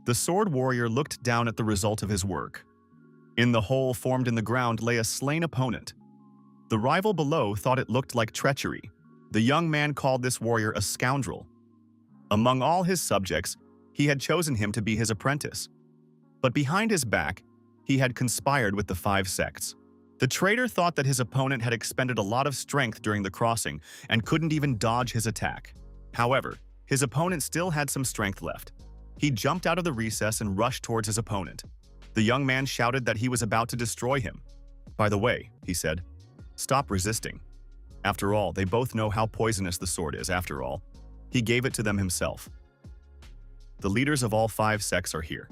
The sword warrior looked down at the result of his work. In the hole formed in the ground lay a slain opponent. The rival below thought it looked like treachery. The young man called this warrior a scoundrel. Among all his subjects, he had chosen him to be his apprentice. But behind his back, he had conspired with the 5 sects. The traitor thought that his opponent had expended a lot of strength during the crossing and couldn't even dodge his attack. However, his opponent still had some strength left. He jumped out of the recess and rushed towards his opponent. The young man shouted that he was about to destroy him. "By the way," he said, "stop resisting. After all, they both know how poisonous the sword is, after all. He gave it to them himself. The leaders of all 5 sects are here.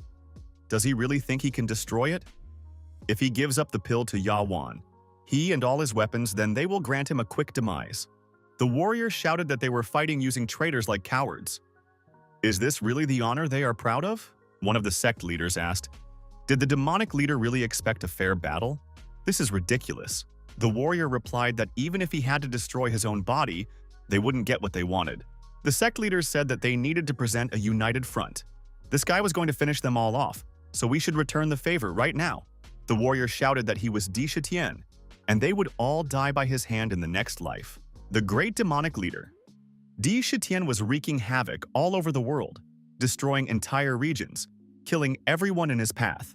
Does he really think he can destroy it? If he gives up the pill to Yawan, he and all his weapons, then they will grant him a quick demise." The warriors shouted that they were fighting using traitors like cowards. "Is this really the honor they are proud of?" one of the sect leaders asked. "Did the demonic leader really expect a fair battle? This is ridiculous." The warrior replied that even if he had to destroy his own body, they wouldn't get what they wanted. The sect leaders said that they needed to present a united front. This guy was going to finish them all off, so we should return the favor right now. The warrior shouted that he was Di Shitian, and they would all die by his hand in the next life. The great demonic leader. Di Shitian was wreaking havoc all over the world, destroying entire regions, killing everyone in his path.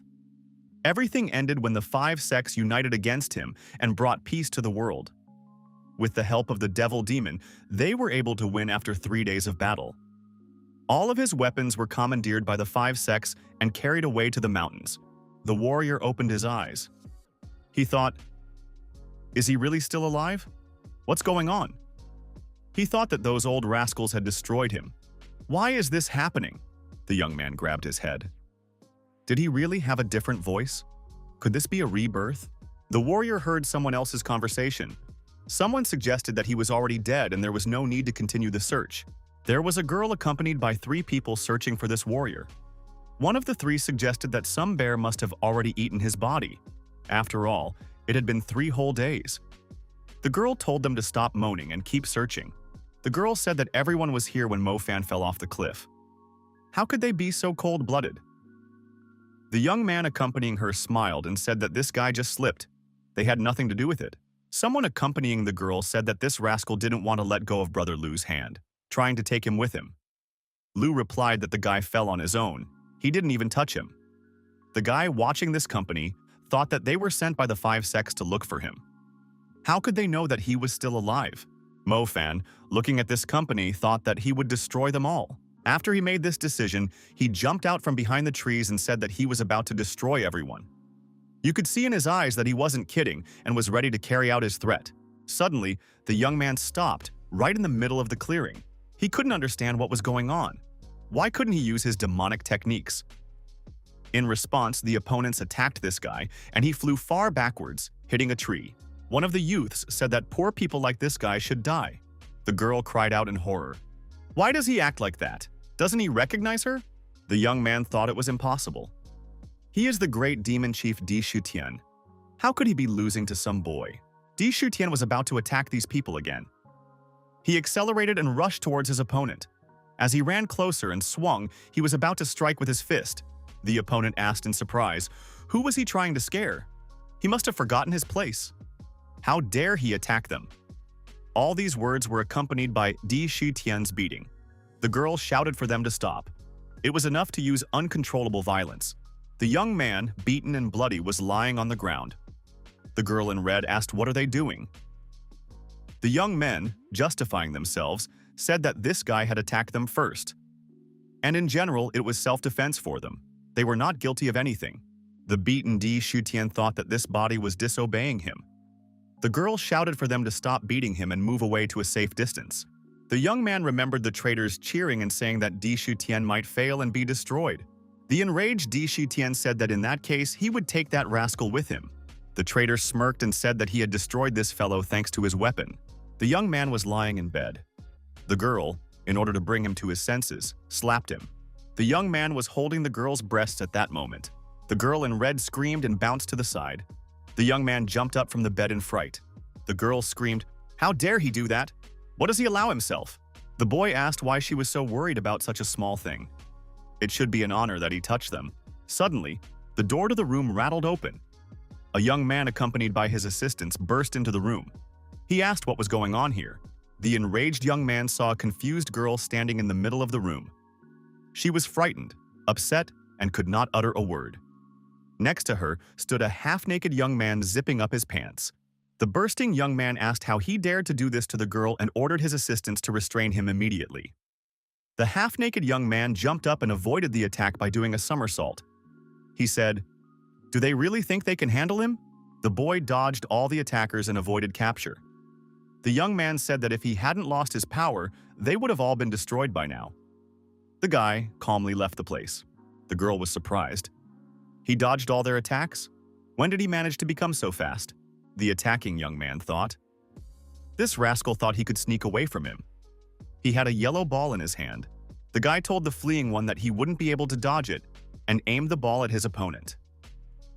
Everything ended when the 5 sects united against him and brought peace to the world. With the help of the devil demon, they were able to win after 3 days of battle. All of his weapons were commandeered by the 5 sects and carried away to the mountains. The warrior opened his eyes. He thought, "Is he really still alive? What's going on?" He thought that those old rascals had destroyed him. "Why is this happening?" The young man grabbed his head. Did he really have a different voice? Could this be a rebirth? The warrior heard someone else's conversation. Someone suggested that he was already dead and there was no need to continue the search. There was a girl accompanied by 3 people searching for this warrior. One of the 3 suggested that some bear must have already eaten his body. After all, it had been 3 whole days. The girl told them to stop moaning and keep searching. The girl said that everyone was here when Mofan fell off the cliff. How could they be so cold-blooded? The young man accompanying her smiled and said that this guy just slipped. They had nothing to do with it. Someone accompanying the girl said that this rascal didn't want to let go of Brother Lu's hand, trying to take him with him. Lu replied that the guy fell on his own. He didn't even touch him. The guy watching this company thought that they were sent by the 5 sects to look for him. How could they know that he was still alive? Mofan, looking at this company, thought that he would destroy them all. After he made this decision, he jumped out from behind the trees and said that he was about to destroy everyone. You could see in his eyes that he wasn't kidding and was ready to carry out his threat. Suddenly, the young man stopped, right in the middle of the clearing. He couldn't understand what was going on. Why couldn't he use his demonic techniques? In response, the opponents attacked this guy, and he flew far backwards, hitting a tree. One of the youths said that poor people like this guy should die. The girl cried out in horror. "Why does he act like that? Doesn't he recognize her?" The young man thought it was impossible. He is the great demon chief Di Shutian. How could he be losing to some boy? Di Shutian was about to attack these people again. He accelerated and rushed towards his opponent. As he ran closer and swung, he was about to strike with his fist. The opponent asked in surprise, who was he trying to scare? He must have forgotten his place. How dare he attack them? All these words were accompanied by Di Shutian's beating. The girl shouted for them to stop. It was enough to use uncontrollable violence. The young man, beaten and bloody, was lying on the ground. The girl in red asked, "What are they doing?" The young men, justifying themselves, said that this guy had attacked them first. And in general, it was self-defense for them. They were not guilty of anything. The beaten Di Shutian thought that this body was disobeying him. The girl shouted for them to stop beating him and move away to a safe distance. The young man remembered the traitors cheering and saying that Di Shutian might fail and be destroyed. The enraged Di Shutian said that in that case, he would take that rascal with him. The traitor smirked and said that he had destroyed this fellow thanks to his weapon. The young man was lying in bed. The girl, in order to bring him to his senses, slapped him. The young man was holding the girl's breasts at that moment. The girl in red screamed and bounced to the side. The young man jumped up from the bed in fright. The girl screamed, "How dare he do that? What does he allow himself?" The boy asked why she was so worried about such a small thing. It should be an honor that he touched them. Suddenly, the door to the room rattled open. A young man accompanied by his assistants burst into the room. He asked what was going on here. The enraged young man saw a confused girl standing in the middle of the room. She was frightened, upset, and could not utter a word. Next to her stood a half-naked young man zipping up his pants. The bursting young man asked how he dared to do this to the girl and ordered his assistants to restrain him immediately. The half-naked young man jumped up and avoided the attack by doing a somersault. He said, "Do they really think they can handle him?" The boy dodged all the attackers and avoided capture. The young man said that if he hadn't lost his power, they would have all been destroyed by now. The guy calmly left the place. The girl was surprised. He dodged all their attacks? When did he manage to become so fast? The attacking young man thought. This rascal thought he could sneak away from him. He had a yellow ball in his hand. The guy told the fleeing one that he wouldn't be able to dodge it and aimed the ball at his opponent.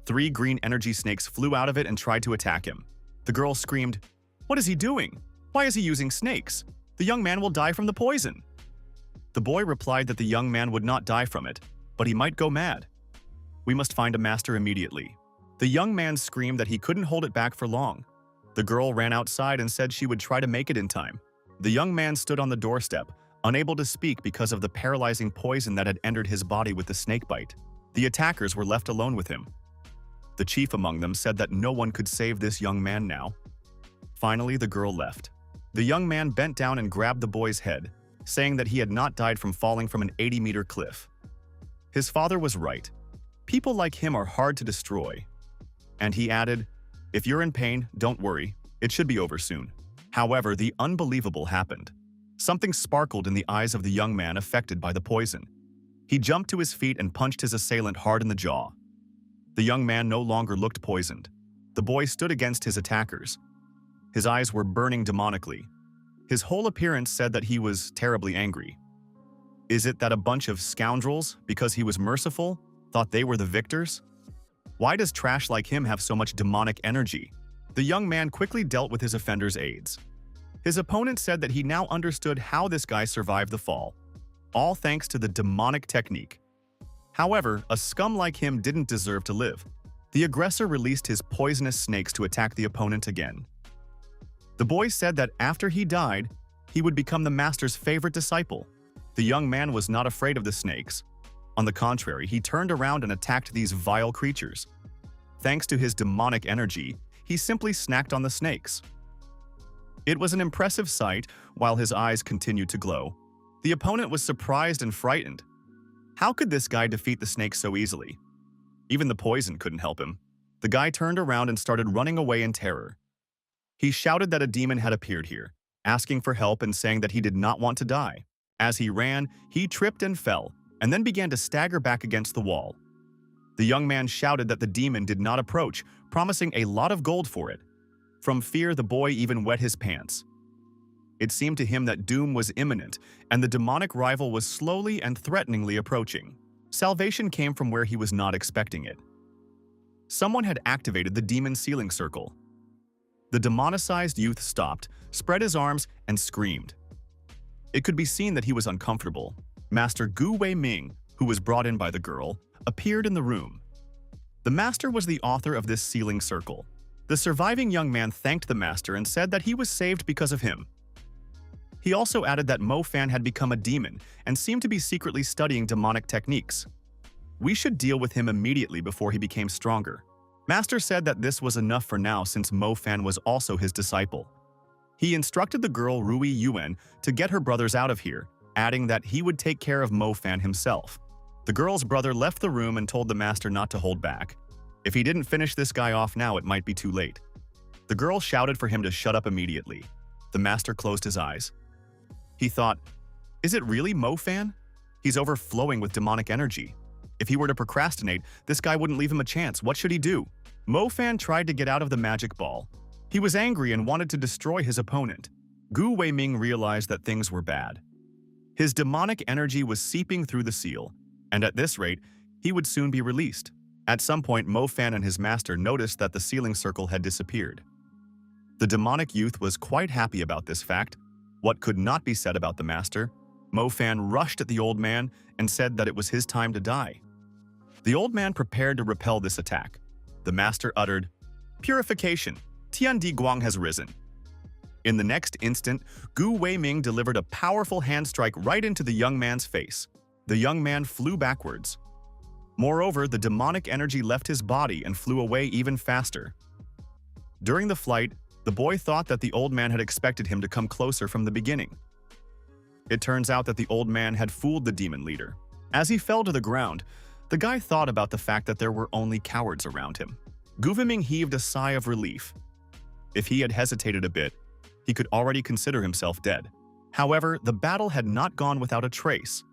3 green energy snakes flew out of it and tried to attack him. The girl screamed, "What is he doing? Why is he using snakes? The young man will die from the poison." The boy replied that the young man would not die from it, but he might go mad. "We must find a master immediately." The young man screamed that he couldn't hold it back for long. The girl ran outside and said she would try to make it in time. The young man stood on the doorstep, unable to speak because of the paralyzing poison that had entered his body with the snake bite. The attackers were left alone with him. The chief among them said that no one could save this young man now. Finally, the girl left. The young man bent down and grabbed the boy's head, saying that he had not died from falling from an 80-meter cliff. His father was right. People like him are hard to destroy. And he added, "If you're in pain, don't worry. It should be over soon." However, the unbelievable happened. Something sparkled in the eyes of the young man affected by the poison. He jumped to his feet and punched his assailant hard in the jaw. The young man no longer looked poisoned. The boy stood against his attackers. His eyes were burning demonically. His whole appearance said that he was terribly angry. Is it that a bunch of scoundrels, because he was merciful, thought they were the victors? Why does trash like him have so much demonic energy? The young man quickly dealt with his offender's aids. His opponent said that he now understood how this guy survived the fall, all thanks to the demonic technique. However, a scum like him didn't deserve to live. The aggressor released his poisonous snakes to attack the opponent again. The boy said that after he died, he would become the master's favorite disciple. The young man was not afraid of the snakes. On the contrary, he turned around and attacked these vile creatures. Thanks to his demonic energy, he simply snacked on the snakes. It was an impressive sight while his eyes continued to glow. The opponent was surprised and frightened. How could this guy defeat the snakes so easily? Even the poison couldn't help him. The guy turned around and started running away in terror. He shouted that a demon had appeared here, asking for help and saying that he did not want to die. As he ran, he tripped and fell, and then began to stagger back against the wall. The young man shouted that the demon did not approach, promising a lot of gold for it. From fear, the boy even wet his pants. It seemed to him that doom was imminent, and the demonic rival was slowly and threateningly approaching. Salvation came from where he was not expecting it. Someone had activated the demon sealing circle. The demonicized youth stopped, spread his arms, and screamed. It could be seen that he was uncomfortable. Master Gui Ming, who was brought in by the girl, appeared in the room. The master was the author of this sealing circle. The surviving young man thanked the master and said that he was saved because of him. He also added that Mo Fan had become a demon and seemed to be secretly studying demonic techniques. We should deal with him immediately before he became stronger. Master said that this was enough for now since Mo Fan was also his disciple. He instructed the girl Rui Yuan to get her brothers out of here, adding that he would take care of Mo Fan himself. The girl's brother left the room and told the master not to hold back. If he didn't finish this guy off now, it might be too late. The girl shouted for him to shut up immediately. The master closed his eyes. He thought, is it really Mo Fan? He's overflowing with demonic energy. If he were to procrastinate, this guy wouldn't leave him a chance. What should he do? Mo Fan tried to get out of the magic ball. He was angry and wanted to destroy his opponent. Gui Ming realized that things were bad. His demonic energy was seeping through the seal, and at this rate, he would soon be released. At some point, Mo Fan and his master noticed that the sealing circle had disappeared. The demonic youth was quite happy about this fact. What could not be said about the master? Mo Fan rushed at the old man and said that it was his time to die. The old man prepared to repel this attack. The master uttered, "Purification, Tian Di Guang has risen." In the next instant, Gui Ming delivered a powerful hand strike right into the young man's face. The young man flew backwards. Moreover, the demonic energy left his body and flew away even faster. During the flight, the boy thought that the old man had expected him to come closer from the beginning. It turns out that the old man had fooled the demon leader. As he fell to the ground, the guy thought about the fact that there were only cowards around him. Gui Ming heaved a sigh of relief. If he had hesitated a bit, he could already consider himself dead. However, the battle had not gone without a trace.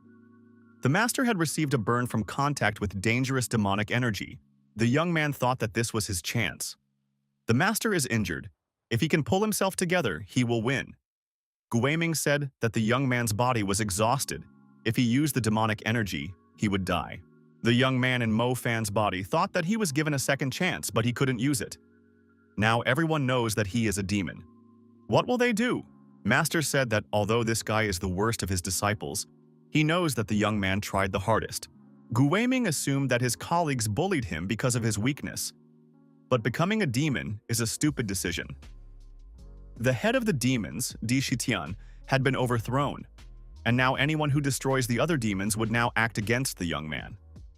The master had received a burn from contact with dangerous demonic energy. The young man thought that this was his chance. The master is injured. If he can pull himself together, he will win. Gui Ming said that the young man's body was exhausted. If he used the demonic energy, he would die. The young man in Mo Fan's body thought that he was given a second chance, but he couldn't use it. Now everyone knows that he is a demon. What will they do? Master said that although this guy is the worst of his disciples, he knows that the young man tried the hardest. Gui Ming assumed that his colleagues bullied him because of his weakness. But becoming a demon is a stupid decision. The head of the demons, Di Shitian, had been overthrown, and now anyone who destroys the other demons would now act against the young man.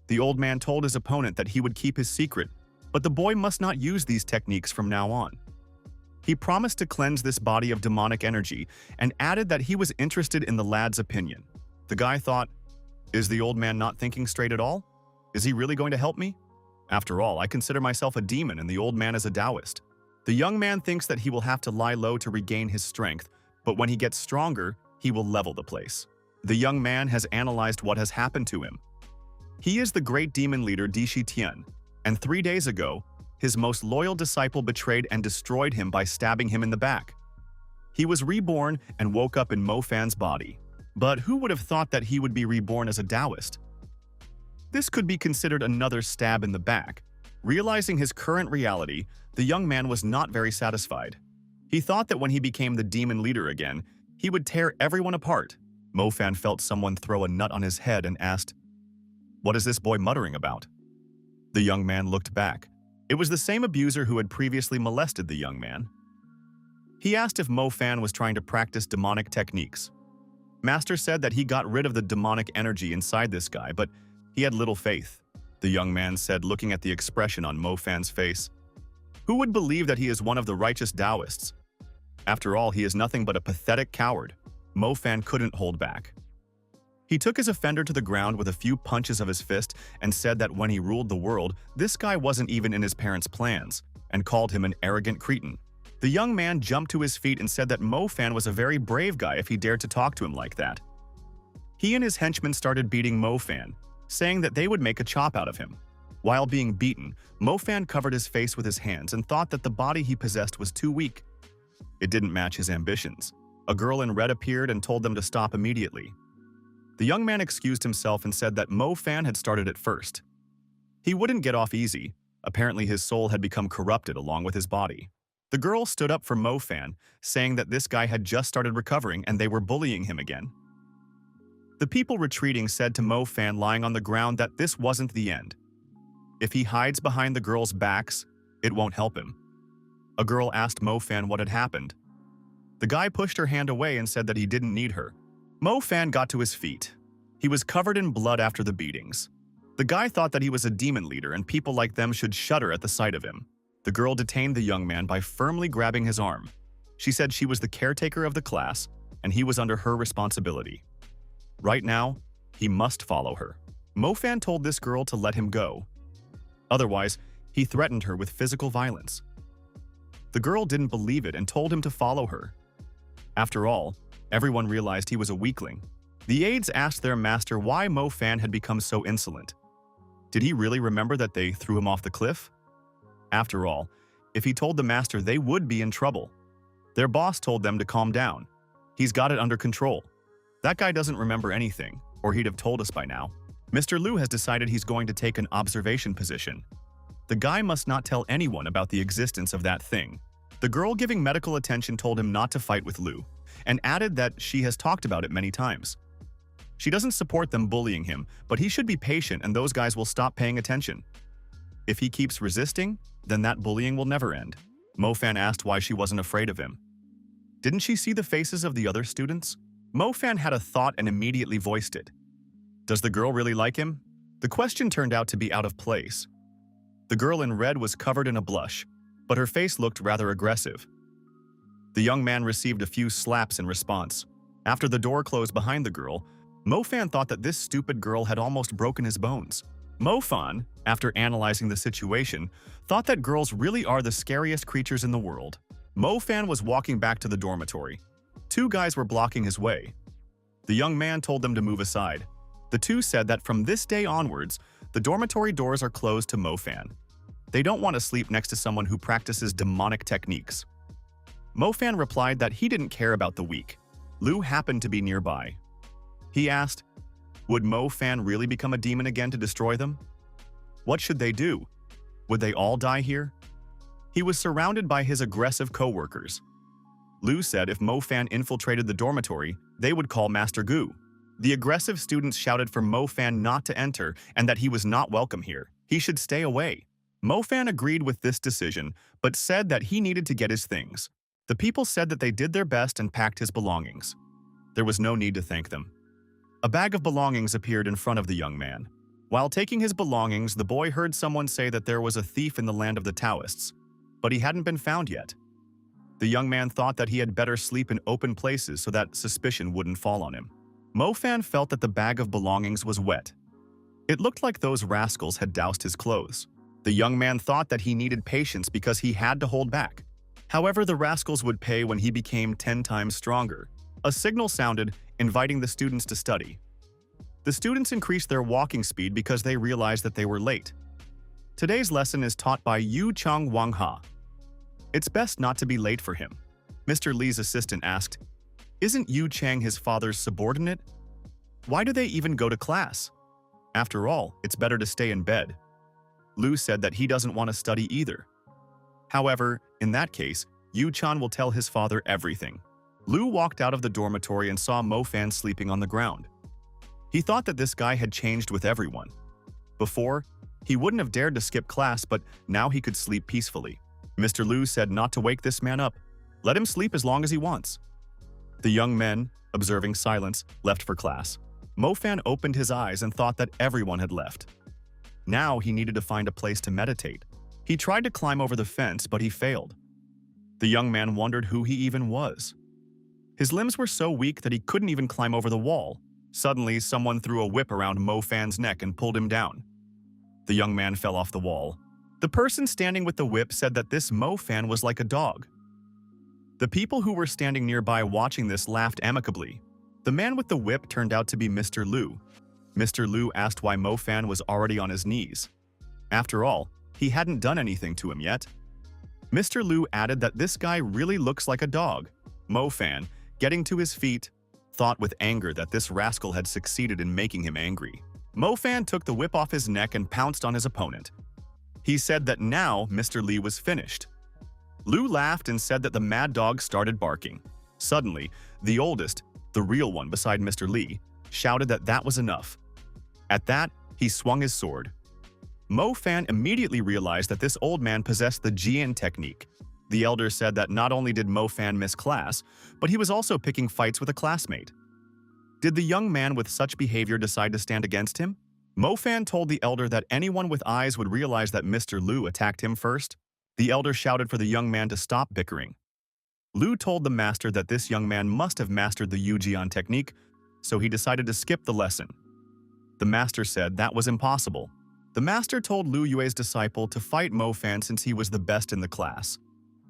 The old man told his opponent that he would keep his secret, but the boy must not use these techniques from now on. He promised to cleanse this body of demonic energy and added that he was interested in the lad's opinion. The guy thought, is the old man not thinking straight at all? Is he really going to help me? After all, I consider myself a demon and the old man is a Taoist. The young man thinks that he will have to lie low to regain his strength, but when he gets stronger, he will level the place. The young man has analyzed what has happened to him. He is the great demon leader Di Shitian, and 3 days ago, his most loyal disciple betrayed and destroyed him by stabbing him in the back. He was reborn and woke up in Mo Fan's body. But who would have thought that he would be reborn as a Taoist? This could be considered another stab in the back. Realizing his current reality, the young man was not very satisfied. He thought that when he became the demon leader again, he would tear everyone apart. Mo Fan felt someone throw a nut on his head and asked, "What is this boy muttering about?" The young man looked back. It was the same abuser who had previously molested the young man. He asked if Mo Fan was trying to practice demonic techniques. Master said that he got rid of the demonic energy inside this guy, but he had little faith. The young man said, looking at the expression on Mo Fan's face, "Who would believe that he is one of the righteous Taoists? After all, he is nothing but a pathetic coward." Mo Fan couldn't hold back. He took his offender to the ground with a few punches of his fist and said that when he ruled the world, this guy wasn't even in his parents' plans, and called him an arrogant cretin. The young man jumped to his feet and said that Mo Fan was a very brave guy if he dared to talk to him like that. He and his henchmen started beating Mo Fan, saying that they would make a chop out of him. While being beaten, Mo Fan covered his face with his hands and thought that the body he possessed was too weak. It didn't match his ambitions. A girl in red appeared and told them to stop immediately. The young man excused himself and said that Mo Fan had started it first. He wouldn't get off easy. Apparently his soul had become corrupted along with his body. The girl stood up for Mo Fan, saying that this guy had just started recovering and they were bullying him again. The people retreating said to Mo Fan lying on the ground that this wasn't the end. If he hides behind the girls' backs, it won't help him. A girl asked Mo Fan what had happened. The guy pushed her hand away and said that he didn't need her. Mo Fan got to his feet. He was covered in blood after the beatings. The guy thought that he was a demon leader and people like them should shudder at the sight of him. The girl detained the young man by firmly grabbing his arm. She said she was the caretaker of the class and he was under her responsibility. Right now, he must follow her. Mo Fan told this girl to let him go. Otherwise, he threatened her with physical violence. The girl didn't believe it and told him to follow her. After all, everyone realized he was a weakling. The aides asked their master why Mo Fan had become so insolent. Did he really remember that they threw him off the cliff? After all, if he told the master, they would be in trouble. Their boss told them to calm down. He's got it under control. That guy doesn't remember anything, or he'd have told us by now. Mr. Liu has decided he's going to take an observation position. The guy must not tell anyone about the existence of that thing. The girl giving medical attention told him not to fight with Liu, and added that she has talked about it many times. She doesn't support them bullying him, but he should be patient and those guys will stop paying attention. If he keeps resisting, then that bullying will never end. Mo-fan asked why she wasn't afraid of him. Didn't she see the faces of the other students? Mo-fan had a thought and immediately voiced it. Does the girl really like him? The question turned out to be out of place. The girl in red was covered in a blush, but her face looked rather aggressive. The young man received a few slaps in response. After the door closed behind the girl, Mo-fan thought that this stupid girl had almost broken his bones. Mo-fan, after analyzing the situation, thought that girls really are the scariest creatures in the world. Mo-fan was walking back to the dormitory. Two guys were blocking his way. The young man told them to move aside. The two said that from this day onwards, the dormitory doors are closed to Mo-fan. They don't want to sleep next to someone who practices demonic techniques. Mo-fan replied that he didn't care about the weak. Lu happened to be nearby. He asked, would Mo-fan really become a demon again to destroy them? What should they do? Would they all die here? He was surrounded by his aggressive co-workers. Lu said if Mo-fan infiltrated the dormitory, they would call Master Gu. The aggressive students shouted for Mo-fan not to enter and that he was not welcome here. He should stay away. Mo-fan agreed with this decision, but said that he needed to get his things. The people said that they did their best and packed his belongings. There was no need to thank them. A bag of belongings appeared in front of the young man. While taking his belongings, the boy heard someone say that there was a thief in the land of the Taoists, but he hadn't been found yet. The young man thought that he had better sleep in open places so that suspicion wouldn't fall on him. Mo-fan felt that the bag of belongings was wet. It looked like those rascals had doused his clothes. The young man thought that he needed patience because he had to hold back. However, the rascals would pay when he became 10 times stronger. A signal sounded, inviting the students to study. The students increased their walking speed because they realized that they were late. Today's lesson is taught by Yu Chang Wang Ha. It's best not to be late for him. Mr. Lee's assistant asked, isn't Yu Chang his father's subordinate? Why do they even go to class? After all, it's better to stay in bed. Lu said that he doesn't want to study either. However, in that case, Yu Chan will tell his father everything. Lu walked out of the dormitory and saw Mo-fan sleeping on the ground. He thought that this guy had changed with everyone. Before, he wouldn't have dared to skip class, but now he could sleep peacefully. Mr. Lu said not to wake this man up. Let him sleep as long as he wants. The young men, observing silence, left for class. Mo-fan opened his eyes and thought that everyone had left. Now he needed to find a place to meditate. He tried to climb over the fence, but he failed. The young man wondered who he even was. His limbs were so weak that he couldn't even climb over the wall. Suddenly, someone threw a whip around Mo-fan's neck and pulled him down. The young man fell off the wall. The person standing with the whip said that this Mo-fan was like a dog. The people who were standing nearby watching this laughed amicably. The man with the whip turned out to be Mr. Lu. Mr. Lu asked why Mo-fan was already on his knees. After all, he hadn't done anything to him yet. Mr. Lu added that this guy really looks like a dog. Mo-fan, getting to his feet, thought with anger that this rascal had succeeded in making him angry. Mo-fan took the whip off his neck and pounced on his opponent. He said that now Mr. Lee was finished. Lu laughed and said that the mad dog started barking. Suddenly, the oldest, the real one beside Mr. Lee, shouted that that was enough. At that, he swung his sword. Mo-fan immediately realized that this old man possessed the Jian technique. The elder said that not only did Mo-fan miss class, but he was also picking fights with a classmate. Did the young man with such behavior decide to stand against him? Mo-fan told the elder that anyone with eyes would realize that Mr. Lu attacked him first. The elder shouted for the young man to stop bickering. Lu told the master that this young man must have mastered the Yujian technique, so he decided to skip the lesson. The master said that was impossible. The master told Lu Yue's disciple to fight Mo-fan since he was the best in the class,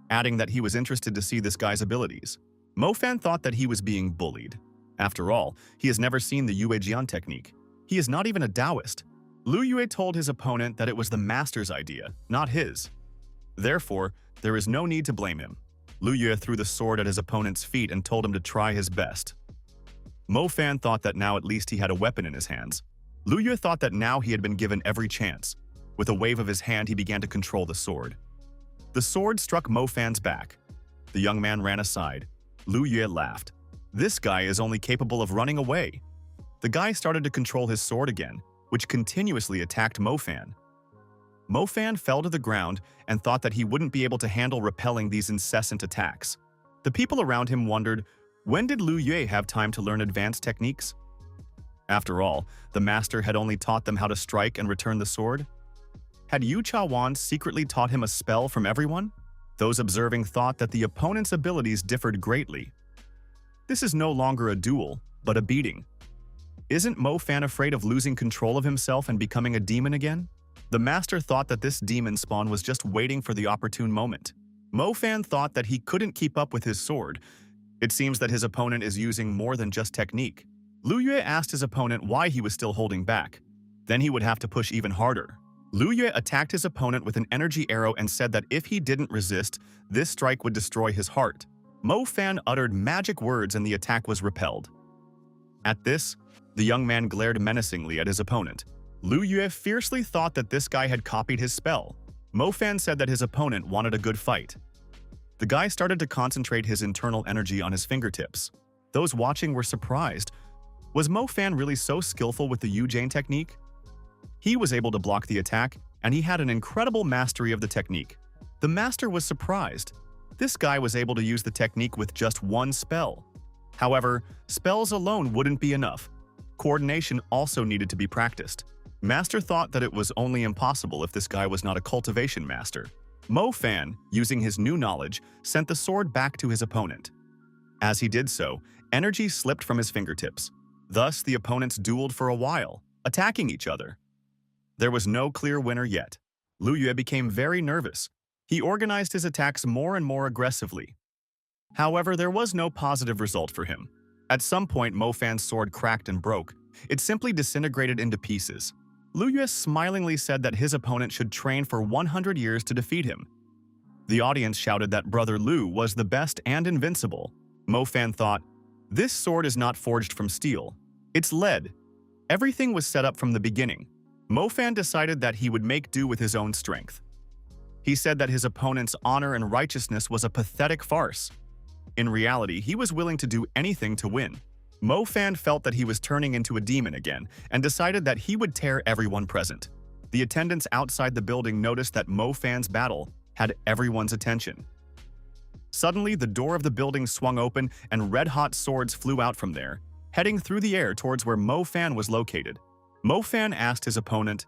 adding that he was interested to see this guy's abilities. Mo-fan thought that he was being bullied. After all, he has never seen the Yuejian technique. He is not even a Taoist. Lu Yue told his opponent that it was the master's idea, not his. Therefore, there is no need to blame him. Lu Yue threw the sword at his opponent's feet and told him to try his best. Mo-fan thought that now at least he had a weapon in his hands. Lu Yue thought that now he had been given every chance. With a wave of his hand, he began to control the sword. The sword struck Mo-fan's back. The young man ran aside. Lu Yue laughed. This guy is only capable of running away. The guy started to control his sword again, which continuously attacked Mofan. Mofan fell to the ground and thought that he wouldn't be able to handle repelling these incessant attacks. The people around him wondered, when did Lu Yue have time to learn advanced techniques? After all, the master had only taught them how to strike and return the sword. Had Yu Chawan secretly taught him a spell from everyone? Those observing thought that the opponent's abilities differed greatly. This is no longer a duel, but a beating. Isn't Mofan afraid of losing control of himself and becoming a demon again? The master thought that this demon spawn was just waiting for the opportune moment. Mofan thought that he couldn't keep up with his sword. It seems that his opponent is using more than just technique. Lu Yue asked his opponent why he was still holding back. Then he would have to push even harder. Lu Yue attacked his opponent with an energy arrow and said that if he didn't resist, this strike would destroy his heart. Mofan uttered magic words and the attack was repelled. At this, the young man glared menacingly at his opponent. Lu Yue fiercely thought that this guy had copied his spell. Mofan said that his opponent wanted a good fight. The guy started to concentrate his internal energy on his fingertips. Those watching were surprised. Was Mofan really so skillful with the Yujane technique? He was able to block the attack, and he had an incredible mastery of the technique. The master was surprised. This guy was able to use the technique with just one spell. However, spells alone wouldn't be enough. Coordination also needed to be practiced. Master thought that it was only impossible if this guy was not a cultivation master. Mofan, using his new knowledge, sent the sword back to his opponent. As he did so, energy slipped from his fingertips. Thus, the opponents dueled for a while, attacking each other. There was no clear winner yet. Lu Yue became very nervous. He organized his attacks more and more aggressively. However, there was no positive result for him. At some point, Mofan's sword cracked and broke. It simply disintegrated into pieces. Lu Yue smilingly said that his opponent should train for 100 years to defeat him. The audience shouted that Brother Lu was the best and invincible. Mofan thought, this sword is not forged from steel. It's lead. Everything was set up from the beginning. Mofan decided that he would make do with his own strength. He said that his opponent's honor and righteousness was a pathetic farce. In reality, he was willing to do anything to win. Mofan felt that he was turning into a demon again and decided that he would tear everyone present. The attendants outside the building noticed that Mofan's battle had everyone's attention. Suddenly, the door of the building swung open and red-hot swords flew out from there, heading through the air towards where Mofan was located. Mofan asked his opponent,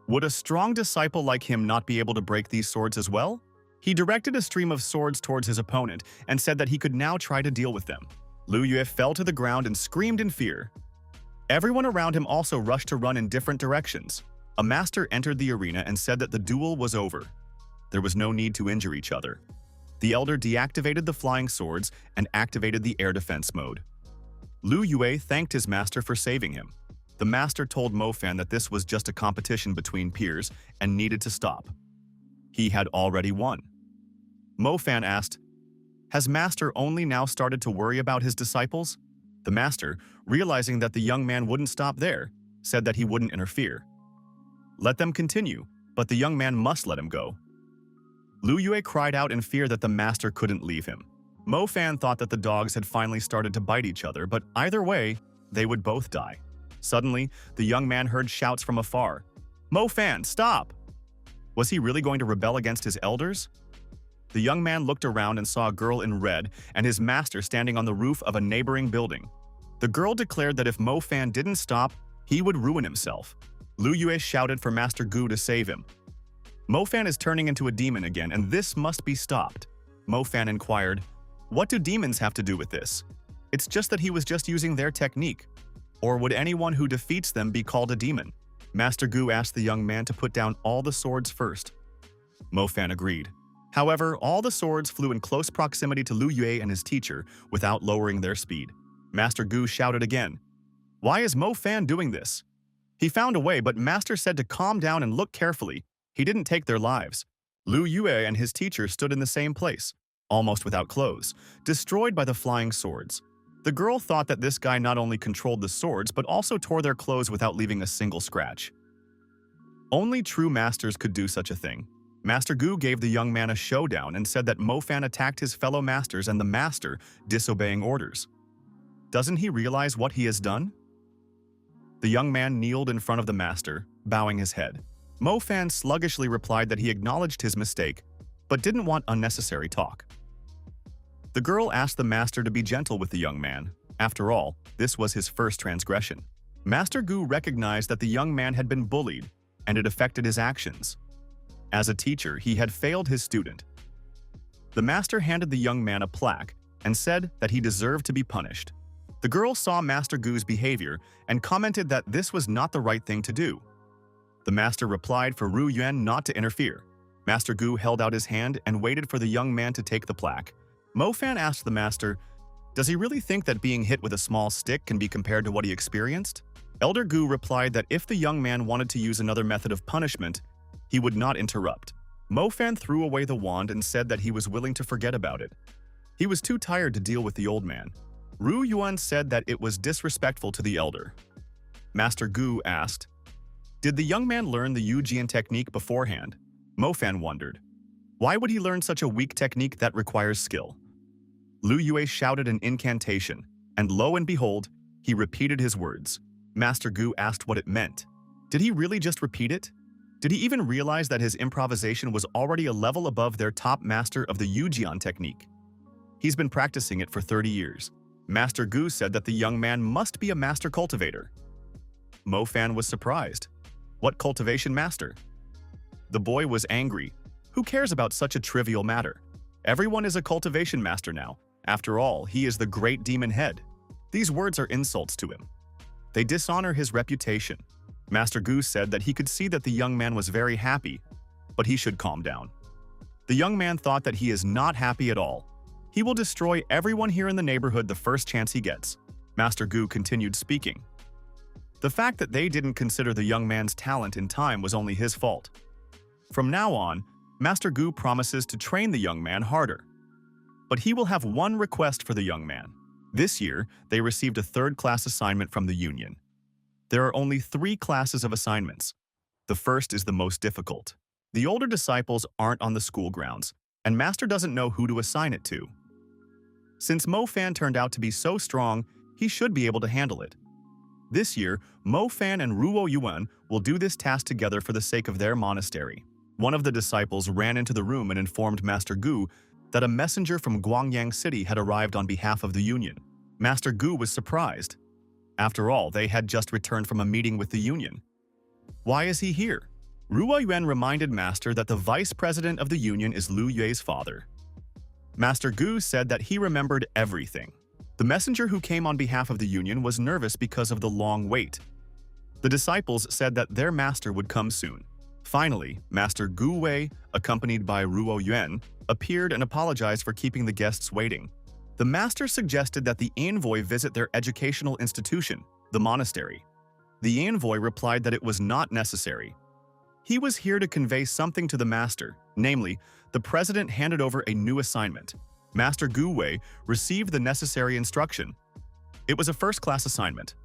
would a strong disciple like him not be able to break these swords as well? He directed a stream of swords towards his opponent and said that he could now try to deal with them. Lu Yue fell to the ground and screamed in fear. Everyone around him also rushed to run in different directions. A master entered the arena and said that the duel was over. There was no need to injure each other. The elder deactivated the flying swords and activated the air defense mode. Lu Yue thanked his master for saving him. The master told Mofan that this was just a competition between peers and needed to stop. He had already won. Mofan asked, has Master only now started to worry about his disciples? The Master, realizing that the young man wouldn't stop there, said that he wouldn't interfere. Let them continue, but the young man must let him go. Lu Yue cried out in fear that the Master couldn't leave him. Mofan thought that the dogs had finally started to bite each other, but either way, they would both die. Suddenly, the young man heard shouts from afar. Mofan, stop! Was he really going to rebel against his elders? The young man looked around and saw a girl in red and his master standing on the roof of a neighboring building. The girl declared that if Mofan didn't stop, he would ruin himself. Lu Yue shouted for Master Gu to save him. Mofan is turning into a demon again, and this must be stopped. Mofan inquired, what do demons have to do with this? It's just that he was just using their technique. Or would anyone who defeats them be called a demon? Master Gu asked the young man to put down all the swords first. Mofan agreed. However, all the swords flew in close proximity to Lu Yue and his teacher without lowering their speed. Master Gu shouted again, why is Mofan doing this? He found a way, but Master said to calm down and look carefully. He didn't take their lives. Lu Yue and his teacher stood in the same place, almost without clothes, destroyed by the flying swords. The girl thought that this guy not only controlled the swords, but also tore their clothes without leaving a single scratch. Only true masters could do such a thing. Master Gu gave the young man a showdown and said that Mofan attacked his fellow masters and the master disobeying orders. Doesn't he realize what he has done? The young man kneeled in front of the master, bowing his head. Mo Fan sluggishly replied that he acknowledged his mistake, but didn't want unnecessary talk. The girl asked the master to be gentle with the young man. After all, this was his first transgression. Master Gu recognized that the young man had been bullied, and it affected his actions. As a teacher, he had failed his student. The master handed the young man a plaque and said that he deserved to be punished. The girl saw Master Gu's behavior and commented that this was not the right thing to do. The master replied for Ru Yuan not to interfere. Master Gu held out his hand and waited for the young man to take the plaque. Mo Fan asked the master, does he really think that being hit with a small stick can be compared to what he experienced? Elder Gu replied that if the young man wanted to use another method of punishment, he would not interrupt. Mo Fan threw away the wand and said that he was willing to forget about it. He was too tired to deal with the old man. Ru Yuan said that it was disrespectful to the elder. Master Gu asked, did the young man learn the Yujian technique beforehand? Mo Fan wondered. Why would he learn such a weak technique that requires skill? Lu Yue shouted an incantation, and lo and behold, he repeated his words. Master Gu asked what it meant. Did he really just repeat it? Did he even realize that his improvisation was already a level above their top master of the Yujian technique? He's been practicing it for 30 years. Master Gu said that the young man must be a master cultivator. Mo Fan was surprised. What cultivation master? The boy was angry. Who cares about such a trivial matter? Everyone is a cultivation master now. After all, he is the great demon head. These words are insults to him. They dishonor his reputation. Master Gu said that he could see that the young man was very happy, but he should calm down. The young man thought that he is not happy at all. He will destroy everyone here in the neighborhood the first chance he gets. Master Gu continued speaking. The fact that they didn't consider the young man's talent in time was only his fault. From now on, Master Gu promises to train the young man harder. But he will have one request for the young man. This year, they received a third-class assignment from the Union. There are only 3 classes of assignments. The first is the most difficult. The older disciples aren't on the school grounds, and Master doesn't know who to assign it to. Since Mo Fan turned out to be so strong, he should be able to handle it. This year, Mo Fan and Ruo Yuan will do this task together for the sake of their monastery. One of the disciples ran into the room and informed Master Gu that a messenger from Guangyang City had arrived on behalf of the Union. Master Gu was surprised. After all, they had just returned from a meeting with the Union. Why is he here? Ruo Yuan reminded Master that the vice president of the Union is Lu Yue's father. Master Gu said that he remembered everything. The messenger who came on behalf of the Union was nervous because of the long wait. The disciples said that their master would come soon. Finally, Master Gu Wei, accompanied by Ruo Yuan, appeared and apologized for keeping the guests waiting. The master suggested that the envoy visit their educational institution, the monastery. The envoy replied that it was not necessary. He was here to convey something to the master, namely, the president handed over a new assignment. Master Gu Wei received the necessary instruction. It was a first-class assignment.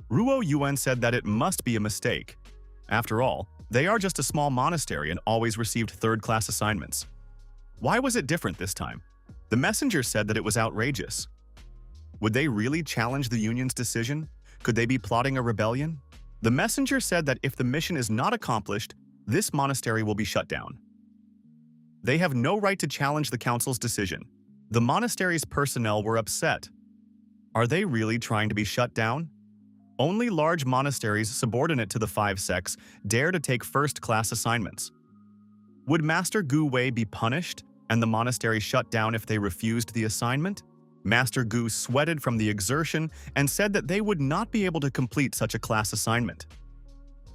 Ruo Yuan said that it must be a mistake. After all, they are just a small monastery and always received third-class assignments. Why was it different this time? The messenger said that it was outrageous. Would they really challenge the Union's decision? Could they be plotting a rebellion? The messenger said that if the mission is not accomplished, this monastery will be shut down. They have no right to challenge the council's decision. The monastery's personnel were upset. Are they really trying to be shut down? Only large monasteries subordinate to the 5 sects dare to take first-class assignments. Would Master Gu Wei be punished and the monastery shut down if they refused the assignment? Master Gu sweated from the exertion and said that they would not be able to complete such a class assignment.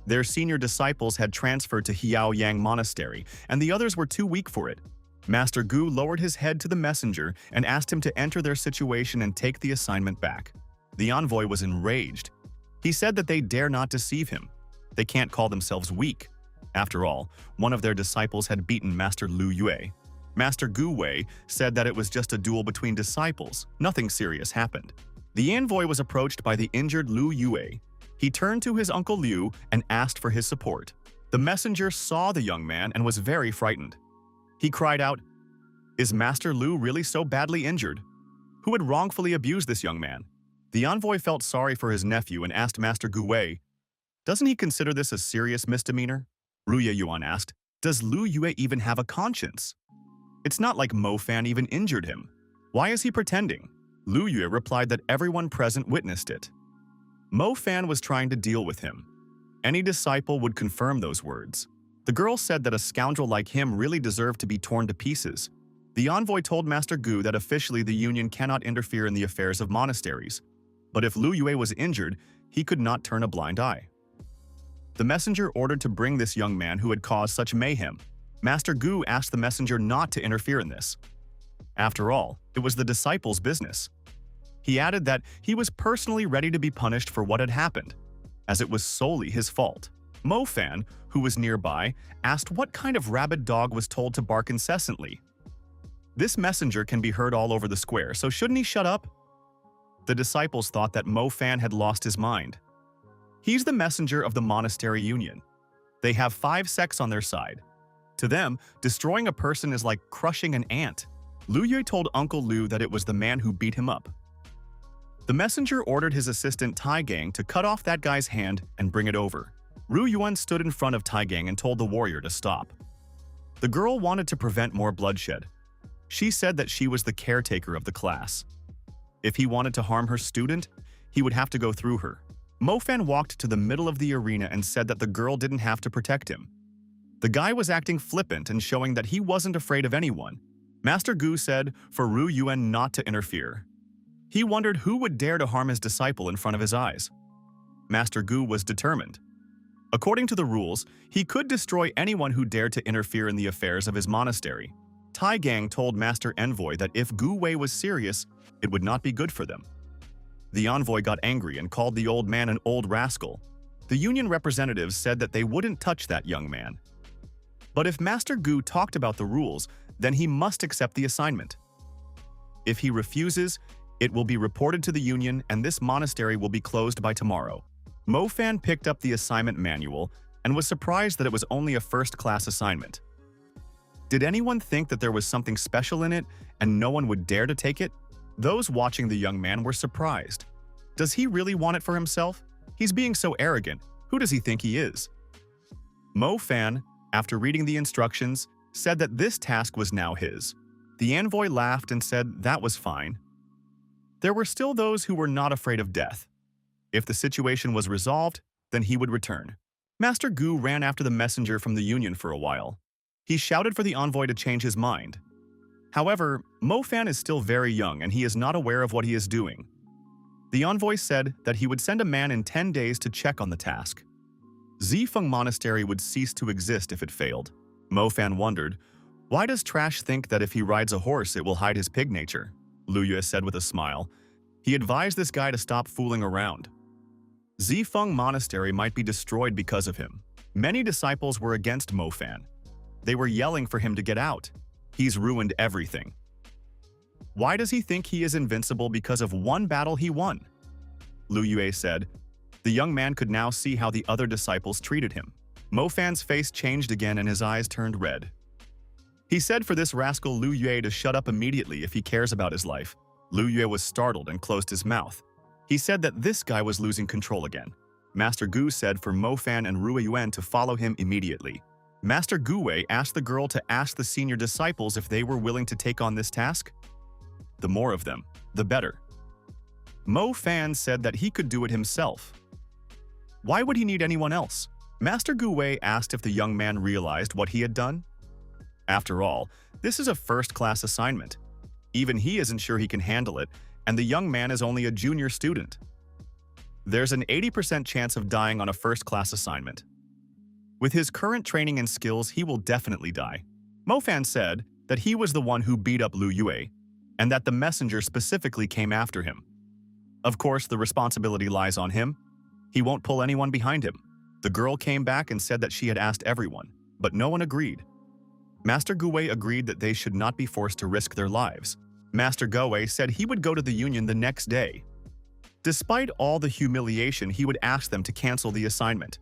Their senior disciples had transferred to Hiaoyang Monastery, and the others were too weak for it. Master Gu lowered his head to the messenger and asked him to enter their situation and take the assignment back. The envoy was enraged. He said that they dare not deceive him. They can't call themselves weak. After all, one of their disciples had beaten Master Lu Yue. Master Gu Wei said that it was just a duel between disciples. Nothing serious happened. The envoy was approached by the injured Lu Yue. He turned to his uncle Liu and asked for his support. The messenger saw the young man and was very frightened. He cried out, "Is Master Lu really so badly injured? Who had wrongfully abused this young man?" The envoy felt sorry for his nephew and asked Master Gui, "Doesn't he consider this a serious misdemeanor?" Ruya Yuan asked, "Does Lu Yue even have a conscience? It's not like Mo Fan even injured him. Why is he pretending?" Lu Yue replied that everyone present witnessed it. Mo Fan was trying to deal with him. Any disciple would confirm those words. The girl said that a scoundrel like him really deserved to be torn to pieces. The envoy told Master Gu that officially the union cannot interfere in the affairs of monasteries. But if Lu Yue was injured, he could not turn a blind eye. The messenger ordered to bring this young man who had caused such mayhem. Master Gu asked the messenger not to interfere in this. After all, it was the disciples' business. He added that he was personally ready to be punished for what had happened, as it was solely his fault. Mo Fan, who was nearby, asked what kind of rabid dog was told to bark incessantly. This messenger can be heard all over the square, so shouldn't he shut up? The disciples thought that Mo Fan had lost his mind. He's the messenger of the monastery union. They have 5 sects on their side. To them, destroying a person is like crushing an ant. Lu Yue told Uncle Lu that it was the man who beat him up. The messenger ordered his assistant Tai Gang to cut off that guy's hand and bring it over. Ru Yuan stood in front of Tai Gang and told the warrior to stop. The girl wanted to prevent more bloodshed. She said that she was the caretaker of the class. If he wanted to harm her student, he would have to go through her. Mo Fan walked to the middle of the arena and said that the girl didn't have to protect him. The guy was acting flippant and showing that he wasn't afraid of anyone. Master Gu said for Ru Yuan not to interfere. He wondered who would dare to harm his disciple in front of his eyes. Master Gu was determined. According to the rules, he could destroy anyone who dared to interfere in the affairs of his monastery. Tai Gang told Master Envoy that if Gu Wei was serious, it would not be good for them. The envoy got angry and called the old man an old rascal. The union representatives said that they wouldn't touch that young man. But if Master Gu talked about the rules, then he must accept the assignment. If he refuses, it will be reported to the union and this monastery will be closed by tomorrow. Mo Fan picked up the assignment manual and was surprised that it was only a first-class assignment. Did anyone think that there was something special in it and no one would dare to take it? Those watching the young man were surprised. Does he really want it for himself? He's being so arrogant. Who does he think he is? Mo Fan, after reading the instructions, said that this task was now his. The envoy laughed and said that was fine. There were still those who were not afraid of death. If the situation was resolved, then he would return. Master Gu ran after the messenger from the union for a while. He shouted for the envoy to change his mind. However, Mo Fan is still very young and he is not aware of what he is doing. The envoy said that he would send a man in 10 days to check on the task. Zifeng Monastery would cease to exist if it failed. Mo Fan wondered, why does Trash think that if he rides a horse it will hide his pig nature? Lu Yue said with a smile. He advised this guy to stop fooling around. Zifeng Monastery might be destroyed because of him. Many disciples were against Mo Fan. They were yelling for him to get out. He's ruined everything. Why does he think he is invincible because of one battle he won? Lu Yue said. The young man could now see how the other disciples treated him. Mo Fan's face changed again and his eyes turned red. He said for this rascal Lu Yue to shut up immediately if he cares about his life. Lu Yue was startled and closed his mouth. He said that this guy was losing control again. Master Gu said for Mo Fan and Rui Yuan to follow him immediately. Master Gu Wei asked the girl to ask the senior disciples if they were willing to take on this task. The more of them, the better. Mo Fan said that he could do it himself. Why would he need anyone else? Master Gu Wei asked if the young man realized what he had done. After all, this is a first-class assignment. Even he isn't sure he can handle it, and the young man is only a junior student. There's an 80% chance of dying on a first-class assignment. With his current training and skills, he will definitely die. Mo Fan said that he was the one who beat up Lu Yue, and that the messenger specifically came after him. Of course, the responsibility lies on him. He won't pull anyone behind him. The girl came back and said that she had asked everyone, but no one agreed. Master Gu Wei agreed that they should not be forced to risk their lives. Master Gu Wei said he would go to the union the next day. Despite all the humiliation, he would ask them to cancel the assignment.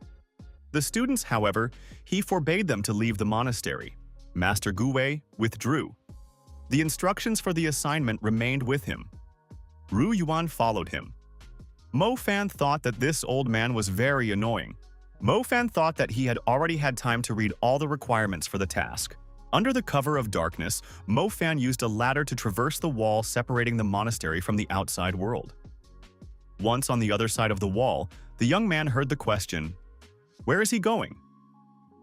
The students, however, he forbade them to leave the monastery. Master Gu Wei withdrew. The instructions for the assignment remained with him. Ru Yuan followed him. Mo Fan thought that this old man was very annoying. Mo Fan thought that he had already had time to read all the requirements for the task. Under the cover of darkness, Mo Fan used a ladder to traverse the wall separating the monastery from the outside world. Once on the other side of the wall, the young man heard the question, "Where is he going?"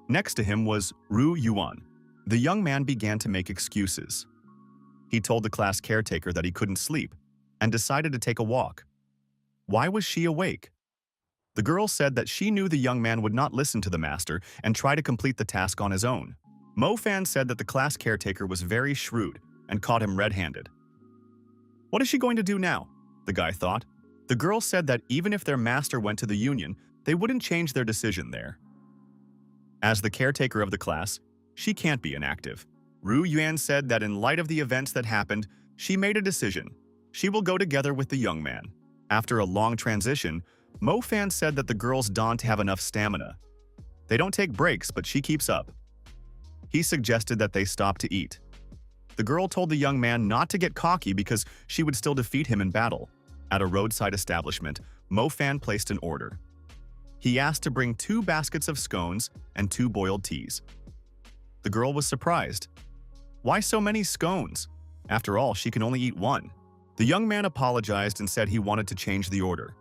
Next to him was Ru Yuan. The young man began to make excuses. He told the class caretaker that he couldn't sleep and decided to take a walk. Why was she awake? The girl said that she knew the young man would not listen to the master and try to complete the task on his own. Mo Fan said that the class caretaker was very shrewd and caught him red-handed. What is she going to do now? The guy thought. The girl said that even if their master went to the union, they wouldn't change their decision there. As the caretaker of the class, she can't be inactive. Ru Yuan said that in light of the events that happened, she made a decision. She will go together with the young man. After a long transition, Mo Fan said that the girls don't have enough stamina. They don't take breaks, but she keeps up. He suggested that they stop to eat. The girl told the young man not to get cocky because she would still defeat him in battle. At a roadside establishment, Mo Fan placed an order. He asked to bring 2 baskets of scones and 2 boiled teas. The girl was surprised. Why so many scones? After all, she can only eat 1. The young man apologized and said he wanted to change the order.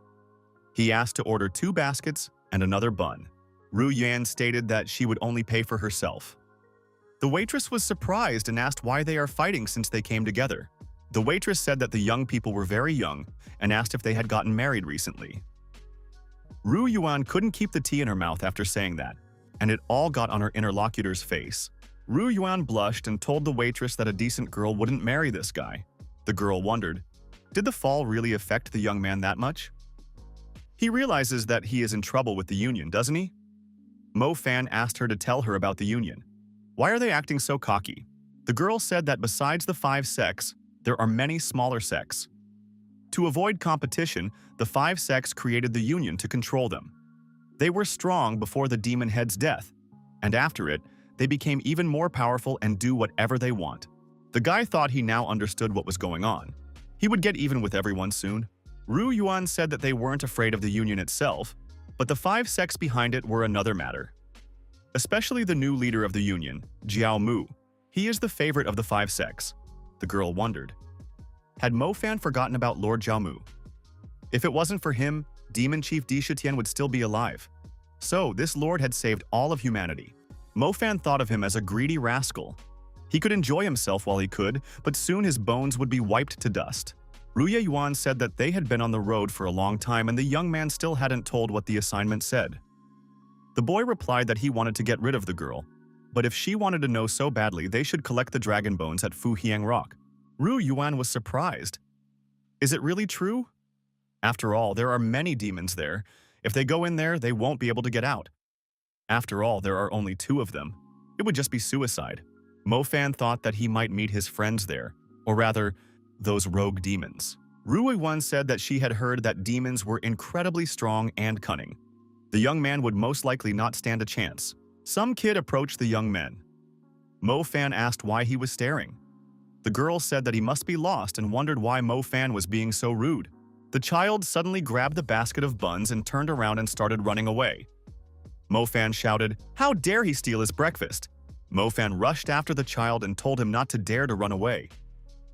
He asked to order 2 baskets and another bun. Ru Yuan stated that she would only pay for herself. The waitress was surprised and asked why they are fighting since they came together. The waitress said that the young people were very young and asked if they had gotten married recently. Ru Yuan couldn't keep the tea in her mouth after saying that, and it all got on her interlocutor's face. Ru Yuan blushed and told the waitress that a decent girl wouldn't marry this guy. The girl wondered, did the fall really affect the young man that much? He realizes that he is in trouble with the union, doesn't he? Mo Fan asked her to tell her about the union. Why are they acting so cocky? The girl said that besides the 5 sects, there are many smaller sects. To avoid competition, the 5 sects created the union to control them. They were strong before the demon head's death, and after it, they became even more powerful and do whatever they want. The guy thought he now understood what was going on. He would get even with everyone soon. Ru Yuan said that they weren't afraid of the union itself, but the 5 sects behind it were another matter. Especially the new leader of the union, Jiao Mu. He is the favorite of the 5 sects. The girl wondered. Had Mo Fan forgotten about Lord Jiao Mu? If it wasn't for him, Demon Chief Di Shitian would still be alive. So, this lord had saved all of humanity. Mo Fan thought of him as a greedy rascal. He could enjoy himself while he could, but soon his bones would be wiped to dust. Ru Yuan said that they had been on the road for a long time and the young man still hadn't told what the assignment said. The boy replied that he wanted to get rid of the girl, but if she wanted to know so badly, they should collect the dragon bones at Fu Hiang Rock. Ru Yuan was surprised. Is it really true? After all, there are many demons there. If they go in there, they won't be able to get out. After all, there are only 2 of them. It would just be suicide. Mo Fan thought that he might meet his friends there, or rather, those rogue demons. Ru Yuan said that she had heard that demons were incredibly strong and cunning. The young man would most likely not stand a chance. Some kid approached the young men. Mo Fan asked why he was staring. The girl said that he must be lost and wondered why Mo Fan was being so rude. The child suddenly grabbed the basket of buns and turned around and started running away. Mo Fan shouted, "How dare he steal his breakfast?" Mo Fan rushed after the child and told him not to dare to run away.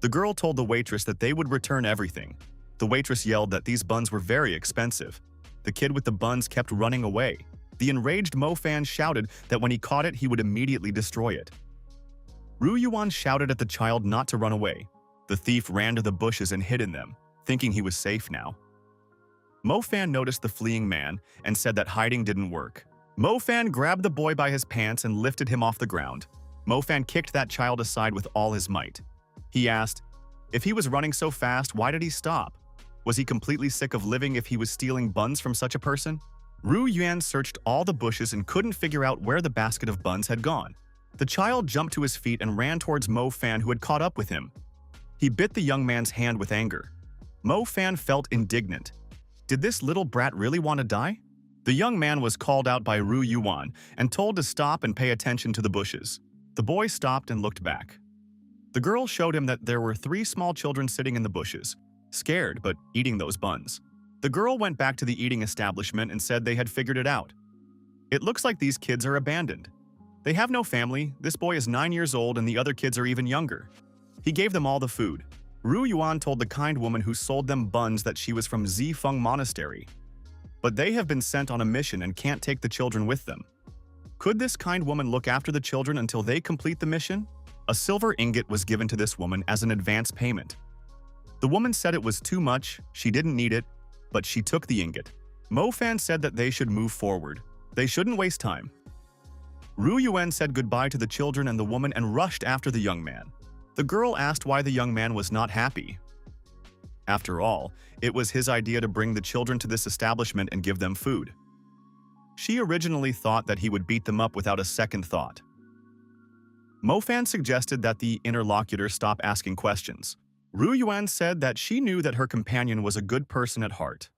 The girl told the waitress that they would return everything. The waitress yelled that these buns were very expensive. The kid with the buns kept running away. The enraged Mo Fan shouted that when he caught it, he would immediately destroy it. Ru Yuan shouted at the child not to run away. The thief ran to the bushes and hid in them, thinking he was safe now. Mo Fan noticed the fleeing man and said that hiding didn't work. Mo Fan grabbed the boy by his pants and lifted him off the ground. Mo Fan kicked that child aside with all his might. He asked, if he was running so fast, why did he stop? Was he completely sick of living if he was stealing buns from such a person? Ru Yuan searched all the bushes and couldn't figure out where the basket of buns had gone. The child jumped to his feet and ran towards Mo Fan, who had caught up with him. He bit the young man's hand with anger. Mo Fan felt indignant. Did this little brat really want to die? The young man was called out by Ru Yuan and told to stop and pay attention to the bushes. The boy stopped and looked back. The girl showed him that there were 3 small children sitting in the bushes, scared but eating those buns. The girl went back to the eating establishment and said they had figured it out. It looks like these kids are abandoned. They have no family, this boy is 9 years old and the other kids are even younger. He gave them all the food. Ru Yuan told the kind woman who sold them buns that she was from Zifeng Monastery. But they have been sent on a mission and can't take the children with them. Could this kind woman look after the children until they complete the mission? A silver ingot was given to this woman as an advance payment. The woman said it was too much, she didn't need it, but she took the ingot. Mo Fan said that they should move forward. They shouldn't waste time. Ru Yuan said goodbye to the children and the woman and rushed after the young man. The girl asked why the young man was not happy. After all, it was his idea to bring the children to this establishment and give them food. She originally thought that he would beat them up without a second thought. Mo Fan suggested that the interlocutor stop asking questions. Ru Yuan said that she knew that her companion was a good person at heart.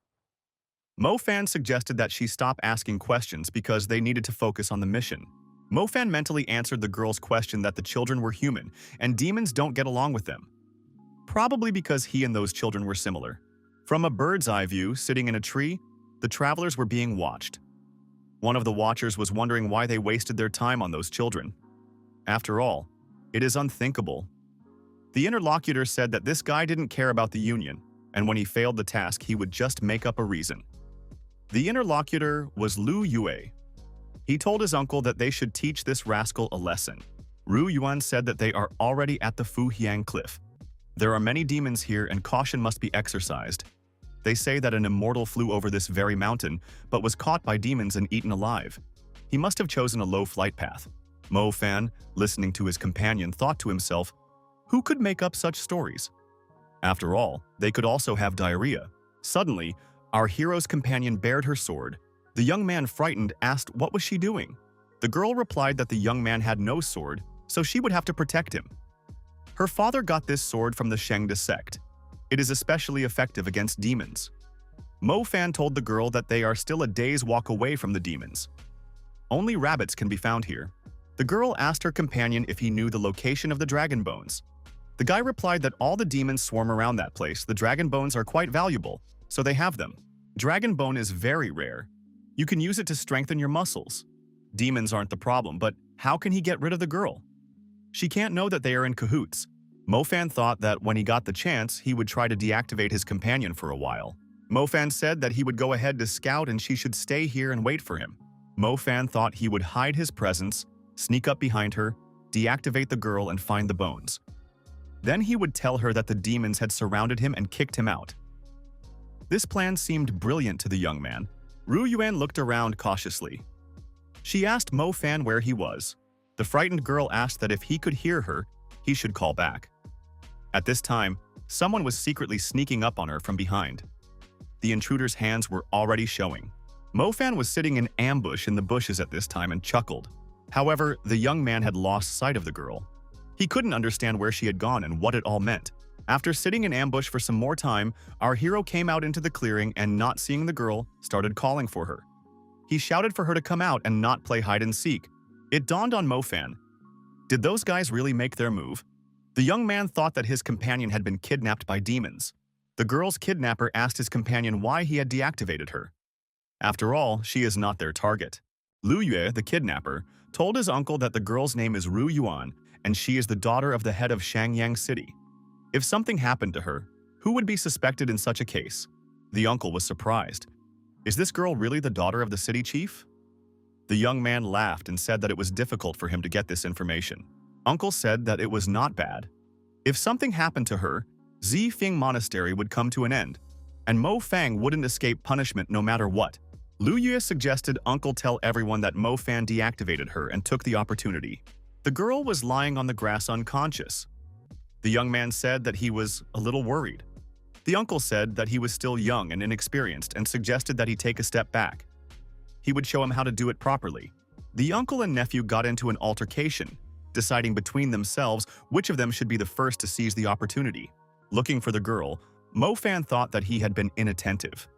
Mo Fan suggested that she stop asking questions because they needed to focus on the mission. Mo Fan mentally answered the girl's question that the children were human and demons don't get along with them. Probably because he and those children were similar. From a bird's eye view, sitting in a tree, the travelers were being watched. One of the watchers was wondering why they wasted their time on those children. After all, it is unthinkable. The interlocutor said that this guy didn't care about the union, and when he failed the task, he would just make up a reason. The interlocutor was Lu Yue. He told his uncle that they should teach this rascal a lesson. Ru Yuan said that they are already at the Fu Hiang Cliff. There are many demons here and caution must be exercised. They say that an immortal flew over this very mountain, but was caught by demons and eaten alive. He must have chosen a low flight path. Mo Fan, listening to his companion, thought to himself, who could make up such stories? After all, they could also have diarrhea. Suddenly, our hero's companion bared her sword. The young man, frightened, asked what was she doing. The girl replied that the young man had no sword, so she would have to protect him. Her father got this sword from the Shengda sect. It is especially effective against demons. Mo Fan told the girl that they are still a day's walk away from the demons. Only rabbits can be found here. The girl asked her companion if he knew the location of the dragon bones. The guy replied that all the demons swarm around that place. The dragon bones are quite valuable, so they have them. Dragon bone is very rare. You can use it to strengthen your muscles. Demons aren't the problem, but how can he get rid of the girl? She can't know that they are in cahoots. Mo Fan thought that when he got the chance, he would try to deactivate his companion for a while. Mo Fan said that he would go ahead to scout and she should stay here and wait for him. Mo Fan thought he would hide his presence, sneak up behind her, deactivate the girl and find the bones. Then he would tell her that the demons had surrounded him and kicked him out. This plan seemed brilliant to the young man. Ru Yuan looked around cautiously. She asked Mo Fan where he was. The frightened girl asked that if he could hear her, he should call back. At this time, someone was secretly sneaking up on her from behind. The intruder's hands were already showing. Mo Fan was sitting in ambush in the bushes at this time and chuckled. However, the young man had lost sight of the girl. He couldn't understand where she had gone and what it all meant. After sitting in ambush for some more time, our hero came out into the clearing and, not seeing the girl, started calling for her. He shouted for her to come out and not play hide and seek. It dawned on Mo Fan. Did those guys really make their move? The young man thought that his companion had been kidnapped by demons. The girl's kidnapper asked his companion why he had deactivated her. After all, she is not their target. Lu Yue, the kidnapper, told his uncle that the girl's name is Ru Yuan and she is the daughter of the head of Shangyang City. If something happened to her, who would be suspected in such a case? The uncle was surprised. Is this girl really the daughter of the city chief? The young man laughed and said that it was difficult for him to get this information. Uncle said that it was not bad. If something happened to her, Zifeng Monastery would come to an end, and Mo Fang wouldn't escape punishment no matter what. Lu Yue suggested Uncle tell everyone that Mo Fan deactivated her and took the opportunity. The girl was lying on the grass unconscious. The young man said that he was a little worried. The uncle said that he was still young and inexperienced and suggested that he take a step back. He would show him how to do it properly. The uncle and nephew got into an altercation, deciding between themselves which of them should be the first to seize the opportunity. Looking for the girl, Mo Fan thought that he had been inattentive.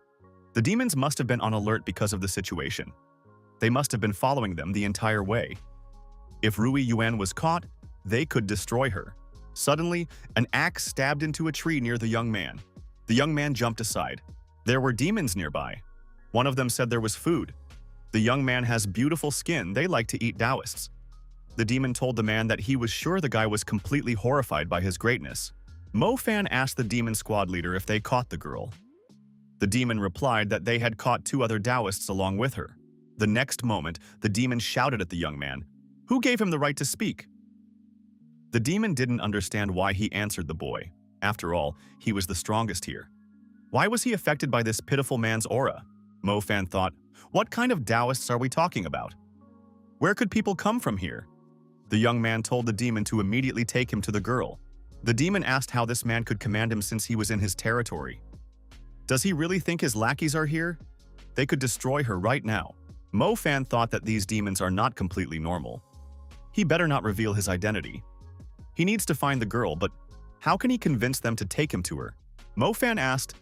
The demons must have been on alert because of the situation. They must have been following them the entire way. If Rui Yuan was caught, they could destroy her. Suddenly, an axe stabbed into a tree near the young man. The young man jumped aside. There were demons nearby. One of them said there was food. The young man has beautiful skin, they like to eat Taoists. The demon told the man that he was sure the guy was completely horrified by his greatness. Mo Fan asked the demon squad leader if they caught the girl. The demon replied that they had caught 2 other Taoists along with her. The next moment, the demon shouted at the young man, "Who gave him the right to speak?" The demon didn't understand why he answered the boy. After all, he was the strongest here. Why was he affected by this pitiful man's aura? Mo Fan thought, what kind of Taoists are we talking about? Where could people come from here? The young man told the demon to immediately take him to the girl. The demon asked how this man could command him since he was in his territory. Does he really think his lackeys are here? They could destroy her right now. Mo Fan thought that these demons are not completely normal. He better not reveal his identity. He needs to find the girl, but how can he convince them to take him to her? Mo Fan asked,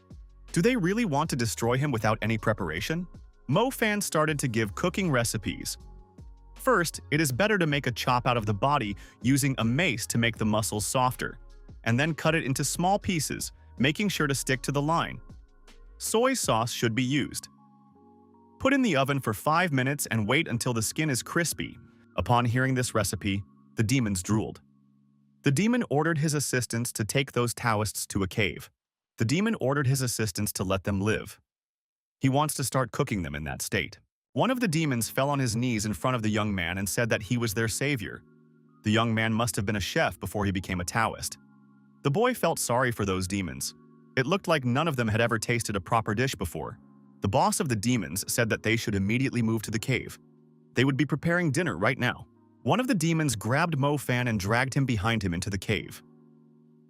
do they really want to destroy him without any preparation? Mo Fan started to give cooking recipes. First, it is better to make a chop out of the body using a mace to make the muscles softer, and then cut it into small pieces, making sure to stick to the line. Soy sauce should be used. Put in the oven for 5 minutes and wait until the skin is crispy. Upon hearing this recipe, the demons drooled. The demon ordered his assistants to take those Taoists to a cave. The demon ordered his assistants to let them live. He wants to start cooking them in that state. One of the demons fell on his knees in front of the young man and said that he was their savior. The young man must have been a chef before he became a Taoist. The boy felt sorry for those demons. It looked like none of them had ever tasted a proper dish before. The boss of the demons said that they should immediately move to the cave. They would be preparing dinner right now. One of the demons grabbed Mo Fan and dragged him behind him into the cave.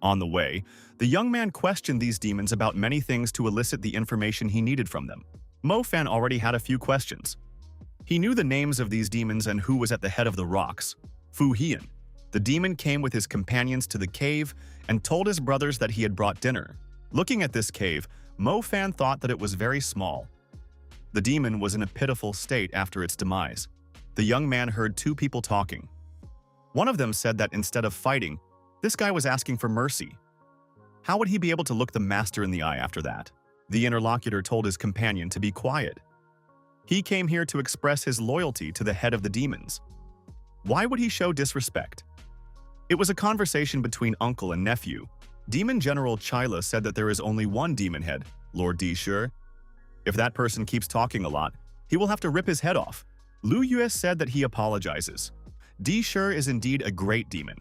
On the way, the young man questioned these demons about many things to elicit the information he needed from them. Mo Fan already had a few questions. He knew the names of these demons and who was at the head of the rocks. Fu Hian. The demon came with his companions to the cave and told his brothers that he had brought dinner. Looking at this cave, Mo Fan thought that it was very small. The demon was in a pitiful state after its demise. The young man heard 2 people talking. One of them said that instead of fighting, this guy was asking for mercy. How would he be able to look the master in the eye after that? The interlocutor told his companion to be quiet. He came here to express his loyalty to the head of the demons. Why would he show disrespect? It was a conversation between uncle and nephew. Demon General Chila said that there is only one demon head, Lord Dishur. If that person keeps talking a lot, he will have to rip his head off. Lu Yue said that he apologizes. Dishur is indeed a great demon.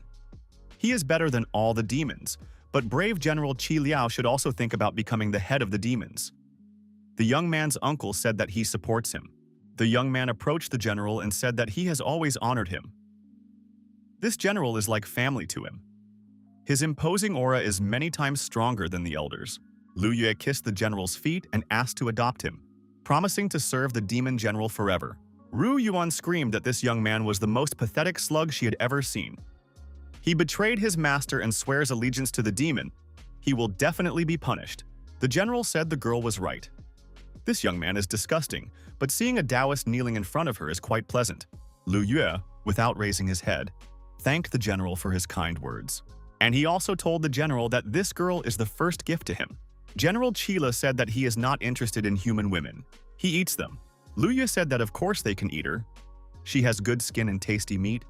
He is better than all the demons, but brave General Qi Liao should also think about becoming the head of the demons. The young man's uncle said that he supports him. The young man approached the general and said that he has always honored him. This general is like family to him. His imposing aura is many times stronger than the elders. Lu Yue kissed the general's feet and asked to adopt him, promising to serve the demon general forever. Ru Yuan screamed that this young man was the most pathetic slug she had ever seen. He betrayed his master and swears allegiance to the demon. He will definitely be punished. The general said the girl was right. This young man is disgusting, but seeing a Taoist kneeling in front of her is quite pleasant. Lu Yue, without raising his head, thanked the general for his kind words. And he also told the general that this girl is the first gift to him. General Chila said that he is not interested in human women. He eats them. Lu Yue said that of course they can eat her. She has good skin and tasty meat.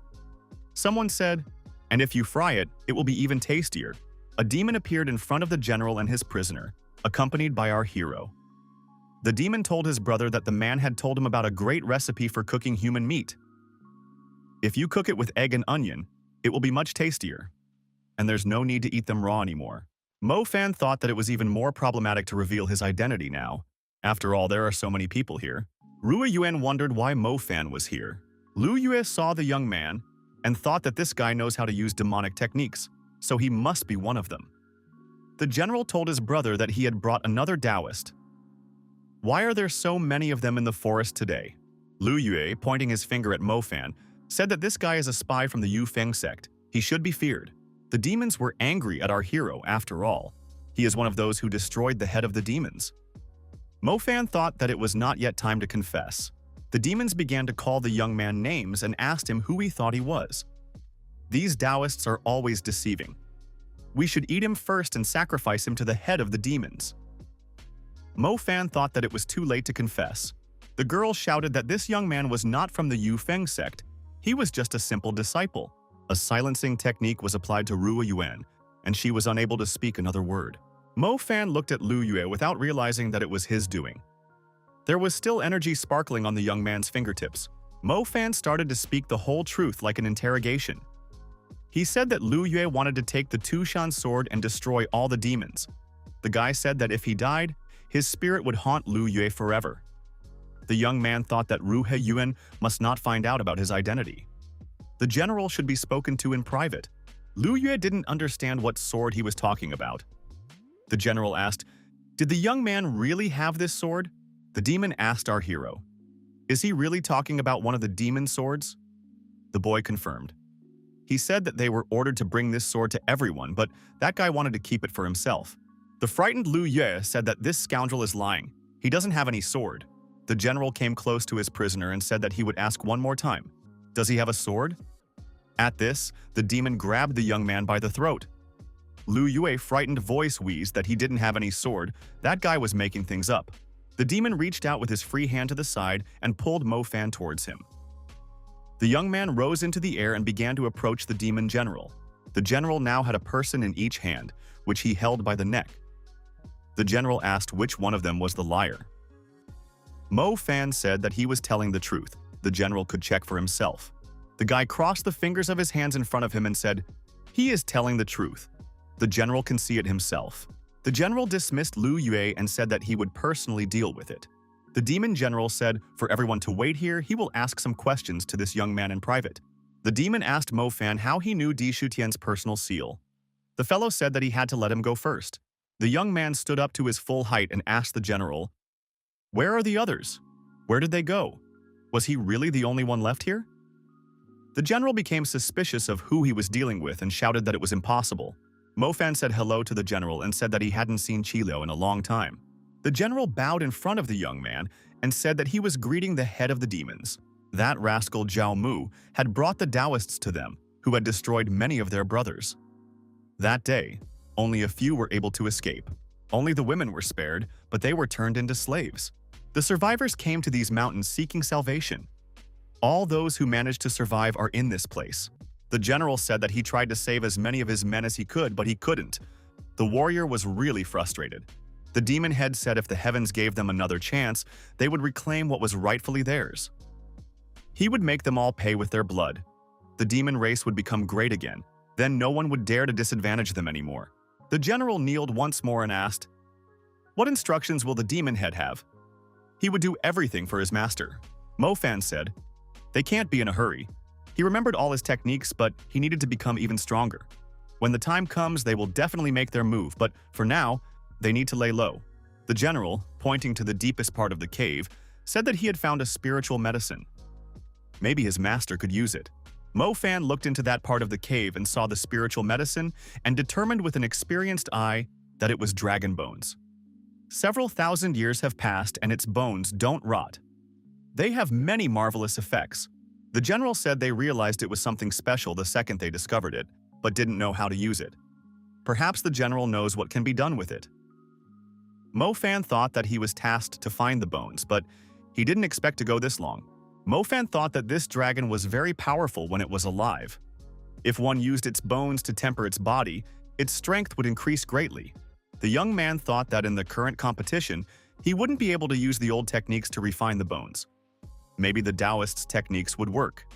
Someone said, and if you fry it, it will be even tastier. A demon appeared in front of the general and his prisoner, accompanied by our hero. The demon told his brother that the man had told him about a great recipe for cooking human meat. If you cook it with egg and onion, it will be much tastier. And there's no need to eat them raw anymore. Mo Fan thought that it was even more problematic to reveal his identity now. After all, there are so many people here. Rua Yuan wondered why Mo Fan was here. Lu Yue saw the young man and thought that this guy knows how to use demonic techniques, so he must be one of them. The general told his brother that he had brought another Taoist. Why are there so many of them in the forest today? Lu Yue, pointing his finger at Mo Fan, said that this guy is a spy from the Yu Feng sect. He should be feared. The demons were angry at our hero after all. He is one of those who destroyed the head of the demons. Mo Fan thought that it was not yet time to confess. The demons began to call the young man names and asked him who he thought he was. These Taoists are always deceiving. We should eat him first and sacrifice him to the head of the demons. Mo Fan thought that it was too late to confess. The girl shouted that this young man was not from the Yu Feng sect. He was just a simple disciple. A silencing technique was applied to Ruo Yuan, and she was unable to speak another word. Mo Fan looked at Lu Yue without realizing that it was his doing. There was still energy sparkling on the young man's fingertips. Mo Fan started to speak the whole truth like an interrogation. He said that Lu Yue wanted to take the Tushan sword and destroy all the demons. The guy said that if he died, his spirit would haunt Lu Yue forever. The young man thought that Ru He Yuan must not find out about his identity. The general should be spoken to in private. Lu Yue didn't understand what sword he was talking about. The general asked, "Did the young man really have this sword?" The demon asked our hero, "Is he really talking about one of the demon swords?" The boy confirmed. He said that they were ordered to bring this sword to everyone, but that guy wanted to keep it for himself. The frightened Lu Yue said that this scoundrel is lying. He doesn't have any sword. The general came close to his prisoner and said that he would ask one more time, "Does he have a sword?" At this, the demon grabbed the young man by the throat. Lu Yue frightened voice wheezed that he didn't have any sword. That guy was making things up. The demon reached out with his free hand to the side and pulled Mo Fan towards him. The young man rose into the air and began to approach the demon general. The general now had a person in each hand, which he held by the neck. The general asked which one of them was the liar. Mo Fan said that he was telling the truth. The general could check for himself. The guy crossed the fingers of his hands in front of him and said, "He is telling the truth." The general can see it himself. The general dismissed Lu Yue and said that he would personally deal with it. The demon general said for everyone to wait here, he will ask some questions to this young man in private. The demon asked Mo Fan how he knew Di Shutian's personal seal. The fellow said that he had to let him go first. The young man stood up to his full height and asked the general, "Where are the others? Where did they go? Was he really the only one left here?" The general became suspicious of who he was dealing with and shouted that it was impossible. Mo Fan said hello to the general and said that he hadn't seen Qilio in a long time. The general bowed in front of the young man and said that he was greeting the head of the demons. That rascal Zhao Mu had brought the Taoists to them, who had destroyed many of their brothers. That day, only a few were able to escape. Only the women were spared, but they were turned into slaves. The survivors came to these mountains seeking salvation. All those who managed to survive are in this place. The general said that he tried to save as many of his men as he could, but he couldn't. The warrior was really frustrated. The demon head said if the heavens gave them another chance, they would reclaim what was rightfully theirs. He would make them all pay with their blood. The demon race would become great again. Then no one would dare to disadvantage them anymore. The general kneeled once more and asked, "What instructions will the demon head have?" He would do everything for his master. Mo Fan said, "They can't be in a hurry." He remembered all his techniques, but he needed to become even stronger. When the time comes, they will definitely make their move, but for now, they need to lay low. The general, pointing to the deepest part of the cave, said that he had found a spiritual medicine. Maybe his master could use it. Mo Fan looked into that part of the cave and saw the spiritual medicine and determined with an experienced eye that it was dragon bones. Several thousand years have passed and its bones don't rot. They have many marvelous effects. The general said they realized it was something special the second they discovered it, but didn't know how to use it. Perhaps the general knows what can be done with it. Mo Fan thought that he was tasked to find the bones, but he didn't expect to go this long. Mo Fan thought that this dragon was very powerful when it was alive. If one used its bones to temper its body, its strength would increase greatly. The young man thought that in the current competition, he wouldn't be able to use the old techniques to refine the bones. Maybe the Taoists' techniques would work.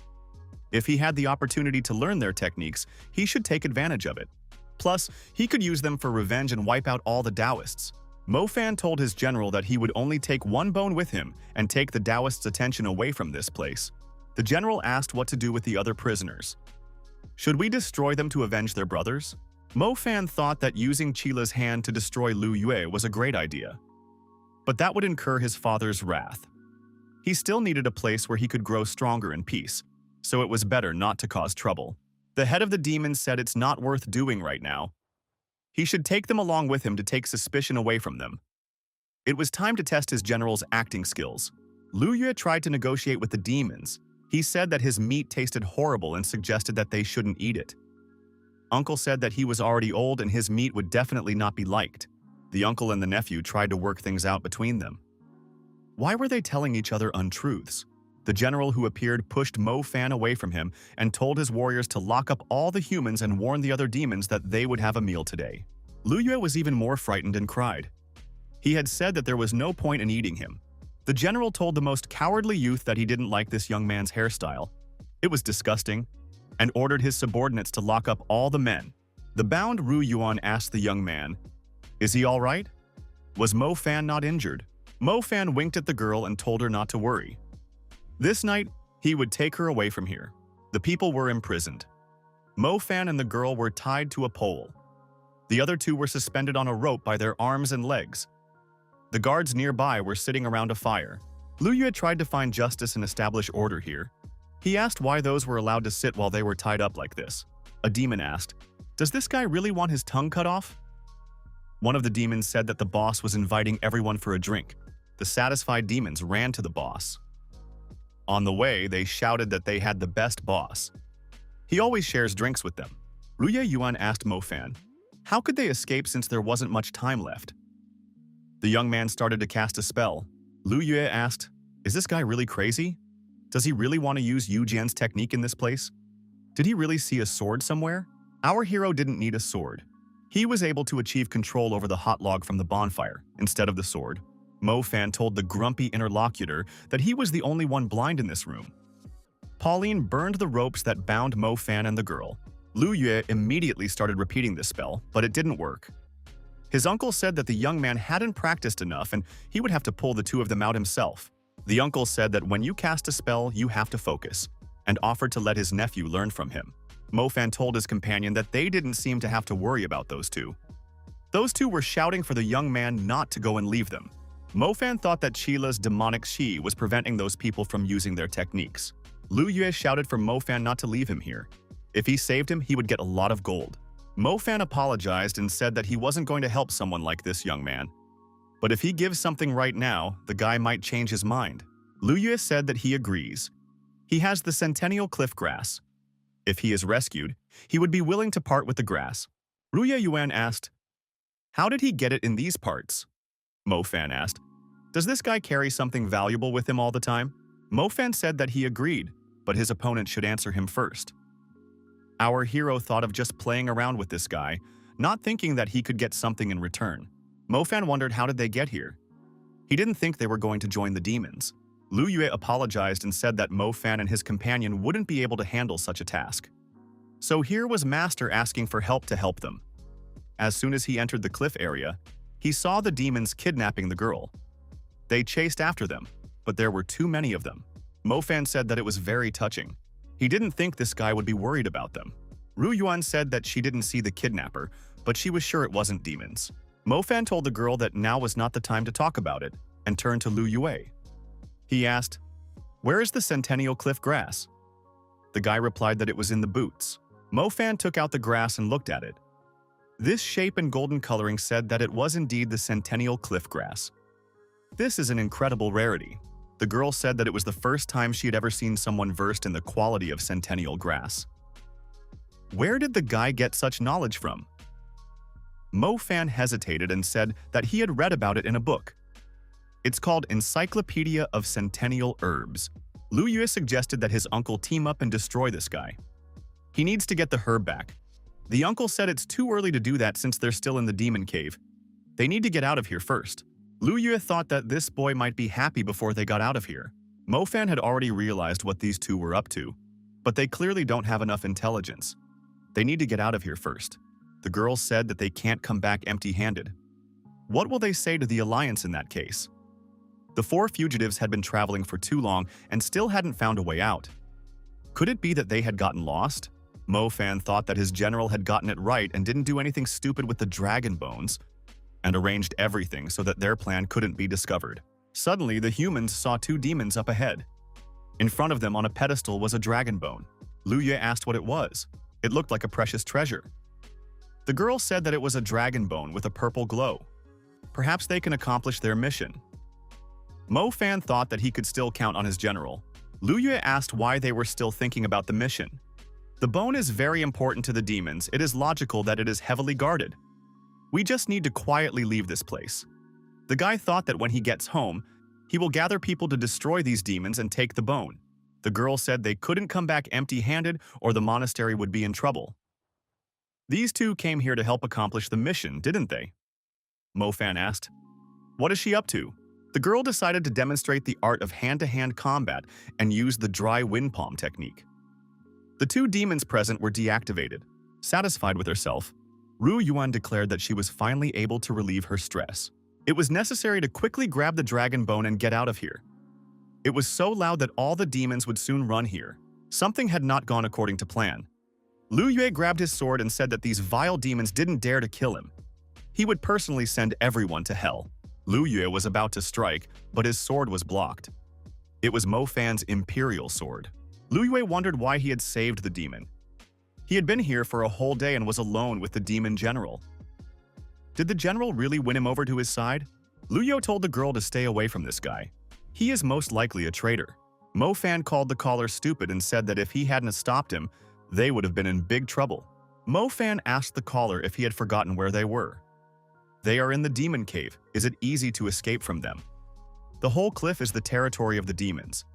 If he had the opportunity to learn their techniques, he should take advantage of it. Plus, he could use them for revenge and wipe out all the Taoists. Mo Fan told his general that he would only take one bone with him and take the Taoists' attention away from this place. The general asked what to do with the other prisoners. Should we destroy them to avenge their brothers? Mo Fan thought that using Qila's hand to destroy Lu Yue was a great idea. But that would incur his father's wrath. He still needed a place where he could grow stronger in peace, so it was better not to cause trouble. The head of the demons said it's not worth doing right now. He should take them along with him to take suspicion away from them. It was time to test his general's acting skills. Lu Yue tried to negotiate with the demons. He said that his meat tasted horrible and suggested that they shouldn't eat it. Uncle said that he was already old and his meat would definitely not be liked. The uncle and the nephew tried to work things out between them. Why were they telling each other untruths? The general who appeared pushed Mo Fan away from him and told his warriors to lock up all the humans and warn the other demons that they would have a meal today. Lu Yue was even more frightened and cried. He had said that there was no point in eating him. The general told the most cowardly youth that he didn't like this young man's hairstyle. It was disgusting, and ordered his subordinates to lock up all the men. The bound Ru Yuan asked the young man, "Is he all right? Was Mo Fan not injured?" Mo Fan winked at the girl and told her not to worry. This night, he would take her away from here. The people were imprisoned. Mo Fan and the girl were tied to a pole. The other two were suspended on a rope by their arms and legs. The guards nearby were sitting around a fire. Lu Yue tried to find justice and establish order here. He asked why those were allowed to sit while they were tied up like this. A demon asked, "Does this guy really want his tongue cut off?" One of the demons said that the boss was inviting everyone for a drink. The satisfied demons ran to the boss. On the way, they shouted that they had the best boss. He always shares drinks with them. Ruye Yuan asked Mo Fan, how could they escape since there wasn't much time left? The young man started to cast a spell. Lu Yue asked, "Is this guy really crazy? Does he really want to use Yu Jian's technique in this place? Did he really see a sword somewhere?" Our hero didn't need a sword. He was able to achieve control over the hot log from the bonfire instead of the sword. Mo Fan told the grumpy interlocutor that he was the only one blind in this room. Pauline burned the ropes that bound Mo Fan and the girl. Lu Yue immediately started repeating this spell, but it didn't work. His uncle said that the young man hadn't practiced enough and he would have to pull the two of them out himself. The uncle said that when you cast a spell, you have to focus, and offered to let his nephew learn from him. Mo Fan told his companion that they didn't seem to have to worry about those two. Those two were shouting for the young man not to go and leave them. Mo Fan thought that Chila's demonic Shi was preventing those people from using their techniques. Lu Yue shouted for Mo Fan not to leave him here. If he saved him, he would get a lot of gold. Mo Fan apologized and said that he wasn't going to help someone like this young man. But if he gives something right now, the guy might change his mind. Lu Yue said that he agrees. He has the centennial cliff grass. If he is rescued, he would be willing to part with the grass. Ruye Yuan asked, "How did he get it in these parts?" Mo Fan asked, "Does this guy carry something valuable with him all the time?" Mo Fan said that he agreed, but his opponent should answer him first. Our hero thought of just playing around with this guy, not thinking that he could get something in return. Mo Fan wondered how did they get here. He didn't think they were going to join the demons. Lu Yue apologized and said that Mo Fan and his companion wouldn't be able to handle such a task. So here was Master asking for help to help them. As soon as he entered the cliff area, he saw the demons kidnapping the girl. They chased after them, but there were too many of them. Mo Fan said that it was very touching. He didn't think this guy would be worried about them. Ru Yuan said that she didn't see the kidnapper, but she was sure it wasn't demons. Mo Fan told the girl that now was not the time to talk about it, and turned to Lu Yue. He asked, "Where is the centennial cliff grass?" The guy replied that it was in the boots. Mo Fan took out the grass and looked at it. This shape and golden coloring said that it was indeed the centennial cliff grass. This is an incredible rarity. The girl said that it was the first time she had ever seen someone versed in the quality of centennial grass. Where did the guy get such knowledge from? Mo Fan hesitated and said that he had read about it in a book. It's called Encyclopedia of Centennial Herbs. Lu Yue suggested that his uncle team up and destroy this guy. He needs to get the herb back. The uncle said it's too early to do that since they're still in the demon cave. They need to get out of here first. Lu Yue thought that this boy might be happy before they got out of here. Mo Fan had already realized what these two were up to, but they clearly don't have enough intelligence. They need to get out of here first. The girls said that they can't come back empty-handed. What will they say to the Alliance in that case? The four fugitives had been traveling for too long and still hadn't found a way out. Could it be that they had gotten lost? Mo Fan thought that his general had gotten it right and didn't do anything stupid with the dragon bones, and arranged everything so that their plan couldn't be discovered. Suddenly, the humans saw two demons up ahead. In front of them on a pedestal was a dragon bone. Lu Yue asked what it was. It looked like a precious treasure. The girl said that it was a dragon bone with a purple glow. Perhaps they can accomplish their mission. Mo Fan thought that he could still count on his general. Lu Yue asked why they were still thinking about the mission. The bone is very important to the demons. It is logical that it is heavily guarded. We just need to quietly leave this place. The guy thought that when he gets home, he will gather people to destroy these demons and take the bone. The girl said they couldn't come back empty-handed or the monastery would be in trouble. These two came here to help accomplish the mission, didn't they? Mo Fan asked. What is she up to? The girl decided to demonstrate the art of hand-to-hand combat and used the dry wind palm technique. The two demons present were deactivated. Satisfied with herself, Ru Yuan declared that she was finally able to relieve her stress. It was necessary to quickly grab the dragon bone and get out of here. It was so loud that all the demons would soon run here. Something had not gone according to plan. Lu Yue grabbed his sword and said that these vile demons didn't dare to kill him. He would personally send everyone to hell. Lu Yue was about to strike, but his sword was blocked. It was Mo Fan's imperial sword. Lu Yue wondered why he had saved the demon. He had been here for a whole day and was alone with the demon general. Did the general really win him over to his side? Lu Yue told the girl to stay away from this guy. He is most likely a traitor. Mo Fan called the caller stupid and said that if he hadn't stopped him, they would have been in big trouble. Mo Fan asked the caller if he had forgotten where they were. They are in the demon cave. Is it easy to escape from them? The whole cliff is the territory of the demons.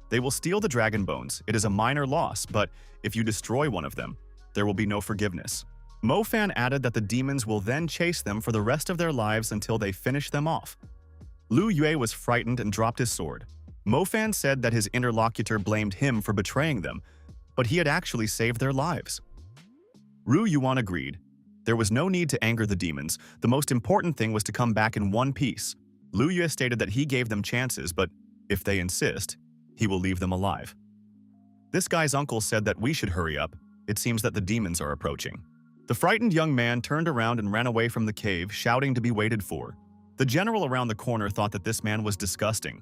They will steal the dragon bones. It is a minor loss, but if you destroy one of them, there will be no forgiveness. Mo Fan added that the demons will then chase them for the rest of their lives until they finish them off. Lu Yue was frightened and dropped his sword. Mo Fan said that his interlocutor blamed him for betraying them, but he had actually saved their lives. Ru Yuan agreed. There was no need to anger the demons. The most important thing was to come back in one piece. Lu Yue stated that he gave them chances, but if they insist, he will leave them alive. This guy's uncle said that we should hurry up. It seems that the demons are approaching. The frightened young man turned around and ran away from the cave, shouting to be waited for. The general around the corner thought that this man was disgusting.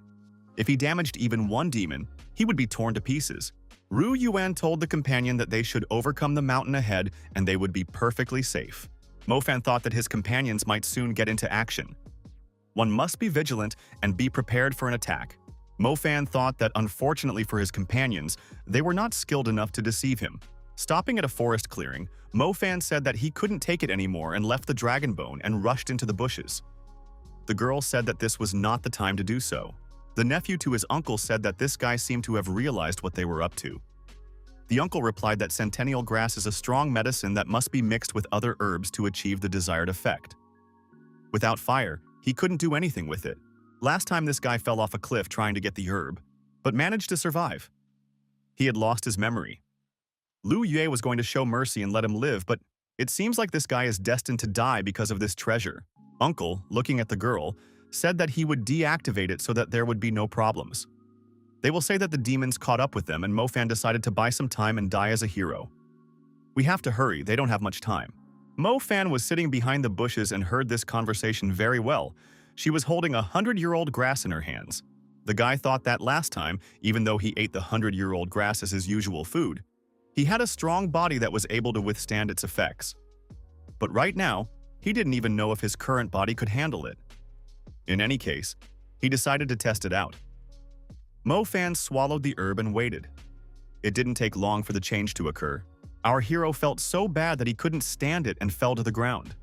If he damaged even one demon, he would be torn to pieces. Ru Yuan told the companion that they should overcome the mountain ahead and they would be perfectly safe. Mo Fan thought that his companions might soon get into action. One must be vigilant and be prepared for an attack. Mo Fan thought that unfortunately for his companions, they were not skilled enough to deceive him. Stopping at a forest clearing, Mo Fan said that he couldn't take it anymore and left the dragon bone and rushed into the bushes. The girl said that this was not the time to do so. The nephew to his uncle said that this guy seemed to have realized what they were up to. The uncle replied that centennial grass is a strong medicine that must be mixed with other herbs to achieve the desired effect. Without fire, he couldn't do anything with it. Last time this guy fell off a cliff trying to get the herb, but managed to survive. He had lost his memory. Lu Yue was going to show mercy and let him live, but it seems like this guy is destined to die because of this treasure. Uncle, looking at the girl, said that he would deactivate it so that there would be no problems. They will say that the demons caught up with them and Mo Fan decided to buy some time and die as a hero. We have to hurry, they don't have much time. Mo Fan was sitting behind the bushes and heard this conversation very well. She was holding 100-year-old grass in her hands. The guy thought that last time, even though he ate the 100-year-old grass as his usual food, he had a strong body that was able to withstand its effects. But right now, he didn't even know if his current body could handle it. In any case, he decided to test it out. Mo Fan swallowed the herb and waited. It didn't take long for the change to occur. Our hero felt so bad that he couldn't stand it and fell to the ground.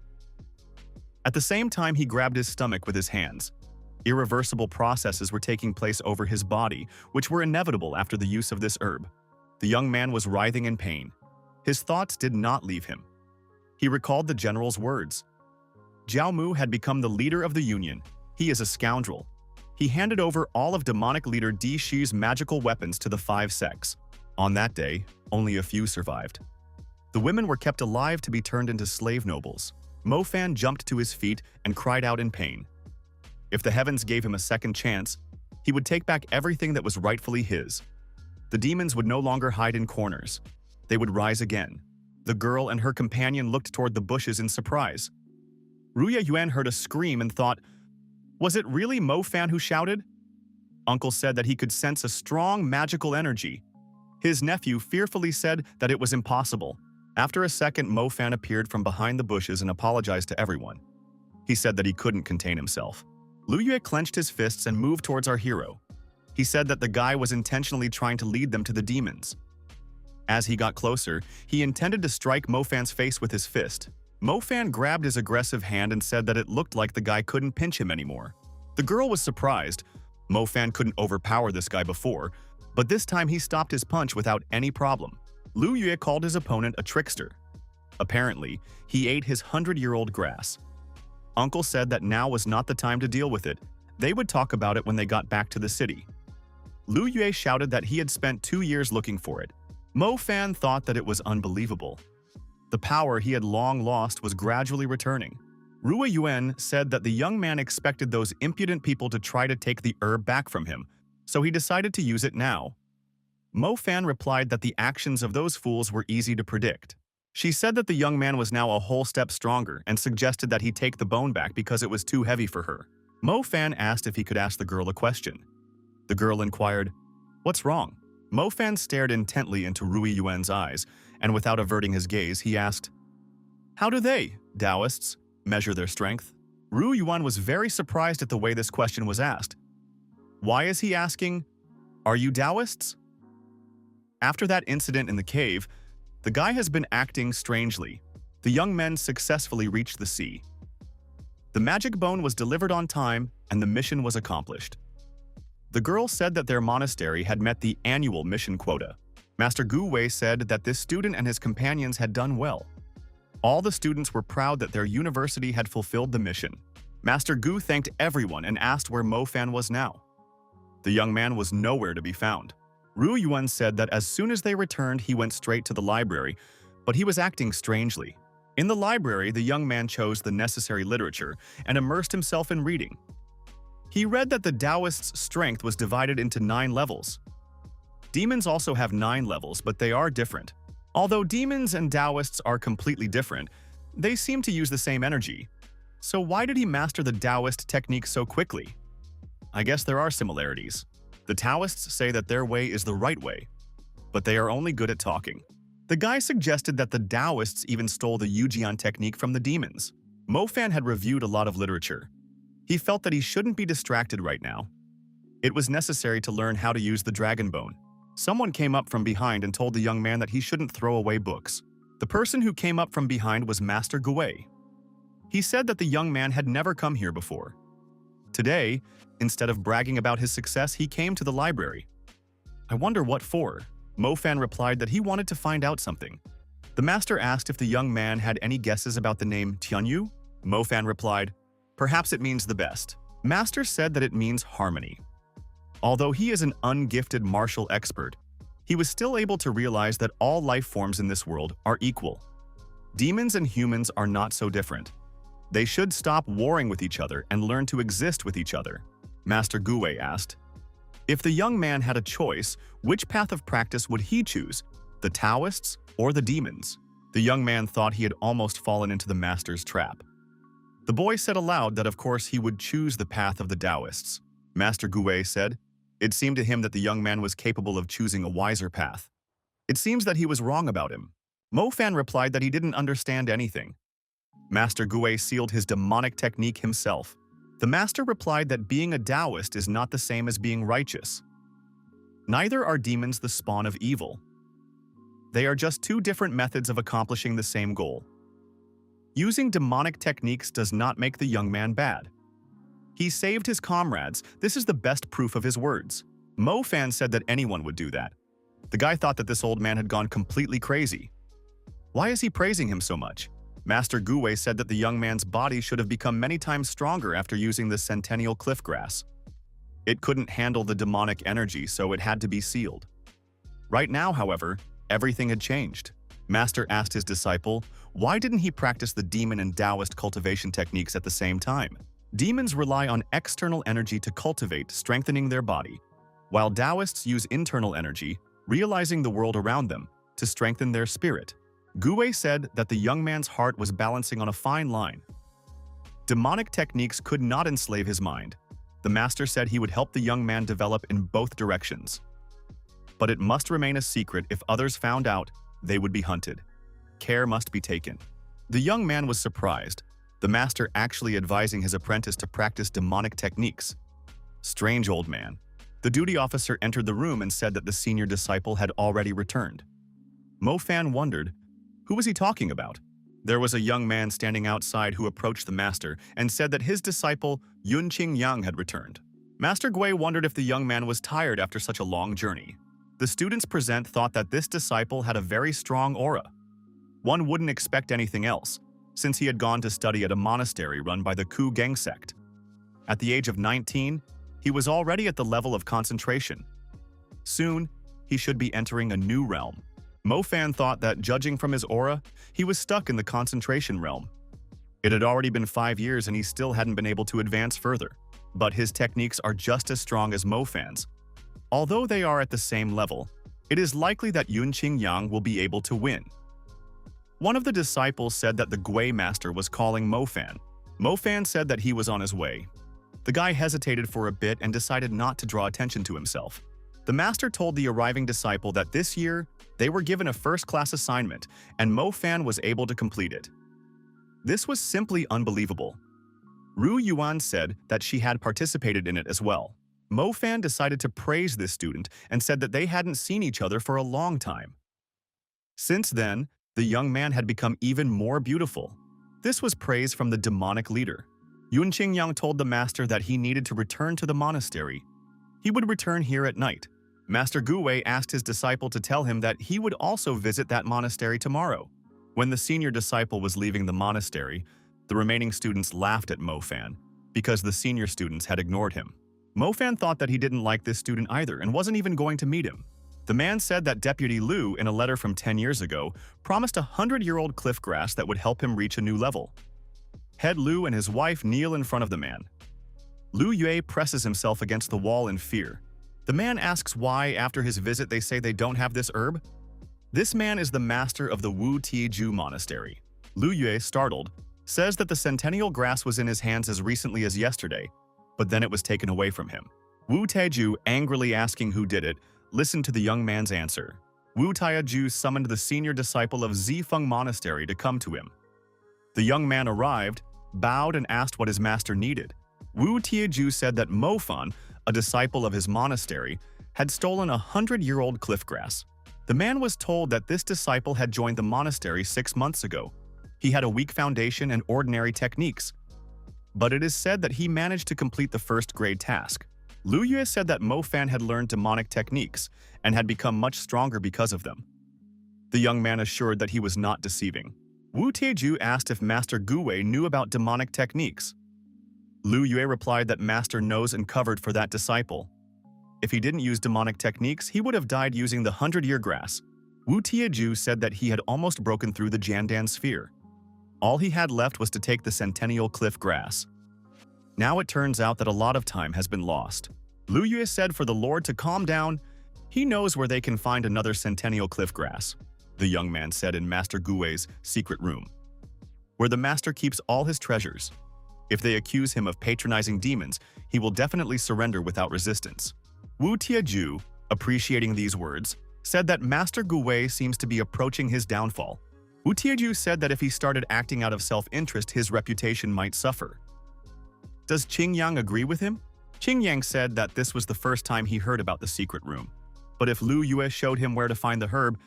At the same time, he grabbed his stomach with his hands. Irreversible processes were taking place over his body, which were inevitable after the use of this herb. The young man was writhing in pain. His thoughts did not leave him. He recalled the general's words. Jiao Mu had become the leader of the Union. He is a scoundrel. He handed over all of demonic leader Di Shi's magical weapons to the 5 sects. On that day, only a few survived. The women were kept alive to be turned into slave nobles. Mo Fan jumped to his feet and cried out in pain. If the heavens gave him a second chance, he would take back everything that was rightfully his. The demons would no longer hide in corners. They would rise again. The girl and her companion looked toward the bushes in surprise. Ruya Yuan heard a scream and thought, was it really Mo Fan who shouted? Uncle said that he could sense a strong magical energy. His nephew fearfully said that it was impossible. After a second, Mo Fan appeared from behind the bushes and apologized to everyone. He said that he couldn't contain himself. Lu Yue clenched his fists and moved towards our hero. He said that the guy was intentionally trying to lead them to the demons. As he got closer, he intended to strike Mo Fan's face with his fist. Mo Fan grabbed his aggressive hand and said that it looked like the guy couldn't pinch him anymore. The girl was surprised. Mo Fan couldn't overpower this guy before, but this time he stopped his punch without any problem. Lu Yue called his opponent a trickster. Apparently, he ate his 100-year-old grass. Uncle said that now was not the time to deal with it. They would talk about it when they got back to the city. Lu Yue shouted that he had spent 2 years looking for it. Mo Fan thought that it was unbelievable. The power he had long lost was gradually returning. Rua Yuan said that the young man expected those impudent people to try to take the herb back from him, so he decided to use it now. Mo Fan replied that the actions of those fools were easy to predict. She said that the young man was now a whole step stronger and suggested that he take the bone back because it was too heavy for her. Mo Fan asked if he could ask the girl a question. The girl inquired, "What's wrong?" Mo Fan stared intently into Rui Yuan's eyes, and without averting his gaze, he asked, "How do they, Taoists, measure their strength?" Rui Yuan was very surprised at the way this question was asked. Why is he asking, "Are you Taoists?" After that incident in the cave, the guy has been acting strangely. The young men successfully reached the sea. The magic bone was delivered on time, and the mission was accomplished. The girl said that their monastery had met the annual mission quota. Master Gu Wei said that this student and his companions had done well. All the students were proud that their university had fulfilled the mission. Master Gu thanked everyone and asked where Mo Fan was now. The young man was nowhere to be found. Ru Yuan said that as soon as they returned, he went straight to the library, but he was acting strangely. In the library, the young man chose the necessary literature and immersed himself in reading. He read that the Taoist's strength was divided into 9 levels. Demons also have 9 levels, but they are different. Although demons and Taoists are completely different, they seem to use the same energy. So why did he master the Taoist technique so quickly? I guess there are similarities. The Taoists say that their way is the right way, but they are only good at talking. The guy suggested that the Taoists even stole the Yujian technique from the demons. Mo Fan had reviewed a lot of literature. He felt that he shouldn't be distracted right now. It was necessary to learn how to use the dragon bone. Someone came up from behind and told the young man that he shouldn't throw away books. The person who came up from behind was Master Gui. He said that the young man had never come here before. Today, instead of bragging about his success, he came to the library. "I wonder what for?" Mo Fan replied that he wanted to find out something. The master asked if the young man had any guesses about the name Tianyu. Mo Fan replied, "Perhaps it means the best." Master said that it means harmony. Although he is an ungifted martial expert, he was still able to realize that all life forms in this world are equal. Demons and humans are not so different. They should stop warring with each other and learn to exist with each other. Master Gui asked, if the young man had a choice, which path of practice would he choose, the Taoists or the demons? The young man thought he had almost fallen into the master's trap. The boy said aloud that of course he would choose the path of the Taoists. Master Gui said, it seemed to him that the young man was capable of choosing a wiser path. It seems that he was wrong about him. Mo Fan replied that he didn't understand anything. Master Gui sealed his demonic technique himself. The master replied that being a Taoist is not the same as being righteous. Neither are demons the spawn of evil. They are just 2 different methods of accomplishing the same goal. Using demonic techniques does not make the young man bad. He saved his comrades. This is the best proof of his words. Mo Fan said that anyone would do that. The guy thought that this old man had gone completely crazy. Why is he praising him so much? Master Gui said that the young man's body should have become many times stronger after using the centennial cliff grass. It couldn't handle the demonic energy, so it had to be sealed. Right now, however, everything had changed. Master asked his disciple, why didn't he practice the demon and Taoist cultivation techniques at the same time? Demons rely on external energy to cultivate, strengthening their body, while Taoists use internal energy, realizing the world around them, to strengthen their spirit. Gui said that the young man's heart was balancing on a fine line. Demonic techniques could not enslave his mind. The master said he would help the young man develop in both directions. But it must remain a secret. If others found out, they would be hunted. Care must be taken. The young man was surprised, the master actually advising his apprentice to practice demonic techniques. Strange old man. The duty officer entered the room and said that the senior disciple had already returned. Mo Fan wondered, who was he talking about? There was a young man standing outside who approached the master and said that his disciple Yun Qing Yang had returned. Master Gui wondered if the young man was tired after such a long journey. The students present thought that this disciple had a very strong aura. One wouldn't expect anything else, since he had gone to study at a monastery run by the Ku Gang sect. At the age of 19, he was already at the level of concentration. Soon, he should be entering a new realm. Mo Fan thought that, judging from his aura, he was stuck in the concentration realm. It had already been 5 years and he still hadn't been able to advance further. But his techniques are just as strong as Mo Fan's. Although they are at the same level, it is likely that Yun Qing Yang will be able to win. One of the disciples said that the Gui master was calling Mo Fan. Mo Fan said that he was on his way. The guy hesitated for a bit and decided not to draw attention to himself. The master told the arriving disciple that this year, they were given a first-class assignment, and Mo Fan was able to complete it. This was simply unbelievable. Ru Yuan said that she had participated in it as well. Mo Fan decided to praise this student and said that they hadn't seen each other for a long time. Since then, the young man had become even more beautiful. This was praise from the demonic leader. Yun Qing Yang told the master that he needed to return to the monastery. He would return here at night. Master Gui asked his disciple to tell him that he would also visit that monastery tomorrow. When the senior disciple was leaving the monastery, the remaining students laughed at Mo Fan because the senior students had ignored him. Mo Fan thought that he didn't like this student either and wasn't even going to meet him. The man said that Deputy Lu, in a letter from 10 years ago, promised a 100-year-old cliff grass that would help him reach a new level. Head Lu and his wife kneel in front of the man. Lu Yue presses himself against the wall in fear. The man asks why, after his visit, they say they don't have this herb. This man is the master of the Wu Tieju monastery. Lu Yue, startled, says that the centennial grass was in his hands as recently as yesterday, but then it was taken away from him. Wu Tieju, angrily asking who did it, listened to the young man's answer. Wu Tieju summoned the senior disciple of Zifeng Monastery to come to him. The young man arrived, bowed and asked what his master needed. Wu Tieju said that Mo Fan, a disciple of his monastery, had stolen a 100-year-old cliff grass. The man was told that this disciple had joined the monastery 6 months ago. He had a weak foundation and ordinary techniques. But it is said that he managed to complete the first-grade task. Lu Yue said that Mo Fan had learned demonic techniques and had become much stronger because of them. The young man assured that he was not deceiving. Wu Tieju asked if Master Gui knew about demonic techniques. Lu Yue replied that Master knows and covered for that disciple. If he didn't use demonic techniques, he would have died using the 100-year grass. Wu Tieju said that he had almost broken through the Jandan sphere. All he had left was to take the centennial cliff grass. Now it turns out that a lot of time has been lost. Lu Yue said for the Lord to calm down. He knows where they can find another centennial cliff grass, the young man said in Master Gui's secret room, where the master keeps all his treasures. If they accuse him of patronizing demons, he will definitely surrender without resistance. Wu Tieju, appreciating these words, said that Master Gui seems to be approaching his downfall. Wu Tieju said that if he started acting out of self-interest, his reputation might suffer. Does Qing Yang agree with him? Qing Yang said that this was the first time he heard about the secret room. But if Lu Yue showed him where to find the herb,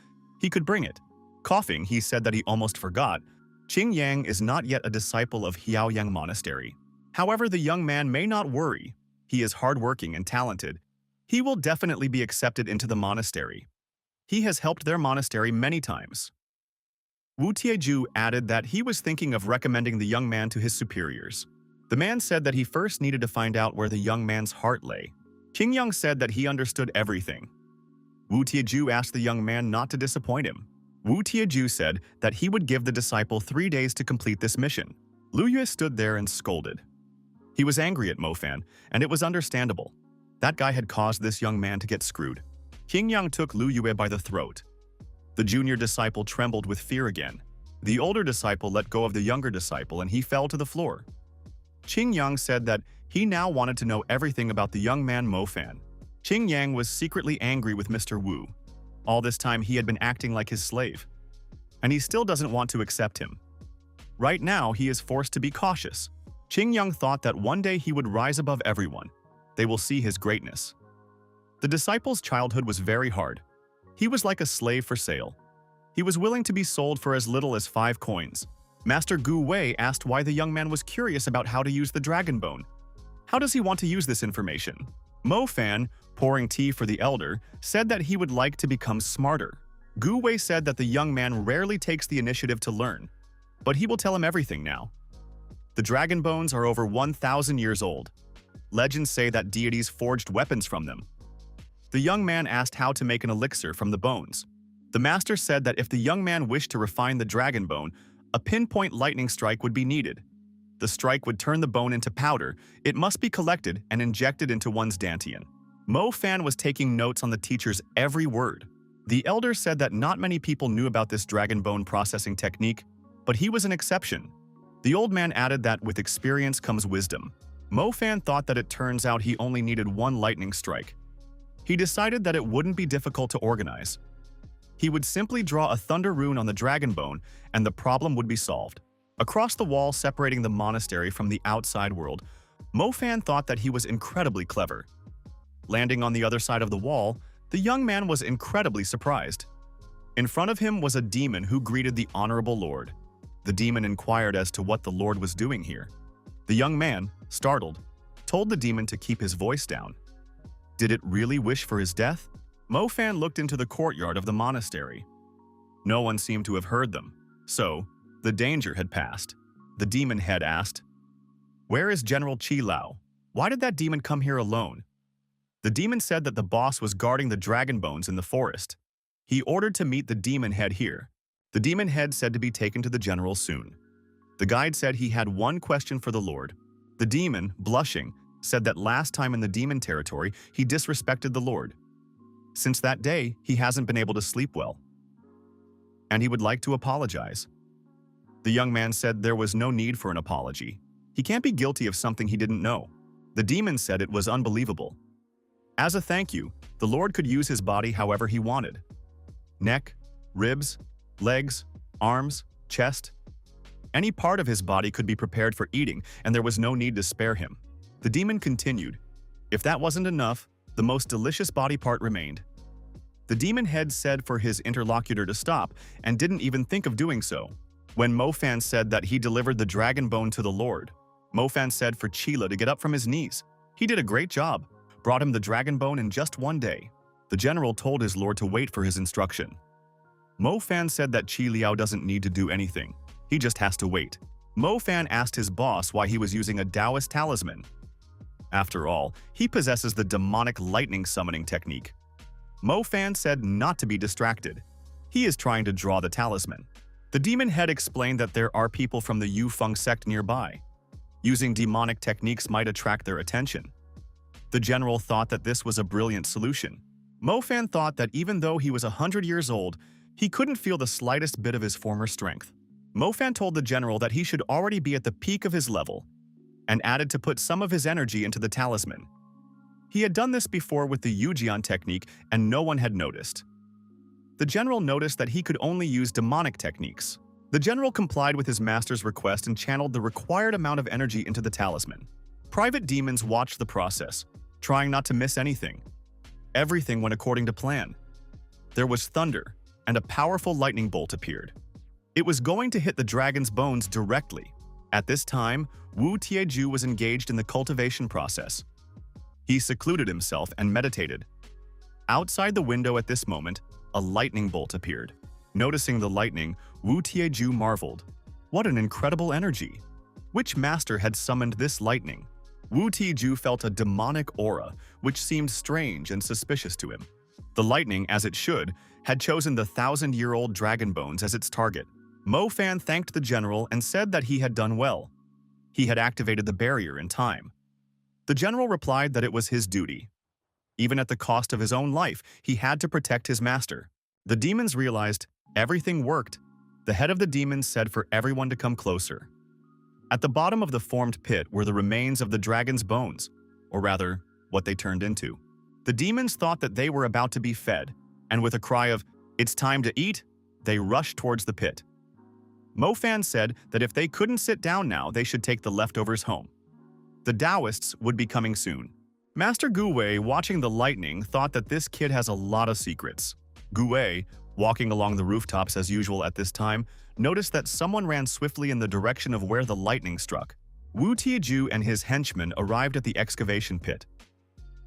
he could bring it. Coughing, he said that he almost forgot. Qing Yang is not yet a disciple of Hiaoyang Monastery. However, the young man may not worry. He is hardworking and talented. He will definitely be accepted into the monastery. He has helped their monastery many times. Wu Tieju added that he was thinking of recommending the young man to his superiors. The man said that he first needed to find out where the young man's heart lay. Qing Yang said that he understood everything. Wu Tieju asked the young man not to disappoint him. Wu Tieju said that he would give the disciple 3 days to complete this mission. Lu Yue stood there and scolded. He was angry at Mo Fan, and it was understandable. That guy had caused this young man to get screwed. Qing Yang took Lu Yue by the throat. The junior disciple trembled with fear again. The older disciple let go of the younger disciple and he fell to the floor. Qing Yang said that he now wanted to know everything about the young man Mo Fan. Qing Yang was secretly angry with Mr. Wu. All this time he had been acting like his slave. And he still doesn't want to accept him. Right now he is forced to be cautious. Qing Yang thought that one day he would rise above everyone. They will see his greatness. The disciple's childhood was very hard. He was like a slave for sale. He was willing to be sold for as little as 5 coins. Master Gui asked why the young man was curious about how to use the dragon bone. How does he want to use this information? Mo Fan, pouring tea for the elder, said that he would like to become smarter. Gui said that the young man rarely takes the initiative to learn, but he will tell him everything now. The dragon bones are over 1,000 years old. Legends say that deities forged weapons from them. The young man asked how to make an elixir from the bones. The master said that if the young man wished to refine the dragon bone, a pinpoint lightning strike would be needed. The strike would turn the bone into powder. It must be collected and injected into one's dantian. Mo Fan was taking notes on the teacher's every word. The elder said that not many people knew about this dragon bone processing technique, but he was an exception. The old man added that with experience comes wisdom. Mo Fan thought that it turns out he only needed one lightning strike. He decided that it wouldn't be difficult to organize. He would simply draw a thunder rune on the dragon bone, and the problem would be solved. Across the wall separating the monastery from the outside world, Mo Fan thought that he was incredibly clever. Landing on the other side of the wall, the young man was incredibly surprised. In front of him was a demon who greeted the honorable lord. The demon inquired as to what the lord was doing here. The young man, startled, told the demon to keep his voice down. Did it really wish for his death? Mo Fan looked into the courtyard of the monastery. No one seemed to have heard them, so the danger had passed. The demon head asked, "Where is General Chi Lao? Why did that demon come here alone?" The demon said that the boss was guarding the dragon bones in the forest. He ordered to meet the demon head here. The demon head said to be taken to the general soon. The guide said he had one question for the lord. The demon, blushing, said that last time in the demon territory he disrespected the lord. Since that day, he hasn't been able to sleep well, and he would like to apologize. The young man said there was no need for an apology. He can't be guilty of something he didn't know. The demon said it was unbelievable. As a thank you, the lord could use his body however he wanted. Neck, ribs, legs, arms, chest. Any part of his body could be prepared for eating, and there was no need to spare him. The demon continued. If that wasn't enough, the most delicious body part remained. The demon head said for his interlocutor to stop, and didn't even think of doing so. When Mo Fan said that he delivered the dragon bone to the lord, Mo Fan said for Chila to get up from his knees. He did a great job, brought him the dragon bone in just one day. The general told his lord to wait for his instruction. Mo Fan said that Chi Liao doesn't need to do anything. He just has to wait. Mo Fan asked his boss why he was using a Taoist talisman. After all, he possesses the demonic lightning summoning technique. Mo Fan said not to be distracted. He is trying to draw the talisman. The demon head explained that there are people from the Yu Feng sect nearby. Using demonic techniques might attract their attention. The general thought that this was a brilliant solution. Mo Fan thought that even though he was 100 years old, he couldn't feel the slightest bit of his former strength. Mo Fan told the general that he should already be at the peak of his level, and added to put some of his energy into the talisman. He had done this before with the Yujian technique, and no one had noticed. The general noticed that he could only use demonic techniques. The general complied with his master's request and channeled the required amount of energy into the talisman. Private demons watched the process, trying not to miss anything. Everything went according to plan. There was thunder, and a powerful lightning bolt appeared. It was going to hit the dragon's bones directly. At this time, Wu Tieju was engaged in the cultivation process. He secluded himself and meditated. Outside the window at this moment, a lightning bolt appeared. Noticing the lightning, Wu Tieju marveled. What an incredible energy! Which master had summoned this lightning? Wu Tieju felt a demonic aura, which seemed strange and suspicious to him. The lightning, as it should, had chosen the 1,000-year-old dragon bones as its target. Mo Fan thanked the general and said that he had done well. He had activated the barrier in time. The general replied that it was his duty. Even at the cost of his own life, he had to protect his master. The demons realized everything worked. The head of the demons said for everyone to come closer. At the bottom of the formed pit were the remains of the dragon's bones, or rather, what they turned into. The demons thought that they were about to be fed, and with a cry of, "It's time to eat," they rushed towards the pit. Mo Fan said that if they couldn't sit down now, they should take the leftovers home. The Taoists would be coming soon. Master Gui, watching the lightning, thought that this kid has a lot of secrets. Gui, walking along the rooftops as usual at this time, noticed that someone ran swiftly in the direction of where the lightning struck. Wu Tieju and his henchmen arrived at the excavation pit.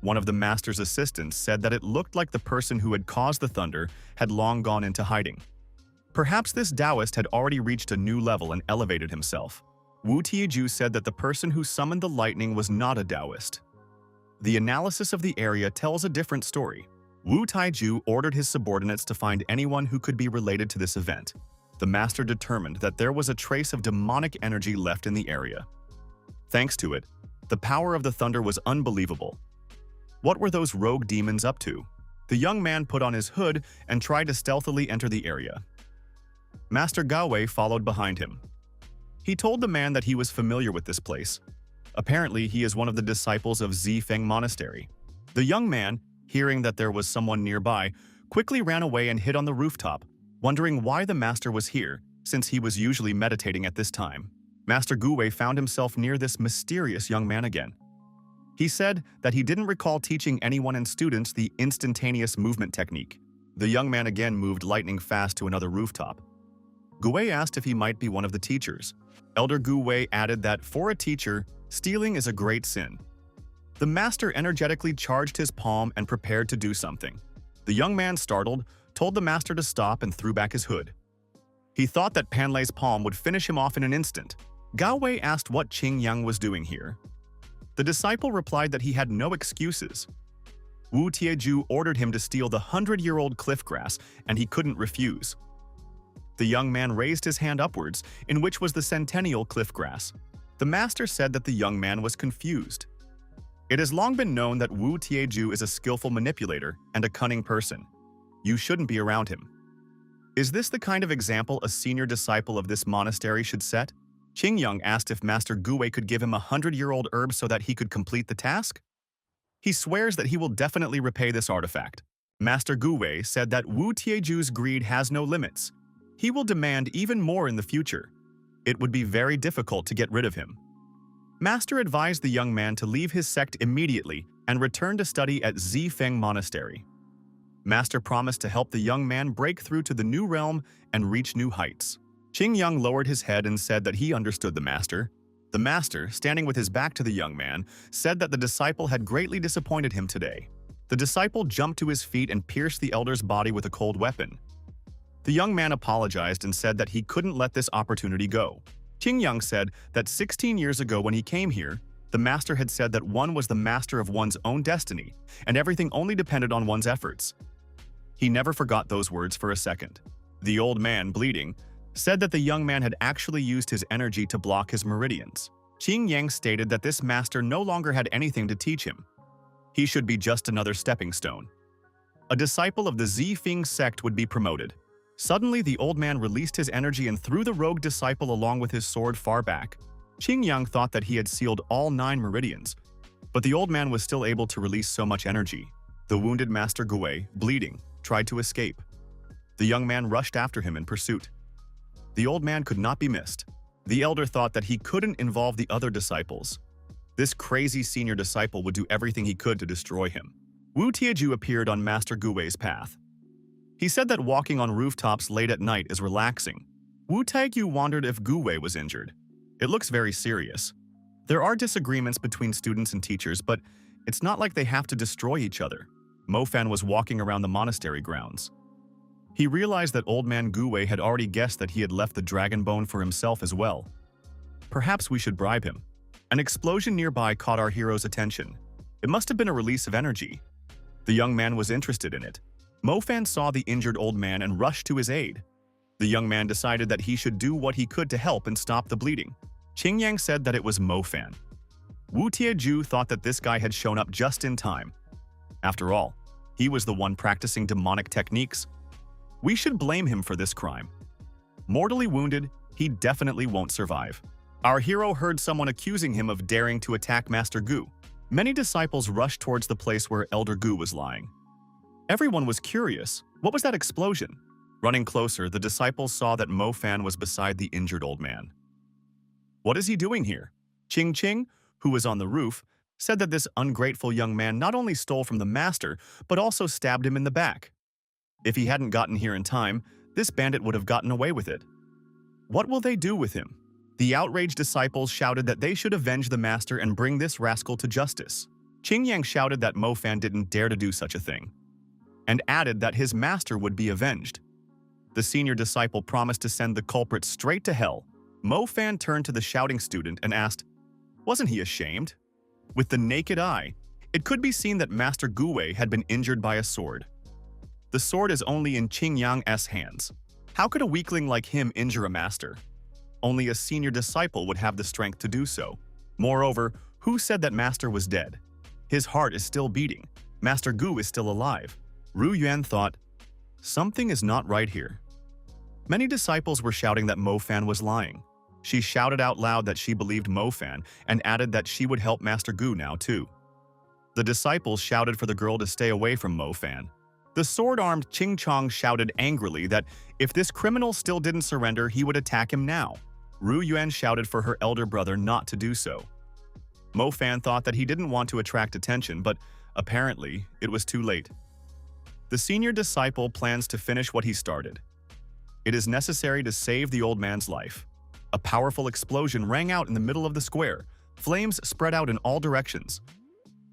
One of the master's assistants said that it looked like the person who had caused the thunder had long gone into hiding. Perhaps this Taoist had already reached a new level and elevated himself. Wu Tieju said that the person who summoned the lightning was not a Taoist. The analysis of the area tells a different story. Wu Taiju ordered his subordinates to find anyone who could be related to this event. The master determined that there was a trace of demonic energy left in the area. Thanks to it, the power of the thunder was unbelievable. What were those rogue demons up to? The young man put on his hood and tried to stealthily enter the area. Master Gui followed behind him. He told the man that he was familiar with this place. Apparently, he is one of the disciples of Zifeng Monastery. The young man, hearing that there was someone nearby, quickly ran away and hid on the rooftop, wondering why the master was here, since he was usually meditating at this time. Master Gui found himself near this mysterious young man again. He said that he didn't recall teaching anyone and students the instantaneous movement technique. The young man again moved lightning fast to another rooftop. Gui asked if he might be one of the teachers. Elder Gui added that for a teacher, stealing is a great sin. The master energetically charged his palm and prepared to do something. The young man, startled, told the master to stop and threw back his hood. He thought that Panlei's palm would finish him off in an instant. Gui asked what Qing Yang was doing here. The disciple replied that he had no excuses. Wu Tieju ordered him to steal the 100-year-old cliff grass, and he couldn't refuse. The young man raised his hand upwards, in which was the centennial cliff grass. The master said that the young man was confused. It has long been known that Wu Tieju is a skillful manipulator and a cunning person. You shouldn't be around him. Is this the kind of example a senior disciple of this monastery should set? Qing Yang asked if Master Gui could give him a 100-year-old herb so that he could complete the task. He swears that he will definitely repay this artifact. Master Gui said that Wu Tieju's greed has no limits. He will demand even more in the future. It would be very difficult to get rid of him. Master advised the young man to leave his sect immediately and return to study at Zifeng Monastery. Master promised to help the young man break through to the new realm and reach new heights. Qing Yang lowered his head and said that he understood the master. The master, standing with his back to the young man, said that the disciple had greatly disappointed him today. The disciple jumped to his feet and pierced the elder's body with a cold weapon. The young man apologized and said that he couldn't let this opportunity go. Qing Yang said that 16 years ago when he came here, the master had said that one was the master of one's own destiny, and everything only depended on one's efforts. He never forgot those words for a second. The old man, bleeding, said that the young man had actually used his energy to block his meridians. Qing Yang stated that this master no longer had anything to teach him. He should be just another stepping stone. A disciple of the Zifeng sect would be promoted. Suddenly, the old man released his energy and threw the rogue disciple along with his sword far back. Qing Yang thought that he had sealed all 9 meridians, but the old man was still able to release so much energy. The wounded Master Gui, bleeding, tried to escape. The young man rushed after him in pursuit. The old man could not be missed. The elder thought that he couldn't involve the other disciples. This crazy senior disciple would do everything he could to destroy him. Wu Tieju appeared on Master Gui's path. He said that walking on rooftops late at night is relaxing. Wu Tieju wondered if Gui was injured. It looks very serious. There are disagreements between students and teachers, but it's not like they have to destroy each other. Mo Fan was walking around the monastery grounds. He realized that old man Gui had already guessed that he had left the dragon bone for himself as well. Perhaps we should bribe him. An explosion nearby caught our hero's attention. It must have been a release of energy. The young man was interested in it. Mo Fan saw the injured old man and rushed to his aid. The young man decided that he should do what he could to help and stop the bleeding. Qing Yang said that it was Mo Fan. Wu Tieju thought that this guy had shown up just in time. After all, he was the one practicing demonic techniques. We should blame him for this crime. Mortally wounded, he definitely won't survive. Our hero heard someone accusing him of daring to attack Master Gui. Many disciples rushed towards the place where Elder Gui was lying. Everyone was curious. What was that explosion? Running closer, the disciples saw that Mo Fan was beside the injured old man. What is he doing here? Qing Qing, who was on the roof, said that this ungrateful young man not only stole from the master, but also stabbed him in the back. If he hadn't gotten here in time, this bandit would have gotten away with it. What will they do with him? The outraged disciples shouted that they should avenge the master and bring this rascal to justice. Qingyang shouted that Mo Fan didn't dare to do such a thing, and added that his master would be avenged. The senior disciple promised to send the culprit straight to hell. Mo Fan turned to the shouting student and asked, wasn't he ashamed? With the naked eye, it could be seen that Master Gui had been injured by a sword. The sword is only in Qingyang's hands. How could a weakling like him injure a master? Only a senior disciple would have the strength to do so. Moreover, who said that master was dead? His heart is still beating. Master Gu is still alive. Ru Yuan thought, something is not right here. Many disciples were shouting that Mo Fan was lying. She shouted out loud that she believed Mo Fan and added that she would help Master Gu now too. The disciples shouted for the girl to stay away from Mo Fan. The sword-armed Ching Chong shouted angrily that if this criminal still didn't surrender, he would attack him now. Ru Yuan shouted for her elder brother not to do so. Mo Fan thought that he didn't want to attract attention, but apparently it was too late. The senior disciple plans to finish what he started. It is necessary to save the old man's life. A powerful explosion rang out in the middle of the square. Flames spread out in all directions.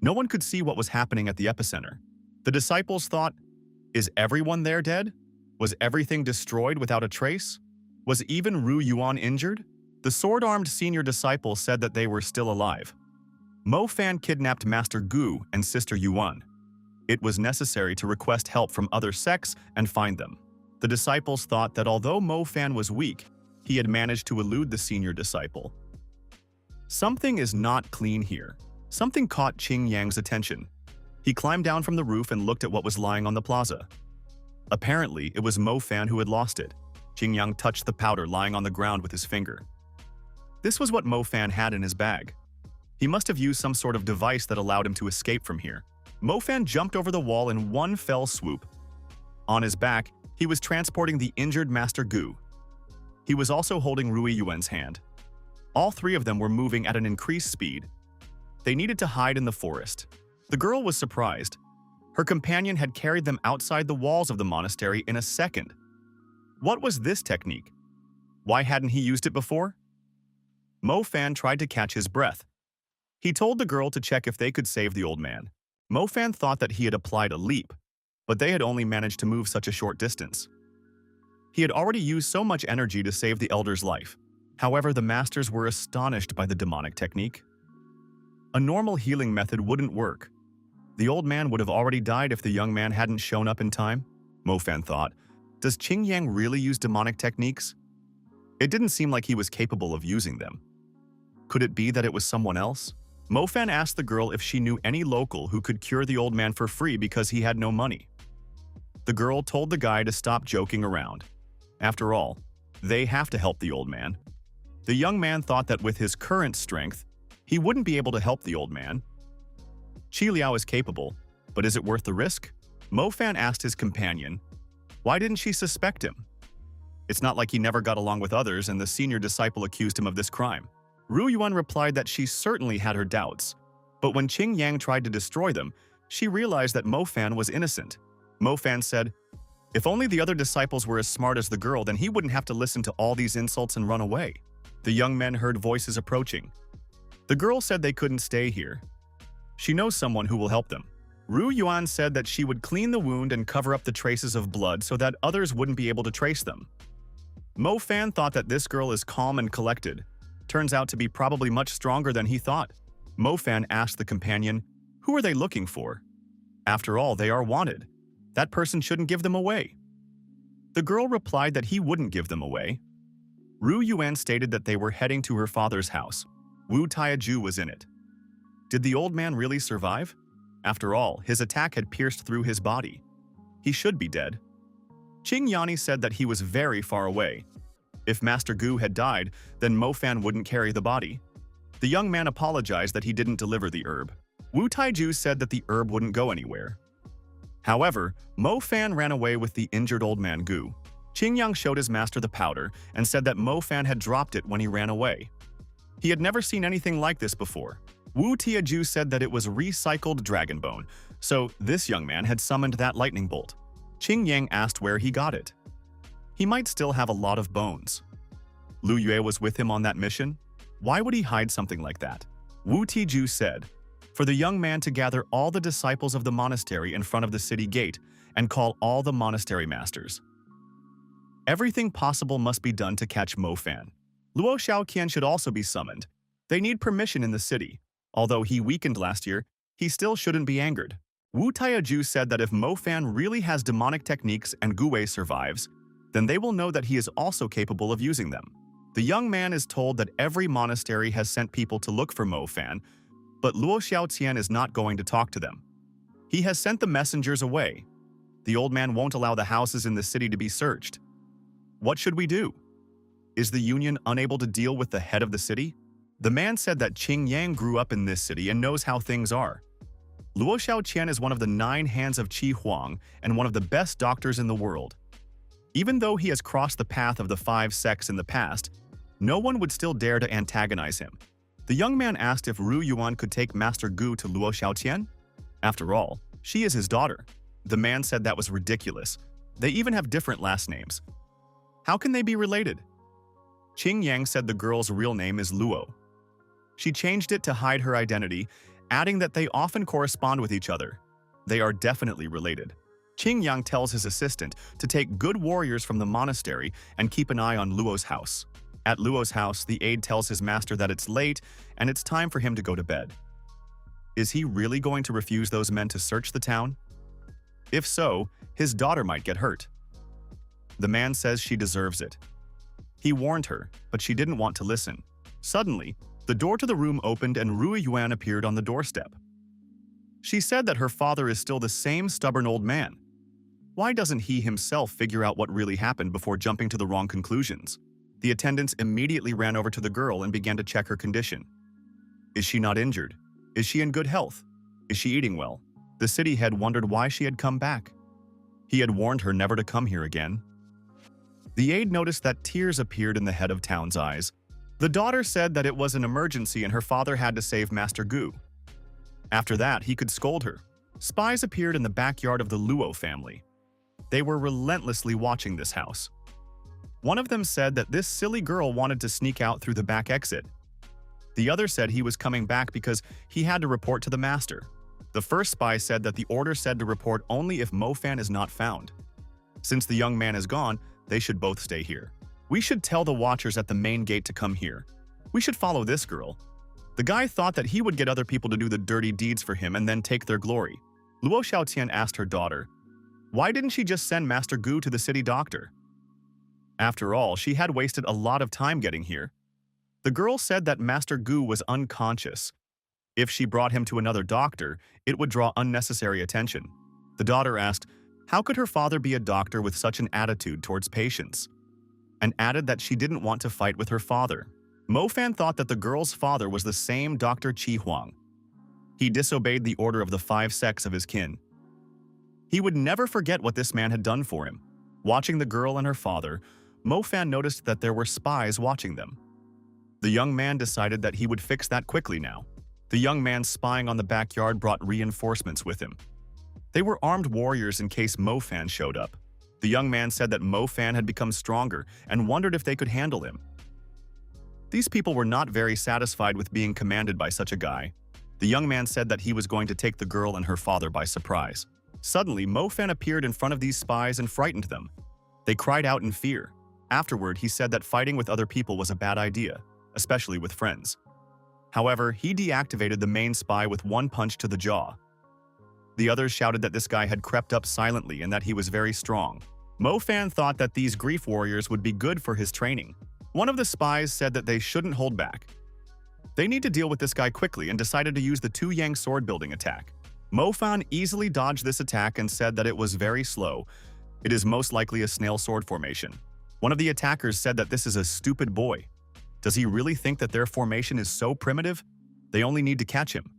No one could see what was happening at the epicenter. The disciples thought, is everyone there dead? Was everything destroyed without a trace? Was even Ru Yuan injured? The sword-armed senior disciple said that they were still alive. Mo Fan kidnapped Master Gu and Sister Yuan. It was necessary to request help from other sects and find them. The disciples thought that although Mo Fan was weak, he had managed to elude the senior disciple. Something is not clean here. Something caught Qing Yang's attention. He climbed down from the roof and looked at what was lying on the plaza. Apparently, it was Mo Fan who had lost it. Qing Yang touched the powder lying on the ground with his finger. This was what Mo Fan had in his bag. He must have used some sort of device that allowed him to escape from here. Mo Fan jumped over the wall in one fell swoop. On his back, he was transporting the injured Master Gu. He was also holding Rui Yuan's hand. All three of them were moving at an increased speed. They needed to hide in the forest. The girl was surprised. Her companion had carried them outside the walls of the monastery in a second. What was this technique? Why hadn't he used it before? Mo Fan tried to catch his breath. He told the girl to check if they could save the old man. Mo Fan thought that he had applied a leap, but they had only managed to move such a short distance. He had already used so much energy to save the elder's life. However, the masters were astonished by the demonic technique. A normal healing method wouldn't work. The old man would have already died if the young man hadn't shown up in time, Mo Fan thought. Does Qing Yang really use demonic techniques? It didn't seem like he was capable of using them. Could it be that it was someone else? Mo Fan asked the girl if she knew any local who could cure the old man for free because he had no money. The girl told the guy to stop joking around. After all, they have to help the old man. The young man thought that with his current strength, he wouldn't be able to help the old man. Qi Liao is capable, but is it worth the risk? Mo Fan asked his companion. Why didn't she suspect him? It's not like he never got along with others and the senior disciple accused him of this crime. Ru Yuan replied that she certainly had her doubts, but when Qing Yang tried to destroy them, she realized that Mo Fan was innocent. Mo Fan said, if only the other disciples were as smart as the girl, then he wouldn't have to listen to all these insults and run away. The young men heard voices approaching. The girl said they couldn't stay here. She knows someone who will help them. Ru Yuan said that she would clean the wound and cover up the traces of blood so that others wouldn't be able to trace them. Mo Fan thought that this girl is calm and collected. Turns out to be probably much stronger than he thought. Mo Fan asked the companion, who are they looking for? After all, they are wanted. That person shouldn't give them away. The girl replied that he wouldn't give them away. Ru Yuan stated that they were heading to her father's house. Wu Taiju was in it. Did the old man really survive? After all, his attack had pierced through his body. He should be dead. Qing Yani said that he was very far away. If Master Gu had died, then Mo Fan wouldn't carry the body. The young man apologized that he didn't deliver the herb. Wu Taiju said that the herb wouldn't go anywhere. However, Mo Fan ran away with the injured old man Gu. Qing Yang showed his master the powder and said that Mo Fan had dropped it when he ran away. He had never seen anything like this before. Wu Tiaju said that it was recycled dragon bone, so this young man had summoned that lightning bolt. Qing Yang asked where he got it. He might still have a lot of bones. Lu Yue was with him on that mission? Why would he hide something like that? Wu Tiju said, for the young man to gather all the disciples of the monastery in front of the city gate and call all the monastery masters. Everything possible must be done to catch Mo Fan. Luo Xiaoqian should also be summoned. They need permission in the city. Although he weakened last year, he still shouldn't be angered. Wu Taiju said that if Mo Fan really has demonic techniques and Gue survives, then they will know that he is also capable of using them. The young man is told that every monastery has sent people to look for Mo Fan, but Luo Xiaoqian is not going to talk to them. He has sent the messengers away. The old man won't allow the houses in the city to be searched. What should we do? Is the Union unable to deal with the head of the city? The man said that Qing Yang grew up in this city and knows how things are. Luo Xiaoqian is one of the 9 hands of Qi Huang and one of the best doctors in the world. Even though he has crossed the path of the 5 sects in the past, no one would still dare to antagonize him. The young man asked if Ru Yuan could take Master Gu to Luo Xiaoqian. After all, she is his daughter. The man said that was ridiculous. They even have different last names. How can they be related? Qing Yang said the girl's real name is Luo. She changed it to hide her identity, adding that they often correspond with each other. They are definitely related. Qing Yang tells his assistant to take good warriors from the monastery and keep an eye on Luo's house. At Luo's house, the aide tells his master that it's late and it's time for him to go to bed. Is he really going to refuse those men to search the town? If so, his daughter might get hurt. The man says she deserves it. He warned her, but she didn't want to listen. Suddenly, the door to the room opened and Rui Yuan appeared on the doorstep. She said that her father is still the same stubborn old man. Why doesn't he himself figure out what really happened before jumping to the wrong conclusions? The attendants immediately ran over to the girl and began to check her condition. Is she not injured? Is she in good health? Is she eating well? The city head wondered why she had come back. He had warned her never to come here again. The aide noticed that tears appeared in the head of town's eyes. The daughter said that it was an emergency and her father had to save Master Gu. After that, he could scold her. Spies appeared in the backyard of the Luo family. They were relentlessly watching this house. One of them said that this silly girl wanted to sneak out through the back exit. The other said he was coming back because he had to report to the master. The first spy said that the order said to report only if Mo Fan is not found. Since the young man is gone, they should both stay here. We should tell the watchers at the main gate to come here. We should follow this girl. The guy thought that he would get other people to do the dirty deeds for him and then take their glory. Luo Xiaoqian asked her daughter, why didn't she just send Master Gu to the city doctor? After all, she had wasted a lot of time getting here. The girl said that Master Gu was unconscious. If she brought him to another doctor, it would draw unnecessary attention. The daughter asked, how could her father be a doctor with such an attitude towards patients? And added that she didn't want to fight with her father. Mo Fan thought that the girl's father was the same Dr. Qi Huang. He disobeyed the order of the 5 sects of his kin. He would never forget what this man had done for him. Watching the girl and her father, Mo Fan noticed that there were spies watching them. The young man decided that he would fix that quickly now. The young man spying on the backyard brought reinforcements with him. They were armed warriors in case Mo Fan showed up. The young man said that Mo Fan had become stronger and wondered if they could handle him. These people were not very satisfied with being commanded by such a guy. The young man said that he was going to take the girl and her father by surprise. Suddenly, Mo Fan appeared in front of these spies and frightened them. They cried out in fear. Afterward, he said that fighting with other people was a bad idea, especially with friends. However, he deactivated the main spy with one punch to the jaw. The others shouted that this guy had crept up silently and that he was very strong. Mo Fan thought that these grief warriors would be good for his training. One of the spies said that they shouldn't hold back. They need to deal with this guy quickly and decided to use the Tu Yang sword building attack. Mo Fan easily dodged this attack and said that it was very slow. It is most likely a snail sword formation. One of the attackers said that this is a stupid boy. Does he really think that their formation is so primitive? They only need to catch him.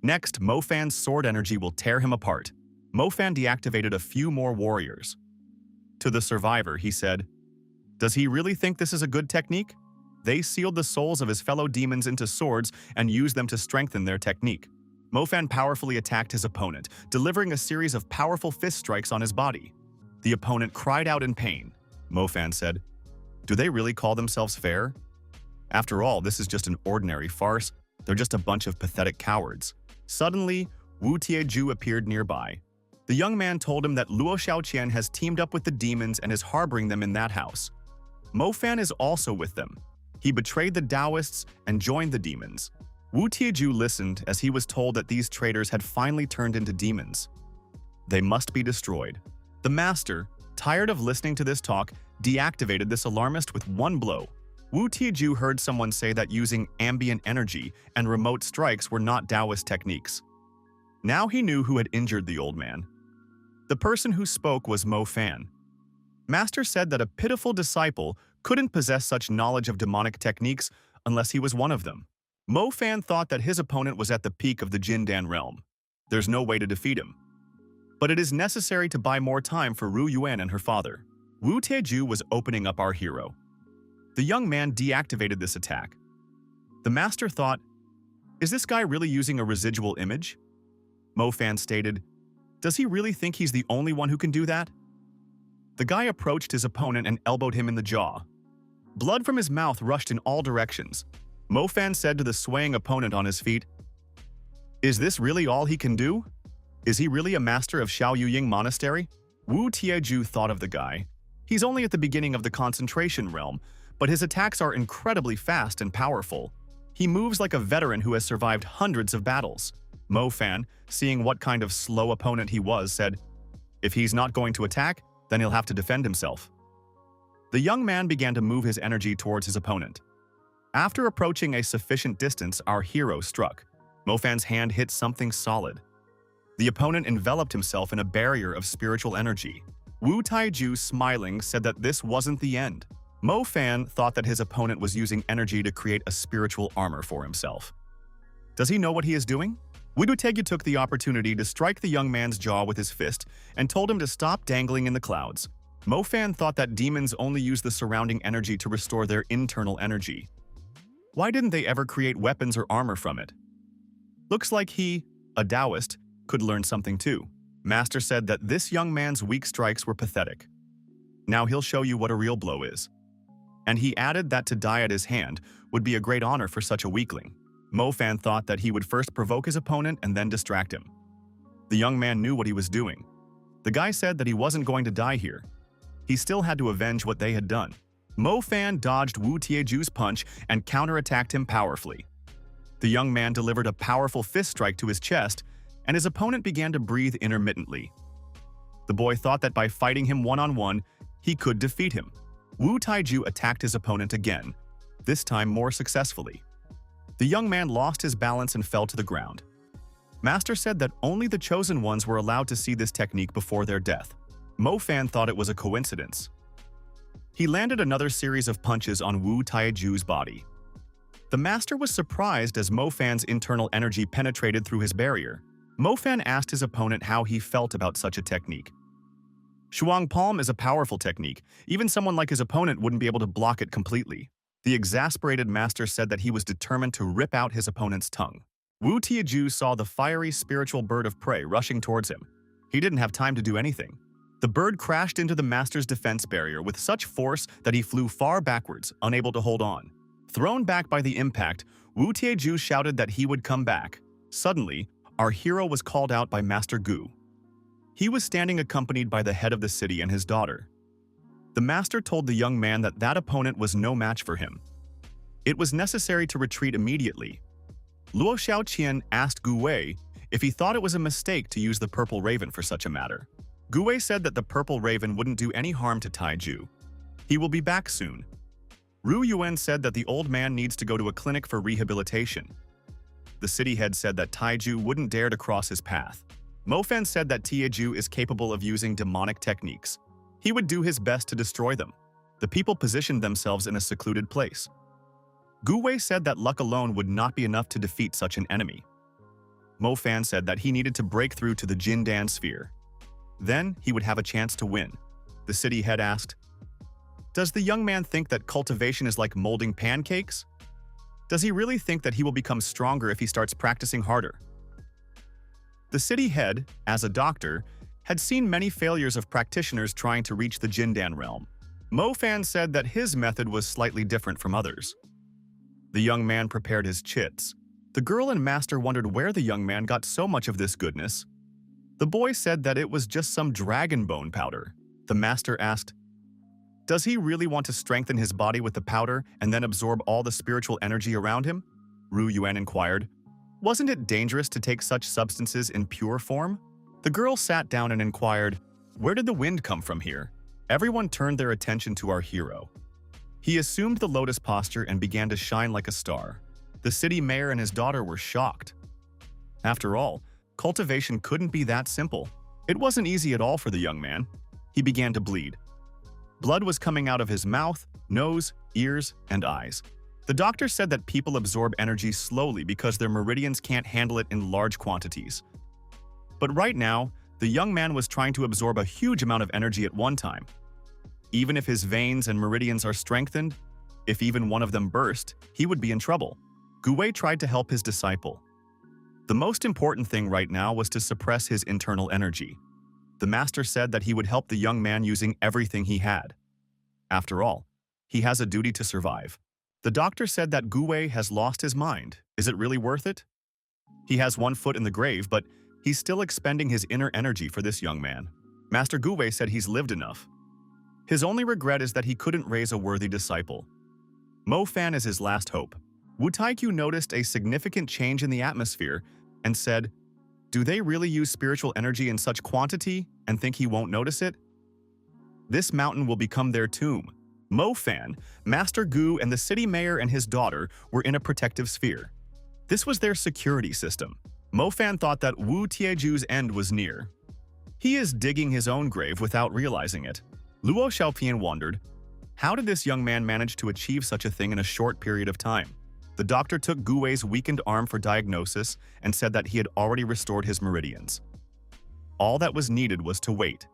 Next, Mo Fan's sword energy will tear him apart. Mo Fan deactivated a few more warriors. To the survivor, he said, does he really think this is a good technique? They sealed the souls of his fellow demons into swords and used them to strengthen their technique. Mo Fan powerfully attacked his opponent, delivering a series of powerful fist strikes on his body. The opponent cried out in pain. Mo Fan said, "Do they really call themselves fair? After all, this is just an ordinary farce. They're just a bunch of pathetic cowards." Suddenly, Wu Tieju appeared nearby. The young man told him that Luo Xiaoqian has teamed up with the demons and is harboring them in that house. Mo Fan is also with them. He betrayed the Taoists and joined the demons. Wu Tieju listened as he was told that these traitors had finally turned into demons. They must be destroyed. The master, tired of listening to this talk, deactivated this alarmist with one blow. Wu Tieju heard someone say that using ambient energy and remote strikes were not Taoist techniques. Now he knew who had injured the old man. The person who spoke was Mo Fan. Master said that a pitiful disciple couldn't possess such knowledge of demonic techniques unless he was one of them. Mo Fan thought that his opponent was at the peak of the Jindan realm. There's no way to defeat him. But it is necessary to buy more time for Ru Yuan and her father. Wu Tieju was opening up our hero. The young man deactivated this attack. The master thought, "Is this guy really using a residual image?" Mo Fan stated, "Does he really think he's the only one who can do that?" The guy approached his opponent and elbowed him in the jaw. Blood from his mouth rushed in all directions. Mo Fan said to the swaying opponent on his feet, "Is this really all he can do? Is he really a master of Xiaoyuying Monastery?" Wu Tieju thought of the guy. He's only at the beginning of the concentration realm, but his attacks are incredibly fast and powerful. He moves like a veteran who has survived hundreds of battles. Mo Fan, seeing what kind of slow opponent he was, said, "If he's not going to attack, then he'll have to defend himself." The young man began to move his energy towards his opponent. After approaching a sufficient distance, our hero struck. Mo Fan's hand hit something solid. The opponent enveloped himself in a barrier of spiritual energy. Wu Tieju, smiling, said that this wasn't the end. Mo Fan thought that his opponent was using energy to create a spiritual armor for himself. Does he know what he is doing? Wu Tieju took the opportunity to strike the young man's jaw with his fist and told him to stop dangling in the clouds. Mo Fan thought that demons only use the surrounding energy to restore their internal energy. Why didn't they ever create weapons or armor from it? Looks like he, a Taoist, could learn something too. Master said that this young man's weak strikes were pathetic. Now he'll show you what a real blow is. And he added that to die at his hand would be a great honor for such a weakling. Mo Fan thought that he would first provoke his opponent and then distract him. The young man knew what he was doing. The guy said that he wasn't going to die here. He still had to avenge what they had done. Mo Fan dodged Wu Tieju's punch and counterattacked him powerfully. The young man delivered a powerful fist strike to his chest, and his opponent began to breathe intermittently. The boy thought that by fighting him one-on-one, he could defeat him. Wu Tieju attacked his opponent again, this time more successfully. The young man lost his balance and fell to the ground. Master said that only the chosen ones were allowed to see this technique before their death. Mo Fan thought it was a coincidence. He landed another series of punches on Wu Tieju's body. The master was surprised as Mo Fan's internal energy penetrated through his barrier. Mo Fan asked his opponent how he felt about such a technique. Shuang Palm is a powerful technique. Even someone like his opponent wouldn't be able to block it completely. The exasperated master said that he was determined to rip out his opponent's tongue. Wu Tieju saw the fiery spiritual bird of prey rushing towards him. He didn't have time to do anything. The bird crashed into the master's defense barrier with such force that he flew far backwards, unable to hold on. Thrown back by the impact, Wu Tieju shouted that he would come back. Suddenly, our hero was called out by Master Gu. He was standing accompanied by the head of the city and his daughter. The master told the young man that that opponent was no match for him. It was necessary to retreat immediately. Luo Xiaoqian asked Gu Wei if he thought it was a mistake to use the purple raven for such a matter. Gu Wei said that the purple raven wouldn't do any harm to Taiju. He will be back soon. Ru Yuan said that the old man needs to go to a clinic for rehabilitation. The city head said that Taiju wouldn't dare to cross his path. Mo Fan said that Taiju is capable of using demonic techniques. He would do his best to destroy them. The people positioned themselves in a secluded place. Gu Wei said that luck alone would not be enough to defeat such an enemy. Mo Fan said that he needed to break through to the Jindan sphere. Then he would have a chance to win. The city head asked, "Does the young man think that cultivation is like molding pancakes? Does he really think that he will become stronger if he starts practicing harder?" The city head, as a doctor, had seen many failures of practitioners trying to reach the Jindan realm. Mo Fan said that his method was slightly different from others. The young man prepared his chits. The girl and master wondered where the young man got so much of this goodness. The boy said that it was just some dragon bone powder. The master asked, "Does he really want to strengthen his body with the powder and then absorb all the spiritual energy around him?" Ru Yuan inquired. "Wasn't it dangerous to take such substances in pure form?" The girl sat down and inquired, "Where did the wind come from here?" Everyone turned their attention to our hero. He assumed the lotus posture and began to shine like a star. The city mayor and his daughter were shocked. After all, cultivation couldn't be that simple. It wasn't easy at all for the young man. He began to bleed. Blood was coming out of his mouth, nose, ears, and eyes. The doctor said that people absorb energy slowly because their meridians can't handle it in large quantities. But right now, the young man was trying to absorb a huge amount of energy at one time. Even if his veins and meridians are strengthened, if even one of them burst, he would be in trouble. Gui tried to help his disciple. The most important thing right now was to suppress his internal energy. The master said that he would help the young man using everything he had. After all, he has a duty to survive. The doctor said that Gui has lost his mind. Is it really worth it? He has one foot in the grave, but he's still expending his inner energy for this young man. Master Gui said he's lived enough. His only regret is that he couldn't raise a worthy disciple. Mo Fan is his last hope. Wu Taikyu noticed a significant change in the atmosphere and said, "Do they really use spiritual energy in such quantity and think he won't notice it? This mountain will become their tomb." Mo Fan, Master Gu, and the city mayor and his daughter were in a protective sphere. This was their security system. Mo Fan thought that Wu Tieju's end was near. He is digging his own grave without realizing it. Luo Xiaopian wondered, how did this young man manage to achieve such a thing in a short period of time? The doctor took Gui's weakened arm for diagnosis and said that he had already restored his meridians. All that was needed was to wait.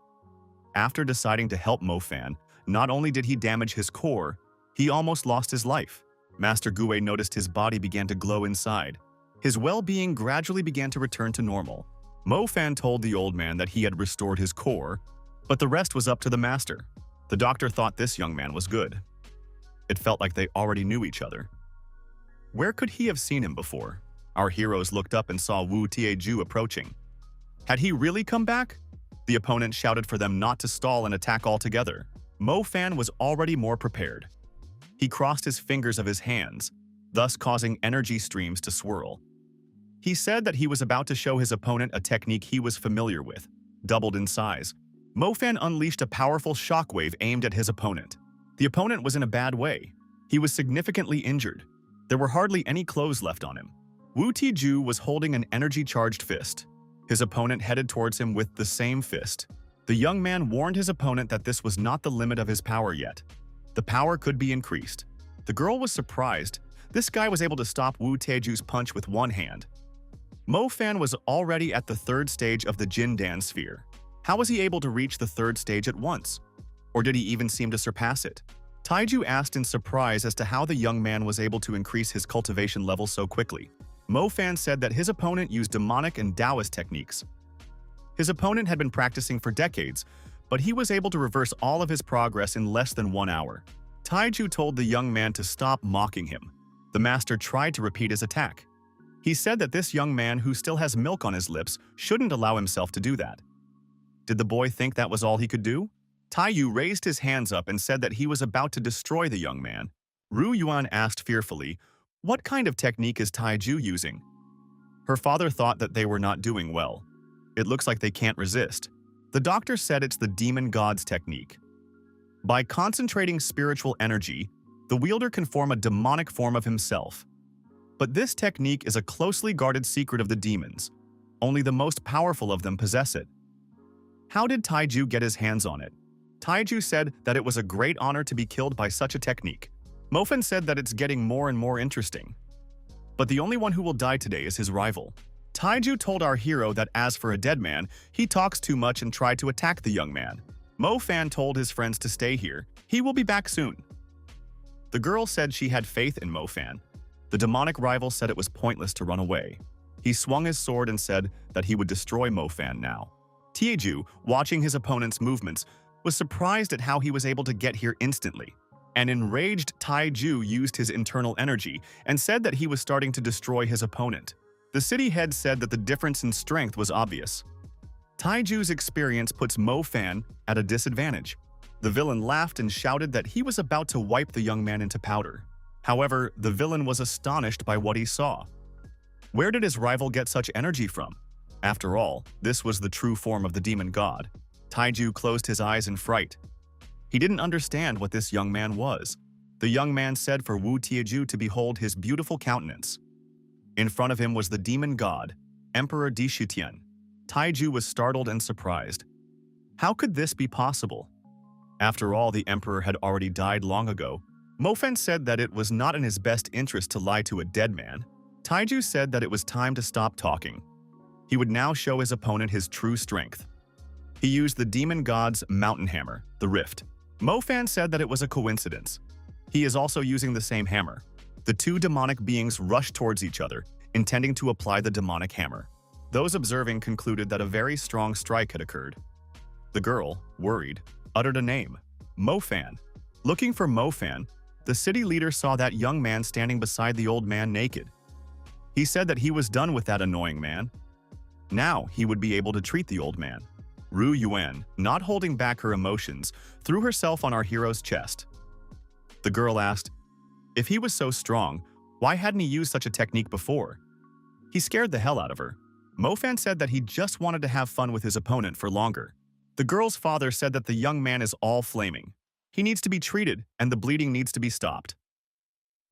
After deciding to help Mo Fan, not only did he damage his core, he almost lost his life. Master Gui noticed his body began to glow inside. His well-being gradually began to return to normal. Mo Fan told the old man that he had restored his core, but the rest was up to the master. The doctor thought this young man was good. It felt like they already knew each other. Where could he have seen him before? Our heroes looked up and saw Wu Tieju approaching. Had he really come back? The opponent shouted for them not to stall and attack altogether. Mo Fan was already more prepared. He crossed his fingers of his hands, thus causing energy streams to swirl. He said that he was about to show his opponent a technique he was familiar with, doubled in size. Mo Fan unleashed a powerful shockwave aimed at his opponent. The opponent was in a bad way. He was significantly injured. There were hardly any clothes left on him. Wu Tiju was holding an energy-charged fist. His opponent headed towards him with the same fist. The young man warned his opponent that this was not the limit of his power yet. The power could be increased. The girl was surprised. This guy was able to stop Wu Tieju's punch with one hand. Mo Fan was already at the third stage of the Jindan sphere. How was he able to reach the third stage at once? Or did he even seem to surpass it? Taiju asked in surprise as to how the young man was able to increase his cultivation level so quickly. Mo Fan said that his opponent used demonic and Taoist techniques. His opponent had been practicing for decades, but he was able to reverse all of his progress in less than 1 hour. Taiju told the young man to stop mocking him. The master tried to repeat his attack. He said that this young man who still has milk on his lips shouldn't allow himself to do that. Did the boy think that was all he could do? Taiyu raised his hands up and said that he was about to destroy the young man. Ru Yuan asked fearfully, "What kind of technique is Taiju using?" Her father thought that they were not doing well. It looks like they can't resist. The doctor said it's the demon god's technique. By concentrating spiritual energy, the wielder can form a demonic form of himself. But this technique is a closely guarded secret of the demons. Only the most powerful of them possess it. How did Taiju get his hands on it? Taiju said that it was a great honor to be killed by such a technique. Mofan said that it's getting more and more interesting. But the only one who will die today is his rival. Taiju told our hero that as for a dead man, he talks too much and tried to attack the young man. Mo Fan told his friends to stay here. He will be back soon. The girl said she had faith in Mo Fan. The demonic rival said it was pointless to run away. He swung his sword and said that he would destroy Mo Fan now. Tieju, watching his opponent's movements, was surprised at how he was able to get here instantly. An enraged Taiju used his internal energy and said that he was starting to destroy his opponent. The city head said that the difference in strength was obvious. Taiju's experience puts Mo Fan at a disadvantage. The villain laughed and shouted that he was about to wipe the young man into powder. However, the villain was astonished by what he saw. Where did his rival get such energy from? After all, this was the true form of the demon god. Taiju closed his eyes in fright. He didn't understand what this young man was. The young man said for Wu Tieju to behold his beautiful countenance. In front of him was the demon god, Emperor Dishutian. Taiju was startled and surprised. How could this be possible? After all, the emperor had already died long ago. Mofen said that it was not in his best interest to lie to a dead man. Taiju said that it was time to stop talking. He would now show his opponent his true strength. He used the demon god's mountain hammer, the Rift. Mofan said that it was a coincidence. He is also using the same hammer. The two demonic beings rushed towards each other, intending to apply the demonic hammer. Those observing concluded that a very strong strike had occurred. The girl, worried, uttered a name, Mofan. Looking for Mofan, the city leader saw that young man standing beside the old man naked. He said that he was done with that annoying man. Now he would be able to treat the old man. Ru Yuan, not holding back her emotions, threw herself on our hero's chest. The girl asked, if he was so strong, why hadn't he used such a technique before? He scared the hell out of her. Mofan said that he just wanted to have fun with his opponent for longer. The girl's father said that the young man is all flaming. He needs to be treated and the bleeding needs to be stopped.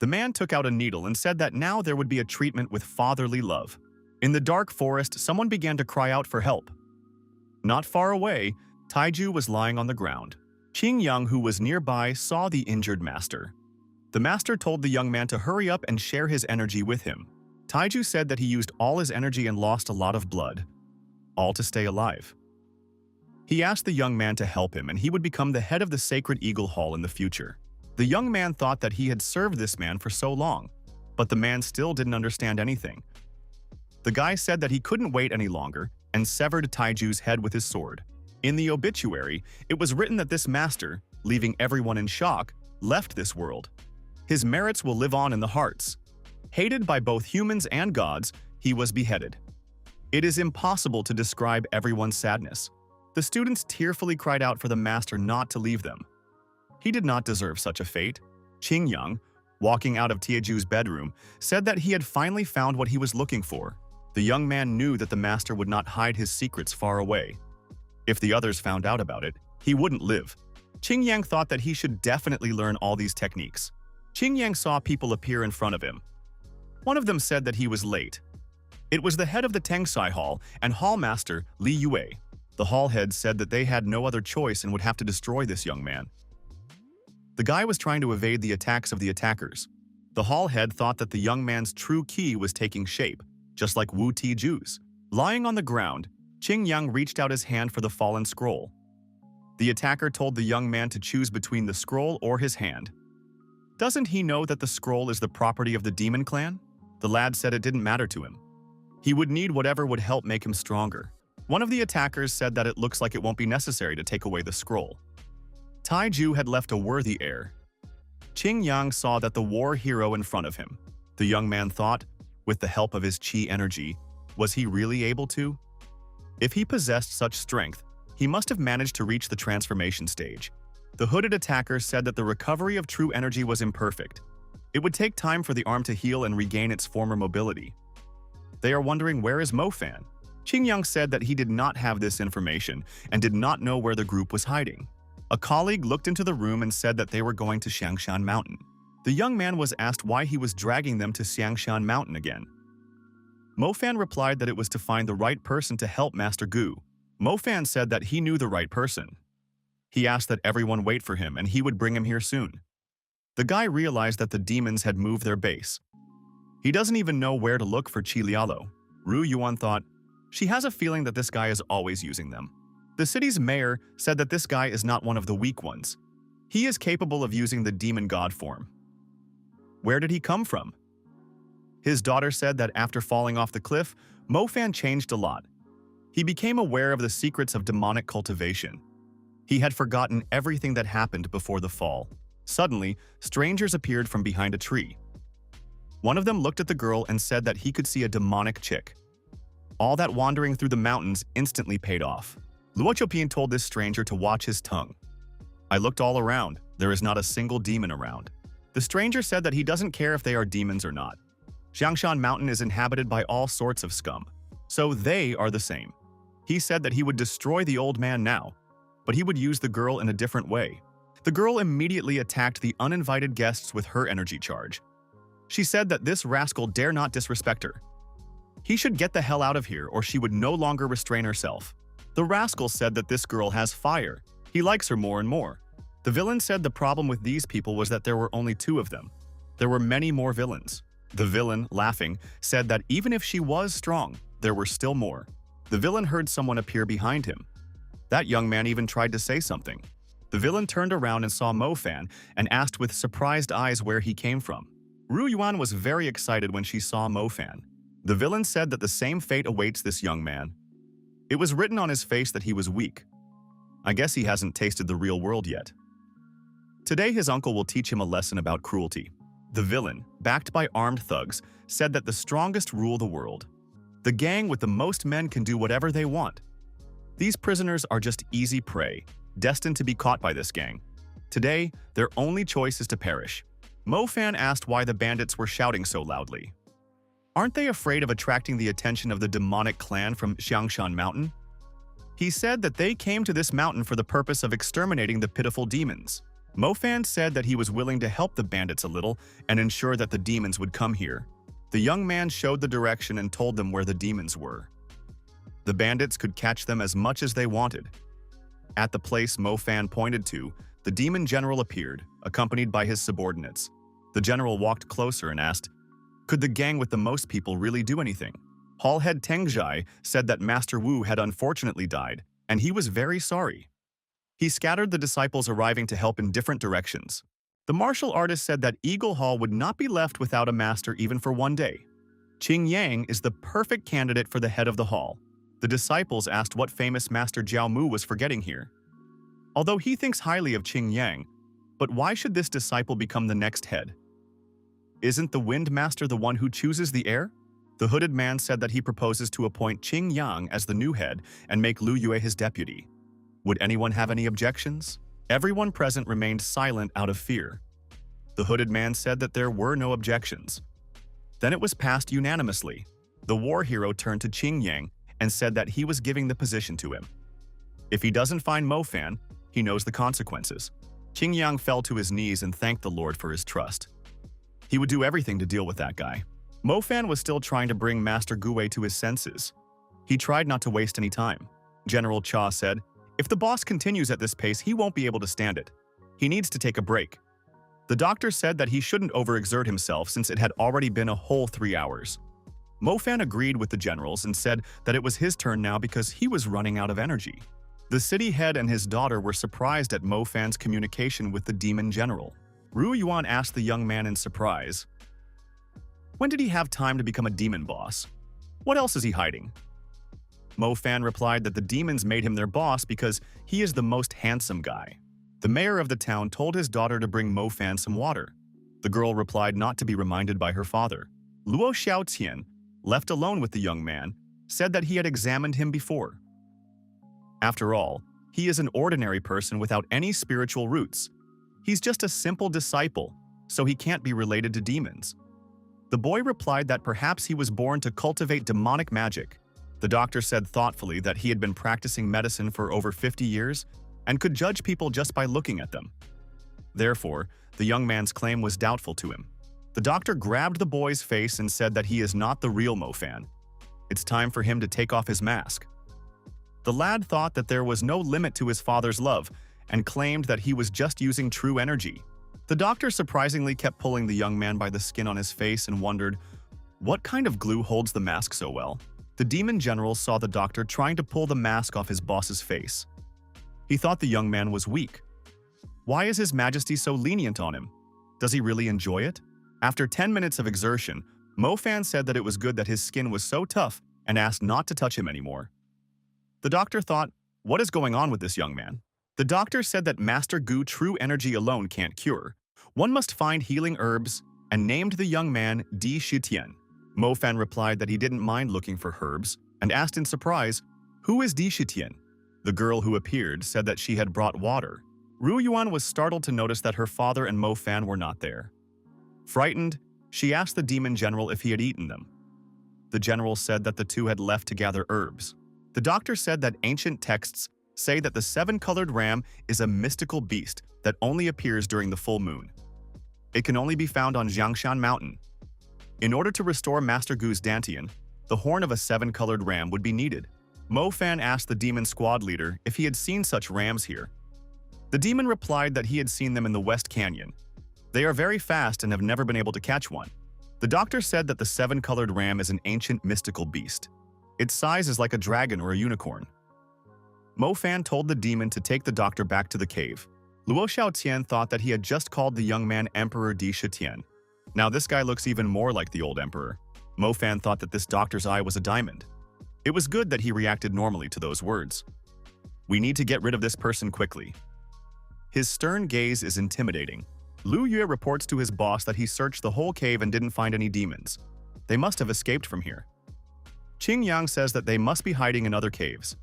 The man took out a needle and said that now there would be a treatment with fatherly love. In the dark forest, someone began to cry out for help. Not far away, Taiju was lying on the ground. Qing Yang, who was nearby, saw the injured master. The master told the young man to hurry up and share his energy with him. Taiju said that he used all his energy and lost a lot of blood, all to stay alive. He asked the young man to help him and he would become the head of the Sacred Eagle Hall in the future. The young man thought that he had served this man for so long, but the man still didn't understand anything. The guy said that he couldn't wait any longer and severed Taiju's head with his sword. In the obituary, it was written that this master, leaving everyone in shock, left this world. His merits will live on in the hearts. Hated by both humans and gods, he was beheaded. It is impossible to describe everyone's sadness. The students tearfully cried out for the master not to leave them. He did not deserve such a fate. Qing Yang, walking out of Tieju's bedroom, said that he had finally found what he was looking for. The young man knew that the master would not hide his secrets far away. If the others found out about it, he wouldn't live. Qing Yang thought that he should definitely learn all these techniques. Qing Yang saw people appear in front of him. One of them said that he was late. It was the head of the Tengsai Hall and hall master Li Yue. The hall head said that they had no other choice and would have to destroy this young man. The guy was trying to evade the attacks of the attackers. The hall head thought that the young man's true ki was taking shape, just like Wu Tiju's. Lying on the ground, Qing Yang reached out his hand for the fallen scroll. The attacker told the young man to choose between the scroll or his hand. Doesn't he know that the scroll is the property of the demon clan? The lad said it didn't matter to him. He would need whatever would help make him stronger. One of the attackers said that it looks like it won't be necessary to take away the scroll. Taiju had left a worthy heir. Qing Yang saw that the war hero in front of him. The young man thought, with the help of his qi energy, was he really able to? If he possessed such strength, he must have managed to reach the transformation stage. The hooded attacker said that the recovery of true energy was imperfect. It would take time for the arm to heal and regain its former mobility. They are wondering where is Mofan? Qing Yang said that he did not have this information and did not know where the group was hiding. A colleague looked into the room and said that they were going to Xiangshan Mountain. The young man was asked why he was dragging them to Xiangshan Mountain again. Mofan replied that it was to find the right person to help Master Gu. Mofan said that he knew the right person. He asked that everyone wait for him and he would bring him here soon. The guy realized that the demons had moved their base. He doesn't even know where to look for Qilialo. Ru Yuan thought, she has a feeling that this guy is always using them. The city's mayor said that this guy is not one of the weak ones. He is capable of using the demon god form. Where did he come from? His daughter said that after falling off the cliff, Mo Fan changed a lot. He became aware of the secrets of demonic cultivation. He had forgotten everything that happened before the fall. Suddenly, strangers appeared from behind a tree. One of them looked at the girl and said that he could see a demonic chick. All that wandering through the mountains instantly paid off. Luo Chuopian told this stranger to watch his tongue. I looked all around. There is not a single demon around. The stranger said that he doesn't care if they are demons or not. Xiangshan Mountain is inhabited by all sorts of scum, so they are the same. He said that he would destroy the old man now, but he would use the girl in a different way. The girl immediately attacked the uninvited guests with her energy charge. She said that this rascal dare not disrespect her. He should get the hell out of here or she would no longer restrain herself. The rascal said that this girl has fire. He likes her more and more. The villain said the problem with these people was that there were only 2 of them. There were many more villains. The villain, laughing, said that even if she was strong, there were still more. The villain heard someone appear behind him. That young man even tried to say something. The villain turned around and saw Mo Fan and asked with surprised eyes where he came from. Ru Yuan was very excited when she saw Mo Fan. The villain said that the same fate awaits this young man. It was written on his face that he was weak. I guess he hasn't tasted the real world yet. Today his uncle will teach him a lesson about cruelty. The villain, backed by armed thugs, said that the strongest rule the world. The gang with the most men can do whatever they want. These prisoners are just easy prey, destined to be caught by this gang. Today, their only choice is to perish. Mo Fan asked why the bandits were shouting so loudly. Aren't they afraid of attracting the attention of the demonic clan from Xiangshan Mountain? He said that they came to this mountain for the purpose of exterminating the pitiful demons. Mo Fan said that he was willing to help the bandits a little and ensure that the demons would come here. The young man showed the direction and told them where the demons were. The bandits could catch them as much as they wanted. At the place Mo Fan pointed to, the demon general appeared, accompanied by his subordinates. The general walked closer and asked, could the gang with the most people really do anything? Hall head Tengjai said that Master Wu had unfortunately died, and he was very sorry. He scattered the disciples arriving to help in different directions. The martial artist said that Eagle Hall would not be left without a master even for one day. Qing Yang is the perfect candidate for the head of the hall. The disciples asked what famous master Jiao Mu was forgetting here. Although he thinks highly of Qing Yang, but why should this disciple become the next head? Isn't the wind master the one who chooses the air? The hooded man said that he proposes to appoint Qing Yang as the new head and make Lu Yue his deputy. Would anyone have any objections? Everyone present remained silent out of fear. The hooded man said that there were no objections. Then it was passed unanimously. The war hero turned to Qing Yang and said that he was giving the position to him. If he doesn't find Mo Fan, he knows the consequences. Qing Yang fell to his knees and thanked the Lord for his trust. He would do everything to deal with that guy. Mo Fan was still trying to bring Master Gui to his senses. He tried not to waste any time. General Cha said, if the boss continues at this pace, he won't be able to stand it. He needs to take a break. The doctor said that he shouldn't overexert himself since it had already been a whole 3 hours. Mo Fan agreed with the generals and said that it was his turn now because he was running out of energy. The city head and his daughter were surprised at Mo Fan's communication with the demon general. Ru Yuan asked the young man in surprise, when did he have time to become a demon boss? What else is he hiding? Mo Fan replied that the demons made him their boss because he is the most handsome guy. The mayor of the town told his daughter to bring Mo Fan some water. The girl replied not to be reminded by her father. Luo Xiaotian, left alone with the young man, said that he had examined him before. After all, he is an ordinary person without any spiritual roots. He's just a simple disciple, so he can't be related to demons. The boy replied that perhaps he was born to cultivate demonic magic. The doctor said thoughtfully that he had been practicing medicine for over 50 years and could judge people just by looking at them. Therefore, the young man's claim was doubtful to him. The doctor grabbed the boy's face and said that he is not the real Mo Fan. It's time for him to take off his mask. The lad thought that there was no limit to his father's love and claimed that he was just using true energy. The doctor surprisingly kept pulling the young man by the skin on his face and wondered, what kind of glue holds the mask so well? The demon general saw the doctor trying to pull the mask off his boss's face. He thought the young man was weak. Why is His Majesty so lenient on him? Does he really enjoy it? After 10 minutes of exertion, Mo Fan said that it was good that his skin was so tough and asked not to touch him anymore. The doctor thought, what is going on with this young man? The doctor said that Master Gu true energy alone can't cure. One must find healing herbs and named the young man Di Shitian. Mo Fan replied that he didn't mind looking for herbs and asked in surprise, who is Di Shitian? The girl who appeared said that she had brought water. Ru Yuan was startled to notice that her father and Mo Fan were not there. Frightened, she asked the demon general if he had eaten them. The general said that the two had left to gather herbs. The doctor said that ancient texts say that the seven-colored ram is a mystical beast that only appears during the full moon. It can only be found on Jiangshan Mountain. In order to restore Master Gu's Dantian, the horn of a seven-colored ram would be needed. Mo Fan asked the demon squad leader if he had seen such rams here. The demon replied that he had seen them in the West Canyon. They are very fast and have never been able to catch one. The doctor said that the seven-colored ram is an ancient mystical beast. Its size is like a dragon or a unicorn. Mo Fan told the demon to take the doctor back to the cave. Luo Xiaotian thought that he had just called the young man Emperor Di Shitian. Now this guy looks even more like the old emperor. Mo Fan thought that this doctor's eye was a diamond. It was good that he reacted normally to those words. We need to get rid of this person quickly. His stern gaze is intimidating. Lu Yue reports to his boss that he searched the whole cave and didn't find any demons. They must have escaped from here. Qing Yang says that they must be hiding in other caves.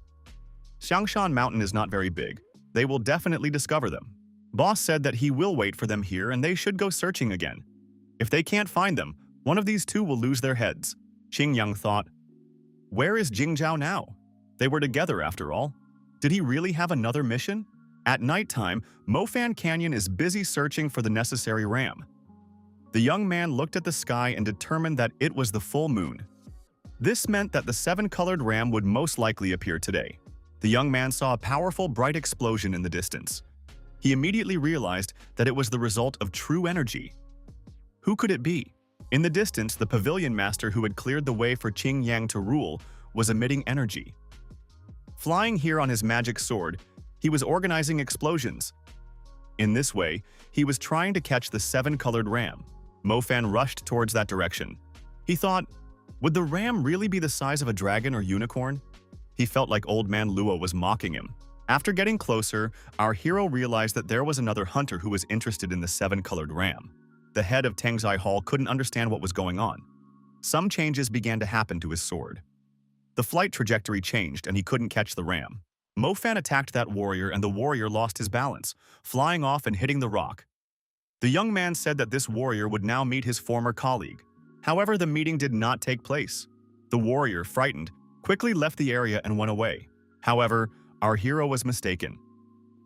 Xiangshan Mountain is not very big. They will definitely discover them. Boss said that he will wait for them here and they should go searching again. If they can't find them, one of these two will lose their heads. Qing Yang thought, where is Jingzhao now? They were together after all. Did he really have another mission? At nighttime, Mo Fan Canyon is busy searching for the necessary ram. The young man looked at the sky and determined that it was the full moon. This meant that the seven-colored ram would most likely appear today. The young man saw a powerful, bright explosion in the distance. He immediately realized that it was the result of true energy. Who could it be? In the distance, the pavilion master who had cleared the way for Qing Yang to rule was emitting energy. Flying here on his magic sword, he was organizing explosions. In this way, he was trying to catch the seven-colored ram. Mo Fan rushed towards that direction. He thought, would the ram really be the size of a dragon or unicorn? He felt like old man Luo was mocking him. After getting closer, our hero realized that there was another hunter who was interested in the seven-colored ram. The head of Tengzai Hall couldn't understand what was going on. Some changes began to happen to his sword. The flight trajectory changed and he couldn't catch the ram. Mo Fan attacked that warrior and the warrior lost his balance, flying off and hitting the rock. The young man said that this warrior would now meet his former colleague. However, the meeting did not take place. The warrior, frightened, quickly left the area and went away. However, our hero was mistaken.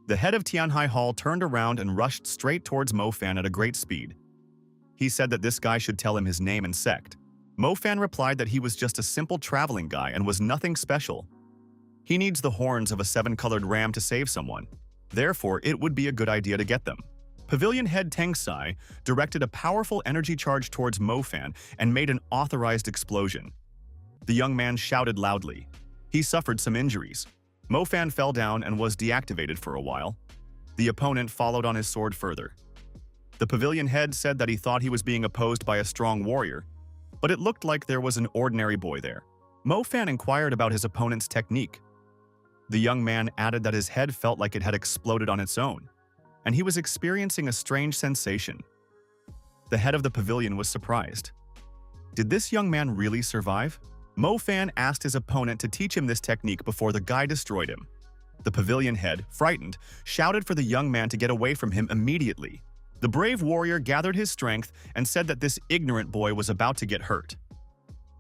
The head of Tianhai Hall turned around and rushed straight towards Mo Fan at a great speed. He said that this guy should tell him his name and sect. Mo Fan replied that he was just a simple traveling guy and was nothing special. He needs the horns of a seven-colored ram to save someone. Therefore, it would be a good idea to get them. Pavilion head Teng Sai directed a powerful energy charge towards Mo Fan and made an authorized explosion. The young man shouted loudly. He suffered some injuries. Mo Fan fell down and was deactivated for a while. The opponent followed on his sword further. The pavilion head said that he thought he was being opposed by a strong warrior, but it looked like there was an ordinary boy there. Mo Fan inquired about his opponent's technique. The young man added that his head felt like it had exploded on its own, and he was experiencing a strange sensation. The head of the pavilion was surprised. Did this young man really survive? Mo Fan asked his opponent to teach him this technique before the guy destroyed him. The pavilion head, frightened, shouted for the young man to get away from him immediately. The brave warrior gathered his strength and said that this ignorant boy was about to get hurt.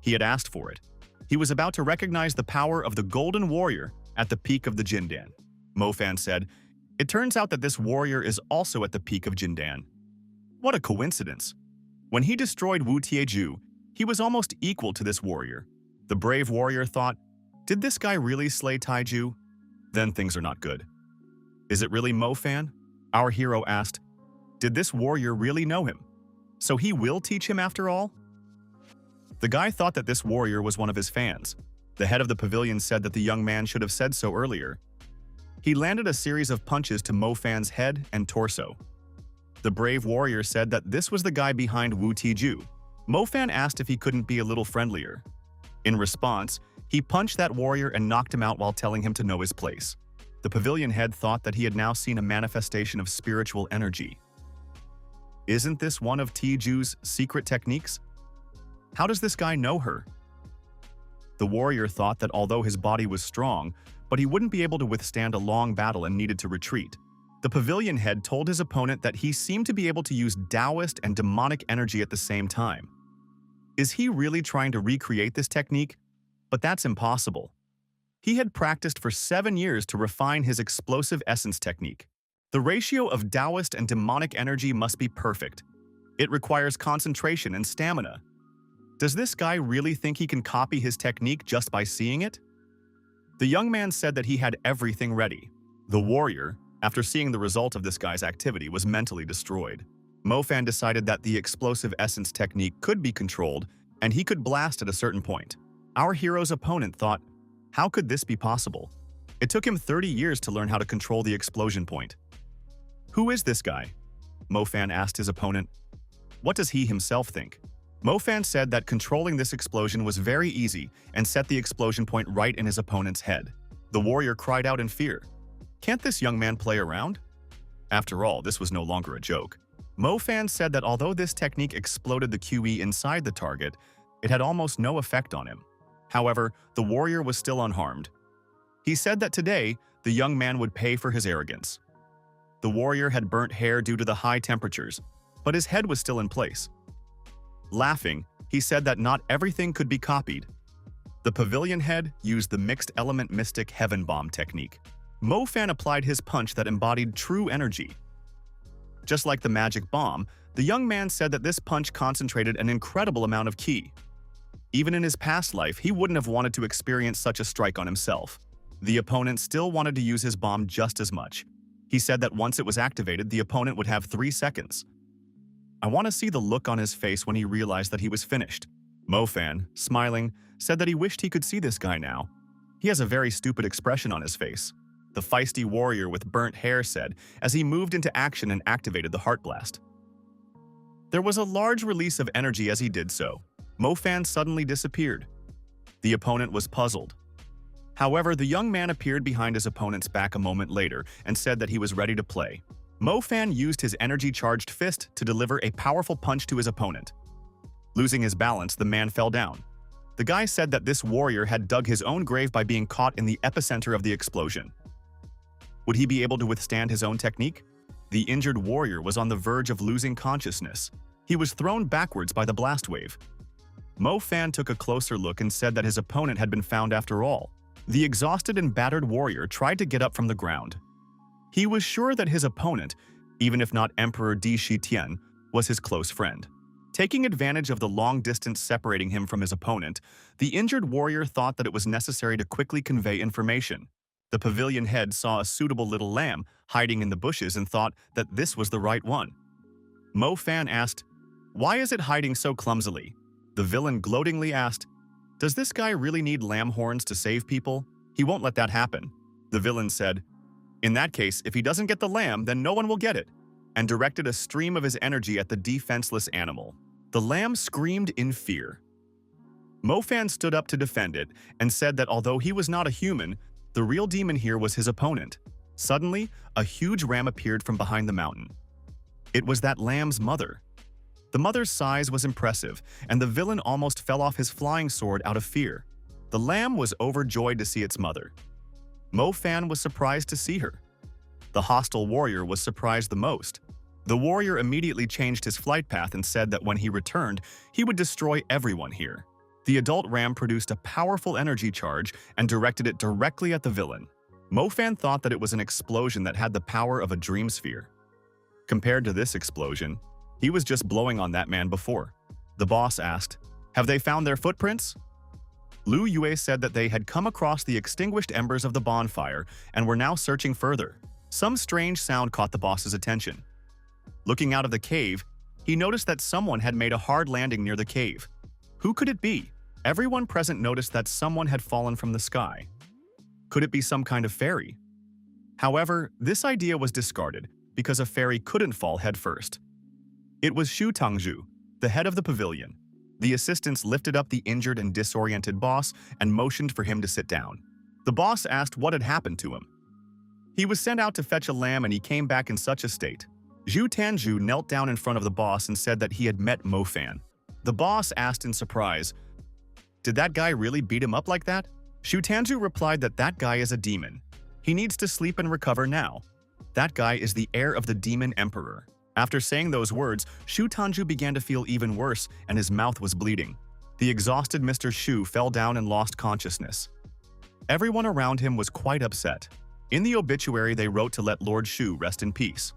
He had asked for it. He was about to recognize the power of the Golden Warrior at the peak of the Jindan. Mo Fan said, it turns out that this warrior is also at the peak of Jindan. What a coincidence. When he destroyed Wu Tieju, he was almost equal to this warrior. The brave warrior thought, did this guy really slay Taiju? Then things are not good. Is it really Mo Fan? Our hero asked, did this warrior really know him? So he will teach him after all? The guy thought that this warrior was one of his fans. The head of the pavilion said that the young man should have said so earlier. He landed a series of punches to Mo Fan's head and torso. The brave warrior said that this was the guy behind Wu Tiju. Mofan asked if he couldn't be a little friendlier. In response, he punched that warrior and knocked him out while telling him to know his place. The pavilion head thought that he had now seen a manifestation of spiritual energy. Isn't this one of Tiju's secret techniques? How does this guy know her? The warrior thought that although his body was strong, but he wouldn't be able to withstand a long battle and needed to retreat. The pavilion head told his opponent that he seemed to be able to use Taoist and demonic energy at the same time. Is he really trying to recreate this technique? But that's impossible. He had practiced for 7 years to refine his explosive essence technique. The ratio of Taoist and demonic energy must be perfect. It requires concentration and stamina. Does this guy really think he can copy his technique just by seeing it? The young man said that he had everything ready. The warrior, after seeing the result of this guy's activity, was mentally destroyed. Mofan decided that the explosive essence technique could be controlled and he could blast at a certain point. Our hero's opponent thought, how could this be possible? It took him 30 years to learn how to control the explosion point. Who is this guy? Mofan asked his opponent. What does he himself think? Mofan said that controlling this explosion was very easy and set the explosion point right in his opponent's head. The warrior cried out in fear. Can't this young man play around? After all, this was no longer a joke. Mofan said that although this technique exploded the QE inside the target, it had almost no effect on him. However, the warrior was still unharmed. He said that today, the young man would pay for his arrogance. The warrior had burnt hair due to the high temperatures, but his head was still in place. Laughing, he said that not everything could be copied. The pavilion head used the mixed element mystic heaven bomb technique. Mofan applied his punch that embodied true energy. Just like the magic bomb, the young man said that this punch concentrated an incredible amount of ki. Even in his past life, he wouldn't have wanted to experience such a strike on himself. The opponent still wanted to use his bomb just as much. He said that once it was activated, the opponent would have 3 seconds. I want to see the look on his face when he realized that he was finished. Mofan, smiling, said that he wished he could see this guy now. He has a very stupid expression on his face. The feisty warrior with burnt hair said as he moved into action and activated the heart blast. There was a large release of energy as he did so. Mofan suddenly disappeared. The opponent was puzzled. However, the young man appeared behind his opponent's back a moment later and said that he was ready to play. Mofan used his energy-charged fist to deliver a powerful punch to his opponent. Losing his balance, the man fell down. The guy said that this warrior had dug his own grave by being caught in the epicenter of the explosion. Would he be able to withstand his own technique? The injured warrior was on the verge of losing consciousness. He was thrown backwards by the blast wave. Mofan took a closer look and said that his opponent had been found after all. The exhausted and battered warrior tried to get up from the ground. He was sure that his opponent, even if not Emperor Di Shitian, was his close friend. Taking advantage of the long distance separating him from his opponent, the injured warrior thought that it was necessary to quickly convey information. The pavilion head saw a suitable little lamb hiding in the bushes and thought that this was the right one. Mofan asked, "Why is it hiding so clumsily?" The villain gloatingly asked, "Does this guy really need lamb horns to save people? He won't let that happen." The villain said, "In that case, if he doesn't get the lamb, then no one will get it," and directed a stream of his energy at the defenseless animal. The lamb screamed in fear. Mofan stood up to defend it and said that although he was not a human, the real demon here was his opponent. Suddenly, a huge ram appeared from behind the mountain. It was that lamb's mother. The mother's size was impressive, and the villain almost fell off his flying sword out of fear. The lamb was overjoyed to see its mother. Mofan was surprised to see her. The hostile warrior was surprised the most. The warrior immediately changed his flight path and said that when he returned, he would destroy everyone here. The adult ram produced a powerful energy charge and directed it directly at the villain. Mofan thought that it was an explosion that had the power of a dream sphere. Compared to this explosion, he was just blowing on that man before. The boss asked, "Have they found their footprints?" Lu Yue said that they had come across the extinguished embers of the bonfire and were now searching further. Some strange sound caught the boss's attention. Looking out of the cave, he noticed that someone had made a hard landing near the cave. Who could it be? Everyone present noticed that someone had fallen from the sky. Could it be some kind of fairy? However, this idea was discarded because a fairy couldn't fall headfirst. It was Shu Tangzhu, the head of the pavilion. The assistants lifted up the injured and disoriented boss and motioned for him to sit down. The boss asked what had happened to him. He was sent out to fetch a lamb and he came back in such a state. Zhu Tanju knelt down in front of the boss and said that he had met Mo Fan. The boss asked in surprise, "Did that guy really beat him up like that?" Zhu Tanju replied that that guy is a demon. He needs to sleep and recover now. That guy is the heir of the demon emperor. After saying those words, Zhu Tanju began to feel even worse and his mouth was bleeding. The exhausted Mr. Shu fell down and lost consciousness. Everyone around him was quite upset. In the obituary, they wrote to let Lord Shu rest in peace.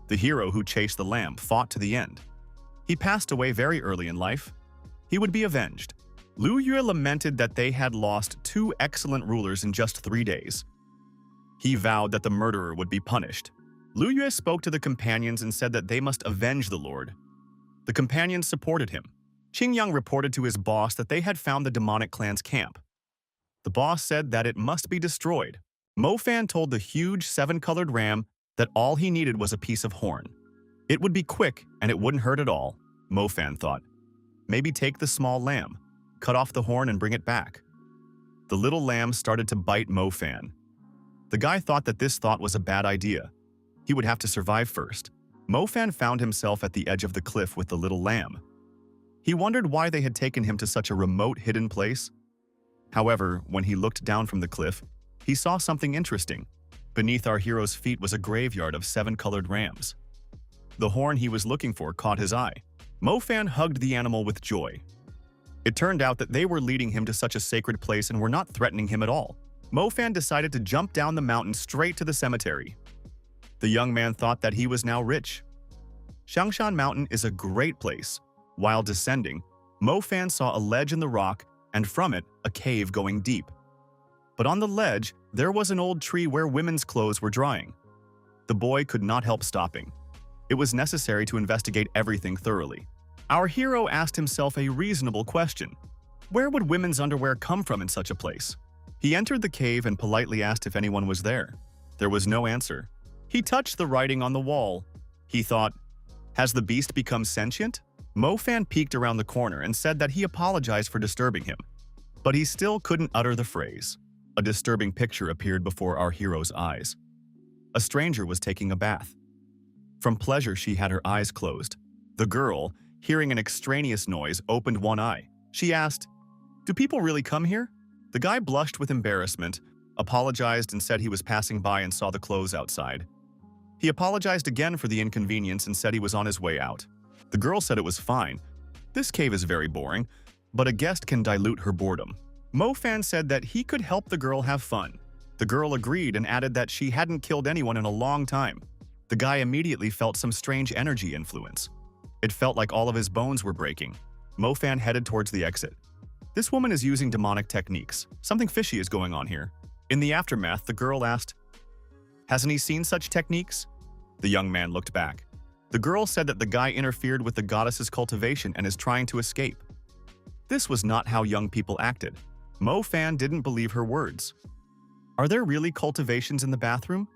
The hero who chased the lamb fought to the end. He passed away very early in life. He would be avenged. Lu Yue lamented that they had lost 2 excellent rulers in just 3 days. He vowed that the murderer would be punished. Lu Yue spoke to the companions and said that they must avenge the lord. The companions supported him. Qingyang reported to his boss that they had found the demonic clan's camp. The boss said that it must be destroyed. Mo Fan told the huge 7-colored ram that all he needed was a piece of horn. It would be quick and it wouldn't hurt at all, Mo Fan thought. Maybe take the small lamb, cut off the horn and bring it back. The little lamb started to bite Mo Fan. The guy thought that this thought was a bad idea. He would have to survive first. Mo Fan found himself at the edge of the cliff with the little lamb. He wondered why they had taken him to such a remote, hidden place. However, when he looked down from the cliff, he saw something interesting. Beneath our hero's feet was a graveyard of 7-colored rams. The horn he was looking for caught his eye. Mo Fan hugged the animal with joy. It turned out that they were leading him to such a sacred place and were not threatening him at all. Mo Fan decided to jump down the mountain straight to the cemetery. The young man thought that he was now rich. Shangshan Mountain is a great place. While descending, Mo Fan saw a ledge in the rock and from it, a cave going deep. But on the ledge, there was an old tree where women's clothes were drying. The boy could not help stopping. It was necessary to investigate everything thoroughly. Our hero asked himself a reasonable question. Where would women's underwear come from in such a place? He entered the cave and politely asked if anyone was there. There was no answer. He touched the writing on the wall. He thought, has the beast become sentient? Mo Fan peeked around the corner and said that he apologized for disturbing him. But he still couldn't utter the phrase. A disturbing picture appeared before our hero's eyes. A stranger was taking a bath. From pleasure, she had her eyes closed. The girl, hearing an extraneous noise, opened one eye. She asked, "Do people really come here?" The guy blushed with embarrassment, apologized and said he was passing by and saw the clothes outside. He apologized again for the inconvenience and said he was on his way out. The girl said it was fine. This cave is very boring, but a guest can dilute her boredom. Mo Fan said that he could help the girl have fun. The girl agreed and added that she hadn't killed anyone in a long time. The guy immediately felt some strange energy influence. It felt like all of his bones were breaking. Mo Fan headed towards the exit. This woman is using demonic techniques. Something fishy is going on here. In the aftermath, the girl asked, "Hasn't he seen such techniques?" The young man looked back. The girl said that the guy interfered with the goddess's cultivation and is trying to escape. This was not how young people acted. Mo Fan didn't believe her words. Are there really cultivations in the bathroom?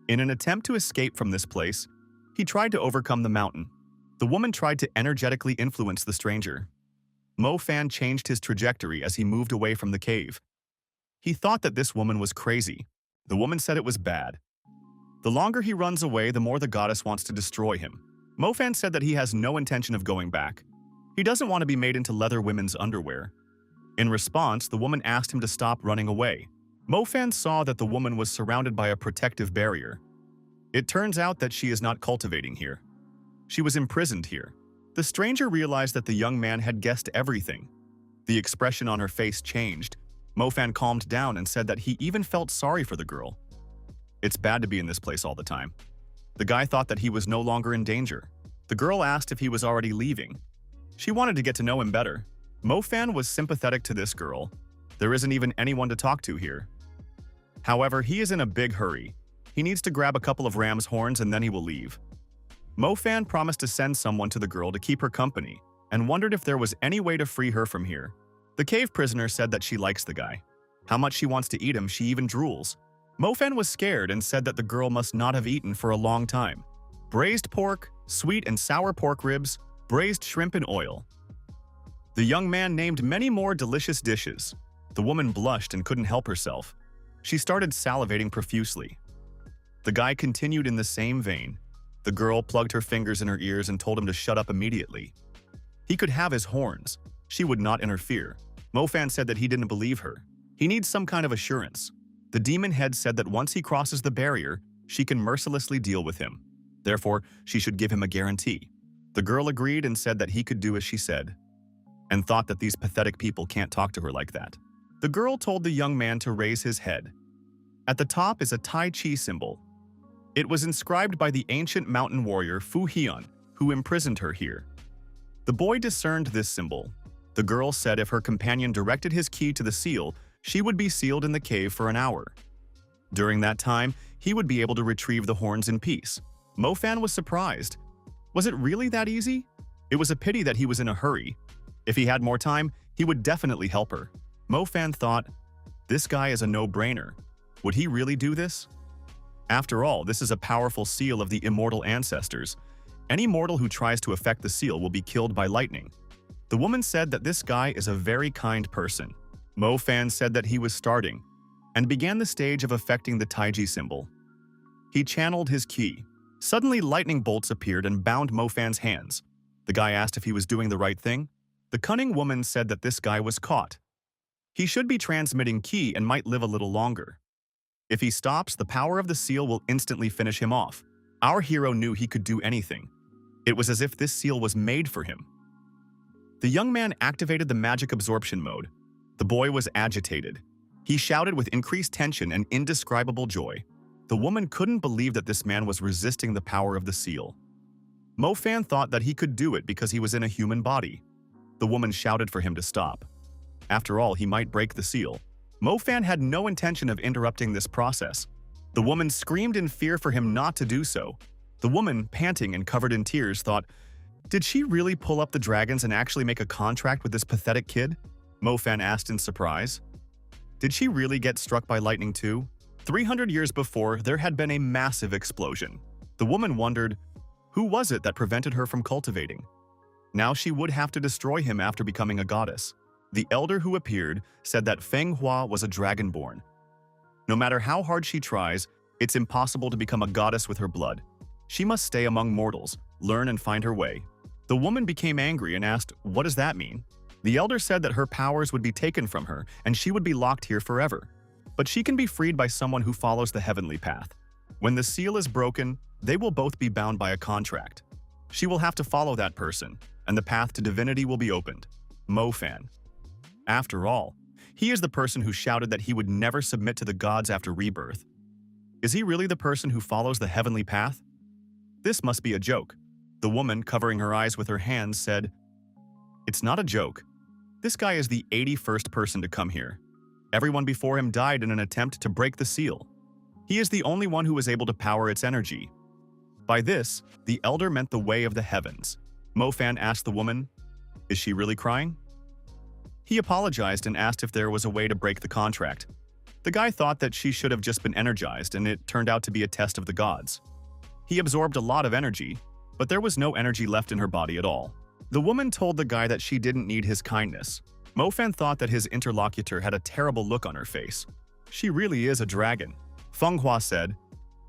In an attempt to escape from this place, he tried to overcome the mountain. The woman tried to energetically influence the stranger. Mo Fan changed his trajectory as he moved away from the cave. He thought that this woman was crazy. The woman said it was bad. The longer he runs away, the more the goddess wants to destroy him. Mo Fan said that he has no intention of going back. He doesn't want to be made into leather women's underwear. In response, the woman asked him to stop running away. Mo Fan saw that the woman was surrounded by a protective barrier. It turns out that she is not cultivating here. She was imprisoned here. The stranger realized that the young man had guessed everything. The expression on her face changed. Mo Fan calmed down and said that he even felt sorry for the girl. It's bad to be in this place all the time. The guy thought that he was no longer in danger. The girl asked if he was already leaving. She wanted to get to know him better. Mo Fan was sympathetic to this girl. There isn't even anyone to talk to here. However, he is in a big hurry. He needs to grab a couple of ram's horns and then he will leave. Mo Fan promised to send someone to the girl to keep her company and wondered if there was any way to free her from here. The cave prisoner said that she likes the guy. How much she wants to eat him, she even drools. Mo Fan was scared and said that the girl must not have eaten for a long time. Braised pork, sweet and sour pork ribs, braised shrimp in oil. The young man named many more delicious dishes. The woman blushed and couldn't help herself. She started salivating profusely. The guy continued in the same vein. The girl plugged her fingers in her ears and told him to shut up immediately. He could have his horns. She would not interfere. Mofan said that he didn't believe her. He needs some kind of assurance. The demon head said that once he crosses the barrier, she can mercilessly deal with him. Therefore, she should give him a guarantee. The girl agreed and said that he could do as she said, and thought that these pathetic people can't talk to her like that. The girl told the young man to raise his head. At the top is a Tai Chi symbol. It was inscribed by the ancient mountain warrior Fu Hyun, who imprisoned her here. The boy discerned this symbol. The girl said if her companion directed his key to the seal, she would be sealed in the cave for an hour. During that time, he would be able to retrieve the horns in peace. Mofan was surprised. Was it really that easy? It was a pity that he was in a hurry. If he had more time, he would definitely help her. Mofan thought, this guy is a no-brainer. Would he really do this? After all, this is a powerful seal of the immortal ancestors. Any mortal who tries to affect the seal will be killed by lightning. The woman said that this guy is a very kind person. Mofan said that he was starting, and began the stage of affecting the Taiji symbol. He channeled his ki. Suddenly, lightning bolts appeared and bound Mofan's hands. The guy asked if he was doing the right thing. The cunning woman said that this guy was caught. He should be transmitting ki and might live a little longer. If he stops, the power of the seal will instantly finish him off. Our hero knew he could do anything. It was as if this seal was made for him. The young man activated the magic absorption mode. The boy was agitated. He shouted with increased tension and indescribable joy. The woman couldn't believe that this man was resisting the power of the seal. Mofan thought that he could do it because he was in a human body. The woman shouted for him to stop. After all, he might break the seal. Mofan had no intention of interrupting this process. The woman screamed in fear for him not to do so. The woman, panting and covered in tears, thought, did she really pull up the dragons and actually make a contract with this pathetic kid? Mofan asked in surprise. Did she really get struck by lightning too? 300 years before, there had been a massive explosion. The woman wondered, who was it that prevented her from cultivating? Now she would have to destroy him after becoming a goddess. The elder who appeared said that Feng Hua was a dragonborn. No matter how hard she tries, it's impossible to become a goddess with her blood. She must stay among mortals, learn and find her way. The woman became angry and asked, what does that mean? The elder said that her powers would be taken from her and she would be locked here forever. But she can be freed by someone who follows the heavenly path. When the seal is broken, they will both be bound by a contract. She will have to follow that person, and the path to divinity will be opened. Mofan. After all, he is the person who shouted that he would never submit to the gods after rebirth. Is he really the person who follows the heavenly path? This must be a joke. The woman, covering her eyes with her hands, said, it's not a joke. This guy is the 81st person to come here. Everyone before him died in an attempt to break the seal. He is the only one who was able to power its energy. By this, the elder meant the way of the heavens. Mofan asked the woman, is she really crying? He apologized and asked if there was a way to break the contract. The guy thought that she should have just been energized, and it turned out to be a test of the gods. He absorbed a lot of energy, but there was no energy left in her body at all. The woman told the guy that she didn't need his kindness. Mofan thought that his interlocutor had a terrible look on her face. She really is a dragon. Feng Hua said,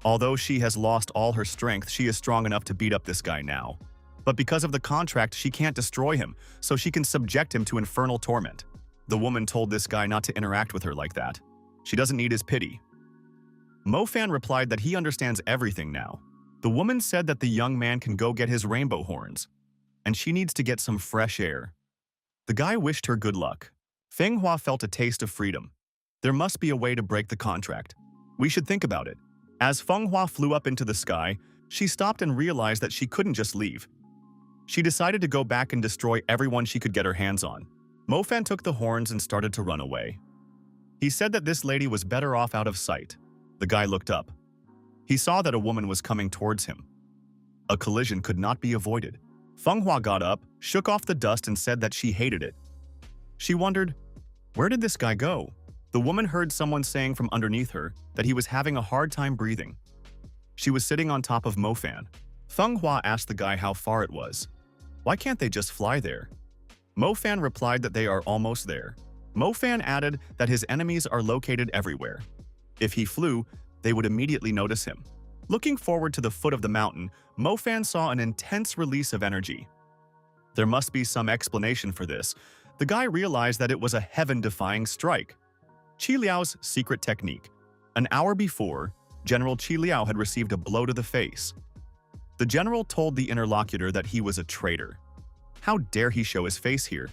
although she has lost all her strength, she is strong enough to beat up this guy now. But because of the contract, she can't destroy him, so she can subject him to infernal torment. The woman told this guy not to interact with her like that. She doesn't need his pity. Mofan replied that he understands everything now. The woman said that the young man can go get his rainbow horns, and she needs to get some fresh air. The guy wished her good luck. Feng Hua felt a taste of freedom. There must be a way to break the contract. We should think about it. As Feng Hua flew up into the sky, she stopped and realized that she couldn't just leave. She decided to go back and destroy everyone she could get her hands on. Mofan took the horns and started to run away. He said that this lady was better off out of sight. The guy looked up. He saw that a woman was coming towards him. A collision could not be avoided. Feng Hua got up, shook off the dust and said that she hated it. She wondered, where did this guy go? The woman heard someone saying from underneath her that he was having a hard time breathing. She was sitting on top of Mofan. Feng Hua asked the guy how far it was. Why can't they just fly there? Mo Fan replied that they are almost there. Mo Fan added that his enemies are located everywhere. If he flew, they would immediately notice him. Looking forward to the foot of the mountain, Mo Fan saw an intense release of energy. There must be some explanation for this. The guy realized that it was a heaven-defying strike. Qi Liao's secret technique. An hour before, General Qi Liao had received a blow to the face. The general told the interlocutor that he was a traitor. How dare he show his face here?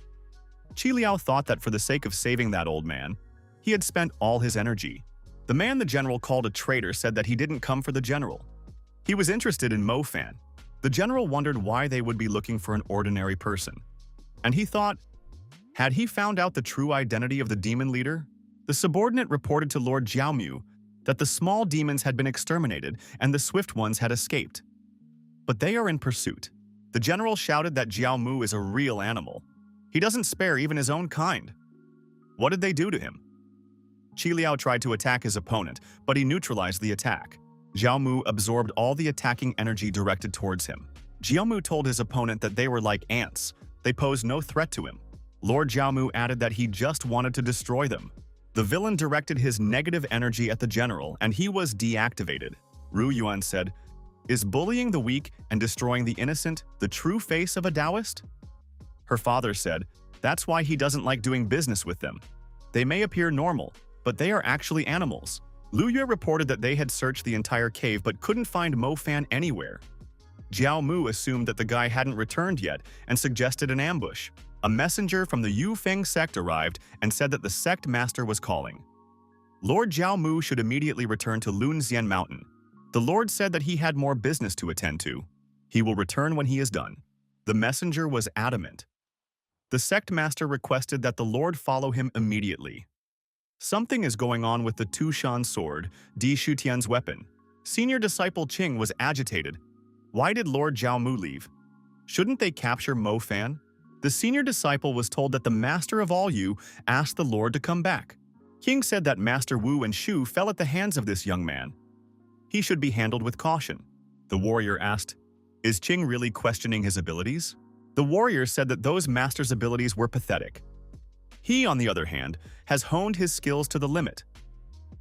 Qi Liao thought that for the sake of saving that old man, he had spent all his energy. The man the general called a traitor said that he didn't come for the general. He was interested in Mo Fan. The general wondered why they would be looking for an ordinary person. And he thought, had he found out the true identity of the demon leader? The subordinate reported to Lord Jiaomu that the small demons had been exterminated and the swift ones had escaped. But they are in pursuit. The general shouted that Jiaomu is a real animal. He doesn't spare even his own kind. What did they do to him? Qi Liao tried to attack his opponent, but he neutralized the attack. Jiaomu absorbed all the attacking energy directed towards him. Jiaomu told his opponent that they were like ants. They posed no threat to him. Lord Jiaomu added that he just wanted to destroy them. The villain directed his negative energy at the general, and he was deactivated. Ru Yuan said, "Is bullying the weak and destroying the innocent the true face of a Taoist?" Her father said, "That's why he doesn't like doing business with them. They may appear normal, but they are actually animals." Lu Yue reported that they had searched the entire cave but couldn't find Mo Fan anywhere. Jiao Mu assumed that the guy hadn't returned yet and suggested an ambush. A messenger from the Yu Feng sect arrived and said that the sect master was calling. Lord Jiao Mu should immediately return to Lunxian Mountain. The Lord said that he had more business to attend to. He will return when he is done. The messenger was adamant. The sect master requested that the Lord follow him immediately. Something is going on with the Tushan sword, Di Shutian's weapon. Senior disciple Qing was agitated. Why did Lord Jiao Mu leave? Shouldn't they capture Mo Fan? The senior disciple was told that the master of all Yu asked the Lord to come back. Qing said that Master Wu and Shu fell at the hands of this young man. He should be handled with caution. The warrior asked, "Is Qing really questioning his abilities?" The warrior said that those master's abilities were pathetic. He, on the other hand, has honed his skills to the limit.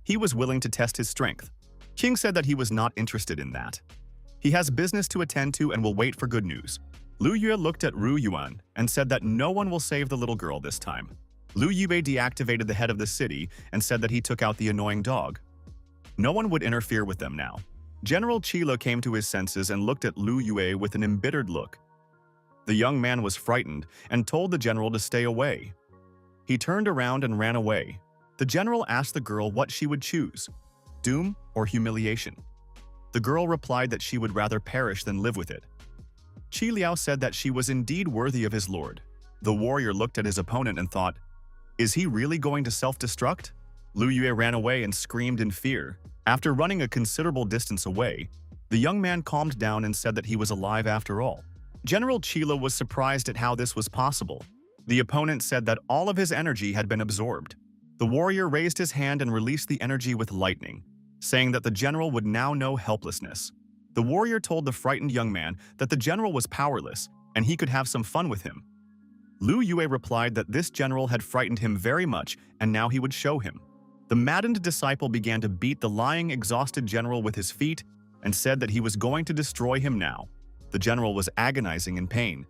He was willing to test his strength. Qing said that he was not interested in that. He has business to attend to and will wait for good news. Lu Yue looked at Ru Yuan and said that no one will save the little girl this time. Lu Yue deactivated the head of the city and said that he took out the annoying dog. No one would interfere with them now. General Qilo came to his senses and looked at Lu Yue with an embittered look. The young man was frightened and told the general to stay away. He turned around and ran away. The general asked the girl what she would choose, doom or humiliation. The girl replied that she would rather perish than live with it. Qi Liao said that she was indeed worthy of his lord. The warrior looked at his opponent and thought, is he really going to self-destruct? Lu Yue ran away and screamed in fear. After running a considerable distance away, the young man calmed down and said that he was alive after all. General Qilo was surprised at how this was possible. The opponent said that all of his energy had been absorbed. The warrior raised his hand and released the energy with lightning, saying that the general would now know helplessness. The warrior told the frightened young man that the general was powerless and he could have some fun with him. Lu Yue replied that this general had frightened him very much and now he would show him. The maddened disciple began to beat the lying, exhausted general with his feet and said that he was going to destroy him now. The general was agonizing in pain.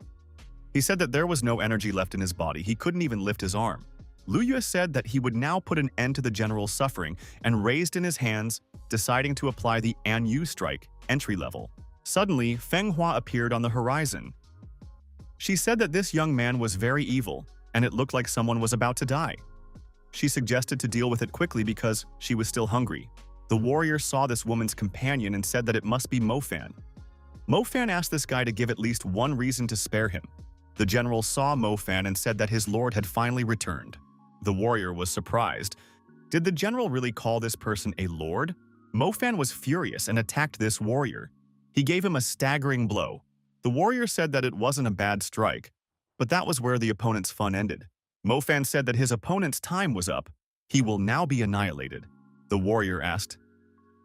He said that there was no energy left in his body, he couldn't even lift his arm. Lu Yue said that he would now put an end to the general's suffering and raised in his hands, deciding to apply the An Yu strike, entry level. Suddenly, Feng Hua appeared on the horizon. She said that this young man was very evil, and it looked like someone was about to die. She suggested to deal with it quickly because she was still hungry. The warrior saw this woman's companion and said that it must be Mo Fan. Mo Fan asked this guy to give at least one reason to spare him. The general saw Mo Fan and said that his lord had finally returned. The warrior was surprised. Did the general really call this person a lord? Mo Fan was furious and attacked this warrior. He gave him a staggering blow. The warrior said that it wasn't a bad strike, but that was where the opponent's fun ended. Mo Fan said that his opponent's time was up. He will now be annihilated. The warrior asked,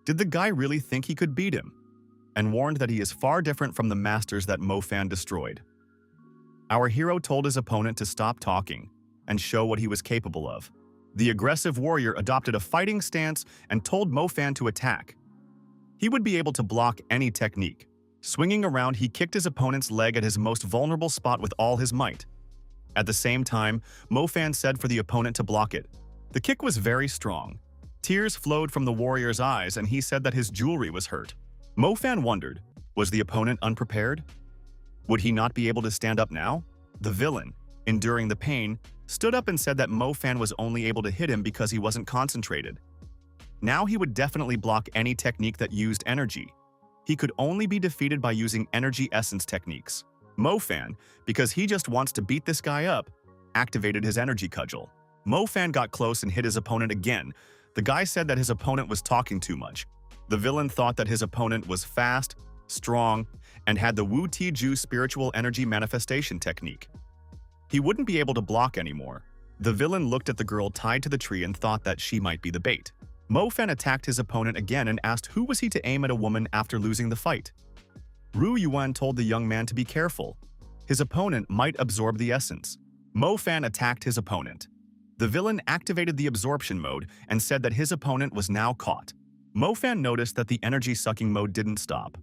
did the guy really think he could beat him? And warned that he is far different from the masters that Mo Fan destroyed. Our hero told his opponent to stop talking and show what he was capable of. The aggressive warrior adopted a fighting stance and told Mo Fan to attack. He would be able to block any technique. Swinging around, he kicked his opponent's leg at his most vulnerable spot with all his might. At the same time, Mo Fan said for the opponent to block it. The kick was very strong. Tears flowed from the warrior's eyes, and he said that his jewelry was hurt. Mo Fan wondered, was the opponent unprepared? Would he not be able to stand up now? The villain, enduring the pain, stood up and said that Mo Fan was only able to hit him because he wasn't concentrated. Now he would definitely block any technique that used energy. He could only be defeated by using energy essence techniques. Mo Fan, because he just wants to beat this guy up, activated his energy cudgel. Mo Fan got close and hit his opponent again. The guy said that his opponent was talking too much. The villain thought that his opponent was fast, strong, and had the Wu Ti Ju spiritual energy manifestation technique. He wouldn't be able to block anymore. The villain looked at the girl tied to the tree and thought that she might be the bait. Mo Fan attacked his opponent again and asked who was he to aim at a woman after losing the fight. Ru Yuan told the young man to be careful. His opponent might absorb the essence. Mo Fan attacked his opponent. The villain activated the absorption mode and said that his opponent was now caught. Mo Fan noticed that the energy-sucking mode didn't stop.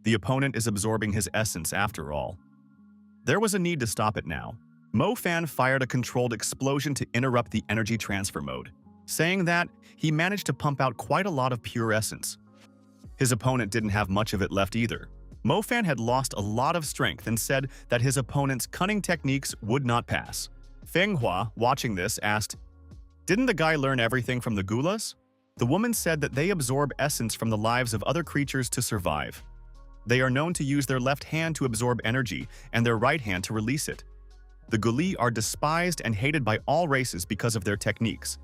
The opponent is absorbing his essence after all. There was a need to stop it now. Mo Fan fired a controlled explosion to interrupt the energy transfer mode. Saying that, he managed to pump out quite a lot of pure essence. His opponent didn't have much of it left either. Mo Fan had lost a lot of strength and said that his opponent's cunning techniques would not pass. Feng Hua, watching this, asked, "Didn't the guy learn everything from the Gulas?" The woman said that they absorb essence from the lives of other creatures to survive. They are known to use their left hand to absorb energy and their right hand to release it. The Guli are despised and hated by all races because of their techniques.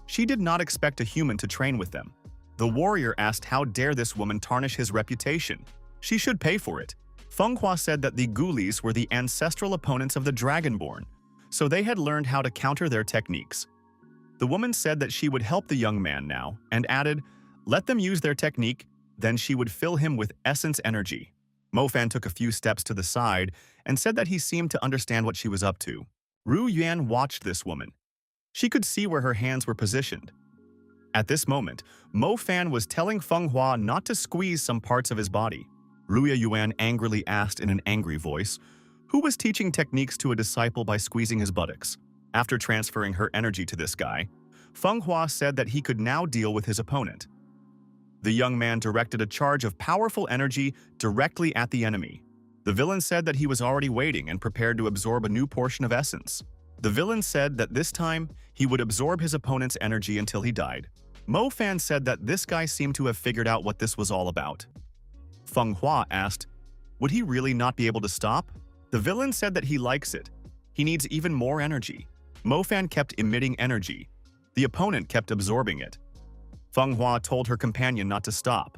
She did not expect a human to train with them. The warrior asked how dare this woman tarnish his reputation. She should pay for it. Feng Hua said that the Gulis were the ancestral opponents of the Dragonborn, so they had learned how to counter their techniques. The woman said that she would help the young man now, and added, let them use their technique, then she would fill him with essence energy. Mo Fan took a few steps to the side and said that he seemed to understand what she was up to. Ru Yuan watched this woman. She could see where her hands were positioned. At this moment, Mo Fan was telling Feng Hua not to squeeze some parts of his body. Ru Yuan angrily asked in an angry voice, who was teaching techniques to a disciple by squeezing his buttocks? After transferring her energy to this guy, Feng Hua said that he could now deal with his opponent. The young man directed a charge of powerful energy directly at the enemy. The villain said that he was already waiting and prepared to absorb a new portion of essence. The villain said that this time, he would absorb his opponent's energy until he died. Mo Fan said that this guy seemed to have figured out what this was all about. Feng Hua asked, would he really not be able to stop? The villain said that he likes it. He needs even more energy. Mo Fan kept emitting energy. The opponent kept absorbing it. Feng Hua told her companion not to stop.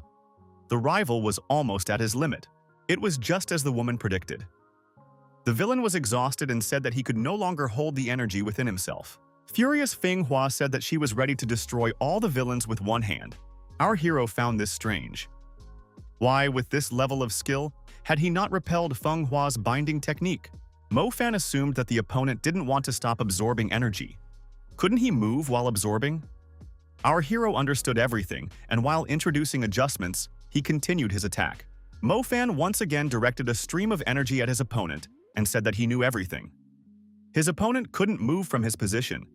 The rival was almost at his limit. It was just as the woman predicted. The villain was exhausted and said that he could no longer hold the energy within himself. Furious Feng Hua said that she was ready to destroy all the villains with one hand. Our hero found this strange. Why, with this level of skill, had he not repelled Feng Hua's binding technique? Mo Fan assumed that the opponent didn't want to stop absorbing energy. Couldn't he move while absorbing? Our hero understood everything, and while introducing adjustments, he continued his attack. Mo Fan once again directed a stream of energy at his opponent and said that he knew everything. His opponent couldn't move from his position.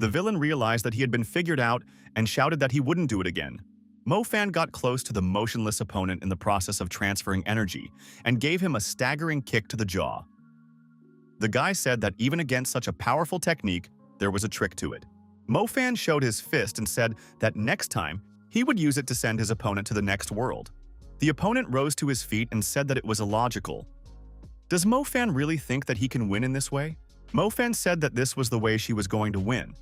The villain realized that he had been figured out and shouted that he wouldn't do it again. Mo Fan got close to the motionless opponent in the process of transferring energy and gave him a staggering kick to the jaw. The guy said that even against such a powerful technique, there was a trick to it. Mo Fan showed his fist and said that next time, he would use it to send his opponent to the next world. The opponent rose to his feet and said that it was illogical. Does Mo Fan really think that he can win in this way? Mo Fan said that this was the way she was going to win,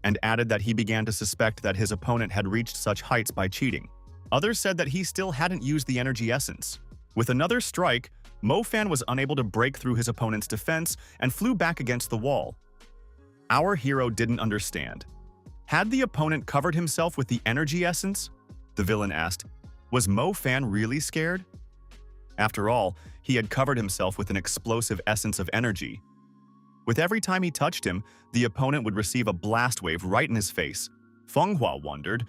and added that he began to suspect that his opponent had reached such heights by cheating. Others said that he still hadn't used the energy essence. With another strike, Mo Fan was unable to break through his opponent's defense and flew back against the wall. Our hero didn't understand. Had the opponent covered himself with the energy essence? The villain asked, was Mo Fan really scared? After all, he had covered himself with an explosive essence of energy. With every time he touched him, the opponent would receive a blast wave right in his face. Feng Hua wondered,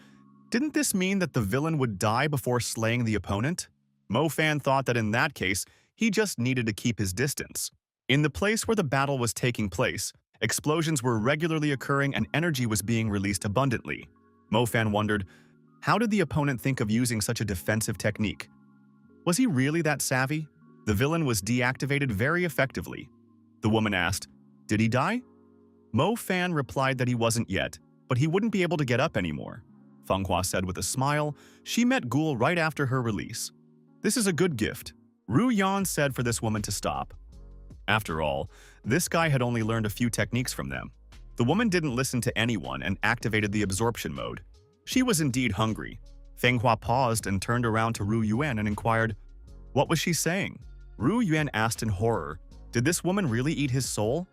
didn't this mean that the villain would die before slaying the opponent? Mo Fan thought that in that case, he just needed to keep his distance. In the place where the battle was taking place, explosions were regularly occurring and energy was being released abundantly. Mo Fan wondered, how did the opponent think of using such a defensive technique? Was he really that savvy? The villain was deactivated very effectively. The woman asked, did he die? Mo Fan replied that he wasn't yet, but he wouldn't be able to get up anymore. Feng Hua said with a smile. She met Ghoul right after her release. This is a good gift. Ru Yan said for this woman to stop. After all, this guy had only learned a few techniques from them. The woman didn't listen to anyone and activated the absorption mode. She was indeed hungry. Feng Hua paused and turned around to Ru Yuan and inquired, what was she saying? Ru Yuan asked in horror, did this woman really eat his soul?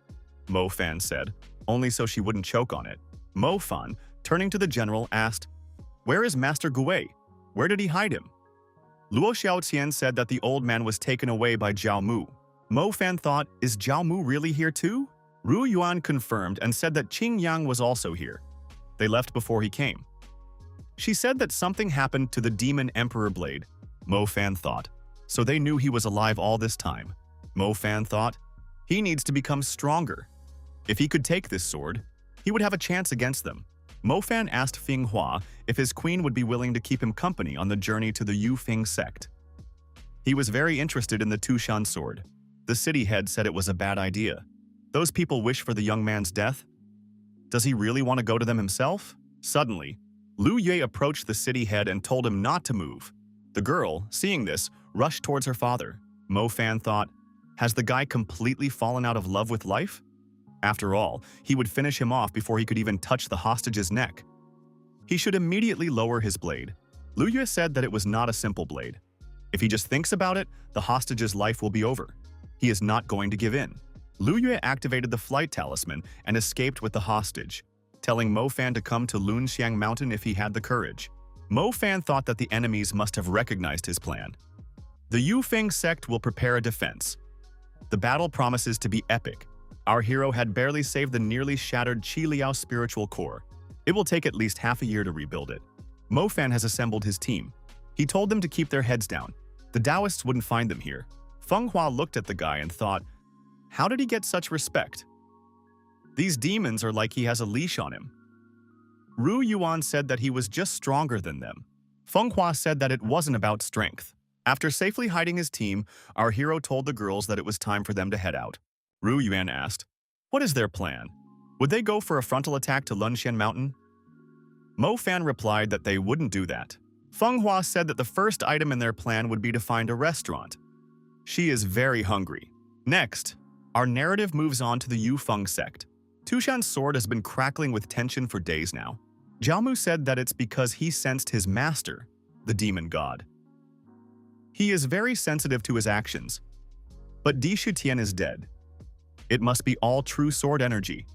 Mo Fan said, only so she wouldn't choke on it. Mo Fan, turning to the general, asked, where is Master Gui? Where did he hide him? Luo Xiaotian said that the old man was taken away by Jiao Mu. Mo Fan thought, is Jiao Mu really here too? Ru Yuan confirmed and said that Qing Yang was also here. They left before he came. She said that something happened to the demon Emperor Blade. Mo Fan thought, so they knew he was alive all this time. Mo Fan thought, he needs to become stronger. If he could take this sword, he would have a chance against them. Mo Fan asked Feng Hua if his queen would be willing to keep him company on the journey to the Yufeng sect. He was very interested in the Tushan sword. The city head said it was a bad idea. Those people wish for the young man's death? Does he really want to go to them himself? Suddenly, Lu Yue approached the city head and told him not to move. The girl, seeing this, rushed towards her father. Mo Fan thought, has the guy completely fallen out of love with life? After all, he would finish him off before he could even touch the hostage's neck. He should immediately lower his blade. Lu Yue said that it was not a simple blade. If he just thinks about it, the hostage's life will be over. He is not going to give in. Lu Yue activated the flight talisman and escaped with the hostage, telling Mo Fan to come to Lunxiang Mountain if he had the courage. Mo Fan thought that the enemies must have recognized his plan. The Yufeng sect will prepare a defense. The battle promises to be epic. Our hero had barely saved the nearly shattered Qi Liao spiritual core. It will take at least half a year to rebuild it. Mo Fan has assembled his team. He told them to keep their heads down. The Taoists wouldn't find them here. Feng Hua looked at the guy and thought, how did he get such respect? These demons are like he has a leash on him. Ru Yuan said that he was just stronger than them. Feng Hua said that it wasn't about strength. After safely hiding his team, our hero told the girls that it was time for them to head out. Ru Yuan asked, what is their plan? Would they go for a frontal attack to Lunxian Mountain? Mo Fan replied that they wouldn't do that. Feng Hua said that the first item in their plan would be to find a restaurant. She is very hungry. Next, our narrative moves on to the Yufeng sect. Tushan's sword has been crackling with tension for days now. Jiao Mu said that it's because he sensed his master, the demon god. He is very sensitive to his actions. But Di Shutian is dead. It must be all true sword energy.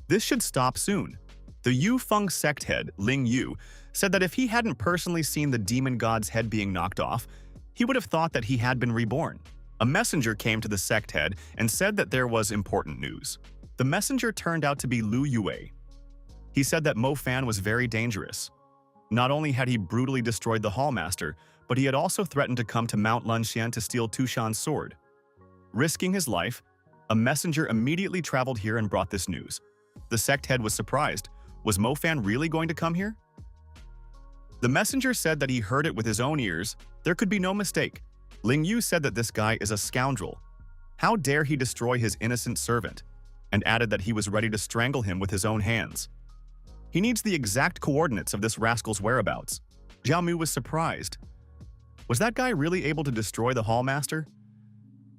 This should stop soon. The Yufeng sect head, Ling Yu, said that if he hadn't personally seen the demon god's head being knocked off, he would have thought that he had been reborn. A messenger came to the sect head and said that there was important news. The messenger turned out to be Lu Yue. He said that Mo Fan was very dangerous. Not only had he brutally destroyed the Hallmaster, but he had also threatened to come to Mount Lunxian to steal Tushan's sword. Risking his life, a messenger immediately traveled here and brought this news. The sect head was surprised. Was Mo Fan really going to come here? The messenger said that he heard it with his own ears. There could be no mistake. Ling Yu said that this guy is a scoundrel. How dare he destroy his innocent servant? And added that he was ready to strangle him with his own hands. He needs the exact coordinates of this rascal's whereabouts. Jiao Mu was surprised. Was that guy really able to destroy the Hallmaster?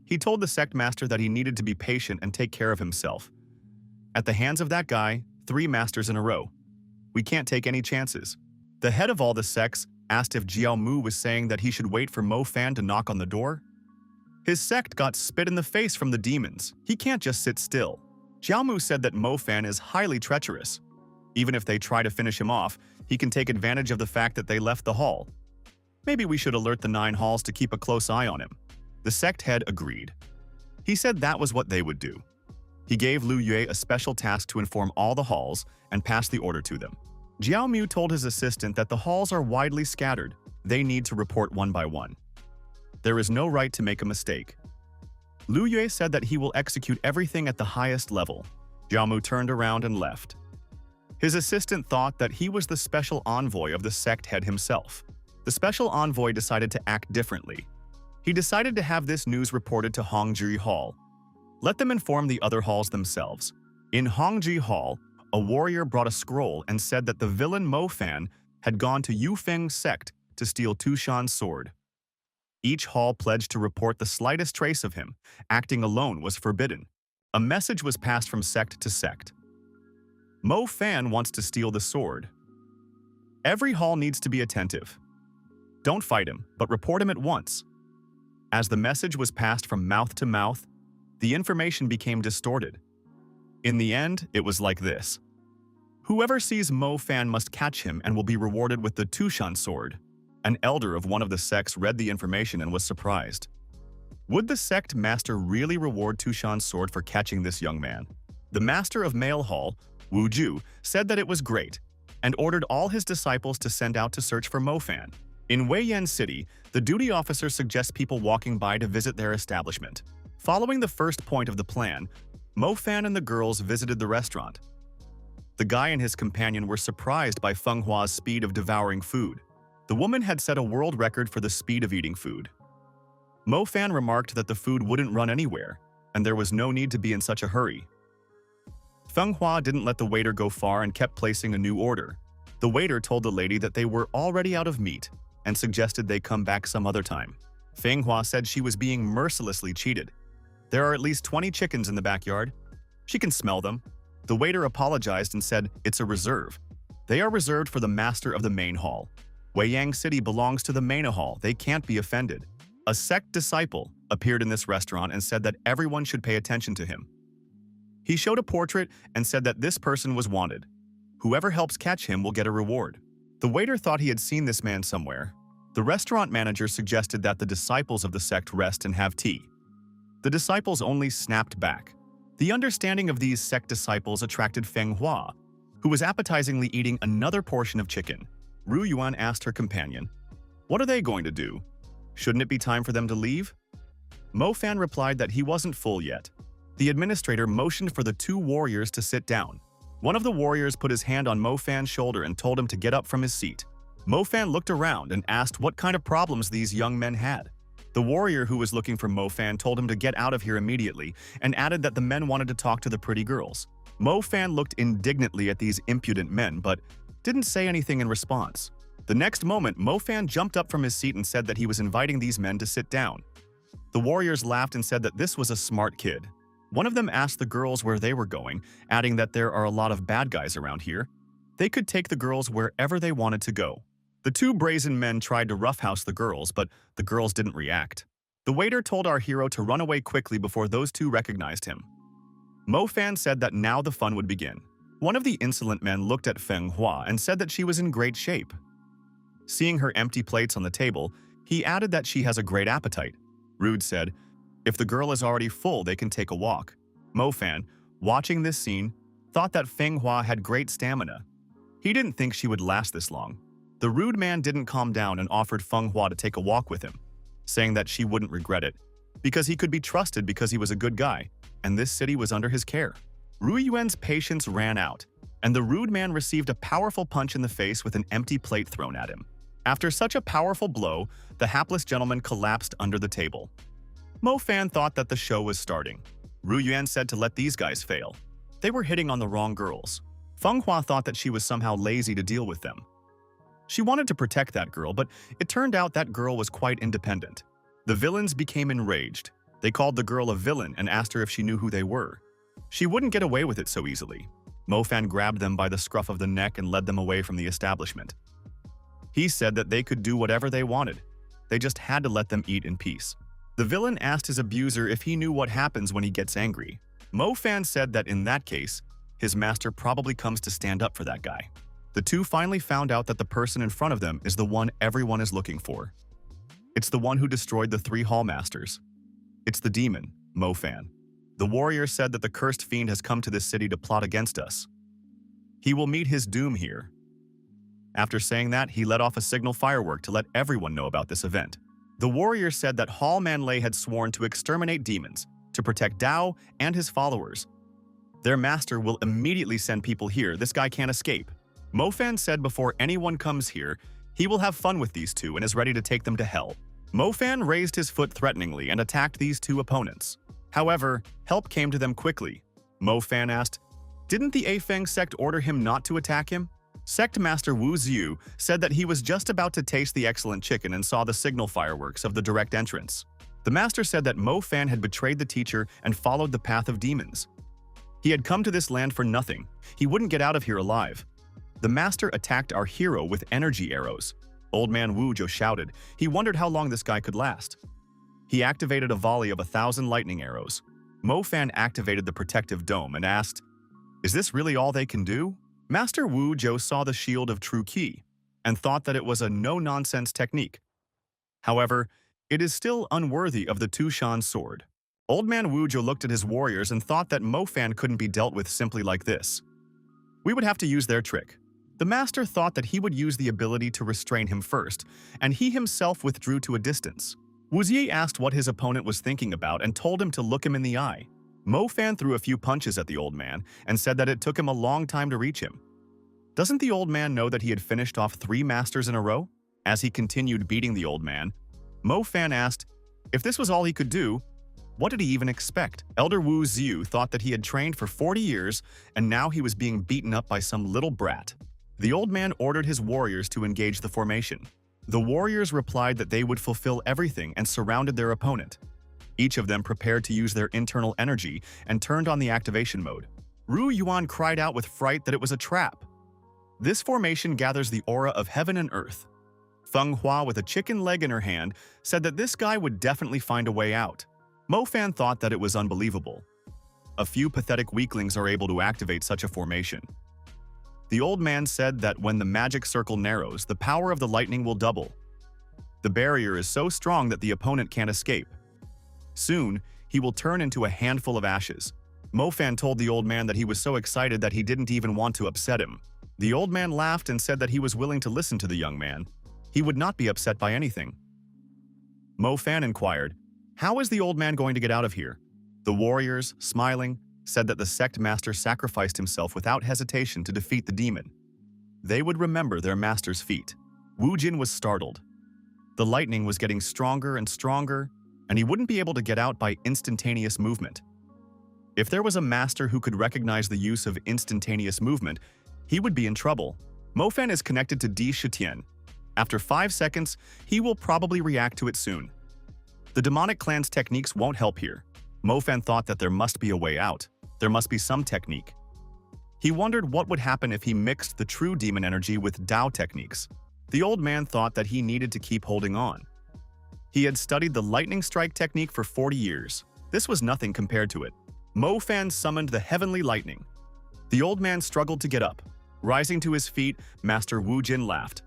He told the sect master that he needed to be patient and take care of himself. At the hands of that guy, 3 masters in a row. We can't take any chances. The head of all the sects asked if Jiao Mu was saying that he should wait for Mo Fan to knock on the door. His sect got spit in the face from the demons. He can't just sit still. Jiao Mu said that Mo Fan is highly treacherous. Even if they try to finish him off, he can take advantage of the fact that they left the hall. Maybe we should alert the 9 halls to keep a close eye on him. The sect head agreed. He said that was what they would do. He gave Lu Yue a special task to inform all the halls and pass the order to them. Jiao Mu told his assistant that the halls are widely scattered. They need to report one by one. There is no right to make a mistake. Lu Yue said that he will execute everything at the highest level. Jiao Mu turned around and left. His assistant thought that he was the special envoy of the sect head himself. The special envoy decided to act differently. He decided to have this news reported to Hongji Hall. Let them inform the other halls themselves. In Hongji Hall, a warrior brought a scroll and said that the villain Mo Fan had gone to Yufeng's sect to steal Tushan's sword. Each hall pledged to report the slightest trace of him. Acting alone was forbidden. A message was passed from sect to sect. Mo Fan wants to steal the sword. Every hall needs to be attentive. Don't fight him, but report him at once. As the message was passed from mouth to mouth, the information became distorted. In the end, it was like this. Whoever sees Mo Fan must catch him and will be rewarded with the Tushan sword. An elder of one of the sects read the information and was surprised. Would the sect master really reward Tushan's sword for catching this young man? The master of Male Hall, Wu Ju, said that it was great and ordered all his disciples to send out to search for Mo Fan. In Weiyan City, the duty officer suggests people walking by to visit their establishment. Following the first point of the plan, Mo Fan and the girls visited the restaurant. The guy and his companion were surprised by Feng Hua's speed of devouring food. The woman had set a world record for the speed of eating food. Mo Fan remarked that the food wouldn't run anywhere, and there was no need to be in such a hurry. Feng Hua didn't let the waiter go far and kept placing a new order. The waiter told the lady that they were already out of meat and suggested they come back some other time. Feng Hua said she was being mercilessly cheated. There are at least 20 chickens in the backyard. She can smell them. The waiter apologized and said it's a reserve. They are reserved for the master of the main hall. Weiyang City belongs to the main hall. They can't be offended. A sect disciple appeared in this restaurant and said that everyone should pay attention to him. He showed a portrait and said that this person was wanted. Whoever helps catch him will get a reward. The waiter thought he had seen this man somewhere. The restaurant manager suggested that the disciples of the sect rest and have tea. The disciples only snapped back. The understanding of these sect disciples attracted Feng Hua, who was appetizingly eating another portion of chicken. Ru Yuan asked her companion, "What are they going to do? Shouldn't it be time for them to leave?" Mo Fan replied that he wasn't full yet. The administrator motioned for the 2 warriors to sit down. One of the warriors put his hand on Mo Fan's shoulder and told him to get up from his seat. Mo Fan looked around and asked what kind of problems these young men had. The warrior who was looking for Mo Fan told him to get out of here immediately and added that the men wanted to talk to the pretty girls. Mo Fan looked indignantly at these impudent men but didn't say anything in response. The next moment, Mo Fan jumped up from his seat and said that he was inviting these men to sit down. The warriors laughed and said that this was a smart kid. One of them asked the girls where they were going, adding that there are a lot of bad guys around here. They could take the girls wherever they wanted to go. The 2 brazen men tried to roughhouse the girls, but the girls didn't react. The waiter told our hero to run away quickly before those 2 recognized him. Mo Fan said that now the fun would begin. One of the insolent men looked at Feng Hua and said that she was in great shape. Seeing her empty plates on the table, he added that she has a great appetite. Rude said, "If the girl is already full, they can take a walk." Mo Fan, watching this scene, thought that Feng Hua had great stamina. He didn't think she would last this long. The rude man didn't calm down and offered Feng Hua to take a walk with him, saying that she wouldn't regret it, because he could be trusted because he was a good guy, and this city was under his care. Ru Yuan's patience ran out, and the rude man received a powerful punch in the face with an empty plate thrown at him. After such a powerful blow, the hapless gentleman collapsed under the table. Mo Fan thought that the show was starting. Ru Yuan said to let these guys fail. They were hitting on the wrong girls. Feng Hua thought that she was somehow lazy to deal with them. She wanted to protect that girl, but it turned out that girl was quite independent. The villains became enraged. They called the girl a villain and asked her if she knew who they were. She wouldn't get away with it so easily. Mo Fan grabbed them by the scruff of the neck and led them away from the establishment. He said that they could do whatever they wanted. They just had to let them eat in peace. The villain asked his abuser if he knew what happens when he gets angry. Mo Fan said that in that case, his master probably comes to stand up for that guy. The two finally found out that the person in front of them is the one everyone is looking for. It's the one who destroyed the 3 Hallmasters. It's the demon, Mofan. The warrior said that the cursed fiend has come to this city to plot against us. He will meet his doom here. After saying that, he let off a signal firework to let everyone know about this event. The warrior said that Hall Manlay had sworn to exterminate demons, to protect Dao and his followers. Their master will immediately send people here. This guy can't escape. Mofan said before anyone comes here, he will have fun with these two and is ready to take them to hell. Mofan raised his foot threateningly and attacked these 2 opponents. However, help came to them quickly. Mofan asked, "Didn't the Afeng sect order him not to attack him?" Sect Master Wu Xiu said that he was just about to taste the excellent chicken and saw the signal fireworks of the direct entrance. The master said that Mofan had betrayed the teacher and followed the path of demons. He had come to this land for nothing. He wouldn't get out of here alive. The master attacked our hero with energy arrows. Old man Wu Zhou shouted. He wondered how long this guy could last. He activated a volley of 1,000 lightning arrows. Mofan activated the protective dome and asked, "Is this really all they can do?" Master Wu Zhou saw the shield of true Qi and thought that it was a no-nonsense technique. However, it is still unworthy of the Tushan sword. Old man Wu Zhou looked at his warriors and thought that Mofan couldn't be dealt with simply like this. We would have to use their trick. The master thought that he would use the ability to restrain him first, and he himself withdrew to a distance. Wu Zi asked what his opponent was thinking about and told him to look him in the eye. Mofan threw a few punches at the old man and said that it took him a long time to reach him. Doesn't the old man know that he had finished off 3 masters in a row? As he continued beating the old man, Mofan asked, if this was all he could do, what did he even expect? Elder Wu Xiu thought that he had trained for 40 years and now he was being beaten up by some little brat. The old man ordered his warriors to engage the formation. The warriors replied that they would fulfill everything and surrounded their opponent. Each of them prepared to use their internal energy and turned on the activation mode. Ru Yuan cried out with fright that it was a trap. This formation gathers the aura of heaven and earth. Feng Hua, with a chicken leg in her hand, said that this guy would definitely find a way out. Mofan thought that it was unbelievable. A few pathetic weaklings are able to activate such a formation. The old man said that when the magic circle narrows, the power of the lightning will double. The barrier is so strong that the opponent can't escape. Soon, he will turn into a handful of ashes. Mofan told the old man that he was so excited that he didn't even want to upset him. The old man laughed and said that he was willing to listen to the young man. He would not be upset by anything. Mofan inquired, how is the old man going to get out of here? The warriors, smiling, said that the sect master sacrificed himself without hesitation to defeat the demon. They would remember their master's feat. Wu Jin was startled. The lightning was getting stronger and stronger, and he wouldn't be able to get out by instantaneous movement. If there was a master who could recognize the use of instantaneous movement, he would be in trouble. Mofan is connected to Di Shitian. After 5 seconds, he will probably react to it soon. The demonic clan's techniques won't help here. Mofan thought that there must be a way out. There must be some technique. He wondered what would happen if he mixed the true demon energy with Dao techniques. The old man thought that he needed to keep holding on. He had studied the lightning strike technique for 40 years. This was nothing compared to it. Mofan summoned the heavenly lightning. The old man struggled to get up. Rising to his feet, Master Wu Jin laughed.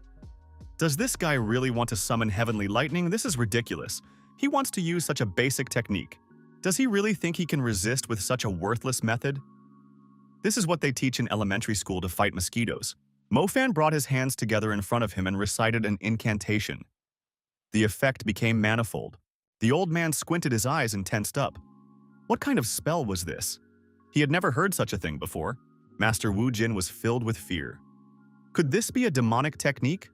Does this guy really want to summon heavenly lightning? This is ridiculous. He wants to use such a basic technique. Does he really think he can resist with such a worthless method? This is what they teach in elementary school to fight mosquitoes. Mofan brought his hands together in front of him and recited an incantation. The effect became manifold. The old man squinted his eyes and tensed up. What kind of spell was this? He had never heard such a thing before. Master Wu Jin was filled with fear. Could this be a demonic technique?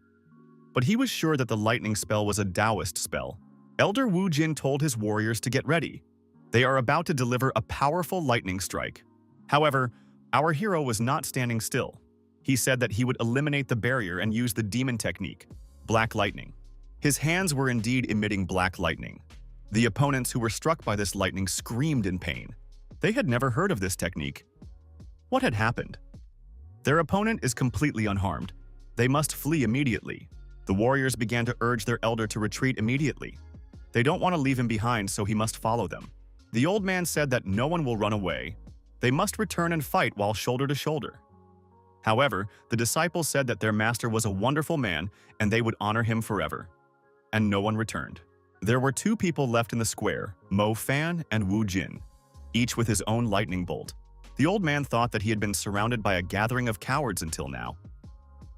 But he was sure that the lightning spell was a Taoist spell. Elder Wu Jin told his warriors to get ready. They are about to deliver a powerful lightning strike. However, our hero was not standing still. He said that he would eliminate the barrier and use the demon technique, black lightning. His hands were indeed emitting black lightning. The opponents who were struck by this lightning screamed in pain. They had never heard of this technique. What had happened? Their opponent is completely unharmed. They must flee immediately. The warriors began to urge their elder to retreat immediately. They don't want to leave him behind, so he must follow them. The old man said that no one will run away. They must return and fight while shoulder to shoulder. However, the disciples said that their master was a wonderful man and they would honor him forever. And no one returned. There were two people left in the square, Mo Fan and Wu Jin, each with his own lightning bolt. The old man thought that he had been surrounded by a gathering of cowards until now.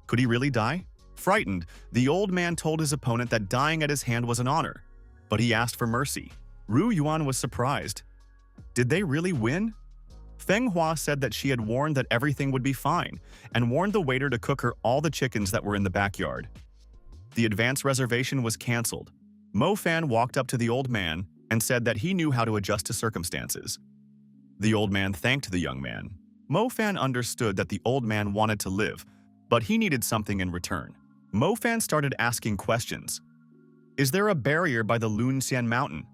Could he really die? Frightened, the old man told his opponent that dying at his hand was an honor, but he asked for mercy. Ru Yuan was surprised. Did they really win? Feng Hua said that she had warned that everything would be fine and warned the waiter to cook her all the chickens that were in the backyard. The advance reservation was cancelled. Mo Fan walked up to the old man and said that he knew how to adjust to circumstances. The old man thanked the young man. Mo Fan understood that the old man wanted to live, but he needed something in return. Mo Fan started asking questions. Is there a barrier by the Lunxian mountain?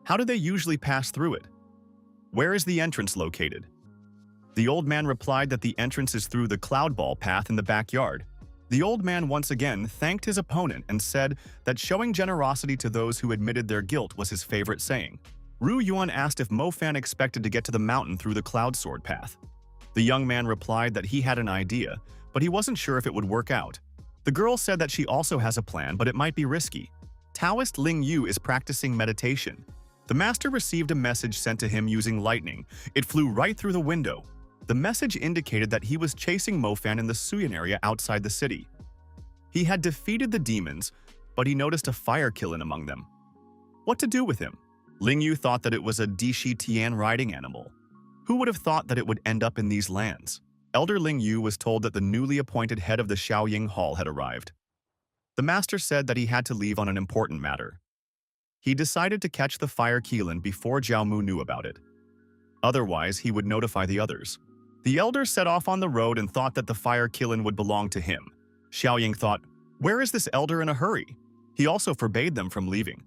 How do they usually pass through it? Where is the entrance located? The old man replied that the entrance is through the cloud ball path in the backyard. The old man once again thanked his opponent and said that showing generosity to those who admitted their guilt was his favorite saying. Ru Yuan asked if Mo Fan expected to get to the mountain through the cloud sword path. The young man replied that he had an idea, but he wasn't sure if it would work out. The girl said that she also has a plan, but it might be risky. Taoist Ling Yu is practicing meditation. The master received a message sent to him using lightning. It flew right through the window. The message indicated that he was chasing Mo Fan in the Suyan area outside the city. He had defeated the demons, but he noticed a fire kiln among them. What to do with him? Ling Yu thought that it was a Dishi Tian riding animal. Who would have thought that it would end up in these lands? Elder Ling Yu was told that the newly appointed head of the Xiaoying Hall had arrived. The master said that he had to leave on an important matter. He decided to catch the fire kiln before Jiao Mu knew about it. Otherwise, he would notify the others. The elder set off on the road and thought that the fire kiln would belong to him. Xiaoying thought, where is this elder in a hurry? He also forbade them from leaving.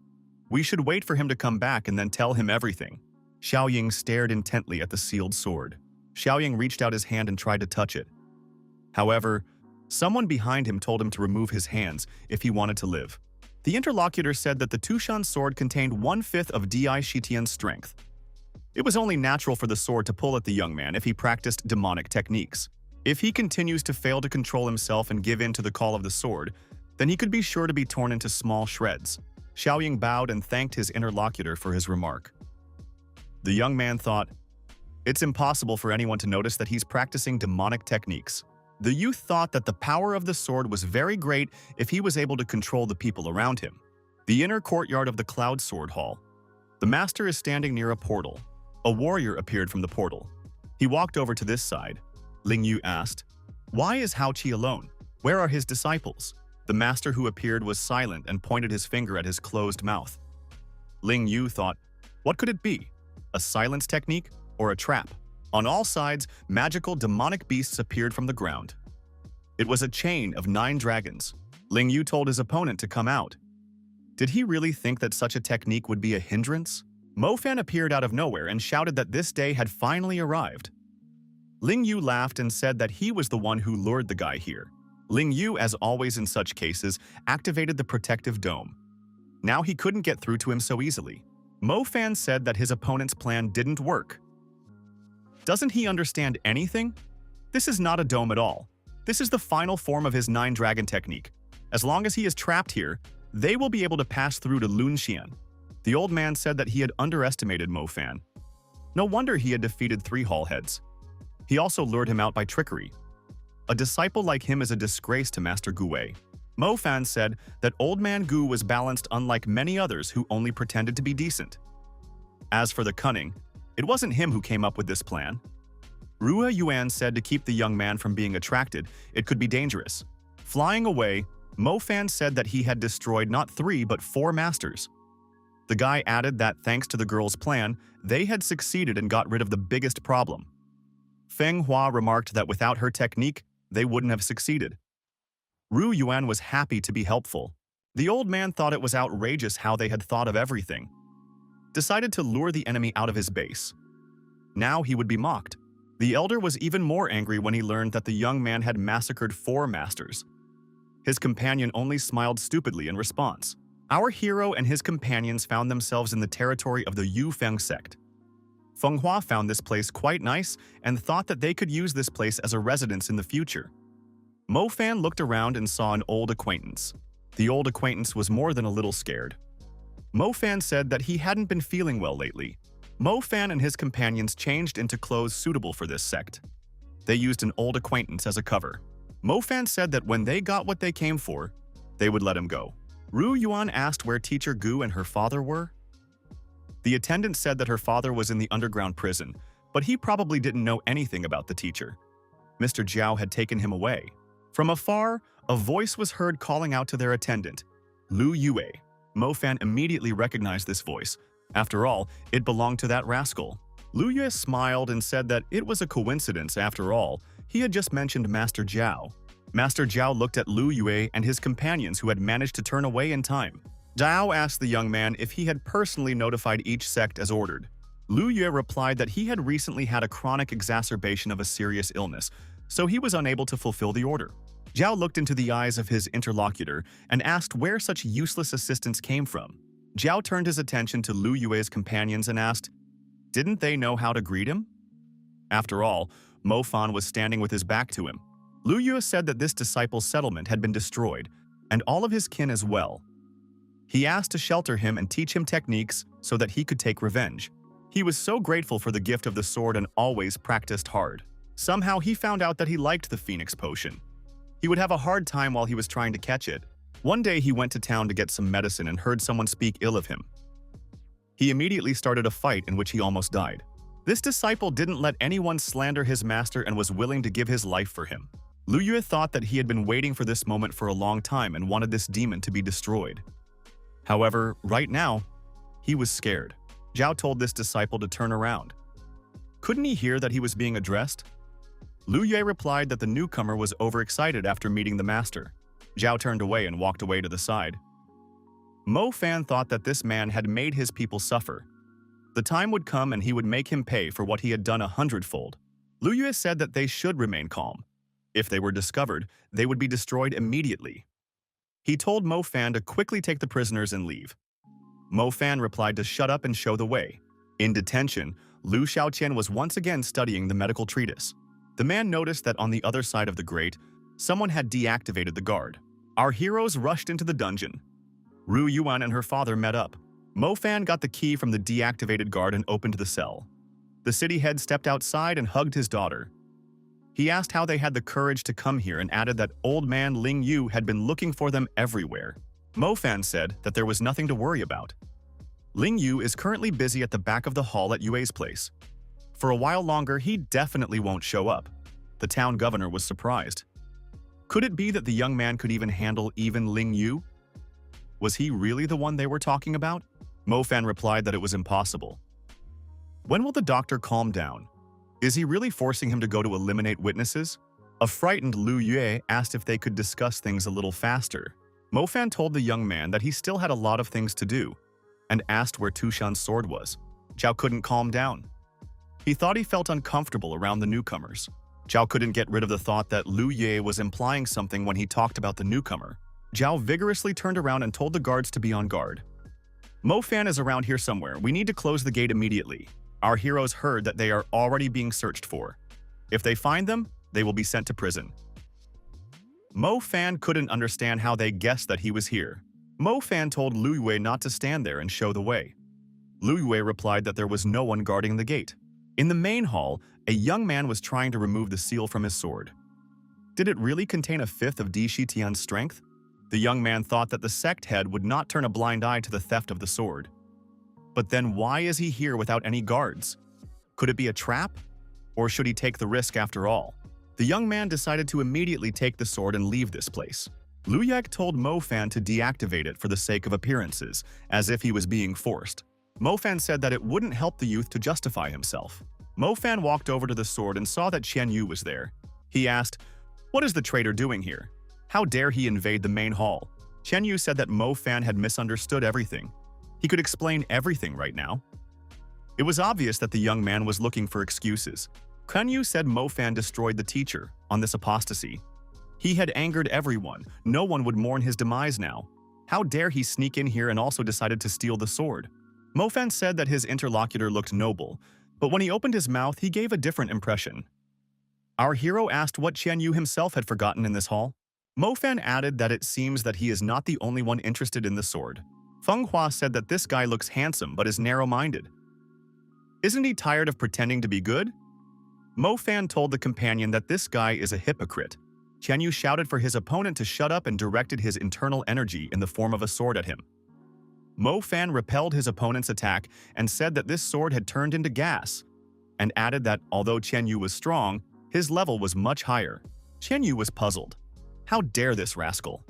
We should wait for him to come back and then tell him everything. Xiaoying stared intently at the sealed sword. Xiaoying reached out his hand and tried to touch it. However, someone behind him told him to remove his hands if he wanted to live. The interlocutor said that the Tushan sword contained 1/5 of Di Shitian's strength. It was only natural for the sword to pull at the young man if he practiced demonic techniques. If he continues to fail to control himself and give in to the call of the sword, then he could be sure to be torn into small shreds. Xiaoying bowed and thanked his interlocutor for his remark. The young man thought, it's impossible for anyone to notice that he's practicing demonic techniques. The youth thought that the power of the sword was very great if he was able to control the people around him. The inner courtyard of the Cloud Sword Hall. The master is standing near a portal. A warrior appeared from the portal. He walked over to this side. Ling Yu asked, why is Hao Qi alone? Where are his disciples? The master who appeared was silent and pointed his finger at his closed mouth. Ling Yu thought, what could it be? A silence technique or a trap? On all sides, magical demonic beasts appeared from the ground. It was a chain of 9 dragons. Ling Yu told his opponent to come out. Did he really think that such a technique would be a hindrance? Mo Fan appeared out of nowhere and shouted that this day had finally arrived. Ling Yu laughed and said that he was the one who lured the guy here. Ling Yu, as always in such cases, activated the protective dome. Now he couldn't get through to him so easily. Mo Fan said that his opponent's plan didn't work. Doesn't he understand anything? This is not a dome at all. This is the final form of his 9-dragon technique. As long as he is trapped here, they will be able to pass through to Lunxian. The old man said that he had underestimated Mo Fan. No wonder he had defeated 3 hall heads. He also lured him out by trickery. A disciple like him is a disgrace to Master Gui. Mo Fan said that Old Man Gu was balanced unlike many others who only pretended to be decent. As for the cunning, it wasn't him who came up with this plan. Rua Yuan said to keep the young man from being attracted, it could be dangerous. Flying away, Mo Fan said that he had destroyed not 3 but 4 masters. The guy added that thanks to the girl's plan, they had succeeded and got rid of the biggest problem. Feng Hua remarked that without her technique, they wouldn't have succeeded. Ru Yuan was happy to be helpful. The old man thought it was outrageous how they had thought of everything. Decided to lure the enemy out of his base. Now he would be mocked. The elder was even more angry when he learned that the young man had massacred 4 masters. His companion only smiled stupidly in response. Our hero and his companions found themselves in the territory of the Yufeng sect. Feng Hua found this place quite nice and thought that they could use this place as a residence in the future. Mo Fan looked around and saw an old acquaintance. The old acquaintance was more than a little scared. Mo Fan said that he hadn't been feeling well lately. Mo Fan and his companions changed into clothes suitable for this sect. They used an old acquaintance as a cover. Mo Fan said that when they got what they came for, they would let him go. Ru Yuan asked where teacher Gu and her father were. The attendant said that her father was in the underground prison, but he probably didn't know anything about the teacher. Mr. Jiao had taken him away. From afar, a voice was heard calling out to their attendant, Lu Yue. Mo Fan immediately recognized this voice. After all, it belonged to that rascal. Lu Yue smiled and said that it was a coincidence after all. He had just mentioned Master Jiao. Master Jiao looked at Lu Yue and his companions who had managed to turn away in time. Jiao asked the young man if he had personally notified each sect as ordered. Lu Yue replied that he had recently had a chronic exacerbation of a serious illness, so he was unable to fulfill the order. Jiao looked into the eyes of his interlocutor and asked where such useless assistance came from. Jiao turned his attention to Lu Yue's companions and asked, didn't they know how to greet him? After all, Mo Fan was standing with his back to him. Lu Yue said that this disciple's settlement had been destroyed, and all of his kin as well. He asked to shelter him and teach him techniques so that he could take revenge. He was so grateful for the gift of the sword and always practiced hard. Somehow he found out that he liked the Phoenix Potion. He would have a hard time while he was trying to catch it. One day he went to town to get some medicine and heard someone speak ill of him. He immediately started a fight in which he almost died. This disciple didn't let anyone slander his master and was willing to give his life for him. Lu Yue thought that he had been waiting for this moment for a long time and wanted this demon to be destroyed. However, right now, he was scared. Jiao told this disciple to turn around. Couldn't he hear that he was being addressed? Lu Yue replied that the newcomer was overexcited after meeting the master. Jiao turned away and walked away to the side. Mo Fan thought that this man had made his people suffer. The time would come and he would make him pay for what he had done 100-fold. Lu Yue said that they should remain calm. If they were discovered, they would be destroyed immediately. He told Mo Fan to quickly take the prisoners and leave. Mo Fan replied to shut up and show the way. In detention, Lu Xiaoqian was once again studying the medical treatise. The man noticed that on the other side of the grate, someone had deactivated the guard. Our heroes rushed into the dungeon. Ru Yuan and her father met up. Mo Fan got the key from the deactivated guard and opened the cell. The city head stepped outside and hugged his daughter. He asked how they had the courage to come here and added that old man Ling Yu had been looking for them everywhere. Mo Fan said that there was nothing to worry about. Ling Yu is currently busy at the back of the hall at Yue's place. For a while longer, he definitely won't show up. The town governor was surprised. Could it be that the young man could even handle even Ling Yu? Was he really the one they were talking about? Mo Fan replied that it was impossible. When will the doctor calm down? Is he really forcing him to go to eliminate witnesses? A frightened Lu Yue asked if they could discuss things a little faster. Mo Fan told the young man that he still had a lot of things to do, and asked where Tushan's sword was. Zhao couldn't calm down. He thought he felt uncomfortable around the newcomers. Zhao couldn't get rid of the thought that Lu Yue was implying something when he talked about the newcomer. Zhao vigorously turned around and told the guards to be on guard. Mo Fan is around here somewhere. We need to close the gate immediately. Our heroes heard that they are already being searched for. If they find them, they will be sent to prison. Mo Fan couldn't understand how they guessed that he was here. Mo Fan told Lu Yue not to stand there and show the way. Lu Yue replied that there was no one guarding the gate. In the main hall, a young man was trying to remove the seal from his sword. Did it really contain a fifth of Di Shitian's strength? The young man thought that the sect head would not turn a blind eye to the theft of the sword. But then why is he here without any guards? Could it be a trap? Or should he take the risk after all? The young man decided to immediately take the sword and leave this place. Lu Yek told Mo Fan to deactivate it for the sake of appearances, as if he was being forced. Mo Fan said that it wouldn't help the youth to justify himself. Mo Fan walked over to the sword and saw that Qian Yu was there. He asked, "What is the traitor doing here? How dare he invade the main hall?" Qian Yu said that Mo Fan had misunderstood everything. He could explain everything right now. It was obvious that the young man was looking for excuses. Qian Yu said Mo Fan destroyed the teacher on this apostasy. He had angered everyone. No one would mourn his demise now. How dare he sneak in here and also decided to steal the sword? Mo Fan said that his interlocutor looked noble. But when he opened his mouth, he gave a different impression. Our hero asked what Qian Yu himself had forgotten in this hall. Mo Fan added that it seems that he is not the only one interested in the sword. Feng Hua said that this guy looks handsome but is narrow-minded. Isn't he tired of pretending to be good? Mo Fan told the companion that this guy is a hypocrite. Qian Yu shouted for his opponent to shut up and directed his internal energy in the form of a sword at him. Mo Fan repelled his opponent's attack and said that this sword had turned into gas, and added that although Qian Yu was strong, his level was much higher. Qian Yu was puzzled. How dare this rascal?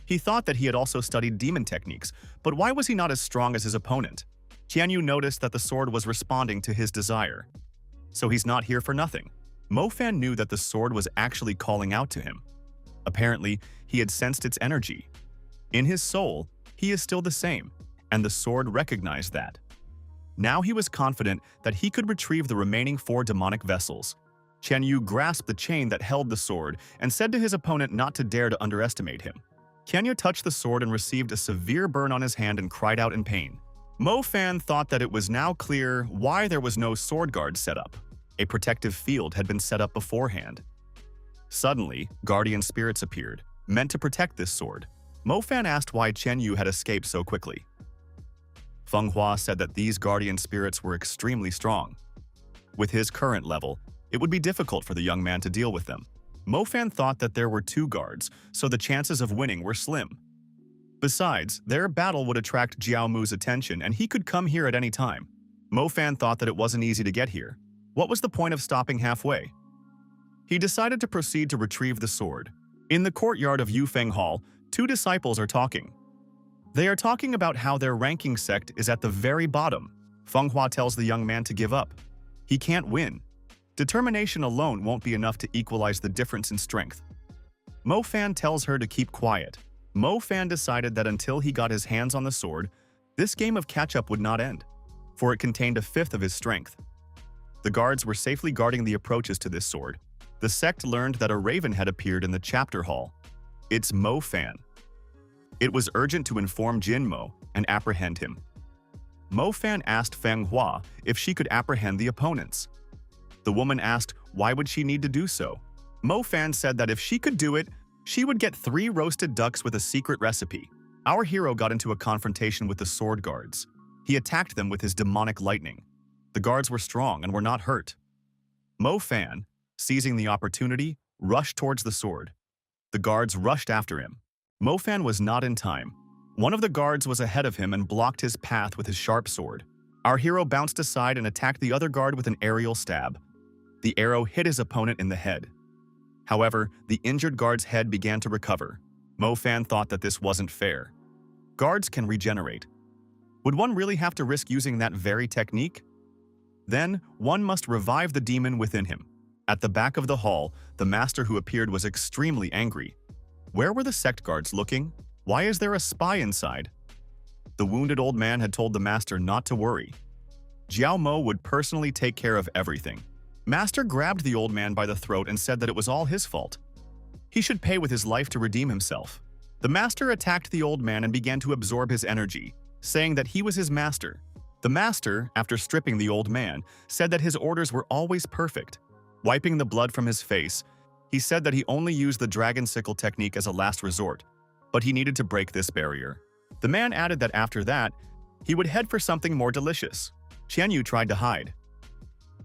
He thought that he had also studied demon techniques, but why was he not as strong as his opponent? Qian Yu noticed that the sword was responding to his desire. So he's not here for nothing. Mo Fan knew that the sword was actually calling out to him. Apparently, he had sensed its energy. In his soul, he is still the same, and the sword recognized that. Now he was confident that he could retrieve the remaining 4 demonic vessels. Qian Yu grasped the chain that held the sword and said to his opponent not to dare to underestimate him. Qian Yu touched the sword and received a severe burn on his hand and cried out in pain. Mo Fan thought that it was now clear why there was no sword guard set up. A protective field had been set up beforehand. Suddenly, guardian spirits appeared, meant to protect this sword. Mo Fan asked why Qian Yu had escaped so quickly. Feng Hua said that these guardian spirits were extremely strong. With his current level, it would be difficult for the young man to deal with them. Mo Fan thought that there were 2 guards, so the chances of winning were slim. Besides, their battle would attract Jiao Mu's attention and he could come here at any time. Mo Fan thought that it wasn't easy to get here. What was the point of stopping halfway? He decided to proceed to retrieve the sword. In the courtyard of Yufeng Hall, 2 disciples are talking. They are talking about how their ranking sect is at the very bottom. Feng Hua tells the young man to give up. He can't win. Determination alone won't be enough to equalize the difference in strength. Mo Fan tells her to keep quiet. Mo Fan decided that until he got his hands on the sword, this game of catch-up would not end, for it contained a 1/5 of his strength. The guards were safely guarding the approaches to this sword. The sect learned that a raven had appeared in the chapter hall. It's Mo Fan. It was urgent to inform Jin Mo and apprehend him. Mo Fan asked Feng Hua if she could apprehend the opponents. The woman asked why would she need to do so. Mo Fan said that if she could do it, she would get 3 roasted ducks with a secret recipe. Our hero got into a confrontation with the sword guards. He attacked them with his demonic lightning. The guards were strong and were not hurt. Mo Fan, seizing the opportunity, rushed towards the sword. The guards rushed after him. Mo Fan was not in time. One of the guards was ahead of him and blocked his path with his sharp sword. Our hero bounced aside and attacked the other guard with an aerial stab. The arrow hit his opponent in the head. However, the injured guard's head began to recover. Mo Fan thought that this wasn't fair. Guards can regenerate. Would one really have to risk using that very technique? Then, one must revive the demon within him. At the back of the hall, the master who appeared was extremely angry. Where were the sect guards looking? Why is there a spy inside? The wounded old man had told the master not to worry. Jiao Mo would personally take care of everything. Master grabbed the old man by the throat and said that it was all his fault. He should pay with his life to redeem himself. The master attacked the old man and began to absorb his energy, saying that he was his master. The master, after stripping the old man, said that his orders were always perfect. Wiping the blood from his face, he said that he only used the dragon sickle technique as a last resort, but he needed to break this barrier. The man added that after that, he would head for something more delicious. Qian Yu tried to hide.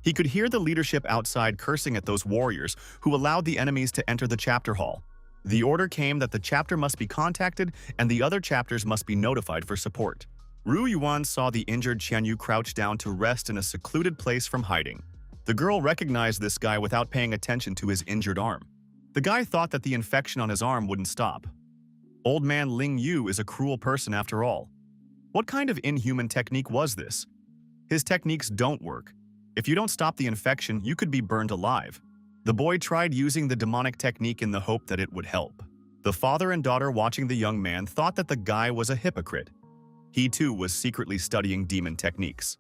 He could hear the leadership outside cursing at those warriors who allowed the enemies to enter the chapter hall. The order came that the chapter must be contacted and the other chapters must be notified for support. Ru Yuan saw the injured Qian Yu crouch down to rest in a secluded place from hiding. The girl recognized this guy without paying attention to his injured arm. The guy thought that the infection on his arm wouldn't stop. Old man Ling Yu is a cruel person after all. What kind of inhuman technique was this? His techniques don't work. If you don't stop the infection, you could be burned alive. The boy tried using the demonic technique in the hope that it would help. The father and daughter watching the young man thought that the guy was a hypocrite. He too was secretly studying demon techniques.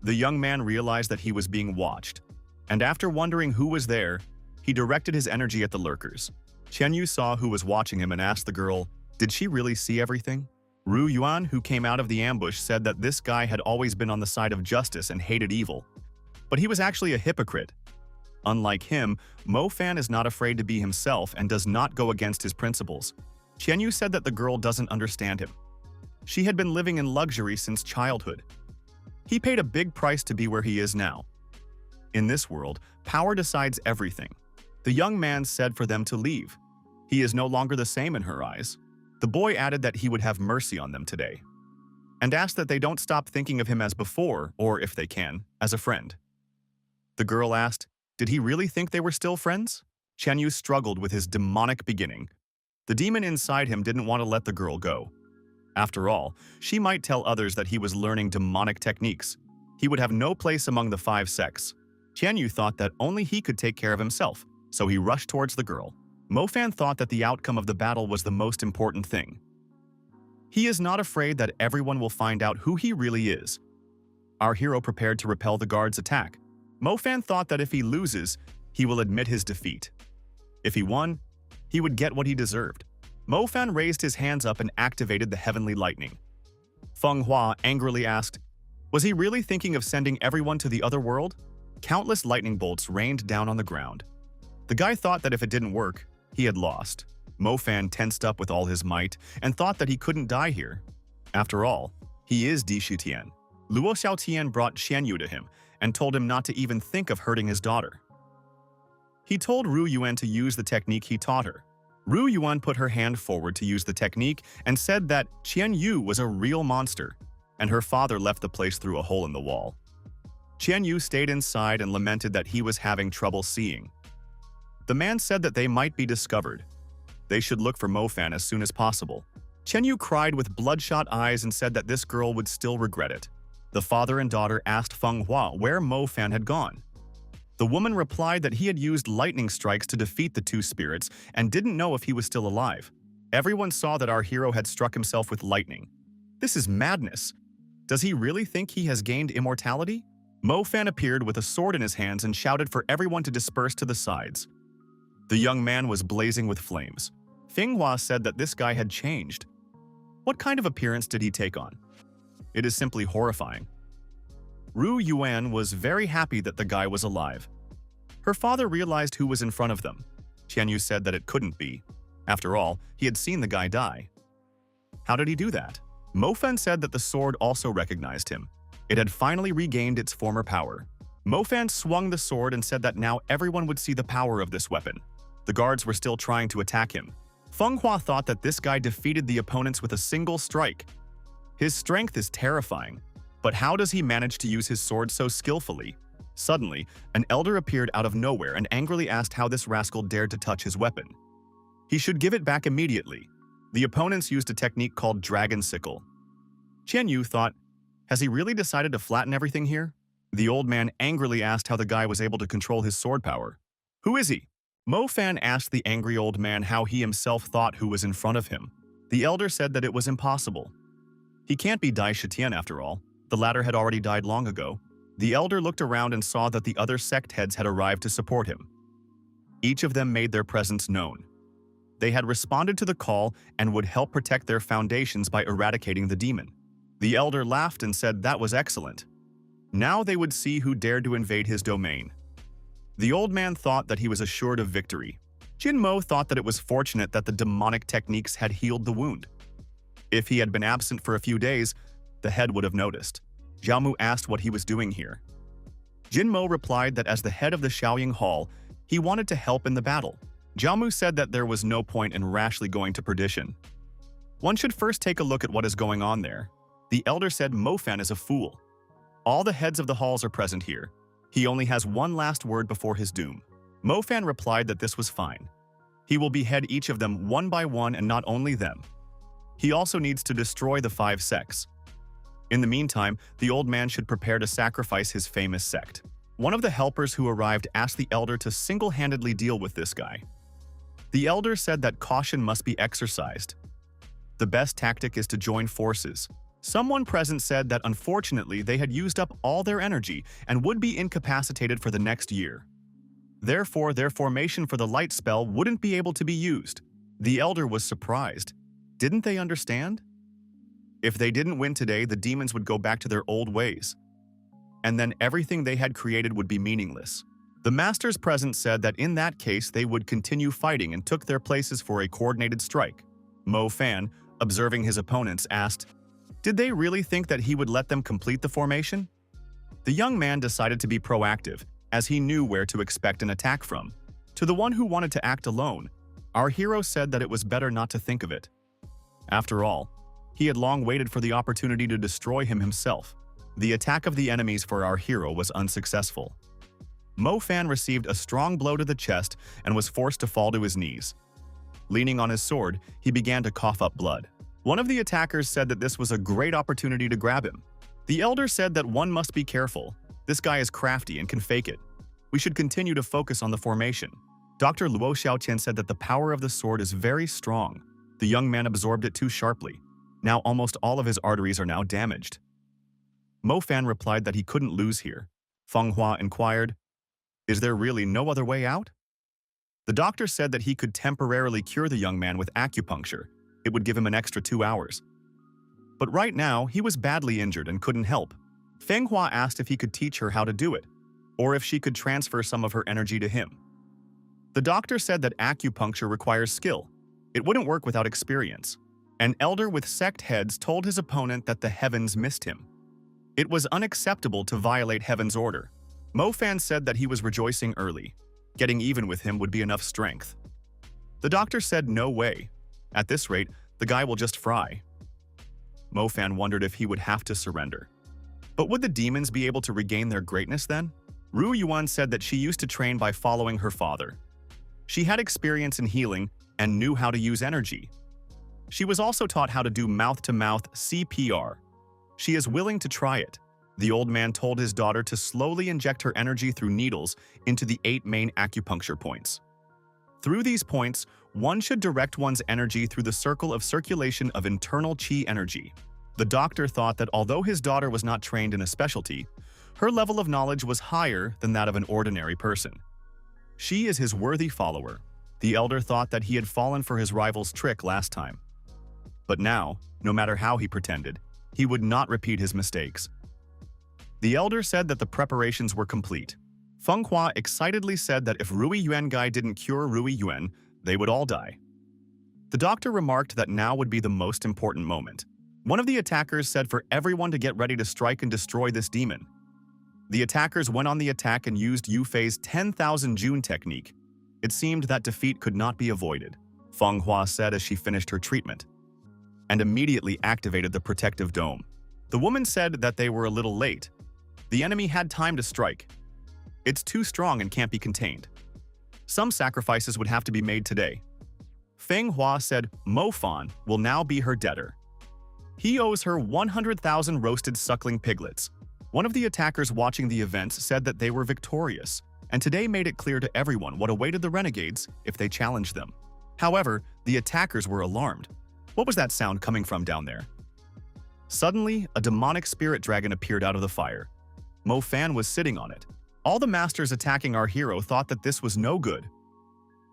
The young man realized that he was being watched, and after wondering who was there, he directed his energy at the lurkers. Qian Yu saw who was watching him and asked the girl, did she really see everything? Ru Yuan, who came out of the ambush, said that this guy had always been on the side of justice and hated evil. But he was actually a hypocrite. Unlike him, Mo Fan is not afraid to be himself and does not go against his principles. Qianyu said that the girl doesn't understand him. She had been living in luxury since childhood. He paid a big price to be where he is now. In this world, power decides everything. The young man said for them to leave. He is no longer the same in her eyes. The boy added that he would have mercy on them today, and asked that they don't stop thinking of him as before, or if they can, as a friend. The girl asked, did he really think they were still friends? Qianyu struggled with his demonic beginning. The demon inside him didn't want to let the girl go. After all, she might tell others that he was learning demonic techniques. He would have no place among the 5 sects. Qianyu thought that only he could take care of himself, so he rushed towards the girl. Mo Fan thought that the outcome of the battle was the most important thing. He is not afraid that everyone will find out who he really is. Our hero prepared to repel the guard's attack. Mo Fan thought that if he loses, he will admit his defeat. If he won, he would get what he deserved. Mo Fan raised his hands up and activated the heavenly lightning. Feng Hua angrily asked, was he really thinking of sending everyone to the other world? Countless lightning bolts rained down on the ground. The guy thought that if it didn't work, he had lost. Mo Fan tensed up with all his might and thought that he couldn't die here. After all, he is Di Shutian. Luo Xiaotian brought Qianyu to him and told him not to even think of hurting his daughter. He told Ru Yuan to use the technique he taught her. Ru Yuan put her hand forward to use the technique and said that Qianyu was a real monster, and her father left the place through a hole in the wall. Qianyu stayed inside and lamented that he was having trouble seeing. The man said that they might be discovered. They should look for Mo Fan as soon as possible. Qianyu cried with bloodshot eyes and said that this girl would still regret it. The father and daughter asked Feng Hua where Mo Fan had gone. The woman replied that he had used lightning strikes to defeat the 2 spirits and didn't know if he was still alive. Everyone saw that our hero had struck himself with lightning. This is madness. Does he really think he has gained immortality? Mo Fan appeared with a sword in his hands and shouted for everyone to disperse to the sides. The young man was blazing with flames. Feng Hua said that this guy had changed. What kind of appearance did he take on? It is simply horrifying. Ru Yuan was very happy that the guy was alive. Her father realized who was in front of them. Qianyu said that it couldn't be. After all, he had seen the guy die. How did he do that? Mo Fan said that the sword also recognized him. It had finally regained its former power. Mo Fan swung the sword and said that now everyone would see the power of this weapon. The guards were still trying to attack him. Feng Hua thought that this guy defeated the opponents with a single strike. His strength is terrifying, but how does he manage to use his sword so skillfully? Suddenly, an elder appeared out of nowhere and angrily asked how this rascal dared to touch his weapon. He should give it back immediately. The opponents used a technique called Dragon Sickle. Qianyu thought, has he really decided to flatten everything here? The old man angrily asked how the guy was able to control his sword power. Who is he? Mo Fan asked the angry old man how he himself thought who was in front of him. The elder said that it was impossible. He can't be Dai Shitian after all. The latter had already died long ago. The elder looked around and saw that the other sect heads had arrived to support him. Each of them made their presence known. They had responded to the call and would help protect their foundations by eradicating the demon. The elder laughed and said that was excellent. Now they would see who dared to invade his domain. The old man thought that he was assured of victory. Jin Mo thought that it was fortunate that the demonic techniques had healed the wound. If he had been absent for a few days, the head would have noticed. Zhao Mu asked what he was doing here. Jin Mo replied that as the head of the Shaoying Hall, he wanted to help in the battle. Zhao Mu said that there was no point in rashly going to perdition. One should first take a look at what is going on there. The elder said Mo Fan is a fool. All the heads of the halls are present here. He only has one last word before his doom. Mo Fan replied that this was fine. He will behead each of them one by one and not only them. He also needs to destroy the 5 sects. In the meantime, the old man should prepare to sacrifice his famous sect. One of the helpers who arrived asked the elder to single-handedly deal with this guy. The elder said that caution must be exercised. The best tactic is to join forces. Someone present said that unfortunately they had used up all their energy and would be incapacitated for the next year. Therefore, their formation for the light spell wouldn't be able to be used. The elder was surprised. Didn't they understand? If they didn't win today, the demons would go back to their old ways, and then everything they had created would be meaningless. The masters present said that in that case they would continue fighting and took their places for a coordinated strike. Mo Fan, observing his opponents, asked, "Did they really think that he would let them complete the formation?" The young man decided to be proactive, as he knew where to expect an attack from. To the one who wanted to act alone, our hero said that it was better not to think of it. After all, he had long waited for the opportunity to destroy him himself. The attack of the enemies for our hero was unsuccessful. Mo Fan received a strong blow to the chest and was forced to fall to his knees. Leaning on his sword, he began to cough up blood. One of the attackers said that this was a great opportunity to grab him. The elder said that one must be careful. This guy is crafty and can fake it. We should continue to focus on the formation. Dr. Luo Xiaoqian said that the power of the sword is very strong. The young man absorbed it too sharply. Now almost all of his arteries are now damaged. Mo Fan replied that he couldn't lose here. Feng Hua inquired, "Is there really no other way out?" The doctor said that he could temporarily cure the young man with acupuncture. It would give him an extra 2 hours. But right now, he was badly injured and couldn't help. Feng Hua asked if he could teach her how to do it, or if she could transfer some of her energy to him. The doctor said that acupuncture requires skill. It wouldn't work without experience. An elder with sect heads told his opponent that the heavens missed him. It was unacceptable to violate heaven's order. Mo Fan said that he was rejoicing early. Getting even with him would be enough strength. The doctor said no way. At this rate, the guy will just fry. Mo Fan wondered if he would have to surrender. But would the demons be able to regain their greatness then? Ru Yuan said that she used to train by following her father. She had experience in healing and knew how to use energy. She was also taught how to do mouth-to-mouth CPR. She is willing to try it. The old man told his daughter to slowly inject her energy through needles into the 8 main acupuncture points. Through these points, one should direct one's energy through the circle of circulation of internal qi energy. The doctor thought that although his daughter was not trained in a specialty, her level of knowledge was higher than that of an ordinary person. She is his worthy follower. The elder thought that he had fallen for his rival's trick last time. But now, no matter how he pretended, he would not repeat his mistakes. The elder said that the preparations were complete. Feng Hua excitedly said that if Rui Yuan Guy didn't cure Rui Yuan, they would all die. The doctor remarked that now would be the most important moment. One of the attackers said for everyone to get ready to strike and destroy this demon. The attackers went on the attack and used Yu Fei's 10,000 June technique. It seemed that defeat could not be avoided, Feng Hua said as she finished her treatment, and immediately activated the protective dome. The woman said that they were a little late. The enemy had time to strike. It's too strong and can't be contained. Some sacrifices would have to be made today. Feng Hua said Mo Fan will now be her debtor. He owes her 100,000 roasted suckling piglets. One of the attackers watching the events said that they were victorious, and today made it clear to everyone what awaited the renegades if they challenged them. However, the attackers were alarmed. What was that sound coming from down there? Suddenly, a demonic spirit dragon appeared out of the fire. Mo Fan was sitting on it. All the masters attacking our hero thought that this was no good.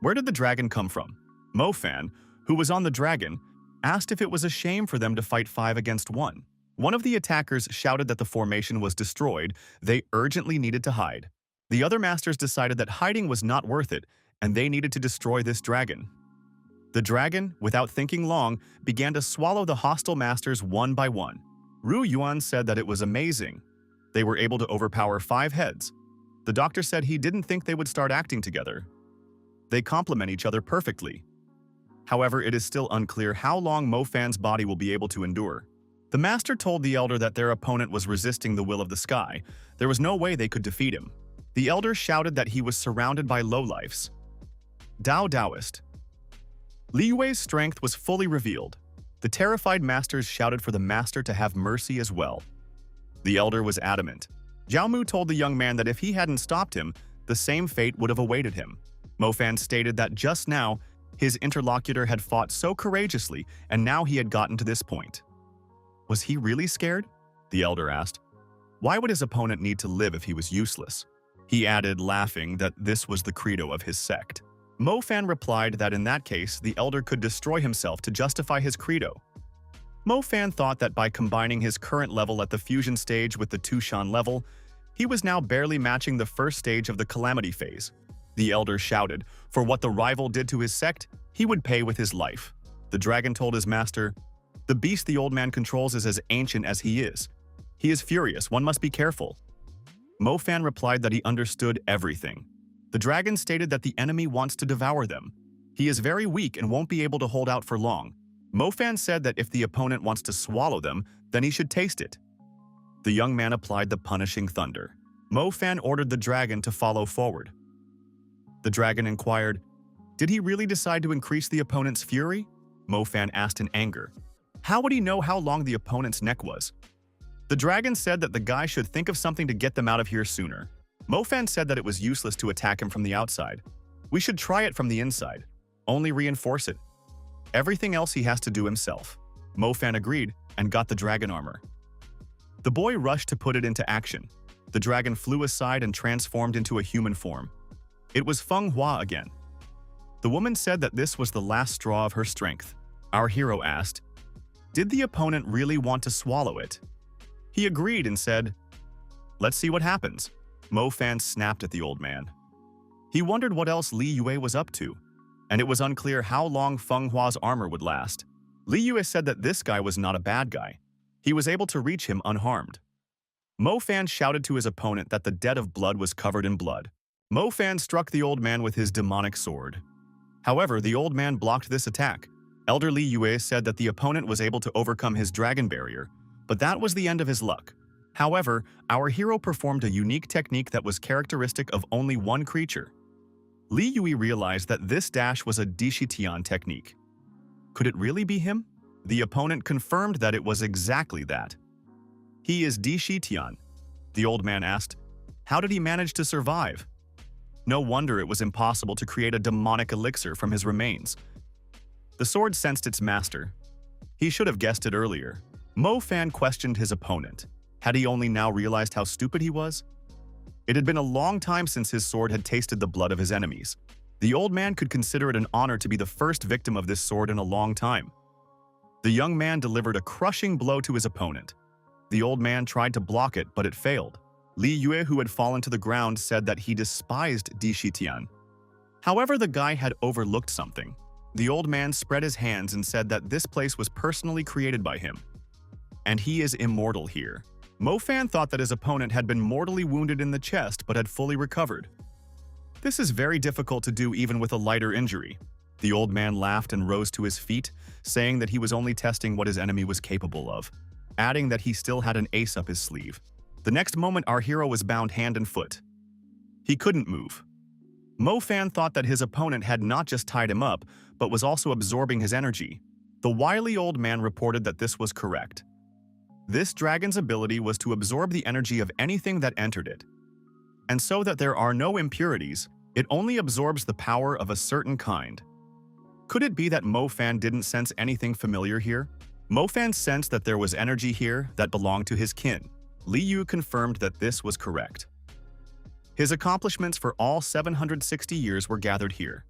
Where did the dragon come from? Mo Fan, who was on the dragon, asked if it was a shame for them to fight 5 against 1. One of the attackers shouted that the formation was destroyed. They urgently needed to hide. The other masters decided that hiding was not worth it, and they needed to destroy this dragon. The dragon, without thinking long, began to swallow the hostile masters one by one. Ru Yuan said that it was amazing. They were able to overpower 5 heads. The doctor said he didn't think they would start acting together. They complement each other perfectly. However, it is still unclear how long Mo Fan's body will be able to endure. The master told the elder that their opponent was resisting the will of the sky. There was no way they could defeat him. The elder shouted that he was surrounded by lowlifes. Taoist. Li Yue's strength was fully revealed. The terrified masters shouted for the master to have mercy as well. The elder was adamant. Jiao Mu told the young man that if he hadn't stopped him, the same fate would have awaited him. Mo Fan stated that just now, his interlocutor had fought so courageously, and now he had gotten to this point. Was he really scared? The elder asked. Why would his opponent need to live if he was useless? He added, laughing, that this was the credo of his sect. Mo Fan replied that in that case, the elder could destroy himself to justify his credo. Mo Fan thought that by combining his current level at the fusion stage with the Tushan level, he was now barely matching the first stage of the Calamity phase. The elder shouted, for what the rival did to his sect, he would pay with his life. The dragon told his master, the beast the old man controls is as ancient as he is. He is furious, one must be careful. Mo Fan replied that he understood everything. The dragon stated that the enemy wants to devour them. He is very weak and won't be able to hold out for long. Mo Fan said that if the opponent wants to swallow them, then he should taste it. The young man applied the punishing thunder. Mo Fan ordered the dragon to follow forward. The dragon inquired, did he really decide to increase the opponent's fury? Mo Fan asked in anger. How would he know how long the opponent's neck was? The dragon said that the guy should think of something to get them out of here sooner. Mo Fan said that it was useless to attack him from the outside. We should try it from the inside. Only reinforce it. Everything else he has to do himself. Mo Fan agreed and got the dragon armor. The boy rushed to put it into action. The dragon flew aside and transformed into a human form. It was Feng Hua again. The woman said that this was the last straw of her strength. Our hero asked, did the opponent really want to swallow it? He agreed and said, let's see what happens. Mo Fan snapped at the old man. He wondered what else Li Yue was up to, and it was unclear how long Feng Hua's armor would last. Li Yue said that this guy was not a bad guy. He was able to reach him unharmed. Mo Fan shouted to his opponent that the debt of blood was covered in blood. Mo Fan struck the old man with his demonic sword. However, the old man blocked this attack. Elder Li Yue said that the opponent was able to overcome his dragon barrier, but that was the end of his luck. However, our hero performed a unique technique that was characteristic of only one creature. Li Yue realized that this dash was a Dishitian technique. Could it really be him? The opponent confirmed that it was exactly that. He is Dishitian. The old man asked, how did he manage to survive? No wonder it was impossible to create a demonic elixir from his remains. The sword sensed its master. He should have guessed it earlier. Mo Fan questioned his opponent. Had he only now realized how stupid he was? It had been a long time since his sword had tasted the blood of his enemies. The old man could consider it an honor to be the first victim of this sword in a long time. The young man delivered a crushing blow to his opponent. The old man tried to block it, but it failed. Li Yue, who had fallen to the ground, said that he despised Dishitian. However, the guy had overlooked something. The old man spread his hands and said that this place was personally created by him. And he is immortal here. Mo Fan thought that his opponent had been mortally wounded in the chest but had fully recovered. This is very difficult to do even with a lighter injury. The old man laughed and rose to his feet, saying that he was only testing what his enemy was capable of, adding that he still had an ace up his sleeve. The next moment, our hero was bound hand and foot. He couldn't move. Mo Fan thought that his opponent had not just tied him up, but was also absorbing his energy. The wily old man reported that this was correct. This dragon's ability was to absorb the energy of anything that entered it. And so that there are no impurities, it only absorbs the power of a certain kind. Could it be that Mo Fan didn't sense anything familiar here? Mo Fan sensed that there was energy here that belonged to his kin. Li Yue confirmed that this was correct. His accomplishments for all 760 years were gathered here.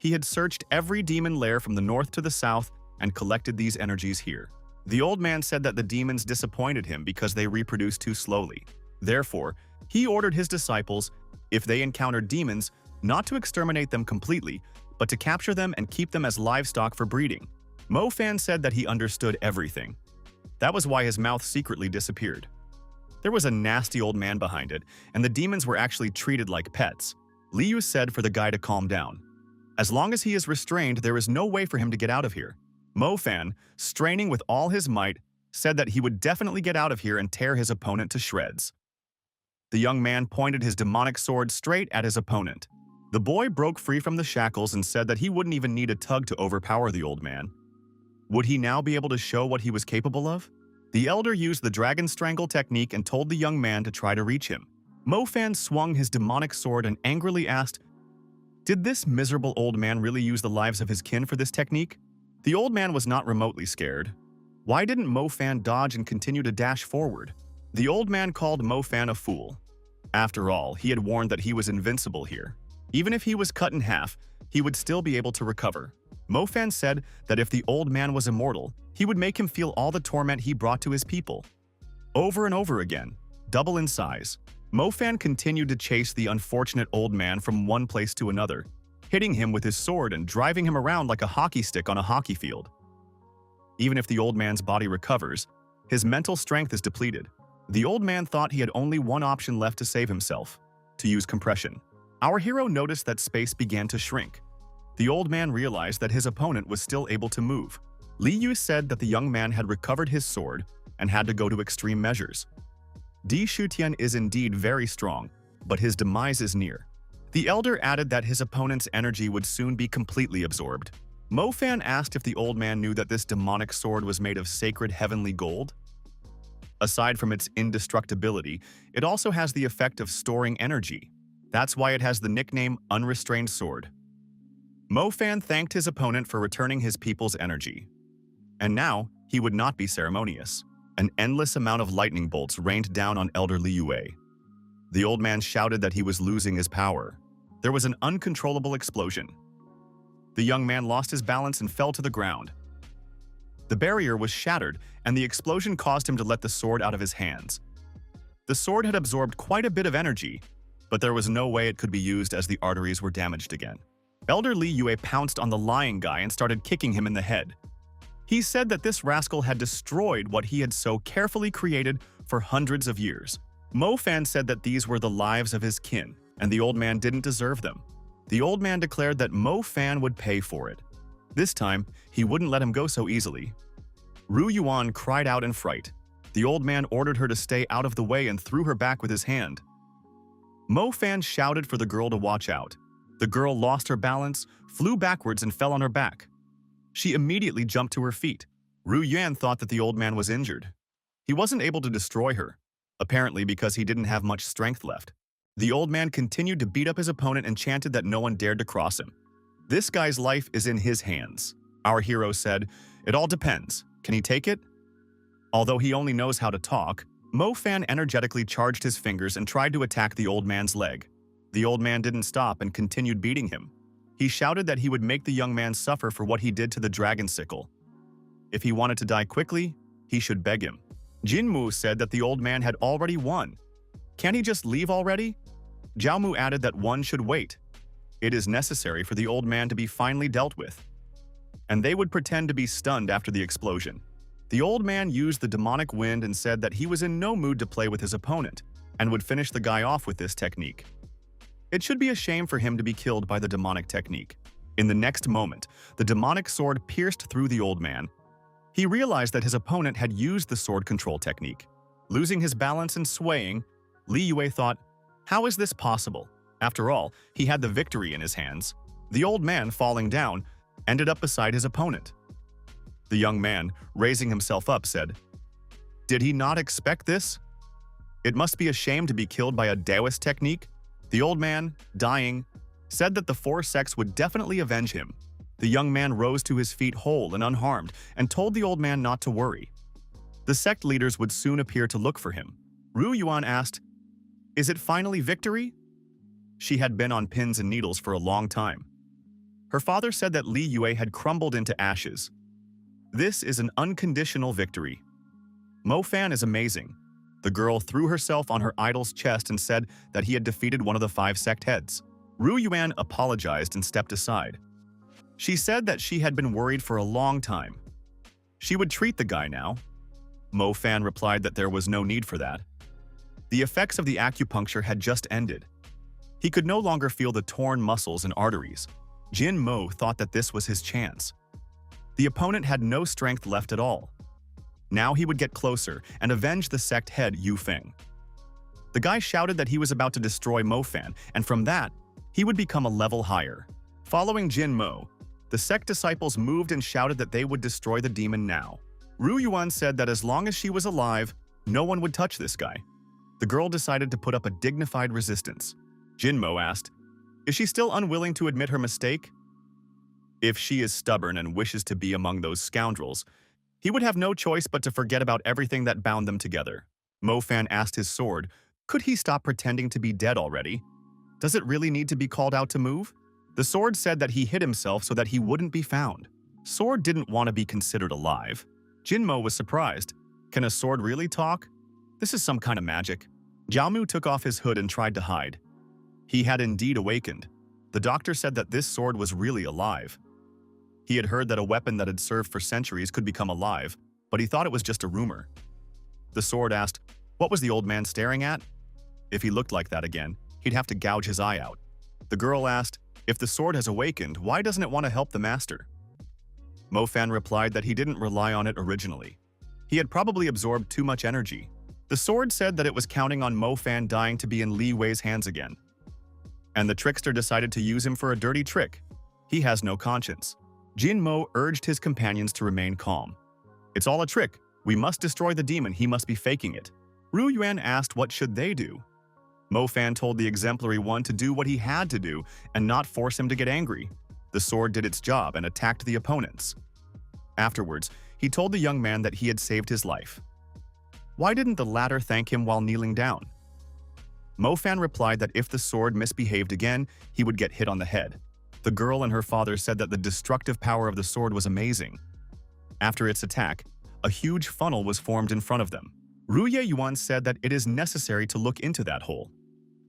He had searched every demon lair from the north to the south and collected these energies here. The old man said that the demons disappointed him because they reproduced too slowly. Therefore, he ordered his disciples, if they encountered demons, not to exterminate them completely, but to capture them and keep them as livestock for breeding. Mo Fan said that he understood everything. That was why his mouth secretly disappeared. There was a nasty old man behind it, and the demons were actually treated like pets. Li Yue said for the guy to calm down. As long as he is restrained, there is no way for him to get out of here. Mo Fan, straining with all his might, said that he would definitely get out of here and tear his opponent to shreds. The young man pointed his demonic sword straight at his opponent. The boy broke free from the shackles and said that he wouldn't even need a tug to overpower the old man. Would he now be able to show what he was capable of? The elder used the dragon strangle technique and told the young man to try to reach him. Mo Fan swung his demonic sword and angrily asked, did this miserable old man really use the lives of his kin for this technique? The old man was not remotely scared. Why didn't Mo Fan dodge and continue to dash forward? The old man called Mo Fan a fool. After all, he had warned that he was invincible here. Even if he was cut in half, he would still be able to recover. Mo Fan said that if the old man was immortal, He would make him feel all the torment he brought to his people. Over and over again, double in size, Mo Fan continued to chase the unfortunate old man from one place to another, hitting him with his sword and driving him around like a hockey stick on a hockey field. Even if the old man's body recovers, his mental strength is depleted. The old man thought he had only one option left to save himself: to use compression. Our hero noticed that space began to shrink. The old man realized that his opponent was still able to move. Li Yu said that the young man had recovered his sword and had to go to extreme measures. Di Shutian is indeed very strong, but his demise is near. The elder added that his opponent's energy would soon be completely absorbed. Mo Fan asked if the old man knew that this demonic sword was made of sacred heavenly gold. Aside from its indestructibility, it also has the effect of storing energy. That's why it has the nickname Unrestrained Sword. Mo Fan thanked his opponent for returning his people's energy. And now, he would not be ceremonious. An endless amount of lightning bolts rained down on Elder Li Yue. The old man shouted that he was losing his power. There was an uncontrollable explosion. The young man lost his balance and fell to the ground. The barrier was shattered, and the explosion caused him to let the sword out of his hands. The sword had absorbed quite a bit of energy, but there was no way it could be used as the arteries were damaged again. Elder Li Yue pounced on the lying guy and started kicking him in the head. He said that this rascal had destroyed what he had so carefully created for hundreds of years. Mo Fan said that these were the lives of his kin, and the old man didn't deserve them. The old man declared that Mo Fan would pay for it. This time, he wouldn't let him go so easily. Ru Yuan cried out in fright. The old man ordered her to stay out of the way and threw her back with his hand. Mo Fan shouted for the girl to watch out. The girl lost her balance, flew backwards and fell on her back. She immediately jumped to her feet. Ru Yuan thought that the old man was injured. He wasn't able to destroy her, apparently because he didn't have much strength left. The old man continued to beat up his opponent and chanted that no one dared to cross him. This guy's life is in his hands. Our hero said, "It all depends. Can he take it?" Although he only knows how to talk, Mo Fan energetically charged his fingers and tried to attack the old man's leg. The old man didn't stop and continued beating him. He shouted that he would make the young man suffer for what he did to the dragon sickle. If he wanted to die quickly, he should beg him. Jin Mu said that the old man had already won. Can't he just leave already? Zhao Mu added that one should wait. It is necessary for the old man to be finally dealt with. And they would pretend to be stunned after the explosion. The old man used the demonic wind and said that he was in no mood to play with his opponent and would finish the guy off with this technique. It should be a shame for him to be killed by the demonic technique. In the next moment, the demonic sword pierced through the old man. He realized that his opponent had used the sword control technique. Losing his balance and swaying, Li Yue thought, how is this possible? After all, he had the victory in his hands. The old man, falling down, ended up beside his opponent. The young man, raising himself up, said, "Did he not expect this? It must be a shame to be killed by a Taoist technique." The old man, dying, said that the four sects would definitely avenge him. The young man rose to his feet whole and unharmed and told the old man not to worry. The sect leaders would soon appear to look for him. Ru Yuan asked, "Is it finally victory?" She had been on pins and needles for a long time. Her father said that Li Yue had crumbled into ashes. This is an unconditional victory. Mo Fan is amazing. The girl threw herself on her idol's chest and said that he had defeated one of the 5 sect heads. Ru Yuan apologized and stepped aside. She said that she had been worried for a long time. She would treat the guy now. Mo Fan replied that there was no need for that. The effects of the acupuncture had just ended. He could no longer feel the torn muscles and arteries. Jin Mo thought that this was his chance. The opponent had no strength left at all. Now he would get closer and avenge the sect head Yu Feng. The guy shouted that he was about to destroy Mo Fan, and from that, he would become a level higher. Following Jin Mo, the sect disciples moved and shouted that they would destroy the demon now. Ru Yuan said that as long as she was alive, no one would touch this guy. The girl decided to put up a dignified resistance. Jin Mo asked, "Is she still unwilling to admit her mistake?" If she is stubborn and wishes to be among those scoundrels, he would have no choice but to forget about everything that bound them together. Mo Fan asked his sword, could he stop pretending to be dead already? Does it really need to be called out to move? The sword said that he hid himself so that he wouldn't be found. Sword didn't want to be considered alive. Jinmo was surprised. Can a sword really talk? This is some kind of magic. Jiaomu took off his hood and tried to hide. He had indeed awakened. The doctor said that this sword was really alive. He had heard that a weapon that had served for centuries could become alive, but he thought it was just a rumor. The sword asked, what was the old man staring at? If he looked like that again, he'd have to gouge his eye out. The girl asked, if the sword has awakened, why doesn't it want to help the master? Mo Fan replied that he didn't rely on it originally. He had probably absorbed too much energy. The sword said that it was counting on Mo Fan dying to be in Li Wei's hands again. And the trickster decided to use him for a dirty trick. He has no conscience. Jin Mo urged his companions to remain calm. It's all a trick. We must destroy the demon. He must be faking it. Ru Yuan asked what should they do. Mo Fan told the exemplary one to do what he had to do and not force him to get angry. The sword did its job and attacked the opponents. Afterwards, he told the young man that he had saved his life. Why didn't the latter thank him while kneeling down? Mo Fan replied that if the sword misbehaved again, he would get hit on the head. The girl and her father said that the destructive power of the sword was amazing. After its attack, a huge funnel was formed in front of them. Ru Ye Yuan said that it is necessary to look into that hole.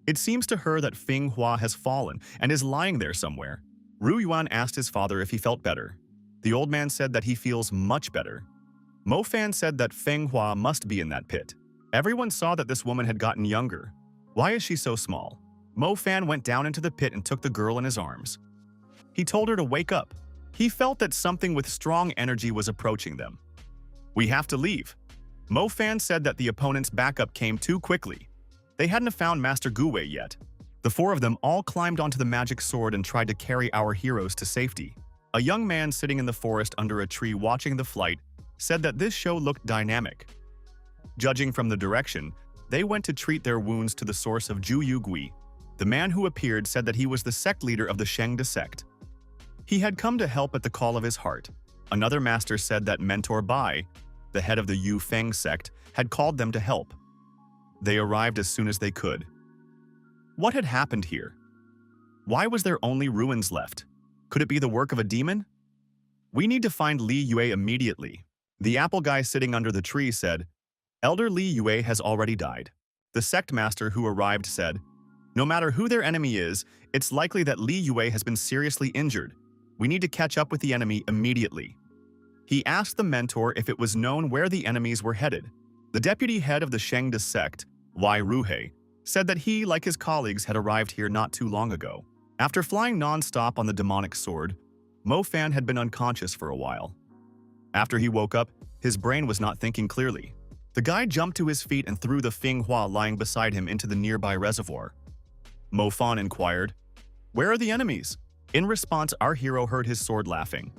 It seems to her that Feng Hua has fallen and is lying there somewhere. Ru Yuan asked his father if he felt better. The old man said that he feels much better. Mo Fan said that Feng Hua must be in that pit. Everyone saw that this woman had gotten younger. Why is she so small? Mo Fan went down into the pit and took the girl in his arms. He told her to wake up. He felt that something with strong energy was approaching them. We have to leave. Mo Fan said that the opponent's backup came too quickly. They hadn't found Master Gui yet. The four of them all climbed onto the magic sword and tried to carry our heroes to safety. A young man sitting in the forest under a tree watching the flight said that this show looked dynamic. Judging from the direction, they went to treat their wounds to the source of Juyu Gui. The man who appeared said that he was the sect leader of the Shengda sect. He had come to help at the call of his heart. Another master said that Mentor Bai, the head of the Yu Feng sect, had called them to help. They arrived as soon as they could. What had happened here? Why was there only ruins left? Could it be the work of a demon? We need to find Li Yue immediately. The apple guy sitting under the tree said, Elder Li Yue has already died. The sect master who arrived said, no matter who their enemy is, it's likely that Li Yue has been seriously injured. We need to catch up with the enemy immediately. He asked the mentor if it was known where the enemies were headed. The deputy head of the Shengda sect, Wai Ruhei, said that he, like his colleagues, had arrived here not too long ago. After flying non-stop on the demonic sword, Mo Fan had been unconscious for a while. After he woke up, his brain was not thinking clearly. The guy jumped to his feet and threw the Feng Hua lying beside him into the nearby reservoir. Mo Fan inquired, where are the enemies? In response, our hero heard his sword laughing.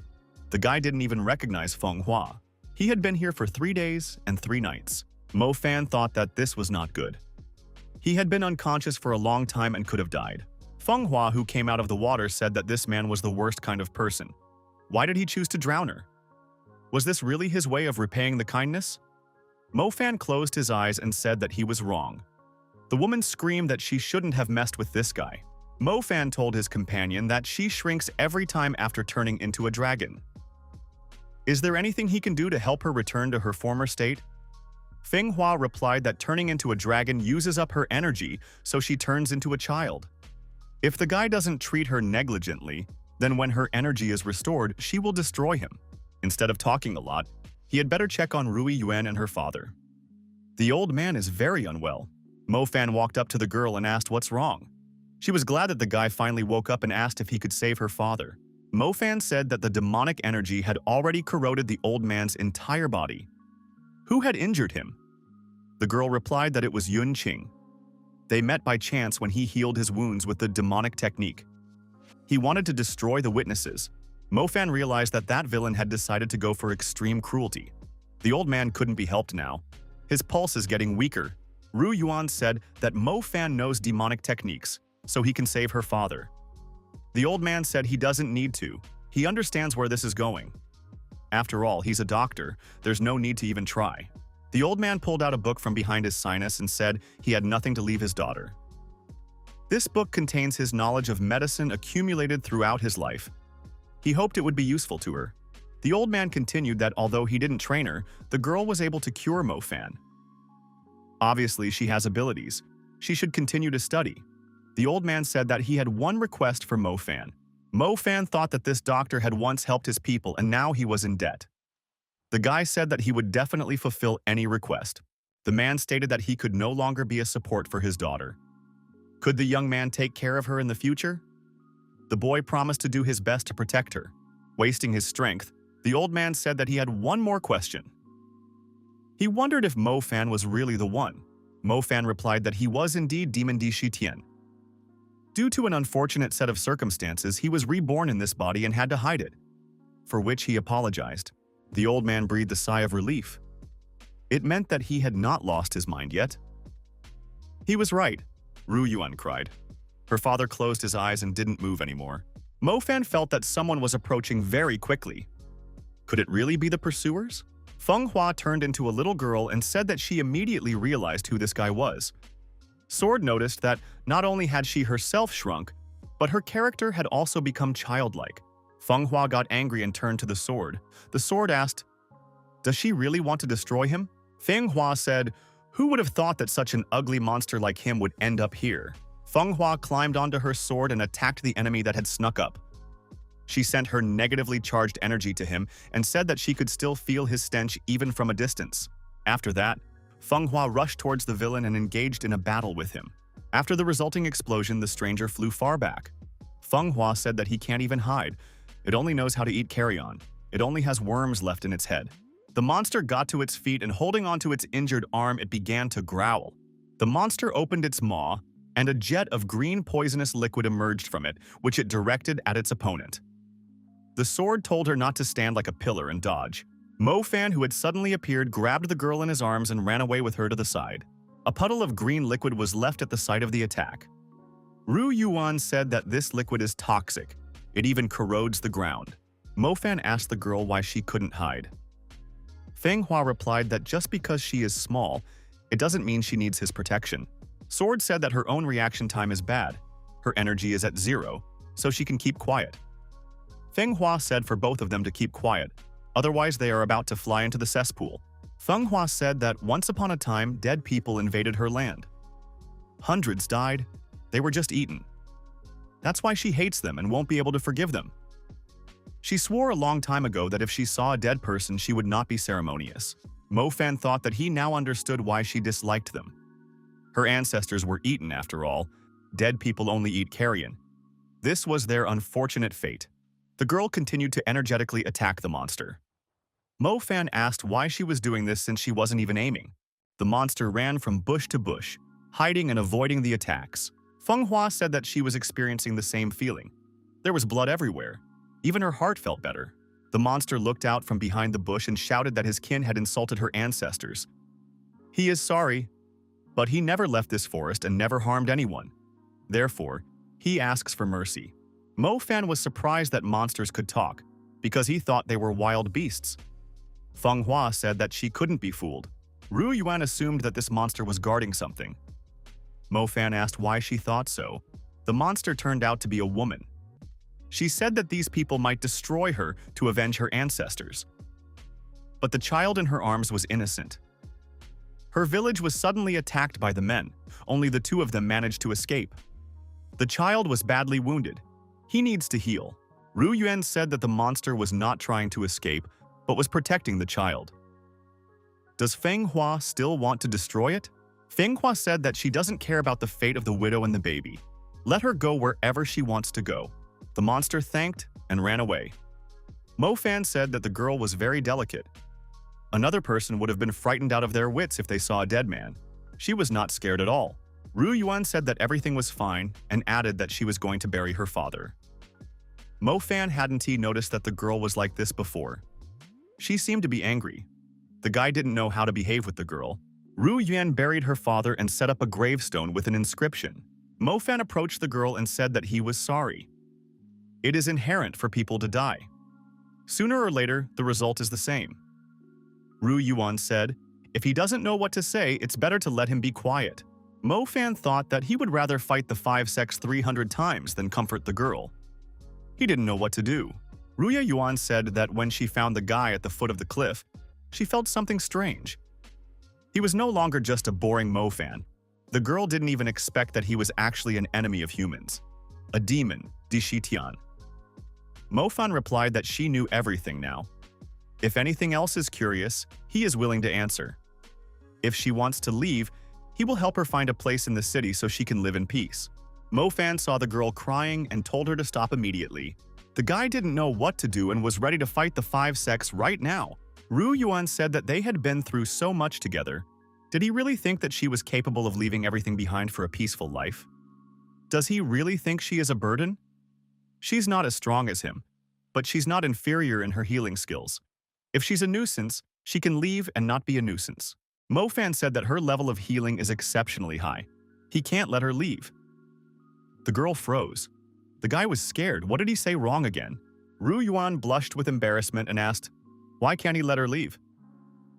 The guy didn't even recognize Feng Hua. He had been here for 3 days and 3 nights. Mo Fan thought that this was not good. He had been unconscious for a long time and could have died. Feng Hua, who came out of the water, said that this man was the worst kind of person. Why did he choose to drown her? Was this really his way of repaying the kindness? Mo Fan closed his eyes and said that he was wrong. The woman screamed that she shouldn't have messed with this guy. Mo Fan told his companion that she shrinks every time after turning into a dragon. Is there anything he can do to help her return to her former state? Feng Hua replied that turning into a dragon uses up her energy, so she turns into a child. If the guy doesn't treat her negligently, then when her energy is restored, she will destroy him. Instead of talking a lot, he had better check on Rui Yuan and her father. The old man is very unwell. Mo Fan walked up to the girl and asked what's wrong. She was glad that the guy finally woke up and asked if he could save her father. Mo Fan said that the demonic energy had already corroded the old man's entire body. Who had injured him? The girl replied that it was Yun Qing. They met by chance when he healed his wounds with the demonic technique. He wanted to destroy the witnesses. Mo Fan realized that that villain had decided to go for extreme cruelty. The old man couldn't be helped now. His pulse is getting weaker. Ru Yuan said that Mo Fan knows demonic techniques, so he can save her father. The old man said he doesn't need to. He understands where this is going. After all, he's a doctor. There's no need to even try. The old man pulled out a book from behind his sinus and said he had nothing to leave his daughter. This book contains his knowledge of medicine accumulated throughout his life. He hoped it would be useful to her. The old man continued that although he didn't train her, the girl was able to cure Mo Fan. Obviously, she has abilities. She should continue to study. The old man said that he had one request for Mo Fan. Mo Fan thought that this doctor had once helped his people and now he was in debt. The guy said that he would definitely fulfill any request. The man stated that he could no longer be a support for his daughter. Could the young man take care of her in the future? The boy promised to do his best to protect her. Wasting his strength, the old man said that he had one more question. He wondered if Mo Fan was really the one. Mo Fan replied that he was indeed Demon Di Shitian. Due to an unfortunate set of circumstances, he was reborn in this body and had to hide it, for which he apologized. The old man breathed a sigh of relief. It meant that he had not lost his mind yet. He was right, Ru Yuan cried. Her father closed his eyes and didn't move anymore. Mo Fan felt that someone was approaching very quickly. Could it really be the pursuers? Feng Hua turned into a little girl and said that she immediately realized who this guy was. Sword noticed that not only had she herself shrunk, but her character had also become childlike. Feng Hua got angry and turned to the sword. The sword asked, "Does she really want to destroy him?" Feng Hua said, "Who would have thought that such an ugly monster like him would end up here?" Feng Hua climbed onto her sword and attacked the enemy that had snuck up. She sent her negatively charged energy to him and said that she could still feel his stench even from a distance. After that, Feng Hua rushed towards the villain and engaged in a battle with him. After the resulting explosion, the stranger flew far back. Feng Hua said that he can't even hide. It only knows how to eat carrion. It only has worms left in its head. The monster got to its feet and holding onto its injured arm, it began to growl. The monster opened its maw, and a jet of green poisonous liquid emerged from it, which it directed at its opponent. The sword told her not to stand like a pillar and dodge. Mo Fan, who had suddenly appeared, grabbed the girl in his arms and ran away with her to the side. A puddle of green liquid was left at the site of the attack. Ru Yuan said that this liquid is toxic. It even corrodes the ground. Mo Fan asked the girl why she couldn't hide. Feng Hua replied that just because she is small, it doesn't mean she needs his protection. Sword said that her own reaction time is bad. Her energy is at 0, so she can keep quiet. Feng Hua said for both of them to keep quiet, otherwise they are about to fly into the cesspool. Feng Hua said that once upon a time, dead people invaded her land. Hundreds died. They were just eaten. That's why she hates them and won't be able to forgive them. She swore a long time ago that if she saw a dead person, she would not be ceremonious. Mo Fan thought that he now understood why she disliked them. Her ancestors were eaten after all. Dead people only eat carrion. This was their unfortunate fate. The girl continued to energetically attack the monster. Mo Fan asked why she was doing this since she wasn't even aiming. The monster ran from bush to bush, hiding and avoiding the attacks. Feng Hua said that she was experiencing the same feeling. There was blood everywhere. Even her heart felt better. The monster looked out from behind the bush and shouted that his kin had insulted her ancestors. He is sorry, but he never left this forest and never harmed anyone. Therefore, he asks for mercy. Mo Fan was surprised that monsters could talk, because he thought they were wild beasts. Feng Hua said that she couldn't be fooled. Ru Yuan assumed that this monster was guarding something. Mo Fan asked why she thought so. The monster turned out to be a woman. She said that these people might destroy her to avenge her ancestors. But the child in her arms was innocent. Her village was suddenly attacked by the men. Only the 2 of them managed to escape. The child was badly wounded. He needs to heal. Ru Yuan said that the monster was not trying to escape, but was protecting the child. Does Feng Hua still want to destroy it? Feng Hua said that she doesn't care about the fate of the widow and the baby. Let her go wherever she wants to go. The monster thanked and ran away. Mo Fan said that the girl was very delicate. Another person would have been frightened out of their wits if they saw a dead man. She was not scared at all. Ru Yuan said that everything was fine and added that she was going to bury her father. Mo Fan hadn't noticed that the girl was like this before. She seemed to be angry. The guy didn't know how to behave with the girl. Ru Yuan buried her father and set up a gravestone with an inscription. Mo Fan approached the girl and said that he was sorry. It is inherent for people to die. Sooner or later, the result is the same. Ru Yuan said, if he doesn't know what to say, it's better to let him be quiet. Mo Fan thought that he would rather fight the 5 sects 300 times than comfort the girl. He didn't know what to do. Ruya Yuan said that when she found the guy at the foot of the cliff, she felt something strange. He was no longer just a boring Mo fan. The girl didn't even expect that he was actually an enemy of humans. A demon, Dishitian. Mo fan replied that she knew everything now. If anything else is curious, he is willing to answer. If she wants to leave, he will help her find a place in the city so she can live in peace. Mo fan saw the girl crying and told her to stop immediately. The guy didn't know what to do and was ready to fight the 5 sects right now. Ru Yuan said that they had been through so much together. Did he really think that she was capable of leaving everything behind for a peaceful life? Does he really think she is a burden? She's not as strong as him, but she's not inferior in her healing skills. If she's a nuisance, she can leave and not be a nuisance. Mo fan said that her level of healing is exceptionally high. He can't let her leave. The girl froze. The guy was scared. What did he say wrong again? Ru Yuan blushed with embarrassment and asked, why can't he let her leave?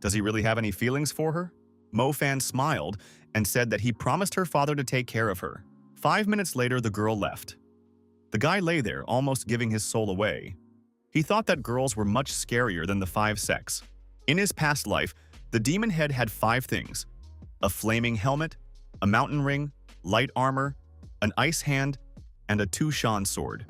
Does he really have any feelings for her? Mo fan smiled and said that he promised her father to take care of her. 5 minutes later, the girl left. The guy lay there, almost giving his soul away. He thought that girls were much scarier than the 5 sects. In his past life, the demon head had 5 things: a flaming helmet, a mountain ring, light armor, an ice hand, and a Tushan sword.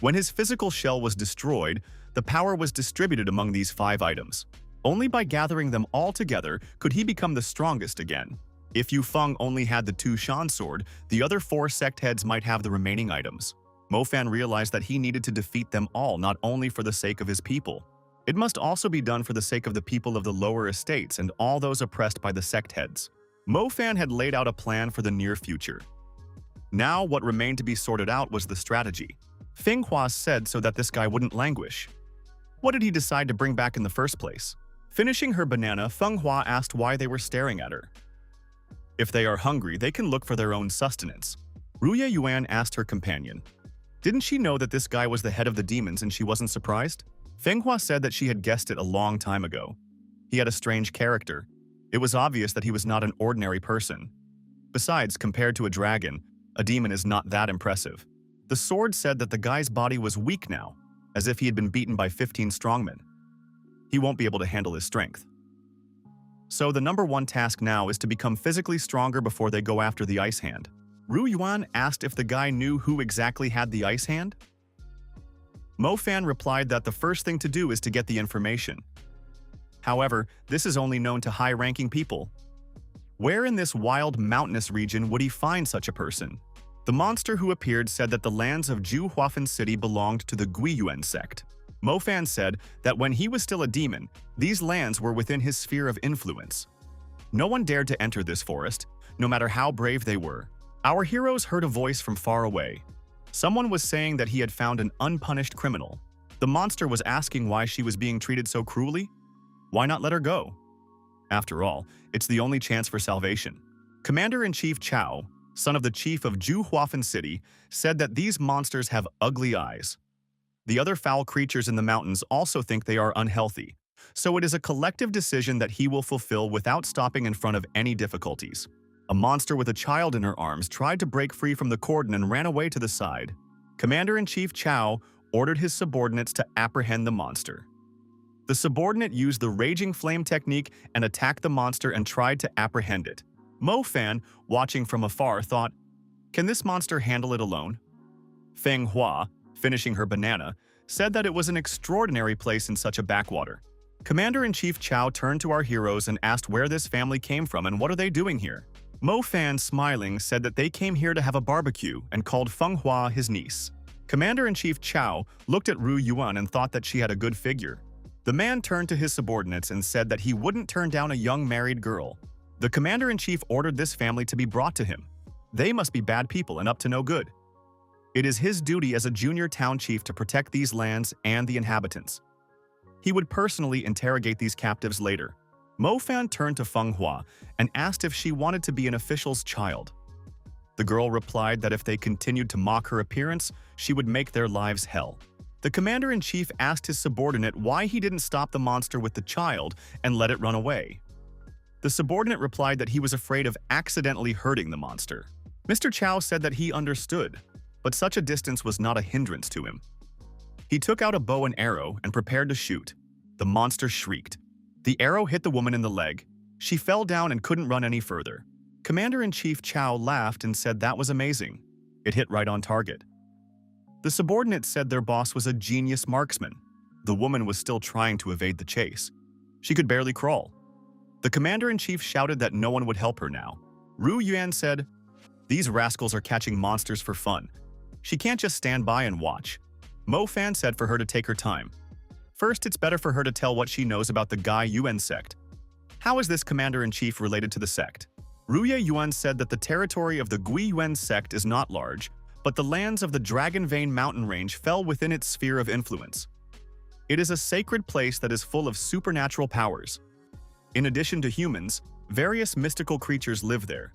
When his physical shell was destroyed, the power was distributed among these 5 items. Only by gathering them all together could he become the strongest again. If Yu Feng only had the Tushan sword, the other 4 sect heads might have the remaining items. Mo fan realized that he needed to defeat them all, not only for the sake of his people. It must also be done for the sake of the people of the lower estates and all those oppressed by the sect heads. Mo fan had laid out a plan for the near future. Now what remained to be sorted out was the strategy. Feng Hua said so that this guy wouldn't languish. What did he decide to bring back in the first place? Finishing her banana, Feng Hua asked why they were staring at her. If they are hungry, they can look for their own sustenance. Ruya Yuan asked her companion. Didn't she know that this guy was the head of the demons and she wasn't surprised? Feng Hua said that she had guessed it a long time ago. He had a strange character. It was obvious that he was not an ordinary person. Besides, compared to a dragon, a demon is not that impressive. The sword said that the guy's body was weak now, as if he had been beaten by 15 strongmen. He won't be able to handle his strength. So the number 1 task now is to become physically stronger before they go after the ice hand. Ru Yuan asked if the guy knew who exactly had the ice hand. Mo fan replied that the first thing to do is to get the information. However, this is only known to high-ranking people. Where in this wild, mountainous region would he find such a person? The monster who appeared said that the lands of Juhuafen City belonged to the Gui Yuan sect. Mo fan said that when he was still a demon, these lands were within his sphere of influence. No one dared to enter this forest, no matter how brave they were. Our heroes heard a voice from far away. Someone was saying that he had found an unpunished criminal. The monster was asking why she was being treated so cruelly. Why not let her go? After all, it's the only chance for salvation. Commander-in-Chief Chao, son of the chief of Juhuafen City, said that these monsters have ugly eyes. The other foul creatures in the mountains also think they are unhealthy, so it is a collective decision that he will fulfill without stopping in front of any difficulties. A monster with a child in her arms tried to break free from the cordon and ran away to the side. Commander-in-Chief Chao ordered his subordinates to apprehend the monster. The subordinate used the Raging Flame technique and attacked the monster and tried to apprehend it. Mo fan, watching from afar, thought, can this monster handle it alone? Feng Hua, finishing her banana, said that it was an extraordinary place in such a backwater. Commander-in-Chief Chao turned to our heroes and asked where this family came from and what are they doing here. Mo fan, smiling, said that they came here to have a barbecue and called Feng Hua his niece. Commander-in-Chief Chao looked at Ru Yuan and thought that she had a good figure. The man turned to his subordinates and said that he wouldn't turn down a young married girl. The commander-in-chief ordered this family to be brought to him. They must be bad people and up to no good. It is his duty as a junior town chief to protect these lands and the inhabitants. He would personally interrogate these captives later. Mo fan turned to Feng Hua and asked if she wanted to be an official's child. The girl replied that if they continued to mock her appearance, she would make their lives hell. The commander-in-chief asked his subordinate why he didn't stop the monster with the child and let it run away. The subordinate replied that he was afraid of accidentally hurting the monster. Mr. Chao said that he understood, but such a distance was not a hindrance to him. He took out a bow and arrow and prepared to shoot. The monster shrieked. The arrow hit the woman in the leg. She fell down and couldn't run any further. Commander-in-Chief Chow laughed and said that was amazing. It hit right on target. The subordinates said their boss was a genius marksman. The woman was still trying to evade the chase. She could barely crawl. The commander-in-chief shouted that no one would help her now. Ru Yuan said, "These rascals are catching monsters for fun. She can't just stand by and watch." Mo Fan said for her to take her time. First, it's better for her to tell what she knows about the Gui Yuan sect. How is this commander-in-chief related to the sect? Ruye Yuan said that the territory of the Gui Yuan sect is not large, but the lands of the Dragon Vein mountain range fell within its sphere of influence. It is a sacred place that is full of supernatural powers. In addition to humans, various mystical creatures live there.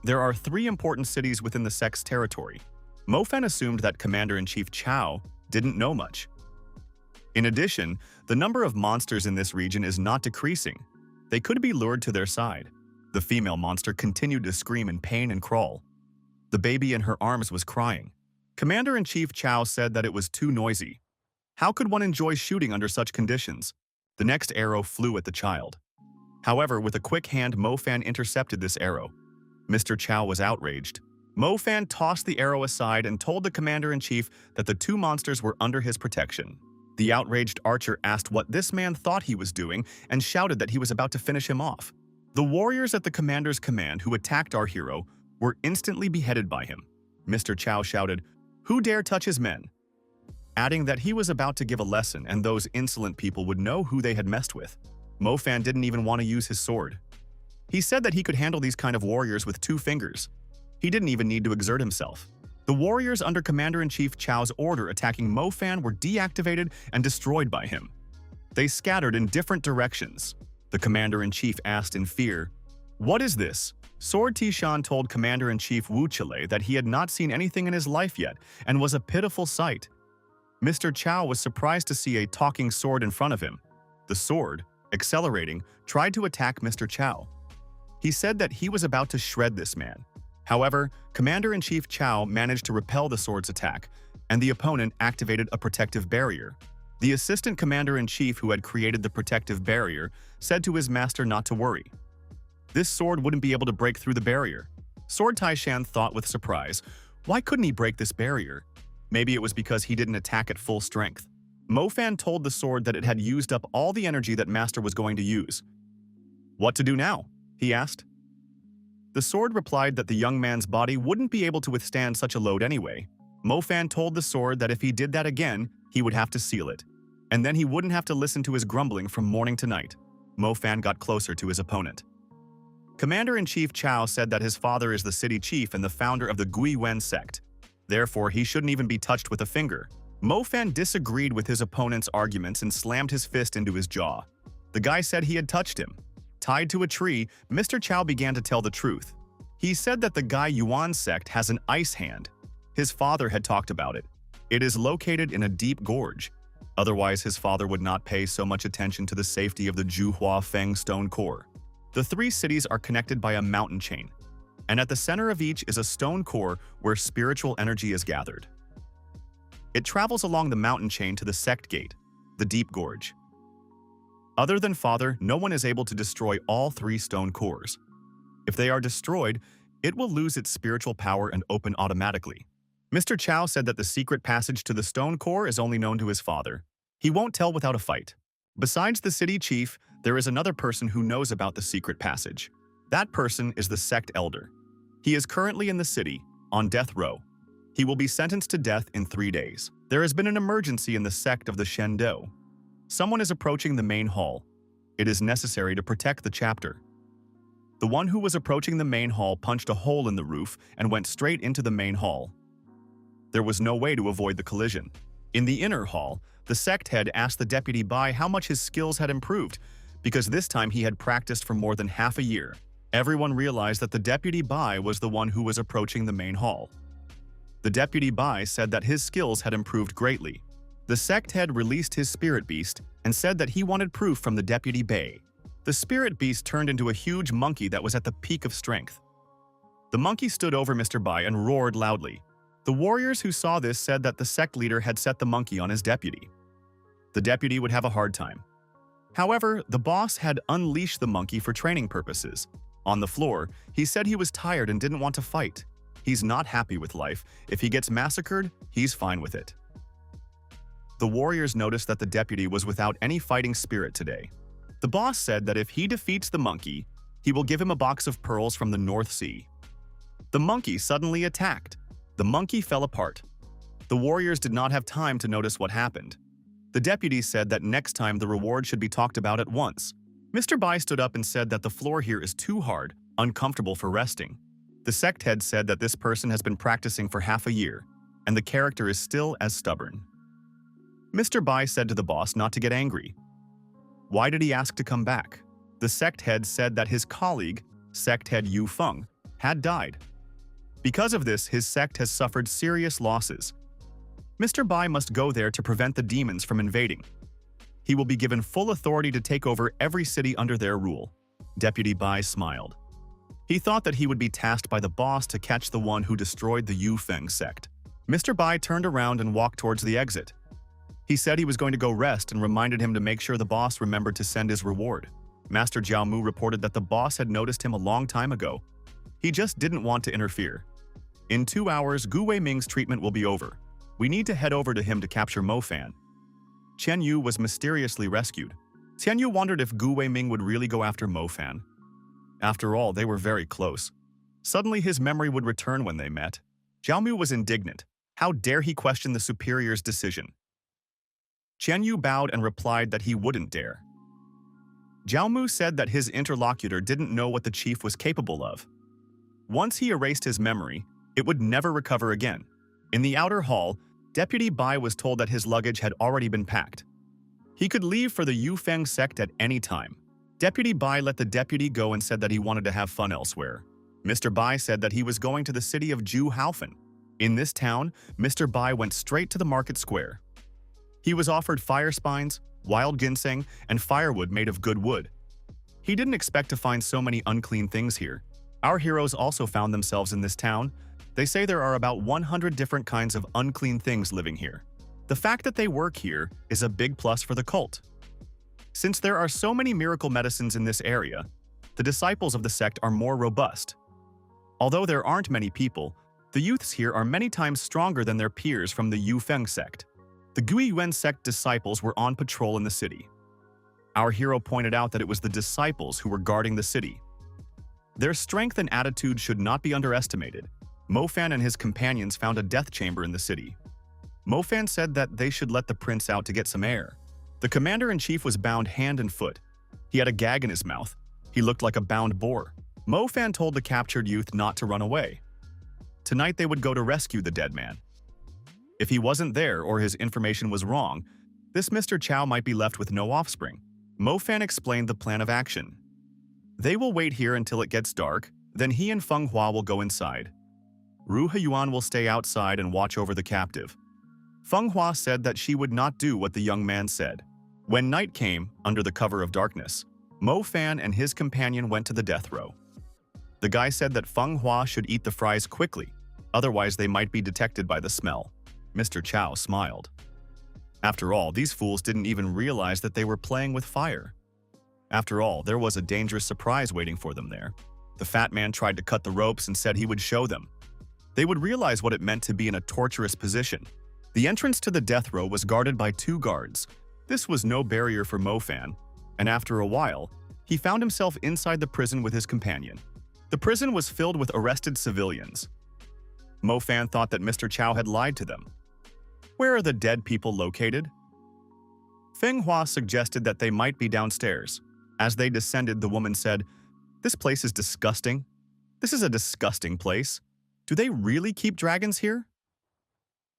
There are 3 important cities within the sect's territory. Mo Fan assumed that Commander-in-Chief Chow didn't know much. In addition, the number of monsters in this region is not decreasing. They could be lured to their side. The female monster continued to scream in pain and crawl. The baby in her arms was crying. Commander-in-Chief Chow said that it was too noisy. How could one enjoy shooting under such conditions? The next arrow flew at the child. However, with a quick hand, Mo Fan intercepted this arrow. Mr. Chow was outraged. Mo Fan tossed the arrow aside and told the commander-in-chief that the 2 monsters were under his protection. The outraged archer asked what this man thought he was doing and shouted that he was about to finish him off. The warriors at the commander's command who attacked our hero were instantly beheaded by him. Mr. Chow shouted, "Who dare touch his men?" adding that he was about to give a lesson and those insolent people would know who they had messed with. Mo Fan didn't even want to use his sword. He said that he could handle these kind of warriors with 2 fingers. He didn't even need to exert himself. The warriors under Commander-in-Chief Chow's order attacking Mo Fan were deactivated and destroyed by him. They scattered in different directions. The Commander-in-Chief asked in fear, "What is this?" Sword Tishan told Commander-in-Chief Wu Chile that he had not seen anything in his life yet and was a pitiful sight. Mr. Chow was surprised to see a talking sword in front of him. The sword, accelerating, tried to attack Mr. Chow. He said that he was about to shred this man. However, Commander-in-Chief Chow managed to repel the sword's attack, and the opponent activated a protective barrier. The assistant commander-in-chief who had created the protective barrier said to his master not to worry. This sword wouldn't be able to break through the barrier. Sword Taishan thought with surprise, why couldn't he break this barrier? Maybe it was because he didn't attack at full strength. Mo Fan told the sword that it had used up all the energy that Master was going to use. "What to do now?" he asked. The sword replied that the young man's body wouldn't be able to withstand such a load anyway. Mo Fan told the sword that if he did that again, he would have to seal it. And then he wouldn't have to listen to his grumbling from morning to night. Mo Fan got closer to his opponent. Commander-in-Chief Chow said that his father is the city chief and the founder of the Gui Yuan sect. Therefore, he shouldn't even be touched with a finger. Mo Fan disagreed with his opponent's arguments and slammed his fist into his jaw. The guy said he had touched him. Tied to a tree, Mr. Chow began to tell the truth. He said that the Gui Yuan sect has an ice hand. His father had talked about it. It is located in a deep gorge. Otherwise, his father would not pay so much attention to the safety of the Juhua Feng stone core. The 3 cities are connected by a mountain chain, and at the center of each is a stone core where spiritual energy is gathered. It travels along the mountain chain to the sect gate, the deep gorge. Other than Father, no one is able to destroy all 3 stone cores. If they are destroyed, it will lose its spiritual power and open automatically. Mr. Chow said that the secret passage to the stone core is only known to his father. He won't tell without a fight. Besides the city chief, there is another person who knows about the secret passage. That person is the sect elder. He is currently in the city, on death row. He will be sentenced to death in 3 days. There has been an emergency in the sect of the Shendo. Someone is approaching the main hall. It is necessary to protect the chapter. The one who was approaching the main hall punched a hole in the roof and went straight into the main hall. There was no way to avoid the collision. In the inner hall, the sect head asked the deputy Bai how much his skills had improved, because this time he had practiced for more than half a year. Everyone realized that the deputy Bai was the one who was approaching the main hall. The deputy Bai said that his skills had improved greatly. The sect head released his spirit beast and said that he wanted proof from the deputy Bai. The spirit beast turned into a huge monkey that was at the peak of strength. The monkey stood over Mr. Bai and roared loudly. The warriors who saw this said that the sect leader had set the monkey on his deputy. The deputy would have a hard time. However, the boss had unleashed the monkey for training purposes. On the floor, he said he was tired and didn't want to fight. He's not happy with life. If he gets massacred, he's fine with it. The warriors noticed that the deputy was without any fighting spirit today. The boss said that if he defeats the monkey, he will give him a box of pearls from the North Sea. The monkey suddenly attacked. The monkey fell apart. The warriors did not have time to notice what happened. The deputy said that next time the reward should be talked about at once. Mr. Bai stood up and said that the floor here is too hard, uncomfortable for resting. The sect head said that this person has been practicing for half a year, and the character is still as stubborn. Mr. Bai said to the boss not to get angry. Why did he ask to come back? The sect head said that his colleague, sect head Yu Feng, had died. Because of this, his sect has suffered serious losses. Mr. Bai must go there to prevent the demons from invading. He will be given full authority to take over every city under their rule. Deputy Bai smiled. He thought that he would be tasked by the boss to catch the one who destroyed the Yu Feng sect. Mr. Bai turned around and walked towards the exit. He said he was going to go rest and reminded him to make sure the boss remembered to send his reward. Master Jiao Mu reported that the boss had noticed him a long time ago. He just didn't want to interfere. In 2 hours, Gui Ming's treatment will be over. We need to head over to him to capture Mo Fan. Chen Yu was mysteriously rescued. Chen Yu wondered if Gui Ming would really go after Mo Fan. After all, they were very close. Suddenly his memory would return when they met. Jiao Mu was indignant. How dare he question the superior's decision? Chen Yu bowed and replied that he wouldn't dare. Jiao Mu said that his interlocutor didn't know what the chief was capable of. Once he erased his memory, it would never recover again. In the outer hall, Deputy Bai was told that his luggage had already been packed. He could leave for the Yu Feng sect at any time. Deputy Bai let the deputy go and said that he wanted to have fun elsewhere. Mr. Bai said that he was going to the city of Juhaofen. In this town, Mr. Bai went straight to the market square. He was offered fire spines, wild ginseng, and firewood made of good wood. He didn't expect to find so many unclean things here. Our heroes also found themselves in this town. They say there are about 100 different kinds of unclean things living here. The fact that they work here is a big plus for the cult. Since there are so many miracle medicines in this area, the disciples of the sect are more robust. Although there aren't many people, the youths here are many times stronger than their peers from the Yu Feng sect. The Gui Yuan sect disciples were on patrol in the city. Our hero pointed out that it was the disciples who were guarding the city. Their strength and attitude should not be underestimated. Mo Fan and his companions found a death chamber in the city. Mo Fan said that they should let the prince out to get some air. The commander-in-chief was bound hand and foot. He had a gag in his mouth. He looked like a bound boar. Mo Fan told the captured youth not to run away. Tonight they would go to rescue the dead man. If he wasn't there or his information was wrong, this Mr. Chow might be left with no offspring. Mo Fan explained the plan of action. They will wait here until it gets dark, then he and Feng Hua will go inside. Ru Heyuan will stay outside and watch over the captive. Feng Hua said that she would not do what the young man said. When night came, under the cover of darkness, Mo Fan and his companion went to the death row. The guy said that Feng Hua should eat the fries quickly, otherwise they might be detected by the smell. Mr. Chow smiled. After all, these fools didn't even realize that they were playing with fire. After all, there was a dangerous surprise waiting for them there. The fat man tried to cut the ropes and said he would show them. They would realize what it meant to be in a torturous position. The entrance to the death row was guarded by 2 guards. This was no barrier for Mo Fan, and after a while, he found himself inside the prison with his companion. The prison was filled with arrested civilians. Mo Fan thought that Mr. Chow had lied to them. Where are the dead people located? Feng Hua suggested that they might be downstairs. As they descended, the woman said, "This place is disgusting. This is a disgusting place. Do they really keep dragons here?"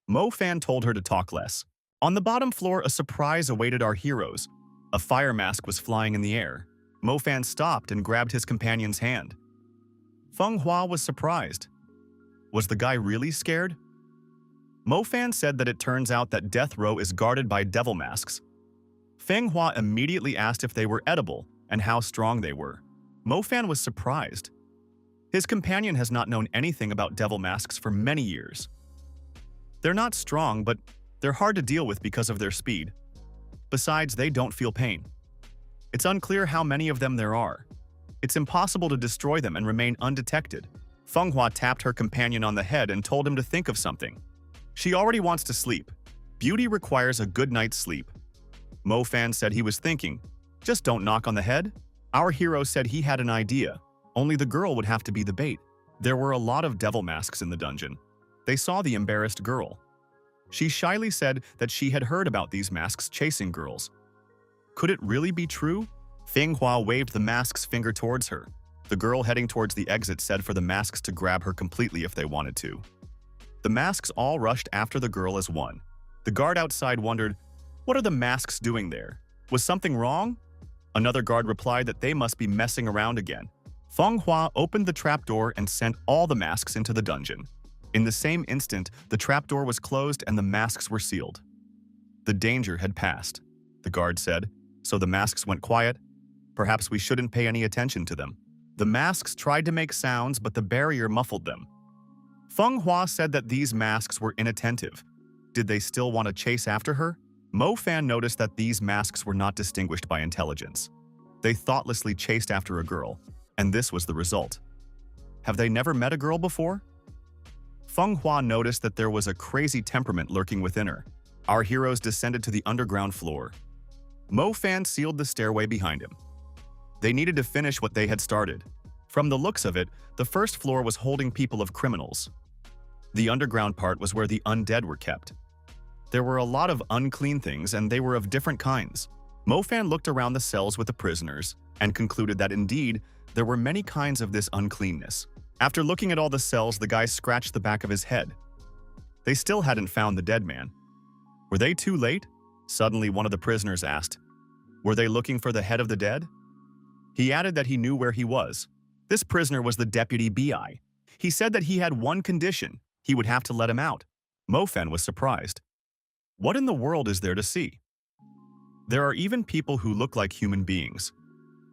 Mo Fan told her to talk less. On the bottom floor, a surprise awaited our heroes. A fire mask was flying in the air. Mo Fan stopped and grabbed his companion's hand. Feng Hua was surprised. Was the guy really scared? Mo Fan said that it turns out that death row is guarded by devil masks. Feng Hua immediately asked if they were edible and how strong they were. Mo Fan was surprised. His companion has not known anything about devil masks for many years. They're not strong, but they're hard to deal with because of their speed. Besides, they don't feel pain. It's unclear how many of them there are. It's impossible to destroy them and remain undetected. Fenghua tapped her companion on the head and told him to think of something. She already wants to sleep. Beauty requires a good night's sleep. Mo Fan said he was thinking, just don't knock on the head. Our hero said he had an idea, only the girl would have to be the bait. There were a lot of devil masks in the dungeon. They saw the embarrassed girl. She shyly said that she had heard about these masks chasing girls. Could it really be true? Fenghua waved the mask's finger towards her. The girl heading towards the exit said for the masks to grab her completely if they wanted to. The masks all rushed after the girl as one. The guard outside wondered, what are the masks doing there? Was something wrong? Another guard replied that they must be messing around again. Fenghua opened the trapdoor and sent all the masks into the dungeon. In the same instant, the trapdoor was closed and the masks were sealed. The danger had passed, the guard said, so the masks went quiet. Perhaps we shouldn't pay any attention to them. The masks tried to make sounds, but the barrier muffled them. Fenghua said that these masks were inattentive. Did they still want to chase after her? Mo Fan noticed that these masks were not distinguished by intelligence. They thoughtlessly chased after a girl, and this was the result. Have they never met a girl before? Fenghua noticed that there was a crazy temperament lurking within her. Our heroes descended to the underground floor. Mo Fan sealed the stairway behind him. They needed to finish what they had started. From the looks of it, the first floor was holding people of criminals. The underground part was where the undead were kept. There were a lot of unclean things, and they were of different kinds. Mo Fan looked around the cells with the prisoners and concluded that indeed, there were many kinds of this uncleanness. After looking at all the cells, the guy scratched the back of his head. They still hadn't found the dead man. Were they too late? Suddenly, one of the prisoners asked, were they looking for the head of the dead? He added that he knew where he was. This prisoner was the deputy BI. He said that he had one condition. He would have to let him out. Mo Fan was surprised. What in the world is there to see? There are even people who look like human beings.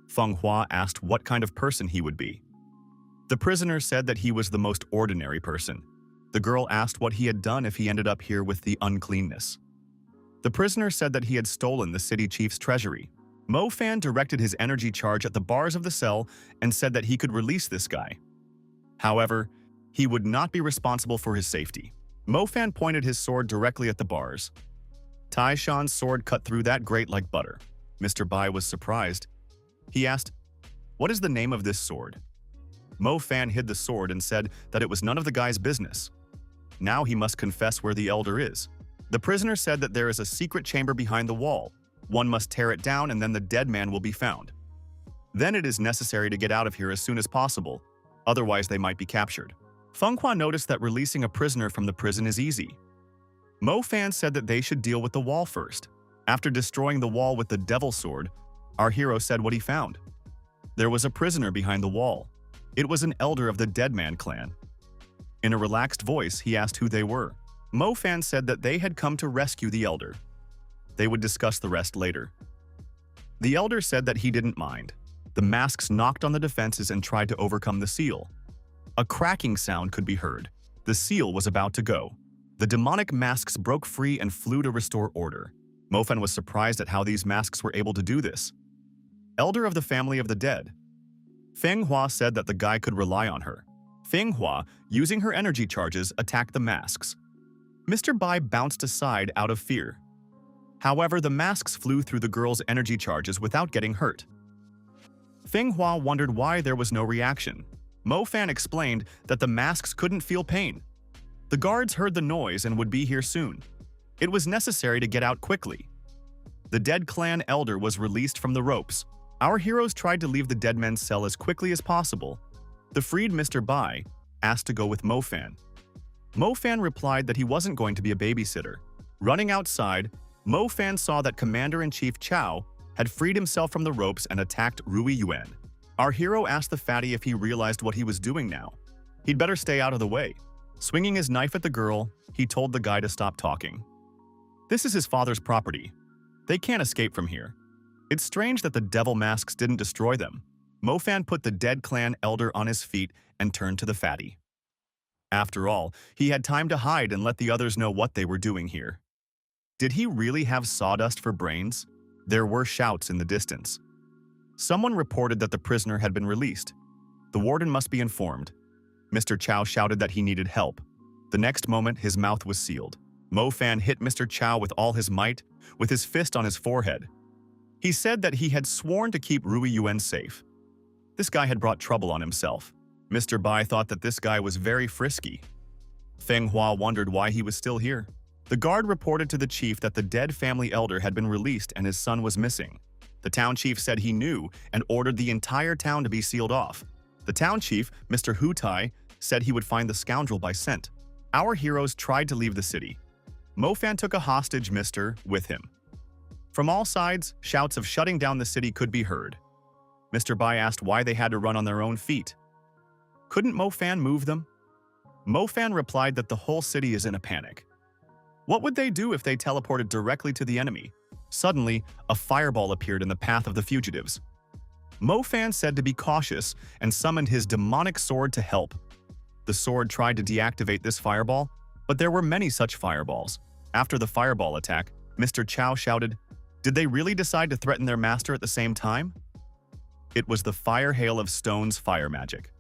Fenghua asked what kind of person he would be. The prisoner said that he was the most ordinary person. The girl asked what he had done if he ended up here with the uncleanness. The prisoner said that he had stolen the city chief's treasury. Mo Fan directed his energy charge at the bars of the cell and said that he could release this guy. However, he would not be responsible for his safety. Mo Fan pointed his sword directly at the bars. Tai Shan's sword cut through that grate like butter. Mr. Bai was surprised. He asked, what is the name of this sword? Mo Fan hid the sword and said that it was none of the guy's business. Now he must confess where the elder is. The prisoner said that there is a secret chamber behind the wall. One must tear it down and then the dead man will be found. Then it is necessary to get out of here as soon as possible, otherwise they might be captured. Fenghua noticed that releasing a prisoner from the prison is easy. Mo Fan said that they should deal with the wall first. After destroying the wall with the devil sword, our hero said what he found. There was a prisoner behind the wall. It was an elder of the Deadman clan. In a relaxed voice, he asked who they were. Mo Fan said that they had come to rescue the elder. They would discuss the rest later. The elder said that he didn't mind. The masks knocked on the defenses and tried to overcome the seal. A cracking sound could be heard. The seal was about to go. The demonic masks broke free and flew to restore order. Mo Fan was surprised at how these masks were able to do this. Elder of the family of the dead. Fenghua said that the guy could rely on her. Fenghua, using her energy charges, attacked the masks. Mr. Bai bounced aside out of fear. However, the masks flew through the girl's energy charges without getting hurt. Fenghua wondered why there was no reaction. Mo Fan explained that the masks couldn't feel pain. The guards heard the noise and would be here soon. It was necessary to get out quickly. The dead clan elder was released from the ropes. Our heroes tried to leave the dead men's cell as quickly as possible. The freed Mr. Bai asked to go with Mo Fan. Mo Fan replied that he wasn't going to be a babysitter. Running outside, Mo Fan saw that Commander-in-Chief Chao had freed himself from the ropes and attacked Rui Yuan. Our hero asked the fatty if he realized what he was doing now. He'd better stay out of the way. Swinging his knife at the girl, he told the guy to stop talking. This is his father's property. They can't escape from here. It's strange that the devil masks didn't destroy them. Mo Fan put the dead clan elder on his feet and turned to the fatty. After all, he had time to hide and let the others know what they were doing here. Did he really have sawdust for brains? There were shouts in the distance. Someone reported that the prisoner had been released. The warden must be informed. Mr. Chow shouted that he needed help. The next moment, his mouth was sealed. Mo Fan hit Mr. Chow with all his might, with his fist on his forehead. He said that he had sworn to keep Rui Yuan safe. This guy had brought trouble on himself. Mr. Bai thought that this guy was very frisky. Feng Hua wondered why he was still here. The guard reported to the chief that the dead family elder had been released and his son was missing. The town chief said he knew and ordered the entire town to be sealed off. The town chief, Mr. Hu Tai, said he would find the scoundrel by scent. Our heroes tried to leave the city. Mo Fan took a hostage Mr. with him. From all sides, shouts of shutting down the city could be heard. Mr. Bai asked why they had to run on their own feet. Couldn't Mo Fan move them? Mo Fan replied that the whole city is in a panic. What would they do if they teleported directly to the enemy? Suddenly, a fireball appeared in the path of the fugitives. Mo Fan said to be cautious and summoned his demonic sword to help. The sword tried to deactivate this fireball, but there were many such fireballs. After the fireball attack, Mr. Chow shouted, "Did they really decide to threaten their master at the same time?" It was the fire hail of stones fire magic.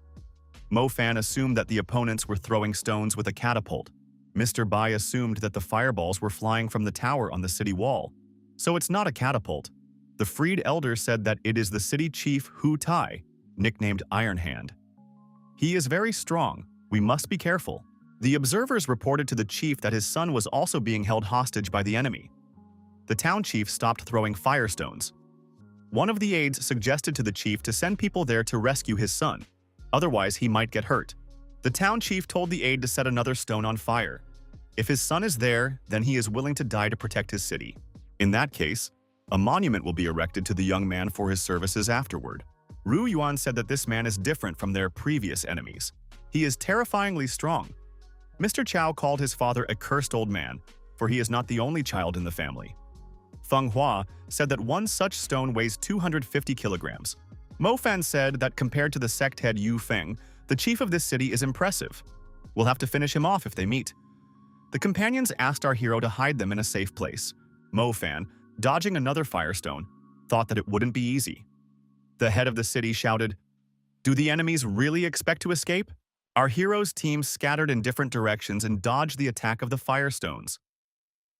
Mo Fan assumed that the opponents were throwing stones with a catapult. Mr. Bai assumed that the fireballs were flying from the tower on the city wall. So it's not a catapult. The freed elder said that it is the city chief Hu Tai, nicknamed Iron Hand. He is very strong. We must be careful. The observers reported to the chief that his son was also being held hostage by the enemy. The town chief stopped throwing firestones. One of the aides suggested to the chief to send people there to rescue his son. Otherwise, he might get hurt. The town chief told the aide to set another stone on fire. If his son is there, then he is willing to die to protect his city. In that case, a monument will be erected to the young man for his services afterward. Ru Yuan said that this man is different from their previous enemies. He is terrifyingly strong. Mr. Chow called his father a cursed old man, for he is not the only child in the family. Feng Hua said that one such stone weighs 250 kilograms. Mo Fan said that compared to the sect head Yu Feng, the chief of this city is impressive. We'll have to finish him off if they meet. The companions asked our hero to hide them in a safe place. Mo Fan, dodging another firestone, thought that it wouldn't be easy. The head of the city shouted, "Do the enemies really expect to escape?" Our hero's team scattered in different directions and dodged the attack of the firestones.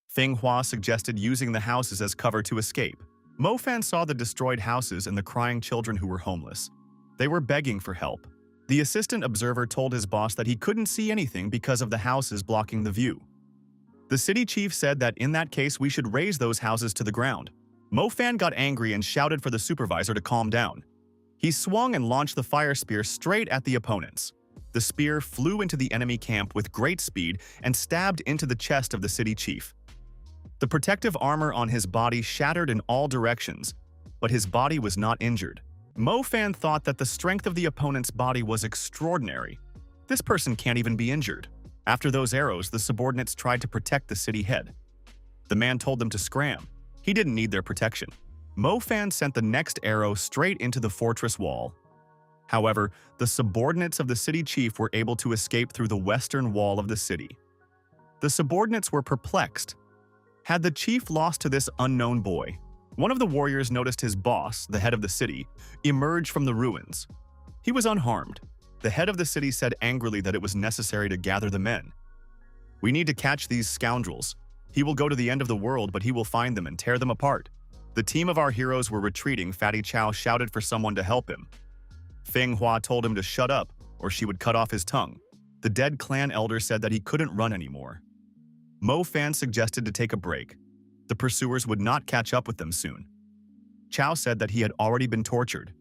Feng Hua suggested using the houses as cover to escape. Mo Fan saw the destroyed houses and the crying children who were homeless. They were begging for help. The assistant observer told his boss that he couldn't see anything because of the houses blocking the view. The city chief said that in that case we should raise those houses to the ground. Mo Fan got angry and shouted for the supervisor to calm down. He swung and launched the fire spear straight at the opponents. The spear flew into the enemy camp with great speed and stabbed into the chest of the city chief. The protective armor on his body shattered in all directions, but his body was not injured. Mo Fan thought that the strength of the opponent's body was extraordinary. This person can't even be injured. After those arrows, the subordinates tried to protect the city head. The man told them to scram. He didn't need their protection. Mo Fan sent the next arrow straight into the fortress wall. However, the subordinates of the city chief were able to escape through the western wall of the city. The subordinates were perplexed. Had the chief lost to this unknown boy? One of the warriors noticed his boss, the head of the city, emerge from the ruins. He was unharmed. The head of the city said angrily that it was necessary to gather the men. "We need to catch these scoundrels. He will go to the end of the world, but he will find them and tear them apart." The team of our heroes were retreating. Fatty Chow shouted for someone to help him. Feng Hua told him to shut up, or she would cut off his tongue. The dead clan elder said that he couldn't run anymore. Mo Fan suggested to take a break. The pursuers would not catch up with them soon. Chow said that he had already been tortured.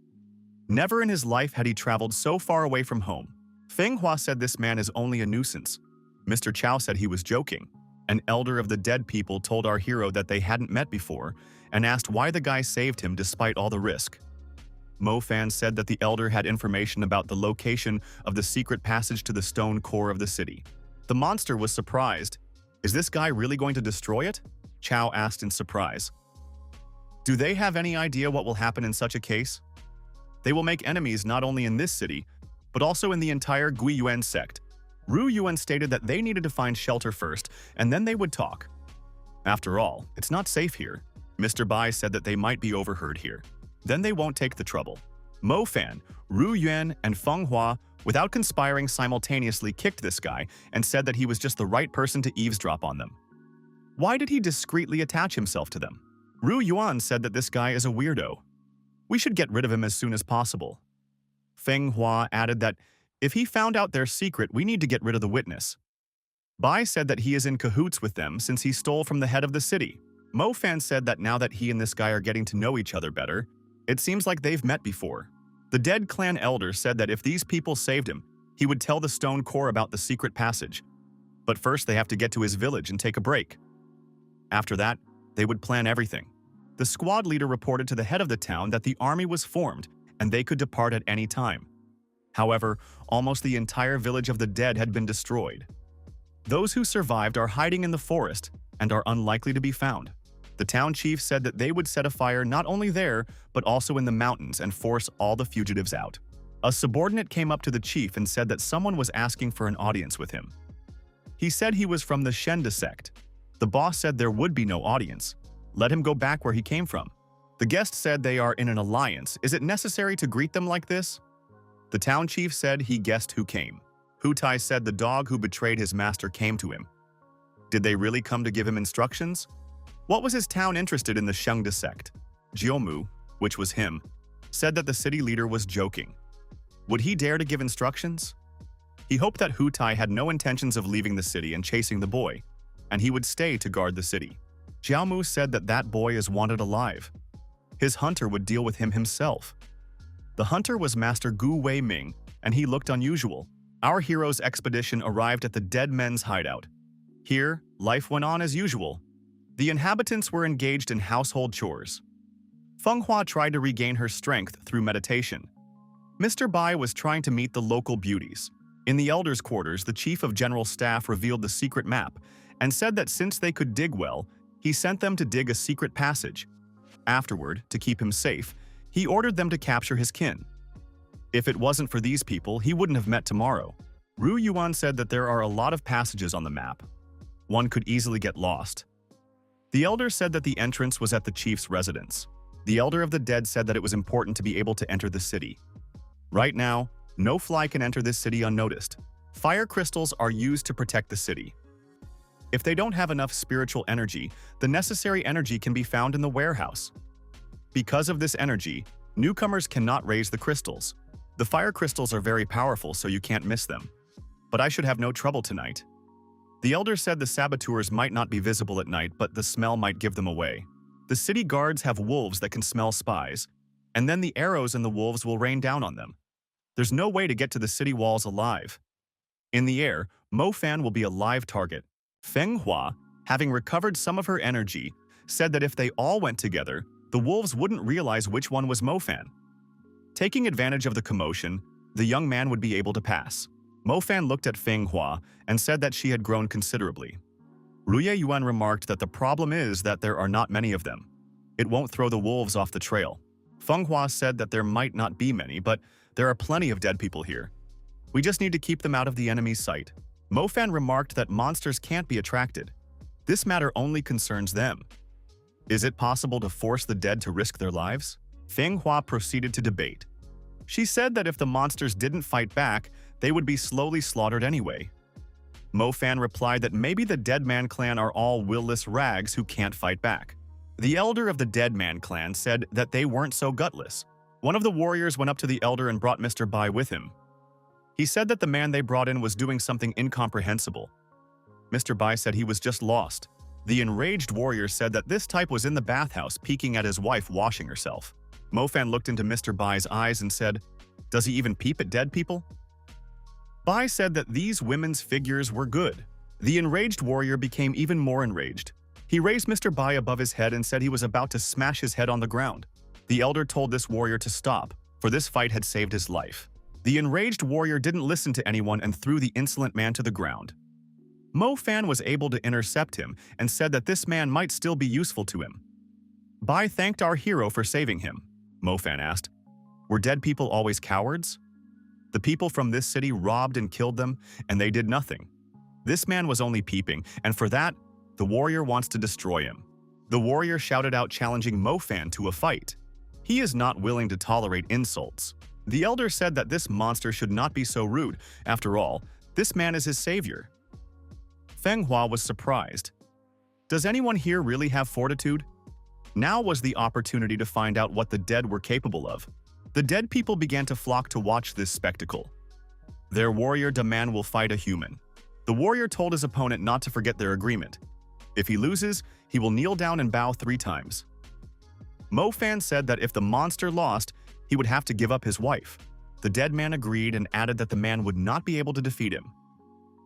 Never in his life had he traveled so far away from home. Feng Hua said this man is only a nuisance. Mr. Chow said he was joking. An elder of the dead people told our hero that they hadn't met before and asked why the guy saved him despite all the risk. Mo Fan said that the elder had information about the location of the secret passage to the stone core of the city. The monster was surprised. "Is this guy really going to destroy it?" Chow asked in surprise. "Do they have any idea what will happen in such a case? They will make enemies not only in this city, but also in the entire Gui Yuan sect. Ru Yuan stated that they needed to find shelter first, and then they would talk. After all, it's not safe here. Mr. Bai said that they might be overheard here. Then they won't take the trouble. Mo Fan, Ru Yuan, and Feng Hua, without conspiring simultaneously, kicked this guy and said that he was just the right person to eavesdrop on them. Why did he discreetly attach himself to them? Ru Yuan said that this guy is a weirdo. We should get rid of him as soon as possible. Feng Hua added that if he found out their secret, we need to get rid of the witness. Bai said that he is in cahoots with them since he stole from the head of the city. Mo Fan said that now that he and this guy are getting to know each other better, it seems like they've met before. The dead clan elder said that if these people saved him, he would tell the stone core about the secret passage. But first they have to get to his village and take a break. After that, they would plan everything. The squad leader reported to the head of the town that the army was formed and they could depart at any time. However, almost the entire village of the dead had been destroyed. Those who survived are hiding in the forest and are unlikely to be found. The town chief said that they would set a fire not only there, but also in the mountains and force all the fugitives out. A subordinate came up to the chief and said that someone was asking for an audience with him. He said he was from the Shenda sect. The boss said there would be no audience. Let him go back where he came from. The guest said they are in an alliance. Is it necessary to greet them like this? The town chief said he guessed who came. Hutai said the dog who betrayed his master came to him. Did they really come to give him instructions? What was his town interested in the Shengda sect? Jiomu, which was him, said that the city leader was joking. Would he dare to give instructions? He hoped that Hutai had no intentions of leaving the city and chasing the boy, and he would stay to guard the city. Jiaomu said that that boy is wanted alive. His hunter would deal with him himself. The hunter was Master Gui Ming, and he looked unusual. Our hero's expedition arrived at the dead men's hideout. Here, life went on as usual. The inhabitants were engaged in household chores. Feng Hua tried to regain her strength through meditation. Mr. Bai was trying to meet the local beauties. In the elders' quarters, the chief of general staff revealed the secret map and said that since they could dig well, he sent them to dig a secret passage. Afterward, to keep him safe, he ordered them to capture his kin. If it wasn't for these people, he wouldn't have met tomorrow. Ru Yuan said that there are a lot of passages on the map. One could easily get lost. The elder said that the entrance was at the chief's residence. The elder of the dead said that it was important to be able to enter the city. Right now, no fly can enter this city unnoticed. Fire crystals are used to protect the city. If they don't have enough spiritual energy, the necessary energy can be found in the warehouse. Because of this energy, newcomers cannot raise the crystals. The fire crystals are very powerful, so you can't miss them. But I should have no trouble tonight. The elder said the saboteurs might not be visible at night, but the smell might give them away. The city guards have wolves that can smell spies, and then the arrows and the wolves will rain down on them. There's no way to get to the city walls alive. In the air, Mo Fan will be a live target. Feng Hua, having recovered some of her energy, said that if they all went together, the wolves wouldn't realize which one was Mo Fan. Taking advantage of the commotion, the young man would be able to pass. Mo Fan looked at Feng Hua and said that she had grown considerably. Ruye Yuan remarked that the problem is that there are not many of them. It won't throw the wolves off the trail. Feng Hua said that there might not be many, but there are plenty of dead people here. We just need to keep them out of the enemy's sight. Mo Fan remarked that monsters can't be attracted. This matter only concerns them. Is it possible to force the dead to risk their lives? Feng Hua proceeded to debate. She said that if the monsters didn't fight back, they would be slowly slaughtered anyway. Mo Fan replied that maybe the Dead Man clan are all will-less rags who can't fight back. The elder of the Dead Man clan said that they weren't so gutless. One of the warriors went up to the elder and brought Mr. Bai with him. He said that the man they brought in was doing something incomprehensible. Mr. Bai said he was just lost. The enraged warrior said that this type was in the bathhouse peeking at his wife washing herself. Mo Fan looked into Mr. Bai's eyes and said, "Does he even peep at dead people?" Bai said that these women's figures were good. The enraged warrior became even more enraged. He raised Mr. Bai above his head and said he was about to smash his head on the ground. The elder told this warrior to stop, for this fight had saved his life. The enraged warrior didn't listen to anyone and threw the insolent man to the ground. Mo Fan was able to intercept him and said that this man might still be useful to him. Bai thanked our hero for saving him. Mo Fan asked, "Were dead people always cowards?" The people from this city robbed and killed them, and they did nothing. This man was only peeping, and for that, the warrior wants to destroy him. The warrior shouted out, challenging Mo Fan to a fight. He is not willing to tolerate insults. The elder said that this monster should not be so rude. After all, this man is his savior. Feng Hua was surprised. Does anyone here really have fortitude? Now was the opportunity to find out what the dead were capable of. The dead people began to flock to watch this spectacle. Their warrior Daman will fight a human. The warrior told his opponent not to forget their agreement. If he loses, he will kneel down and bow 3 times. Mo Fan said that if the monster lost, he would have to give up his wife. The dead man agreed and added that the man would not be able to defeat him.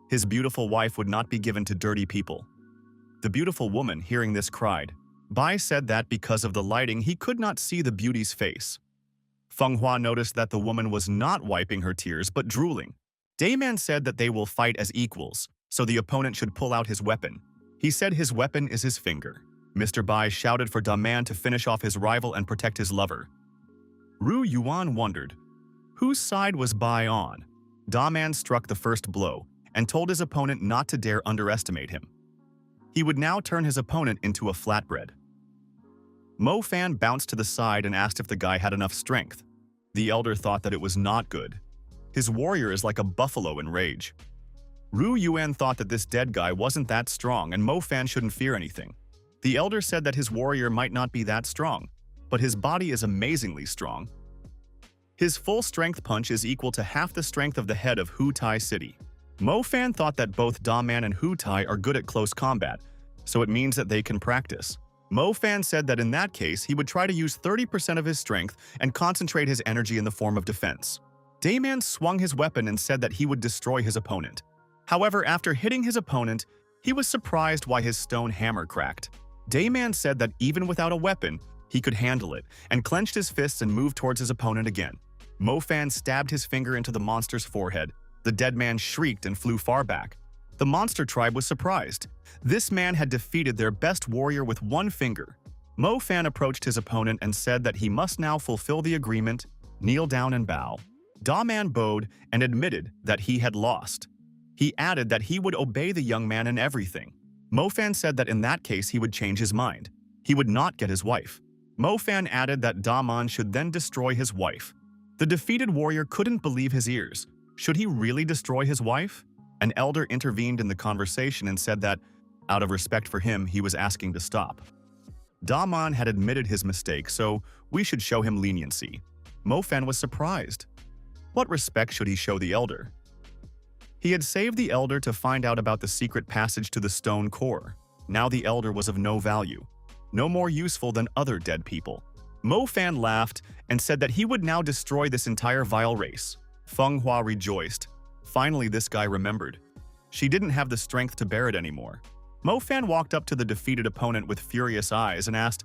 His beautiful wife would not be given to dirty people. The beautiful woman, hearing this, cried. Bai said that because of the lighting, he could not see the beauty's face. Feng Hua noticed that the woman was not wiping her tears but drooling. Dayman said that they will fight as equals, so the opponent should pull out his weapon. He said his weapon is his finger. Mr. Bai shouted for Daman to finish off his rival and protect his lover. Ru Yuan wondered, whose side was Bai on? Daman struck the first blow and told his opponent not to dare underestimate him. He would now turn his opponent into a flatbread. Mo Fan bounced to the side and asked if the guy had enough strength. The elder thought that it was not good. His warrior is like a buffalo in rage. Ru Yuan thought that this dead guy wasn't that strong and Mo Fan shouldn't fear anything. The elder said that his warrior might not be that strong, but his body is amazingly strong. His full strength punch is equal to half the strength of the head of Hu Tai City. Mo Fan thought that both Daman and Hu Tai are good at close combat, so it means that they can practice. Mo Fan said that in that case, he would try to use 30% of his strength and concentrate his energy in the form of defense. Dayman swung his weapon and said that he would destroy his opponent. However, after hitting his opponent, he was surprised why his stone hammer cracked. Dayman said that even without a weapon, he could handle it, and clenched his fists and moved towards his opponent again. Mo Fan stabbed his finger into the monster's forehead. The dead man shrieked and flew far back. The monster tribe was surprised. This man had defeated their best warrior with 1 finger. Mo Fan approached his opponent and said that he must now fulfill the agreement, kneel down and bow. Da Man bowed and admitted that he had lost. He added that he would obey the young man in everything. Mo Fan said that in that case he would change his mind. He would not get his wife. Mo Fan added that Da Man should then destroy his wife. The defeated warrior couldn't believe his ears. Should he really destroy his wife? An elder intervened in the conversation and said that, out of respect for him, he was asking to stop. Da Man had admitted his mistake, so we should show him leniency. Mo Fan was surprised. What respect should he show the elder? He had saved the elder to find out about the secret passage to the stone core. Now the elder was of no value, no more useful than other dead people. Mo Fan laughed and said that he would now destroy this entire vile race. Feng Hua rejoiced. Finally, this guy remembered. She didn't have the strength to bear it anymore. Mo Fan walked up to the defeated opponent with furious eyes and asked,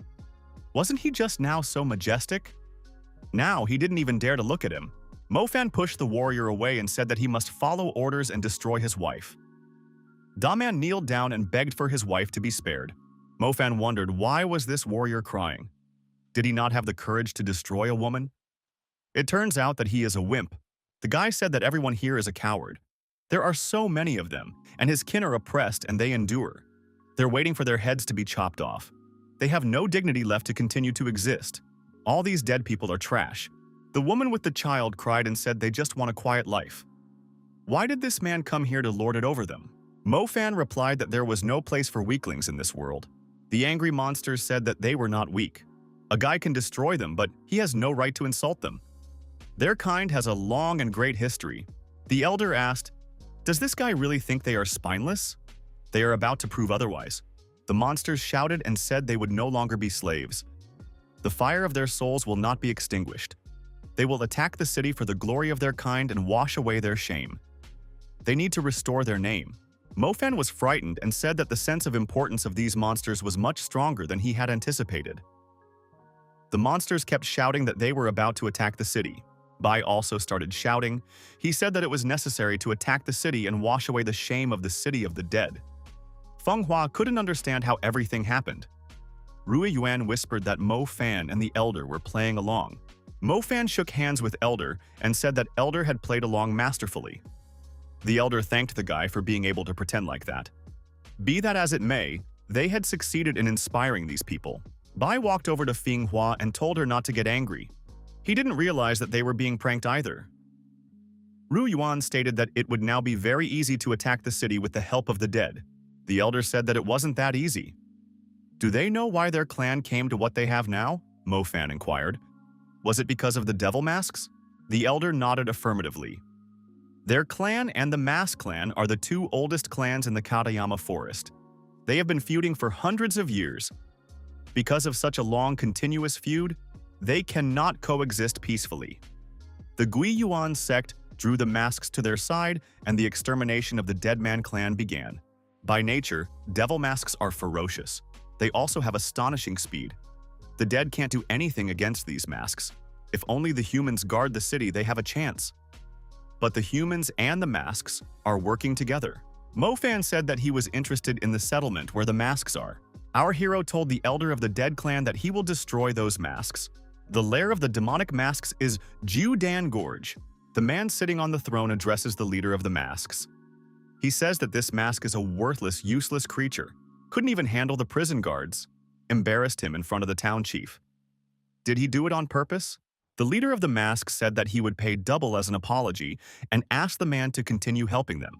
"Wasn't he just now so majestic?" Now he didn't even dare to look at him. Mo Fan pushed the warrior away and said that he must follow orders and destroy his wife. Daman kneeled down and begged for his wife to be spared. Mo Fan wondered, why was this warrior crying? Did he not have the courage to destroy a woman? It turns out that he is a wimp. The guy said that everyone here is a coward. There are so many of them, and his kin are oppressed and they endure. They're waiting for their heads to be chopped off. They have no dignity left to continue to exist. All these dead people are trash. The woman with the child cried and said they just want a quiet life. Why did this man come here to lord it over them? Mo Fan replied that there was no place for weaklings in this world. The angry monsters said that they were not weak. A guy can destroy them, but he has no right to insult them. Their kind has a long and great history. The elder asked, "Does this guy really think they are spineless?" They are about to prove otherwise. The monsters shouted and said they would no longer be slaves. The fire of their souls will not be extinguished. They will attack the city for the glory of their kind and wash away their shame. They need to restore their name. Mo Fan was frightened and said that the sense of importance of these monsters was much stronger than he had anticipated. The monsters kept shouting that they were about to attack the city. Bai also started shouting. He said that it was necessary to attack the city and wash away the shame of the city of the dead. Feng Hua couldn't understand how everything happened. Rui Yuan whispered that Mo Fan and the elder were playing along. Mo Fan shook hands with Elder and said that Elder had played along masterfully. The Elder thanked the guy for being able to pretend like that. Be that as it may, they had succeeded in inspiring these people. Bai walked over to Fing Hua and told her not to get angry. He didn't realize that they were being pranked either. Ru Yuan stated that it would now be very easy to attack the city with the help of the dead. The Elder said that it wasn't that easy. Do they know why their clan came to what they have now? Mo Fan inquired. Was it because of the devil masks? The Elder nodded affirmatively. Their clan and the Mask clan are the two oldest clans in the Katayama forest. They have been feuding for hundreds of years. Because of such a long, continuous feud, they cannot coexist peacefully. The Gui Yuan sect drew the masks to their side, and the extermination of the Deadman clan began. By nature, devil masks are ferocious. They also have astonishing speed. The dead can't do anything against these masks. If only the humans guard the city, they have a chance. But the humans and the masks are working together. Mo Fan said that he was interested in the settlement where the masks are. Our hero told the Elder of the Dead clan that he will destroy those masks. The lair of the demonic masks is Judan Gorge. The man sitting on the throne addresses the leader of the masks. He says that this mask is a worthless, useless creature. Couldn't even handle the prison guards. Embarrassed him in front of the town chief. Did he do it on purpose? The leader of the masks said that he would pay double as an apology and asked the man to continue helping them.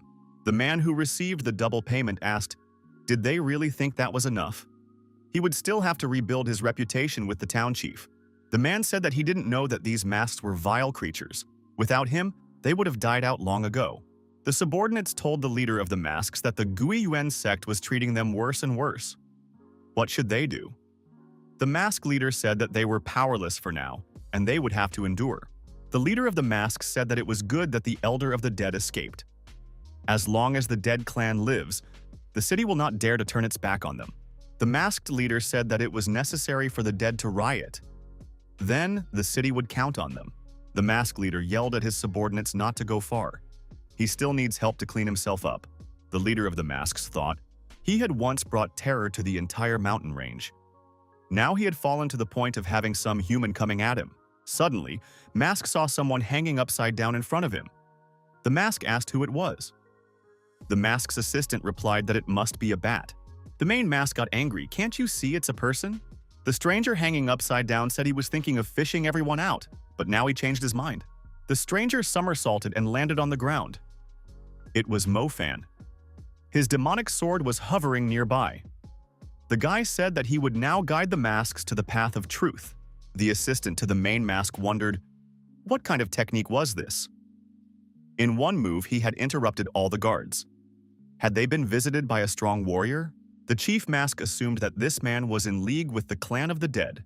The man who received the double payment asked, did they really think that was enough? He would still have to rebuild his reputation with the town chief. The man said that he didn't know that these masks were vile creatures. Without him, they would have died out long ago. The subordinates told the leader of the masks that the Gui Yuan sect was treating them worse and worse. What should they do? The mask leader said that they were powerless for now, and they would have to endure. The leader of the masks said that it was good that the Elder of the Dead escaped. As long as the Dead clan lives, the city will not dare to turn its back on them. The masked leader said that it was necessary for the dead to riot. Then, the city would count on them. The masked leader yelled at his subordinates not to go far. He still needs help to clean himself up, the leader of the masks thought. He had once brought terror to the entire mountain range. Now he had fallen to the point of having some human coming at him. Suddenly, Mask saw someone hanging upside down in front of him. The Mask asked who it was. The Mask's assistant replied that it must be a bat. The main Mask got angry. Can't you see it's a person? The stranger hanging upside down said he was thinking of fishing everyone out, but now he changed his mind. The stranger somersaulted and landed on the ground. It was Mo Fan. His demonic sword was hovering nearby. The guy said that he would now guide the masks to the path of truth. The assistant to the main mask wondered, what kind of technique was this? In one move, he had interrupted all the guards. Had they been visited by a strong warrior? The chief mask assumed that this man was in league with the clan of the dead.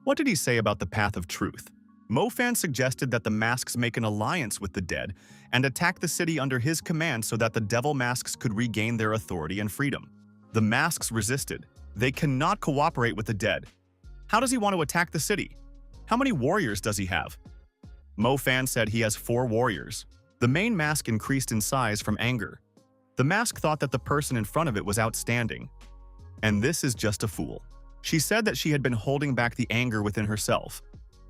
What did he say about the path of truth? Mo Fan suggested that the masks make an alliance with the dead and attack the city under his command so that the devil masks could regain their authority and freedom. The masks resisted. They cannot cooperate with the dead. How does he want to attack the city? How many warriors does he have? Mo Fan said he has 4 warriors. The main mask increased in size from anger. The mask thought that the person in front of it was outstanding. And this is just a fool. She said that she had been holding back the anger within herself,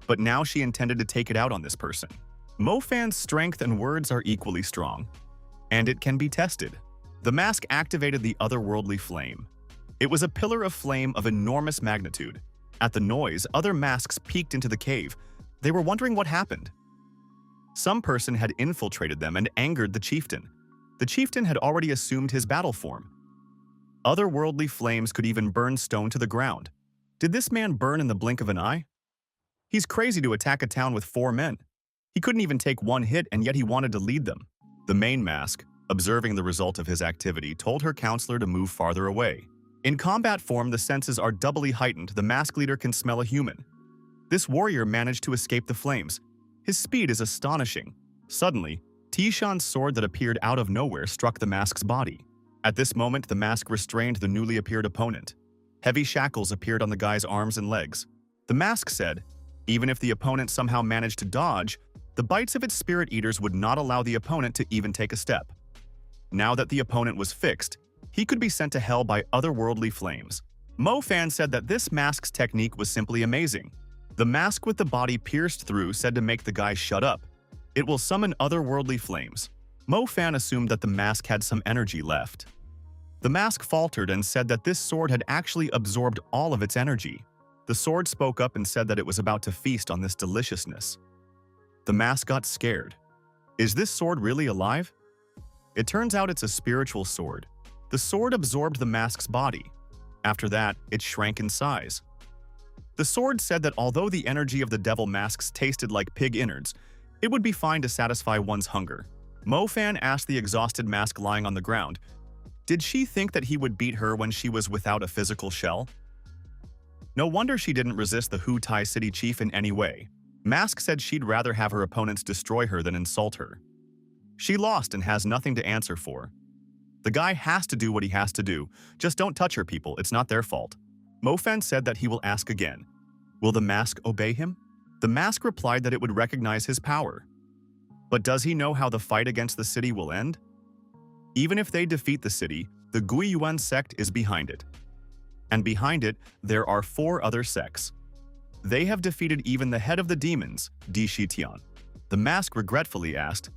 but now she intended to take it out on this person. Mo Fan's strength and words are equally strong, and it can be tested. The mask activated the otherworldly flame. It was a pillar of flame of enormous magnitude. At the noise, other masks peeked into the cave. They were wondering what happened. Some person had infiltrated them and angered the chieftain. The chieftain had already assumed his battle form. Otherworldly flames could even burn stone to the ground. Did this man burn in the blink of an eye? He's crazy to attack a town with 4 men. He couldn't even take 1 hit, and yet he wanted to lead them. The main mask, observing the result of his activity, told her counselor to move farther away. In combat form, the senses are doubly heightened. The mask leader can smell a human. This warrior managed to escape the flames. His speed is astonishing. Suddenly, Tishan's sword that appeared out of nowhere struck the mask's body. At this moment, the mask restrained the newly appeared opponent. Heavy shackles appeared on the guy's arms and legs. The mask said, even if the opponent somehow managed to dodge, the bites of its spirit eaters would not allow the opponent to even take a step. Now that the opponent was fixed, he could be sent to hell by otherworldly flames. Mo Fan said that this mask's technique was simply amazing. The mask with the body pierced through said to make the guy shut up. It will summon otherworldly flames. Mo Fan assumed that the mask had some energy left. The mask faltered and said that this sword had actually absorbed all of its energy. The sword spoke up and said that it was about to feast on this deliciousness. The mask got scared. Is this sword really alive? It turns out it's a spiritual sword. The sword absorbed the mask's body. After that, it shrank in size. The sword said that although the energy of the devil masks tasted like pig innards, it would be fine to satisfy one's hunger. Mo Fan asked the exhausted mask lying on the ground, did she think that he would beat her when she was without a physical shell? No wonder she didn't resist the Hu Tai City chief in any way. Mask said she'd rather have her opponents destroy her than insult her. She lost and has nothing to answer for. The guy has to do what he has to do. Just don't touch her, people. It's not their fault. Mo Fan said that he will ask again. Will the mask obey him? The mask replied that it would recognize his power. But does he know how the fight against the city will end? Even if they defeat the city, the Gui Yuan sect is behind it. And behind it, there are 4 other sects. They have defeated even the head of the demons, Di Shitian. The mask regretfully asked,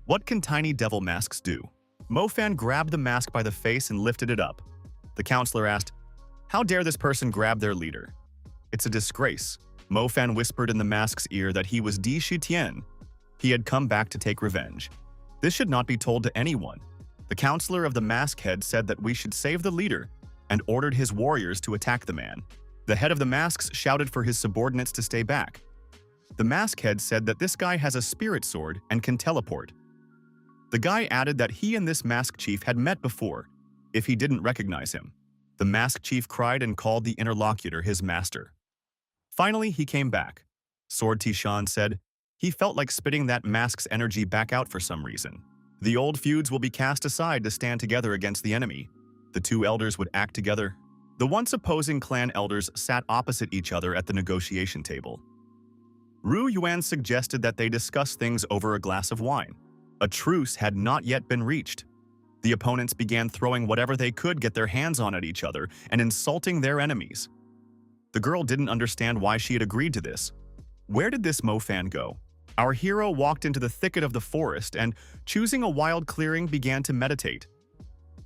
what can tiny devil masks do? Mo Fan grabbed the mask by the face and lifted it up. The counselor asked, how dare this person grab their leader? It's a disgrace. Mo Fan whispered in the mask's ear that he was Di Shitian. He had come back to take revenge. This should not be told to anyone. The counselor of the mask head said that we should save the leader and ordered his warriors to attack the man. The head of the masks shouted for his subordinates to stay back. The mask head said that this guy has a spirit sword and can teleport. The guy added that he and this mask chief had met before, if he didn't recognize him. The mask chief cried and called the interlocutor his master. Finally, he came back. Sword Tishan said he felt like spitting that mask's energy back out for some reason. The old feuds will be cast aside to stand together against the enemy. The 2 elders would act together. The once opposing clan elders sat opposite each other at the negotiation table. Ru Yuan suggested that they discuss things over a glass of wine. A truce had not yet been reached. The opponents began throwing whatever they could get their hands on at each other and insulting their enemies. The girl didn't understand why she had agreed to this. Where did this Mo Fan go? Our hero walked into the thicket of the forest and, choosing a wild clearing, began to meditate.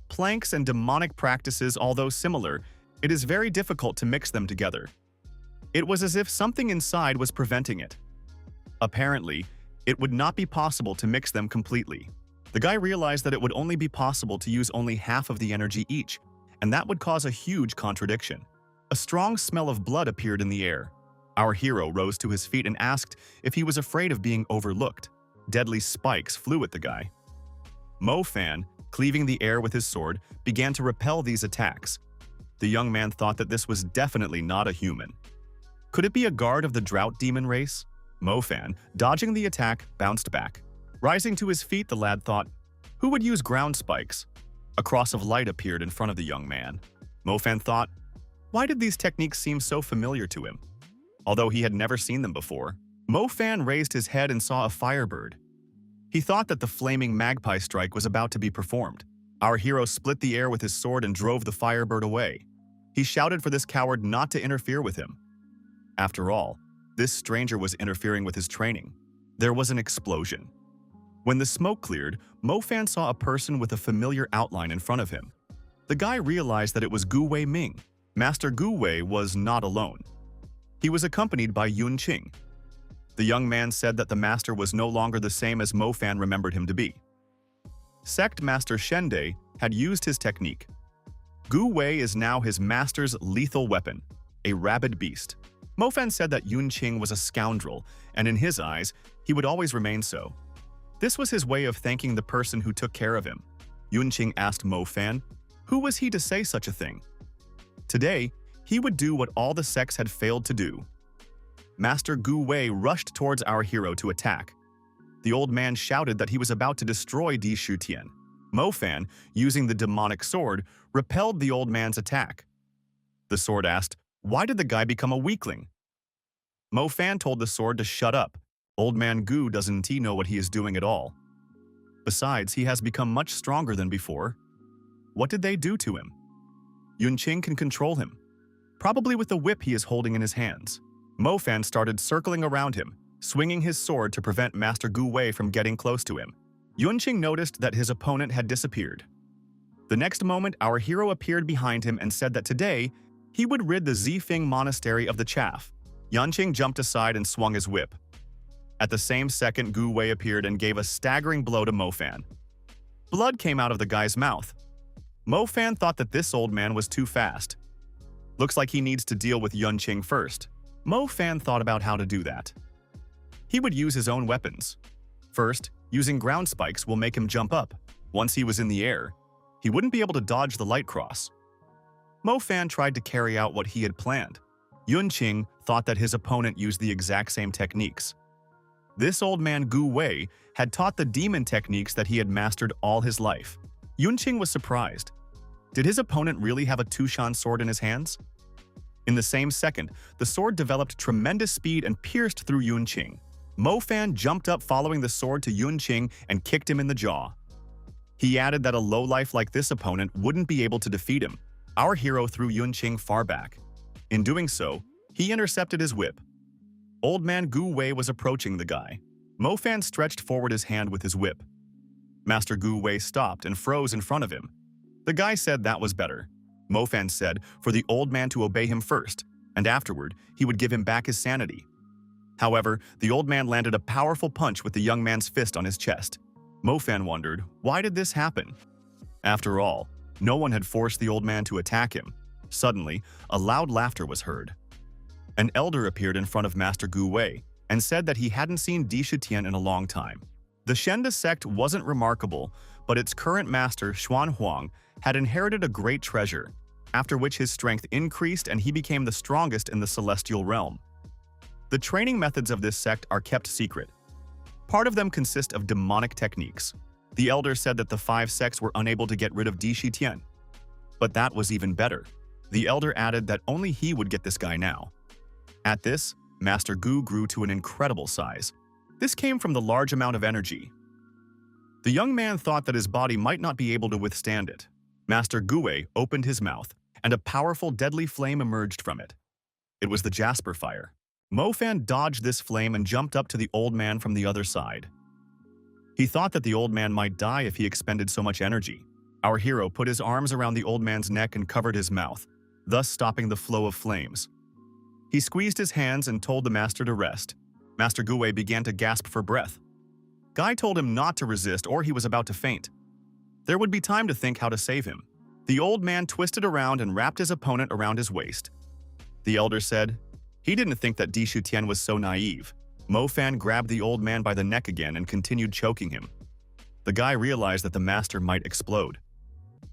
Planks and demonic practices, although similar, it is very difficult to mix them together. It was as if something inside was preventing it. Apparently, it would not be possible to mix them completely. The guy realized that it would only be possible to use only half of the energy each, and that would cause a huge contradiction. A strong smell of blood appeared in the air. Our hero rose to his feet and asked if he was afraid of being overlooked. Deadly spikes flew at the guy. Mo Fan, cleaving the air with his sword, began to repel these attacks. The young man thought that this was definitely not a human. Could it be a guard of the drought demon race? Mo Fan, dodging the attack, bounced back. Rising to his feet, the lad thought, who would use ground spikes? A cross of light appeared in front of the young man. Mo Fan thought, why did these techniques seem so familiar to him? Although he had never seen them before, Mo Fan raised his head and saw a firebird. He thought that the flaming magpie strike was about to be performed. Our hero split the air with his sword and drove the firebird away. He shouted for this coward not to interfere with him. After all, this stranger was interfering with his training. There was an explosion. When the smoke cleared, Mo Fan saw a person with a familiar outline in front of him. The guy realized that it was Gui Ming. Master Gui was not alone. He was accompanied by Yun Qing. The young man said that the master was no longer the same as Mo Fan remembered him to be. Sect Master Shende had used his technique. Gui is now his master's lethal weapon, a rabid beast. Mo Fan said that Yun Qing was a scoundrel, and in his eyes, he would always remain so. This was his way of thanking the person who took care of him. Yun Qing asked Mo Fan, who was he to say such a thing? Today, he would do what all the sects had failed to do. Master Gui rushed towards our hero to attack. The old man shouted that he was about to destroy Di Shutian. Mo Fan, using the demonic sword, repelled the old man's attack. The sword asked, why did the guy become a weakling? Mo Fan told the sword to shut up. Old man Gu doesn't know what he is doing at all. Besides, he has become much stronger than before. What did they do to him? Yun Qing can control him, probably with the whip he is holding in his hands. Mo Fan started circling around him, swinging his sword to prevent Master Gu Wei from getting close to him. Yunqing noticed that his opponent had disappeared. The next moment, our hero appeared behind him and said that today, he would rid the Zifeng monastery of the chaff. Yunqing jumped aside and swung his whip. At the same second, Gu Wei appeared and gave a staggering blow to Mo Fan. Blood came out of the guy's mouth. Mo Fan thought that this old man was too fast. Looks like he needs to deal with Yunqing first. Mo Fan thought about how to do that. He would use his own weapons. First, using ground spikes will make him jump up. Once he was in the air, he wouldn't be able to dodge the light cross. Mo Fan tried to carry out what he had planned. Yunqing thought that his opponent used the exact same techniques. This old man Gu Wei had taught the demon techniques that he had mastered all his life. Yunqing was surprised. Did his opponent really have a Tushan sword in his hands? In the same second, the sword developed tremendous speed and pierced through Yunqing. Mo Fan jumped up following the sword to Yunqing and kicked him in the jaw. He added that a lowlife like this opponent wouldn't be able to defeat him. Our hero threw Yunqing far back. In doing so, he intercepted his whip. Old man Gu Wei was approaching the guy. Mo Fan stretched forward his hand with his whip. Master Gu Wei stopped and froze in front of him. The guy said that was better. Mo Fan said for the old man to obey him first, and afterward, he would give him back his sanity. However, the old man landed a powerful punch with the young man's fist on his chest. Mo Fan wondered, why did this happen? After all, no one had forced the old man to attack him. Suddenly, a loud laughter was heard. An elder appeared in front of Master Gu Wei and said that he hadn't seen Di Shutian in a long time. The Shenda sect wasn't remarkable, but its current master, Xuan Huang, had inherited a great treasure, after which his strength increased and he became the strongest in the celestial realm. The training methods of this sect are kept secret. Part of them consist of demonic techniques. The elder said that the 5 sects were unable to get rid of Di Shutian. But that was even better. The elder added that only he would get this guy now. At this, Master Gu grew to an incredible size. This came from the large amount of energy. The young man thought that his body might not be able to withstand it. Master Gu Wei opened his mouth, and a powerful deadly flame emerged from it. It was the Jasper fire. Mo Fan dodged this flame and jumped up to the old man from the other side. He thought that the old man might die if he expended so much energy. Our hero put his arms around the old man's neck and covered his mouth, thus stopping the flow of flames. He squeezed his hands and told the master to rest. Master Gu Wei began to gasp for breath. Guy told him not to resist or he was about to faint. There would be time to think how to save him. The old man twisted around and wrapped his opponent around his waist. The elder said, he didn't think that Di Shutian was so naive. Mo Fan grabbed the old man by the neck again and continued choking him. The guy realized that the master might explode.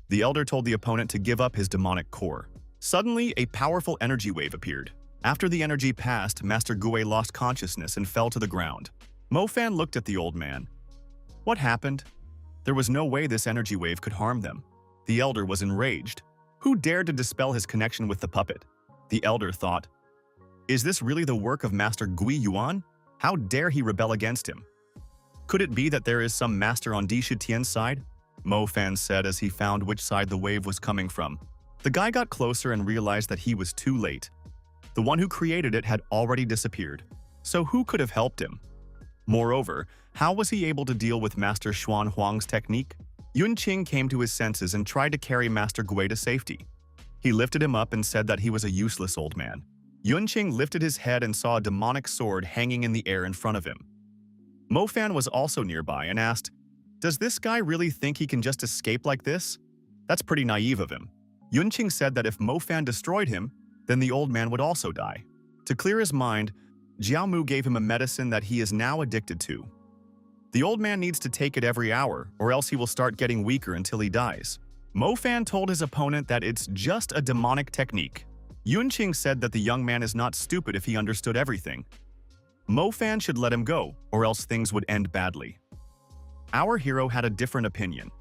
The elder told the opponent to give up his demonic core. Suddenly, a powerful energy wave appeared. After the energy passed, Master Gu Wei lost consciousness and fell to the ground. Mo Fan looked at the old man. What happened? There was no way this energy wave could harm them. The elder was enraged. Who dared to dispel his connection with the puppet? The elder thought, is this really the work of Master Gui Yuan? How dare he rebel against him? Could it be that there is some master on Di Shutian's side? Mo Fan said as he found which side the wave was coming from. The guy got closer and realized that he was too late. The one who created it had already disappeared. So who could have helped him? Moreover, how was he able to deal with Master Xuan Huang's technique? Yunqing came to his senses and tried to carry Master Gui to safety. He lifted him up and said that he was a useless old man. Yunqing lifted his head and saw a demonic sword hanging in the air in front of him. Mo Fan was also nearby and asked, does this guy really think he can just escape like this? That's pretty naive of him. Yunqing said that if Mo Fan destroyed him, then the old man would also die. To clear his mind, Jiao Mu gave him a medicine that he is now addicted to. The old man needs to take it every hour, or else he will start getting weaker until he dies. Mo Fan told his opponent that it's just a demonic technique. Yunqing said that the young man is not stupid if he understood everything. Mo Fan should let him go, or else things would end badly. Our hero had a different opinion.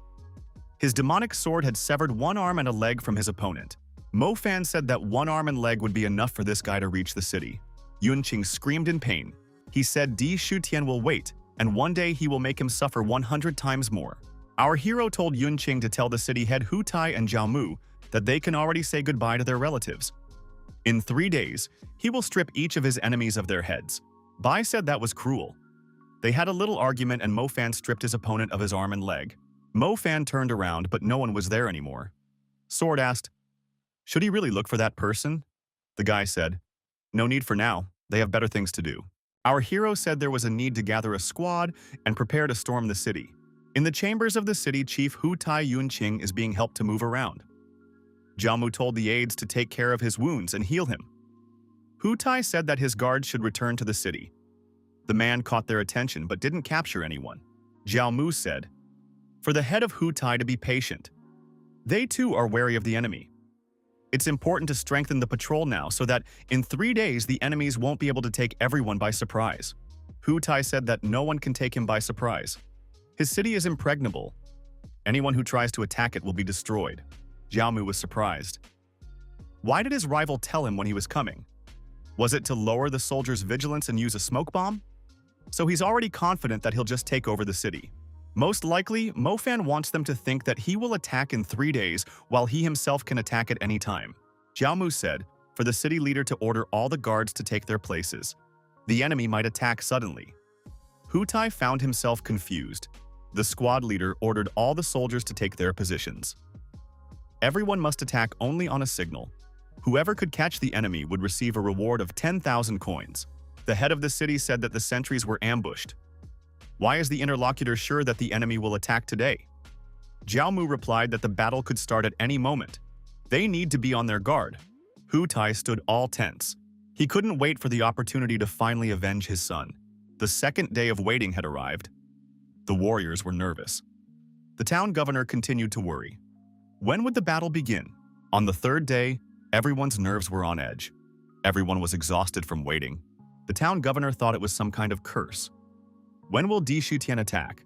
His demonic sword had severed one arm and a leg from his opponent. Mo Fan said that one arm and leg would be enough for this guy to reach the city. Yunqing screamed in pain. He said Di Shutian will wait, and one day he will make him suffer 100 times more. Our hero told Yunqing to tell the city head Hu Tai and Jiao Mu that they can already say goodbye to their relatives. In 3 days, he will strip each of his enemies of their heads. Bai said that was cruel. They had a little argument and Mo Fan stripped his opponent of his arm and leg. Mo Fan turned around, but no one was there anymore. Sword asked, "Should he really look for that person?" The guy said, "No need for now. They have better things to do." Our hero said there was a need to gather a squad and prepare to storm the city. In the chambers of the city, Chief Hu Tai Yunqing is being helped to move around. Jiaomu told the aides to take care of his wounds and heal him. Hu Tai said that his guards should return to the city. The man caught their attention but didn't capture anyone. Jiaomu said, "For the head of Hu Tai to be patient. They too are wary of the enemy. It's important to strengthen the patrol now so that in 3 days the enemies won't be able to take everyone by surprise." Hu Tai said that no one can take him by surprise. His city is impregnable. Anyone who tries to attack it will be destroyed. Jiaomu was surprised. Why did his rival tell him when he was coming? Was it to lower the soldiers' vigilance and use a smoke bomb? So he's already confident that he'll just take over the city. Most likely, Mo Fan wants them to think that he will attack in 3 days while he himself can attack at any time. Jiaomu said, for the city leader to order all the guards to take their places. The enemy might attack suddenly. Hu Tai found himself confused. The squad leader ordered all the soldiers to take their positions. Everyone must attack only on a signal. Whoever could catch the enemy would receive a reward of 10,000 coins. The head of the city said that the sentries were ambushed. Why is the interlocutor sure that the enemy will attack today? Jiaomu replied that the battle could start at any moment. They need to be on their guard. Hu Tai stood all tense. He couldn't wait for the opportunity to finally avenge his son. The second day of waiting had arrived. The warriors were nervous. The town governor continued to worry. When would the battle begin? On the 3rd day, everyone's nerves were on edge. Everyone was exhausted from waiting. The town governor thought it was some kind of curse. When will Di Shutian attack?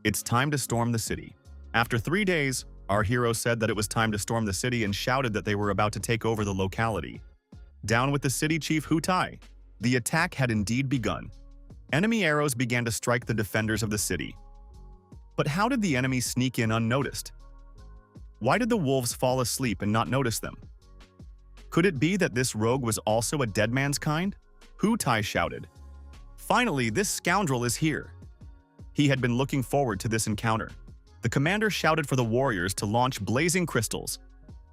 It's time to storm the city. After 3 days, our hero said that it was time to storm the city and shouted that they were about to take over the locality. Down with the city chief Hu Tai. The attack had indeed begun. Enemy arrows began to strike the defenders of the city. But how did the enemy sneak in unnoticed? Why did the wolves fall asleep and not notice them? Could it be that this rogue was also a dead man's kind? Hu Tai shouted. Finally, this scoundrel is here. He had been looking forward to this encounter. The commander shouted for the warriors to launch blazing crystals.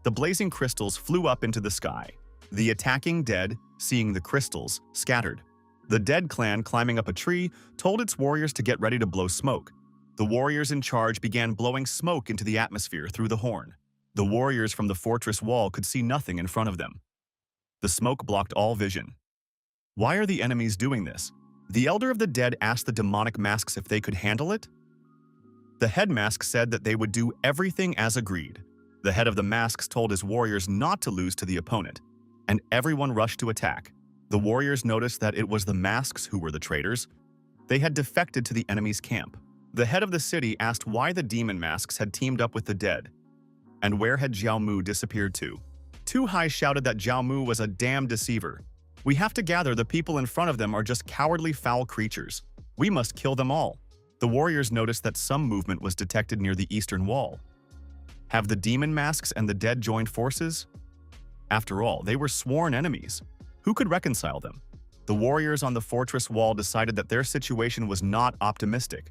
The blazing crystals flew up into the sky. The attacking dead, seeing the crystals, scattered. The dead clan, climbing up a tree, told its warriors to get ready to blow smoke. The warriors in charge began blowing smoke into the atmosphere through the horn. The warriors from the fortress wall could see nothing in front of them. The smoke blocked all vision. Why are the enemies doing this? The elder of the dead asked the demonic masks if they could handle it. The head mask said that they would do everything as agreed. The head of the masks told his warriors not to lose to the opponent, and everyone rushed to attack. The warriors noticed that it was the masks who were the traitors. They had defected to the enemy's camp. The head of the city asked why the demon masks had teamed up with the dead, and where had Jiaomu disappeared to. Tu Hai shouted that Jiaomu was a damn deceiver. We have to gather, the people in front of them are just cowardly foul creatures. We must kill them all. The warriors noticed that some movement was detected near the eastern wall. Have the demon masks and the dead joined forces? After all, they were sworn enemies. Who could reconcile them? The warriors on the fortress wall decided that their situation was not optimistic.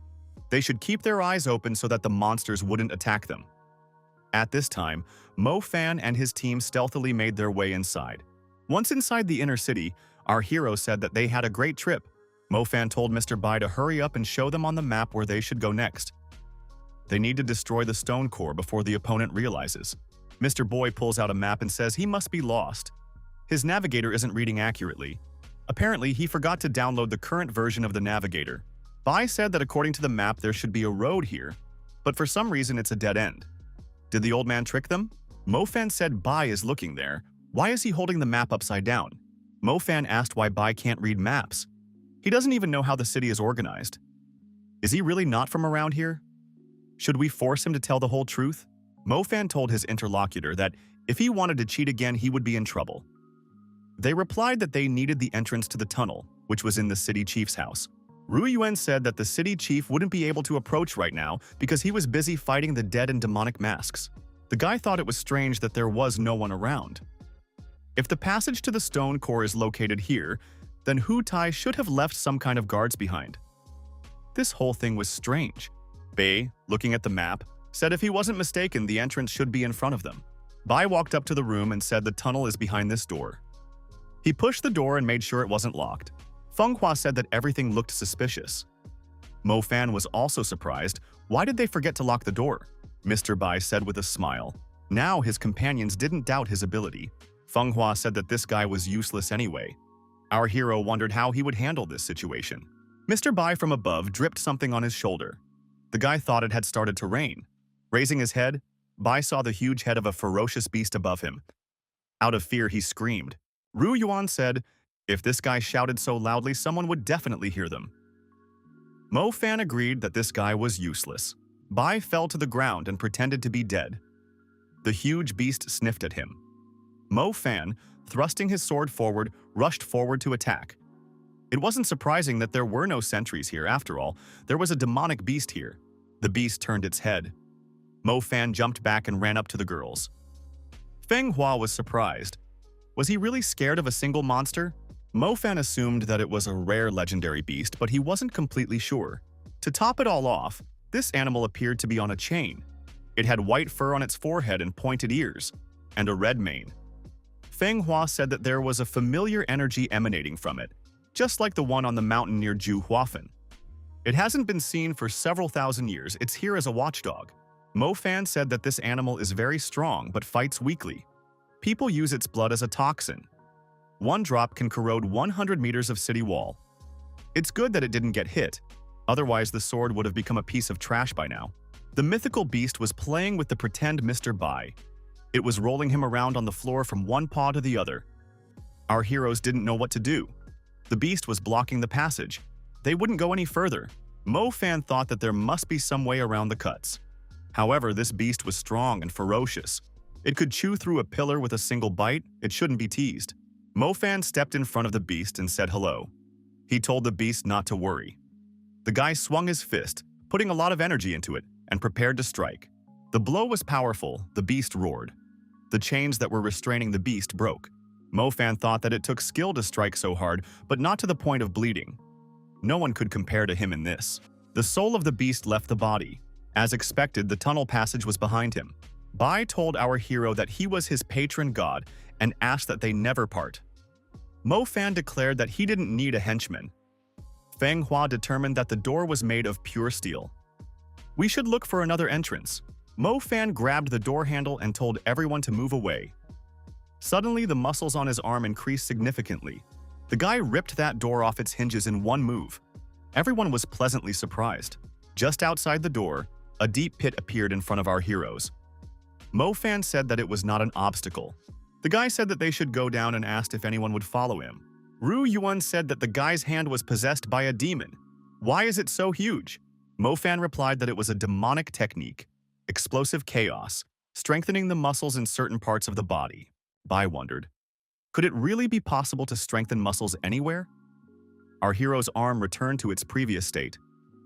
They should keep their eyes open so that the monsters wouldn't attack them. At this time, Mo Fan and his team stealthily made their way inside. Once inside the inner city, our hero said that they had a great trip. Mo Fan told Mr. Bai to hurry up and show them on the map where they should go next. They need to destroy the stone core before the opponent realizes. Mr. Boy pulls out a map and says he must be lost. His navigator isn't reading accurately. Apparently, he forgot to download the current version of the navigator. Bai said that according to the map there should be a road here, but for some reason it's a dead end. Did the old man trick them? Mo Fan said Bai is looking there. Why is he holding the map upside down? Mo Fan asked why Bai can't read maps. He doesn't even know how the city is organized. Is he really not from around here? Should we force him to tell the whole truth? Mo Fan told his interlocutor that if he wanted to cheat again, he would be in trouble. They replied that they needed the entrance to the tunnel, which was in the city chief's house. Ru Yuan said that the city chief wouldn't be able to approach right now because he was busy fighting the dead and demonic masks. The guy thought it was strange that there was no one around. If the passage to the stone core is located here, then Hu Tai should have left some kind of guards behind. This whole thing was strange. Bei, looking at the map, said if he wasn't mistaken, the entrance should be in front of them. Bai walked up to the room and said the tunnel is behind this door. He pushed the door and made sure it wasn't locked. Feng Hua said that everything looked suspicious. Mo Fan was also surprised. Why did they forget to lock the door? Mr. Bai said with a smile. Now his companions didn't doubt his ability. Feng Hua said that this guy was useless anyway. Our hero wondered how he would handle this situation. Mr. Bai from above dripped something on his shoulder. The guy thought it had started to rain. Raising his head, Bai saw the huge head of a ferocious beast above him. Out of fear, he screamed. Ru Yuan said, if this guy shouted so loudly, someone would definitely hear them. Mo Fan agreed that this guy was useless. Bai fell to the ground and pretended to be dead. The huge beast sniffed at him. Mo Fan, thrusting his sword forward, rushed forward to attack. It wasn't surprising that there were no sentries here after all. There was a demonic beast here. The beast turned its head. Mo Fan jumped back and ran up to the girls. Feng Hua was surprised. Was he really scared of a single monster? Mo Fan assumed that it was a rare legendary beast, but he wasn't completely sure. To top it all off, this animal appeared to be on a chain. It had white fur on its forehead and pointed ears, and a red mane. Feng Hua said that there was a familiar energy emanating from it, just like the one on the mountain near Ju Huafen. It hasn't been seen for several thousand years. It's here as a watchdog. Mo Fan said that this animal is very strong but fights weakly. People use its blood as a toxin. One drop can corrode 100 meters of city wall. It's good that it didn't get hit, otherwise the sword would have become a piece of trash by now. The mythical beast was playing with the pretend Mr. Bai. It was rolling him around on the floor from one paw to the other. Our heroes didn't know what to do. The beast was blocking the passage. They wouldn't go any further. Mo Fan thought that there must be some way around the cuts. However, this beast was strong and ferocious. It could chew through a pillar with a single bite. It shouldn't be teased. Mo Fan stepped in front of the beast and said hello. He told the beast not to worry. The guy swung his fist, putting a lot of energy into it, and prepared to strike. The blow was powerful. The beast roared. The chains that were restraining the beast broke. Mo Fan thought that it took skill to strike so hard, but not to the point of bleeding. No one could compare to him in this. The soul of the beast left the body. As expected, the tunnel passage was behind him. Bai told our hero that he was his patron god and asked that they never part. Mo Fan declared that he didn't need a henchman. Feng Hua determined that the door was made of pure steel. We should look for another entrance. Mo Fan grabbed the door handle and told everyone to move away. Suddenly, the muscles on his arm increased significantly. The guy ripped that door off its hinges in one move. Everyone was pleasantly surprised. Just outside the door, a deep pit appeared in front of our heroes. Mo Fan said that it was not an obstacle. The guy said that they should go down and asked if anyone would follow him. Ru Yuan said that the guy's hand was possessed by a demon. Why is it so huge? Mo Fan replied that it was a demonic technique, explosive chaos, strengthening the muscles in certain parts of the body. Bai wondered, could it really be possible to strengthen muscles anywhere? Our hero's arm returned to its previous state.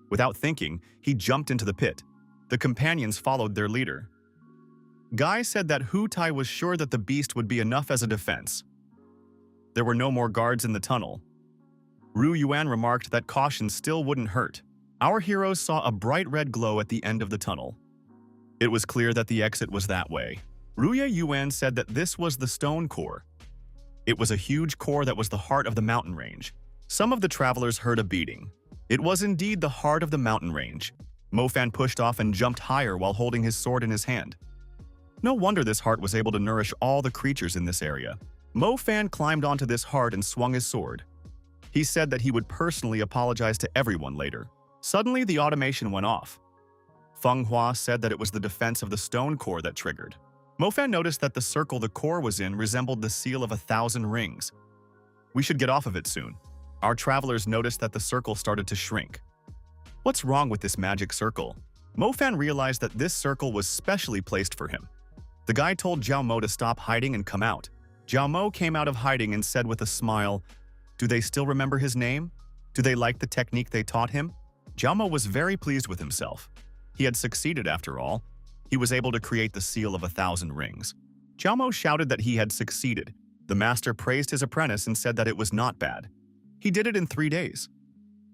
Without thinking, he jumped into the pit. The companions followed their leader. Guy said that Hu Tai was sure that the beast would be enough as a defense. There were no more guards in the tunnel. Ru Yuan remarked that caution still wouldn't hurt. Our heroes saw a bright red glow at the end of the tunnel. It was clear that the exit was that way. Ru Yuan said that this was the stone core. It was a huge core that was the heart of the mountain range. Some of the travelers heard a beating. It was indeed the heart of the mountain range. Mo Fan pushed off and jumped higher while holding his sword in his hand. No wonder this heart was able to nourish all the creatures in this area. Mo Fan climbed onto this heart and swung his sword. He said that he would personally apologize to everyone later. Suddenly, the automation went off. Feng Hua said that it was the defense of the stone core that triggered. Mo Fan noticed that the circle the core was in resembled the seal of 1,000 rings. We should get off of it soon. Our travelers noticed that the circle started to shrink. What's wrong with this magic circle? Mo Fan realized that this circle was specially placed for him. The guy told Jiao Mo to stop hiding and come out. Jiao Mo came out of hiding and said with a smile, "Do they still remember his name? Do they like the technique they taught him?" Jiao Mo was very pleased with himself. He had succeeded after all. He was able to create the seal of 1,000 rings. Jiao Mo shouted that he had succeeded. The master praised his apprentice and said that it was not bad. He did it in 3 days.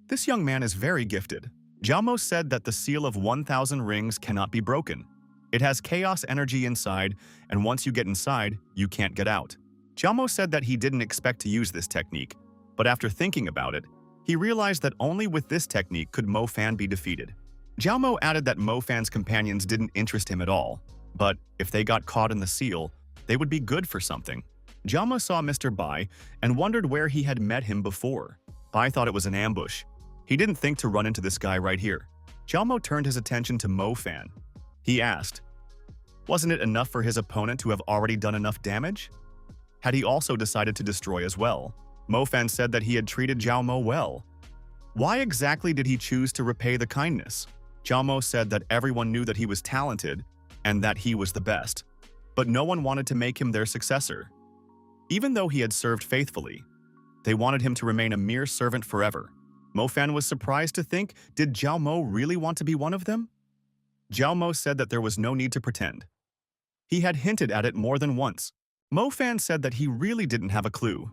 This young man is very gifted. Jiao said that the seal of 1,000 rings cannot be broken. It has chaos energy inside, and once you get inside, you can't get out. Jiao said that he didn't expect to use this technique, but after thinking about it, he realized that only with this technique could Mo Fan be defeated. Jiao added that Mo Fan's companions didn't interest him at all, but if they got caught in the seal, they would be good for something. Jiao saw Mr. Bai and wondered where he had met him before. Bai thought it was an ambush. He didn't think to run into this guy right here. Jiao turned his attention to Mo Fan. He asked, wasn't it enough for his opponent to have already done enough damage? Had he also decided to destroy as well? Mo Fan said that he had treated Jiao well. Why exactly did he choose to repay the kindness? Jiao said that everyone knew that he was talented and that he was the best, but no one wanted to make him their successor. Even though he had served faithfully, they wanted him to remain a mere servant forever. Mo Fan was surprised to think, did Jiao really want to be one of them? Jiao said that there was no need to pretend. He had hinted at it more than once. Mo Fan said that he really didn't have a clue.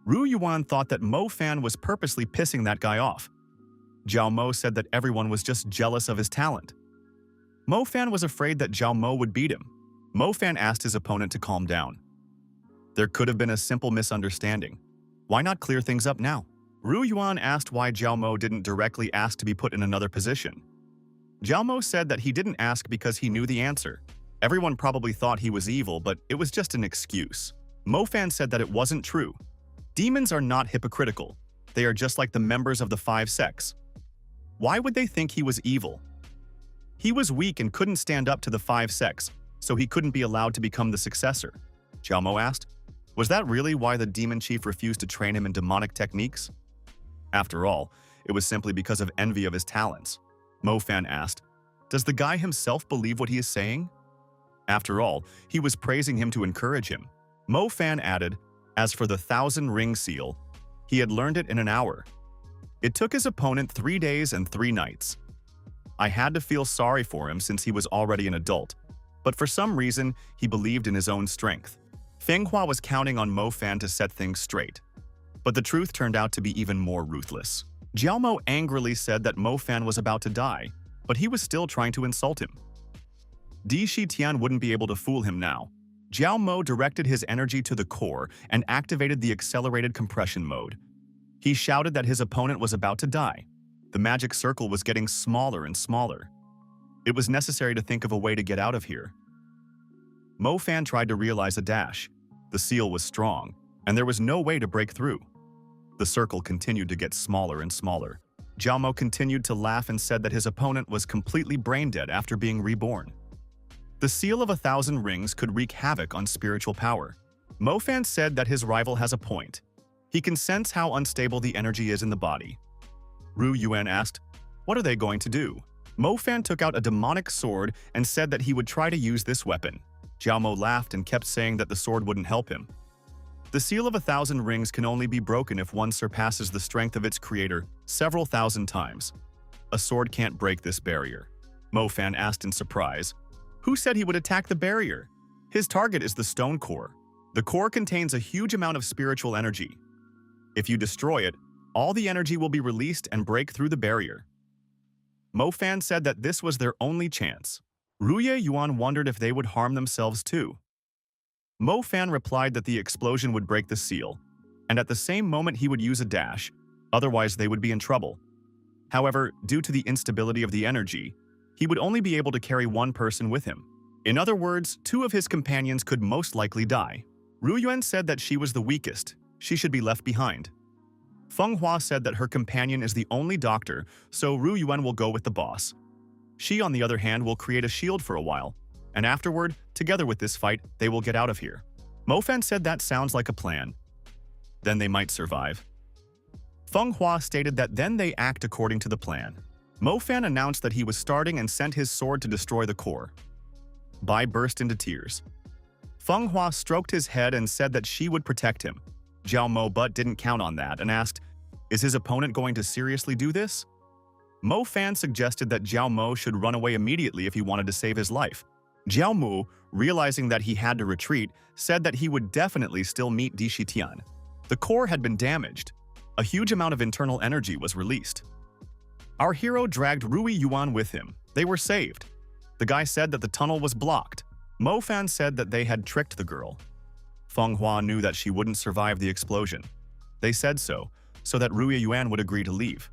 Ru Yuan thought that Mo Fan was purposely pissing that guy off. Jiao said that everyone was just jealous of his talent. Mo Fan was afraid that Jiao would beat him. Mo Fan asked his opponent to calm down. There could have been a simple misunderstanding. Why not clear things up now? Ru Yuan asked why Jiao didn't directly ask to be put in another position. Jiao said that he didn't ask because he knew the answer. Everyone probably thought he was evil, but it was just an excuse. Mo Fan said that it wasn't true. Demons are not hypocritical. They are just like the members of the 5 sects. Why would they think he was evil? He was weak and couldn't stand up to the 5 sects, so he couldn't be allowed to become the successor. Jiao asked, was that really why the demon chief refused to train him in demonic techniques? After all, it was simply because of envy of his talents. Mo Fan asked, does the guy himself believe what he is saying? After all, he was praising him to encourage him. Mo Fan added, as for the 1,000 ring seal, he had learned it in an hour. It took his opponent 3 days and 3 nights. I had to feel sorry for him since he was already an adult, but for some reason, he believed in his own strength. Feng Hua was counting on Mo Fan to set things straight. But the truth turned out to be even more ruthless. Jiao angrily said that Mo Fan was about to die, but he was still trying to insult him. Di Shitian wouldn't be able to fool him now. Jiao directed his energy to the core and activated the accelerated compression mode. He shouted that his opponent was about to die. The magic circle was getting smaller and smaller. It was necessary to think of a way to get out of here. Mo Fan tried to realize a dash. The seal was strong, and there was no way to break through. The circle continued to get smaller and smaller. Jiao continued to laugh and said that his opponent was completely brain-dead after being reborn. The seal of 1,000 rings could wreak havoc on spiritual power. Mo Fan said that his rival has a point. He can sense how unstable the energy is in the body. Ru Yuan asked, what are they going to do? Mo Fan took out a demonic sword and said that he would try to use this weapon. Jiao laughed and kept saying that the sword wouldn't help him. The seal of 1,000 rings can only be broken if one surpasses the strength of its creator several thousand times. A sword can't break this barrier. Mo Fan asked in surprise, who said he would attack the barrier? His target is the stone core. The core contains a huge amount of spiritual energy. If you destroy it, all the energy will be released and break through the barrier. Mo Fan said that this was their only chance. Ruye Yuan wondered if they would harm themselves too. Mo Fan replied that the explosion would break the seal, and at the same moment he would use a dash, otherwise they would be in trouble. However, due to the instability of the energy, he would only be able to carry one person with him. In other words, 2 of his companions could most likely die. Ru Yuan said that she was the weakest. She should be left behind. Feng Hua said that her companion is the only doctor, so Ru Yuan will go with the boss. She, on the other hand, will create a shield for a while, and afterward, together with this fight, they will get out of here. Mo Fan said that sounds like a plan. Then they might survive. Feng Hua stated that then they act according to the plan. Mo Fan announced that he was starting and sent his sword to destroy the core. Bai burst into tears. Feng Hua stroked his head and said that she would protect him. Jiao but didn't count on that and asked, is his opponent going to seriously do this? Mo Fan suggested that Jiao should run away immediately if he wanted to save his life. Jiao realizing that he had to retreat, said that he would definitely still meet Di Shitian. The core had been damaged. A huge amount of internal energy was released. Our hero dragged Rui Yuan with him. They were saved. The guy said that the tunnel was blocked. Mo Fan said that they had tricked the girl. Feng Hua knew that she wouldn't survive the explosion. They said so that Rui Yuan would agree to leave.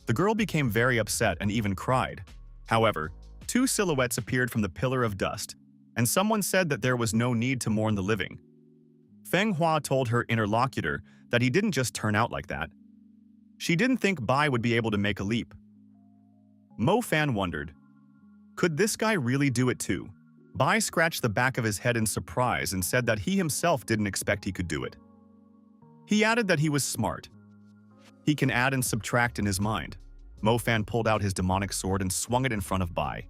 The girl became very upset and even cried. However, two silhouettes appeared from the pillar of dust, and someone said that there was no need to mourn the living. Feng Hua told her interlocutor that he didn't just turn out like that. She didn't think Bai would be able to make a leap. Mo Fan wondered, could this guy really do it too? Bai scratched the back of his head in surprise and said that he himself didn't expect he could do it. He added that he was smart. He can add and subtract in his mind. Mo Fan pulled out his demonic sword and swung it in front of Bai.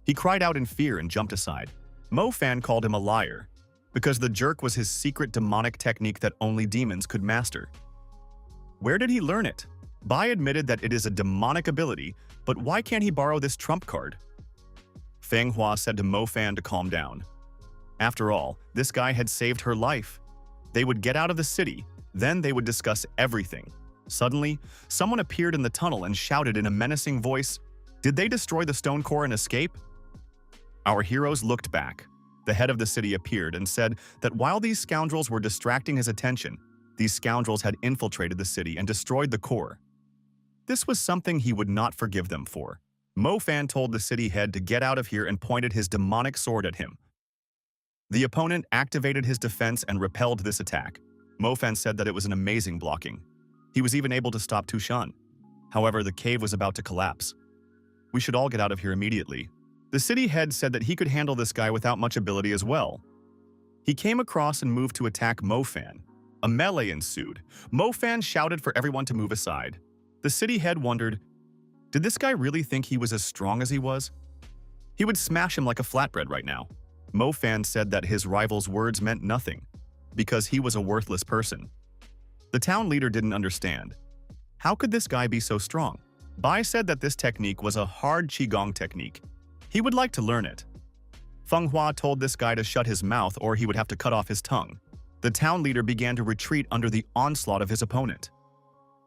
He cried out in fear and jumped aside. Mo Fan called him a liar, because the jerk was his secret demonic technique that only demons could master. Where did he learn it? Bai admitted that it is a demonic ability, but why can't he borrow this trump card? Feng Hua said to Mo Fan to calm down. After all, this guy had saved her life. They would get out of the city, then they would discuss everything. Suddenly, someone appeared in the tunnel and shouted in a menacing voice, "Did they destroy the stone core and escape?" Our heroes looked back. The head of the city appeared and said that while these scoundrels were distracting his attention, these scoundrels had infiltrated the city and destroyed the core. This was something he would not forgive them for. Mo Fan told the city head to get out of here and pointed his demonic sword at him. The opponent activated his defense and repelled this attack. Mo Fan said that it was an amazing blocking. He was even able to stop Tushan. However, the cave was about to collapse. We should all get out of here immediately. The city head said that he could handle this guy without much ability as well. He came across and moved to attack Mo Fan. A melee ensued. Mo Fan shouted for everyone to move aside. The city head wondered, did this guy really think he was as strong as he was? He would smash him like a flatbread right now. Mo Fan said that his rival's words meant nothing, because he was a worthless person. The town leader didn't understand. How could this guy be so strong? Bai said that this technique was a hard qigong technique. He would like to learn it. Feng Hua told this guy to shut his mouth or he would have to cut off his tongue. The town leader began to retreat under the onslaught of his opponent.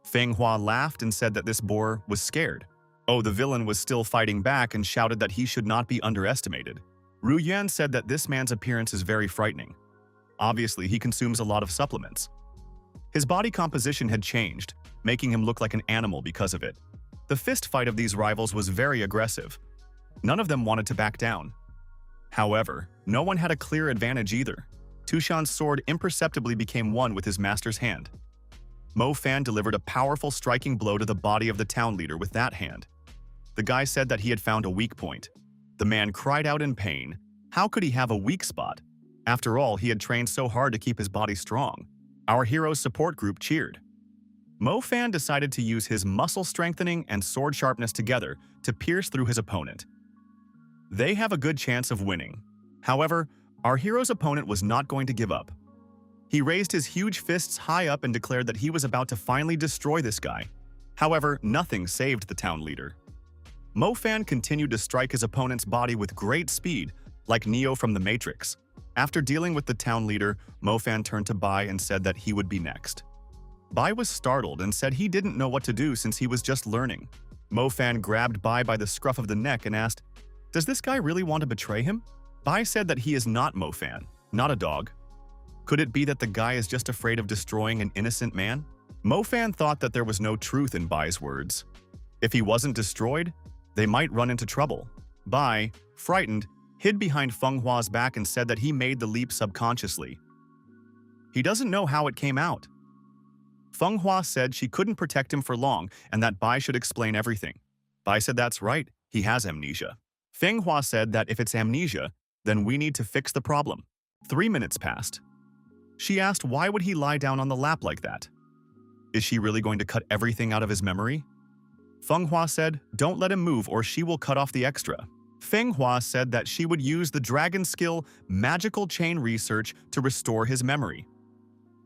Feng Hua laughed and said that this boor was scared. Oh, the villain was still fighting back and shouted that he should not be underestimated. Ru Yan said that this man's appearance is very frightening. Obviously, he consumes a lot of supplements. His body composition had changed, making him look like an animal because of it. The fist fight of these rivals was very aggressive. None of them wanted to back down. However, no one had a clear advantage either. Tushan's sword imperceptibly became one with his master's hand. Mo Fan delivered a powerful striking blow to the body of the town leader with that hand. The guy said that he had found a weak point. The man cried out in pain. How could he have a weak spot? After all, he had trained so hard to keep his body strong. Our hero's support group cheered. Mo Fan decided to use his muscle strengthening and sword sharpness together to pierce through his opponent. They have a good chance of winning. However, our hero's opponent was not going to give up. He raised his huge fists high up and declared that he was about to finally destroy this guy. However, nothing saved the town leader. Mo Fan continued to strike his opponent's body with great speed, like Neo from The Matrix. After dealing with the town leader, Mo Fan turned to Bai and said that he would be next. Bai was startled and said he didn't know what to do since he was just learning. Mo Fan grabbed Bai by the scruff of the neck and asked, "Does this guy really want to betray him?" Bai said that he is not Mo Fan, not a dog. Could it be that the guy is just afraid of destroying an innocent man? Mo Fan thought that there was no truth in Bai's words. If he wasn't destroyed, they might run into trouble. Bai, frightened, hid behind Feng Hua's back and said that he made the leap subconsciously. He doesn't know how it came out. Feng Hua said she couldn't protect him for long and that Bai should explain everything. Bai said that's right, he has amnesia. Feng Hua said that if it's amnesia, then we need to fix the problem. 3 minutes passed. She asked why would he lie down on the lap like that? Is she really going to cut everything out of his memory? Feng Hua said, don't let him move or she will cut off the extra. Feng Hua said that she would use the dragon skill magical chain research to restore his memory.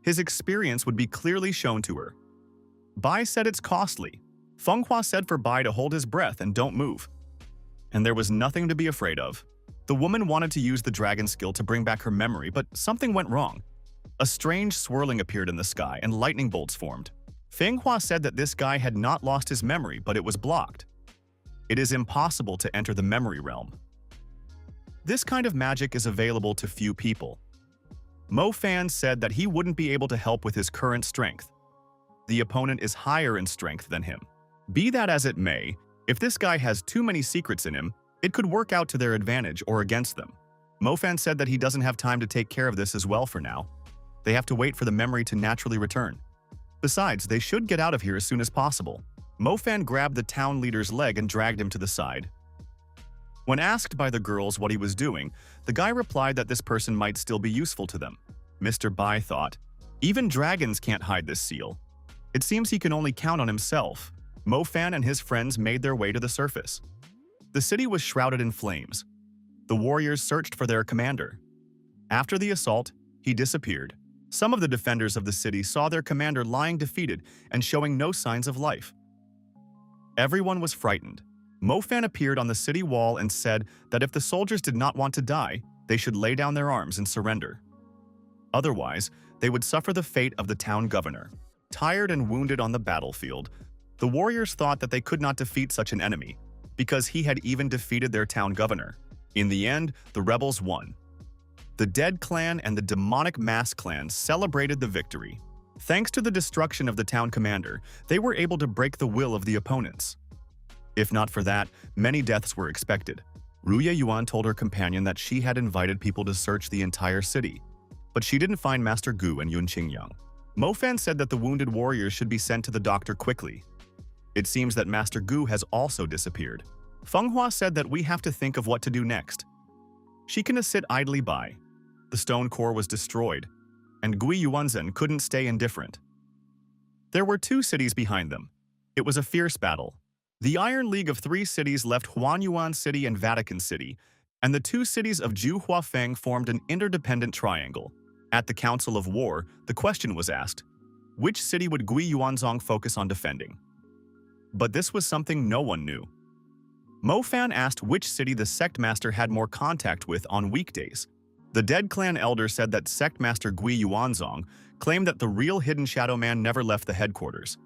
His experience would be clearly shown to her. Bai said it's costly. Feng Hua said for Bai to hold his breath and don't move. And there was nothing to be afraid of. The woman wanted to use the dragon skill to bring back her memory, but something went wrong. A strange swirling appeared in the sky and lightning bolts formed. Feng Hua said that this guy had not lost his memory, but it was blocked. It is impossible to enter the memory realm. This kind of magic is available to few people. Mo Fan said that he wouldn't be able to help with his current strength. The opponent is higher in strength than him. Be that as it may, if this guy has too many secrets in him, it could work out to their advantage or against them. Mo Fan said that he doesn't have time to take care of this as well for now. They have to wait for the memory to naturally return. Besides, they should get out of here as soon as possible. Mo Fan grabbed the town leader's leg and dragged him to the side. When asked by the girls what he was doing, the guy replied that this person might still be useful to them. Mr. Bai thought, even dragons can't hide this seal. It seems he can only count on himself. Mo Fan and his friends made their way to the surface. The city was shrouded in flames. The warriors searched for their commander. After the assault, he disappeared. Some of the defenders of the city saw their commander lying defeated and showing no signs of life. Everyone was frightened. Mo Fan appeared on the city wall and said that if the soldiers did not want to die, they should lay down their arms and surrender. Otherwise, they would suffer the fate of the town governor. Tired and wounded on the battlefield, the warriors thought that they could not defeat such an enemy, because he had even defeated their town governor. In the end, the rebels won. The Dead Clan and the Demonic Mask Clan celebrated the victory. Thanks to the destruction of the town commander, they were able to break the will of the opponents. If not for that, many deaths were expected. Ruya Yuan told her companion that she had invited people to search the entire city, but she didn't find Master Gu and Yun Qingyang. Mo Fan said that the wounded warriors should be sent to the doctor quickly. It seems that Master Gu has also disappeared. Feng Hua said that we have to think of what to do next. She couldn't sit idly by. The stone core was destroyed, and Gui Yuanzhen couldn't stay indifferent. There were two cities behind them. It was a fierce battle. The Iron League of 3 cities left Huanyuan City and Vatican City, and the 2 cities of Ju Huafeng formed an interdependent triangle. At the Council of War, the question was asked, which city would Gui Yuanzong focus on defending? But this was something no one knew. Mo Fan asked which city the sect master had more contact with on weekdays. The Dead Clan elder said that sect master Gui Yuanzong claimed that the real hidden shadow man never left the headquarters.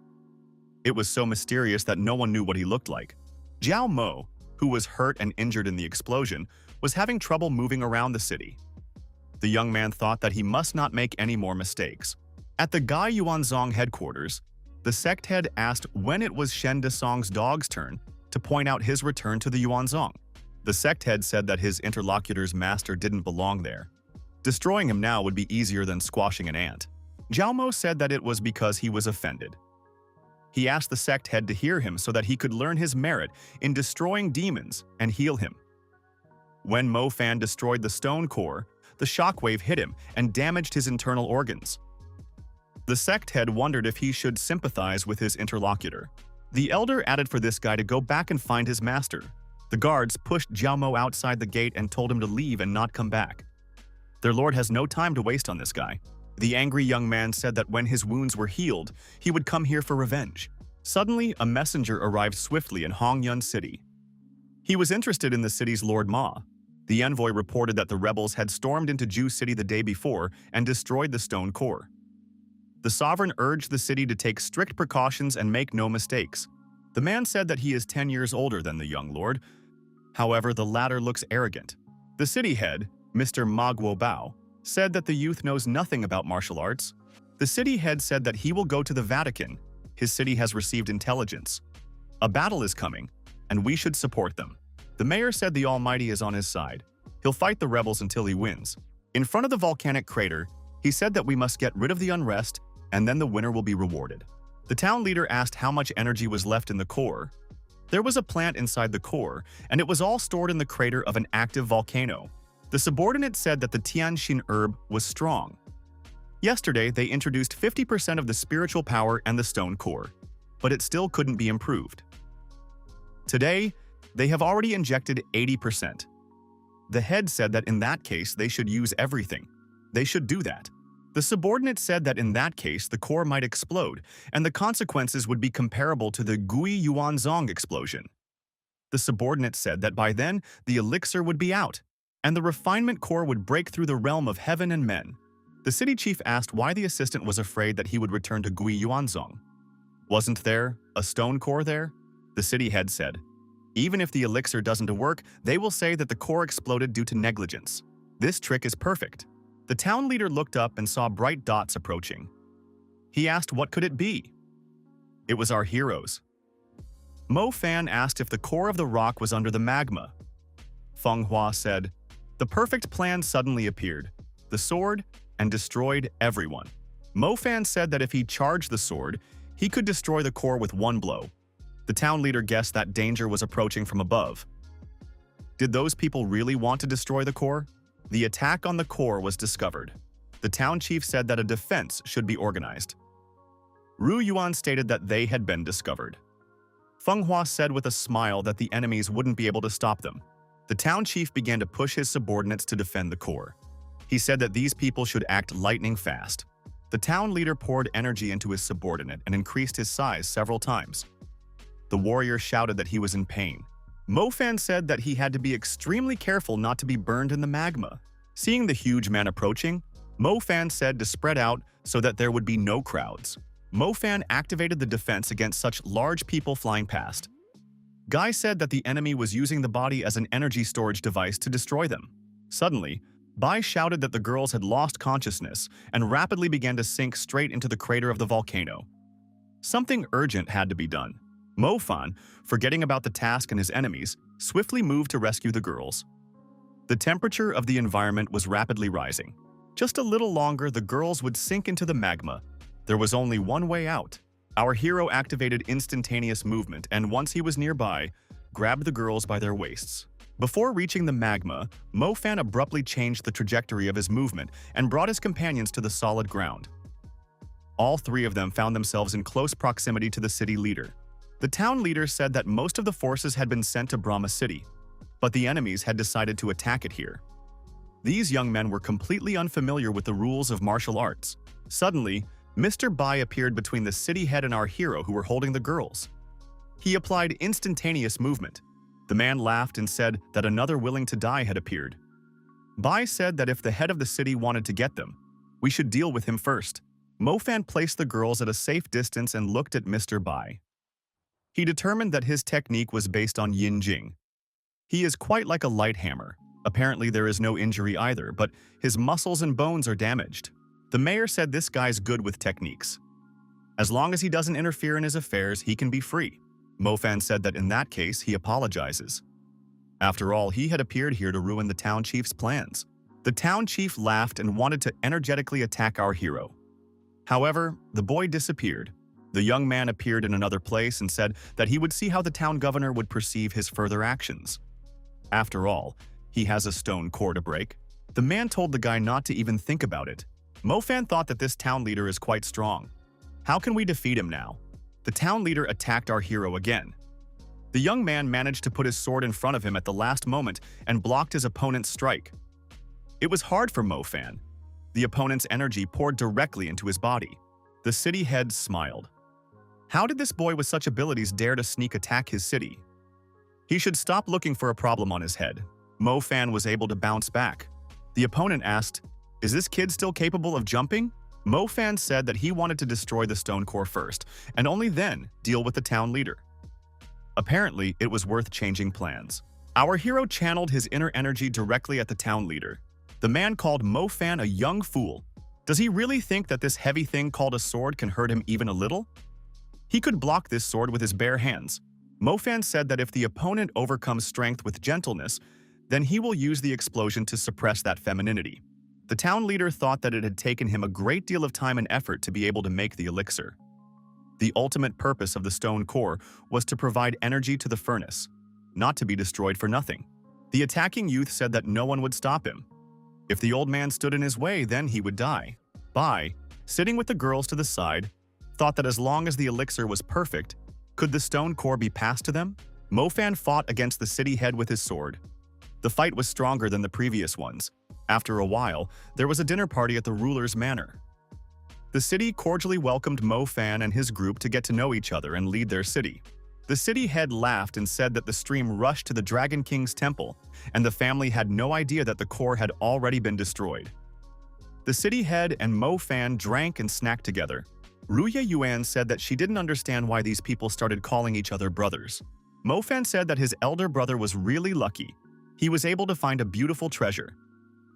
It was so mysterious that no one knew what he looked like. Jiao Mo, who was hurt and injured in the explosion, was having trouble moving around the city. The young man thought that he must not make any more mistakes. At the Gai Yuanzong headquarters, the sect head asked when it was Shen Desong's dog's turn to point out his return to the Yuanzong. The sect head said that his interlocutor's master didn't belong there. Destroying him now would be easier than squashing an ant. Jiao Mo said that it was because he was offended. He asked the sect head to hear him so that he could learn his merit in destroying demons and heal him. When Mo Fan destroyed the stone core, the shockwave hit him and damaged his internal organs. The sect head wondered if he should sympathize with his interlocutor. The elder added for this guy to go back and find his master. The guards pushed Jiao Mo outside the gate and told him to leave and not come back. Their lord has no time to waste on this guy. The angry young man said that when his wounds were healed, he would come here for revenge. Suddenly, a messenger arrived swiftly in Hongyun City. He was interested in the city's Lord Ma. The envoy reported that the rebels had stormed into Ju City the day before and destroyed the stone core. The sovereign urged the city to take strict precautions and make no mistakes. The man said that he is 10 years older than the young lord. However, the latter looks arrogant. The city head, Mr. Ma Guobao, said that the youth knows nothing about martial arts. The city head said that he will go to the Vatican. His city has received intelligence. A battle is coming, and we should support them. The mayor said the Almighty is on his side. He'll fight the rebels until he wins. In front of the volcanic crater, he said that we must get rid of the unrest, and then the winner will be rewarded. The town leader asked how much energy was left in the core. There was a plant inside the core, and it was all stored in the crater of an active volcano. The subordinate said that the Tianxin herb was strong. Yesterday, they introduced 50% of the spiritual power and the stone core, but it still couldn't be improved. Today, they have already injected 80%. The head said that in that case, they should use everything. They should do that. The subordinate said that in that case, the core might explode, and the consequences would be comparable to the Gui Yuanzong explosion. The subordinate said that by then, the elixir would be out, and the refinement core would break through the realm of heaven and men. The city chief asked why the assistant was afraid that he would return to Gui Yuanzong. Wasn't there a stone core there? The city head said. Even if the elixir doesn't work, they will say that the core exploded due to negligence. This trick is perfect. The town leader looked up and saw bright dots approaching. He asked what could it be? It was our heroes. Mo Fan asked if the core of the rock was under the magma. Feng Hua said, the perfect plan suddenly appeared, the sword, and destroyed everyone. Mo Fan said that if he charged the sword, he could destroy the core with one blow. The town leader guessed that danger was approaching from above. Did those people really want to destroy the core? The attack on the core was discovered. The town chief said that a defense should be organized. Ru Yuan stated that they had been discovered. Feng Hua said with a smile that the enemies wouldn't be able to stop them. The town chief began to push his subordinates to defend the core. He said that these people should act lightning fast. The town leader poured energy into his subordinate and increased his size several times. The warrior shouted that he was in pain. Mo Fan said that he had to be extremely careful not to be burned in the magma. Seeing the huge man approaching, Mo Fan said to spread out so that there would be no crowds. Mo Fan activated the defense against such large people flying past. Guy said that the enemy was using the body as an energy storage device to destroy them. Suddenly, Bai shouted that the girls had lost consciousness and rapidly began to sink straight into the crater of the volcano. Something urgent had to be done. Mo Fan, forgetting about the task and his enemies, swiftly moved to rescue the girls. The temperature of the environment was rapidly rising. Just a little longer, the girls would sink into the magma. There was only one way out. Our hero activated instantaneous movement and once he was nearby, grabbed the girls by their waists. Before reaching the magma, Mo Fan abruptly changed the trajectory of his movement and brought his companions to the solid ground. All three of them found themselves in close proximity to the city leader. The town leader said that most of the forces had been sent to Brahma City, but the enemies had decided to attack it here. These young men were completely unfamiliar with the rules of martial arts. Suddenly, Mr. Bai appeared between the city head and our hero who were holding the girls. He applied instantaneous movement. The man laughed and said that another willing to die had appeared. Bai said that if the head of the city wanted to get them, we should deal with him first. Mo Fan placed the girls at a safe distance and looked at Mr. Bai. He determined that his technique was based on Yin Jing. He is quite like a light hammer. Apparently there is no injury either, but his muscles and bones are damaged. The mayor said this guy's good with techniques. As long as he doesn't interfere in his affairs, he can be free. Mo Fan said that in that case, he apologizes. After all, he had appeared here to ruin the town chief's plans. The town chief laughed and wanted to energetically attack our hero. However, the boy disappeared. The young man appeared in another place and said that he would see how the town governor would perceive his further actions. After all, he has a stone core to break. The man told the guy not to even think about it. Mo Fan thought that this town leader is quite strong. How can we defeat him now? The town leader attacked our hero again. The young man managed to put his sword in front of him at the last moment and blocked his opponent's strike. It was hard for Mo Fan. The opponent's energy poured directly into his body. The city head smiled. How did this boy with such abilities dare to sneak attack his city? He should stop looking for a problem on his head. Mo Fan was able to bounce back. The opponent asked, "Is this kid still capable of jumping?" Mo Fan said that he wanted to destroy the stone core first, and only then deal with the town leader. Apparently, it was worth changing plans. Our hero channeled his inner energy directly at the town leader. The man called Mo Fan a young fool. Does he really think that this heavy thing called a sword can hurt him even a little? He could block this sword with his bare hands. Mo Fan said that if the opponent overcomes strength with gentleness, then he will use the explosion to suppress that femininity. The town leader thought that it had taken him a great deal of time and effort to be able to make the elixir. The ultimate purpose of the stone core was to provide energy to the furnace, not to be destroyed for nothing. The attacking youth said that no one would stop him. If the old man stood in his way, then he would die. Bai, sitting with the girls to the side, thought that as long as the elixir was perfect, could the stone core be passed to them? Mo Fan fought against the city head with his sword. The fight was stronger than the previous ones. After a while, there was a dinner party at the ruler's manor. The city cordially welcomed Mo Fan and his group to get to know each other and lead their city. The city head laughed and said that the stream rushed to the Dragon King's temple, and the family had no idea that the core had already been destroyed. The city head and Mo Fan drank and snacked together. Ruya Yuan said that she didn't understand why these people started calling each other brothers. Mo Fan said that his elder brother was really lucky. He was able to find a beautiful treasure.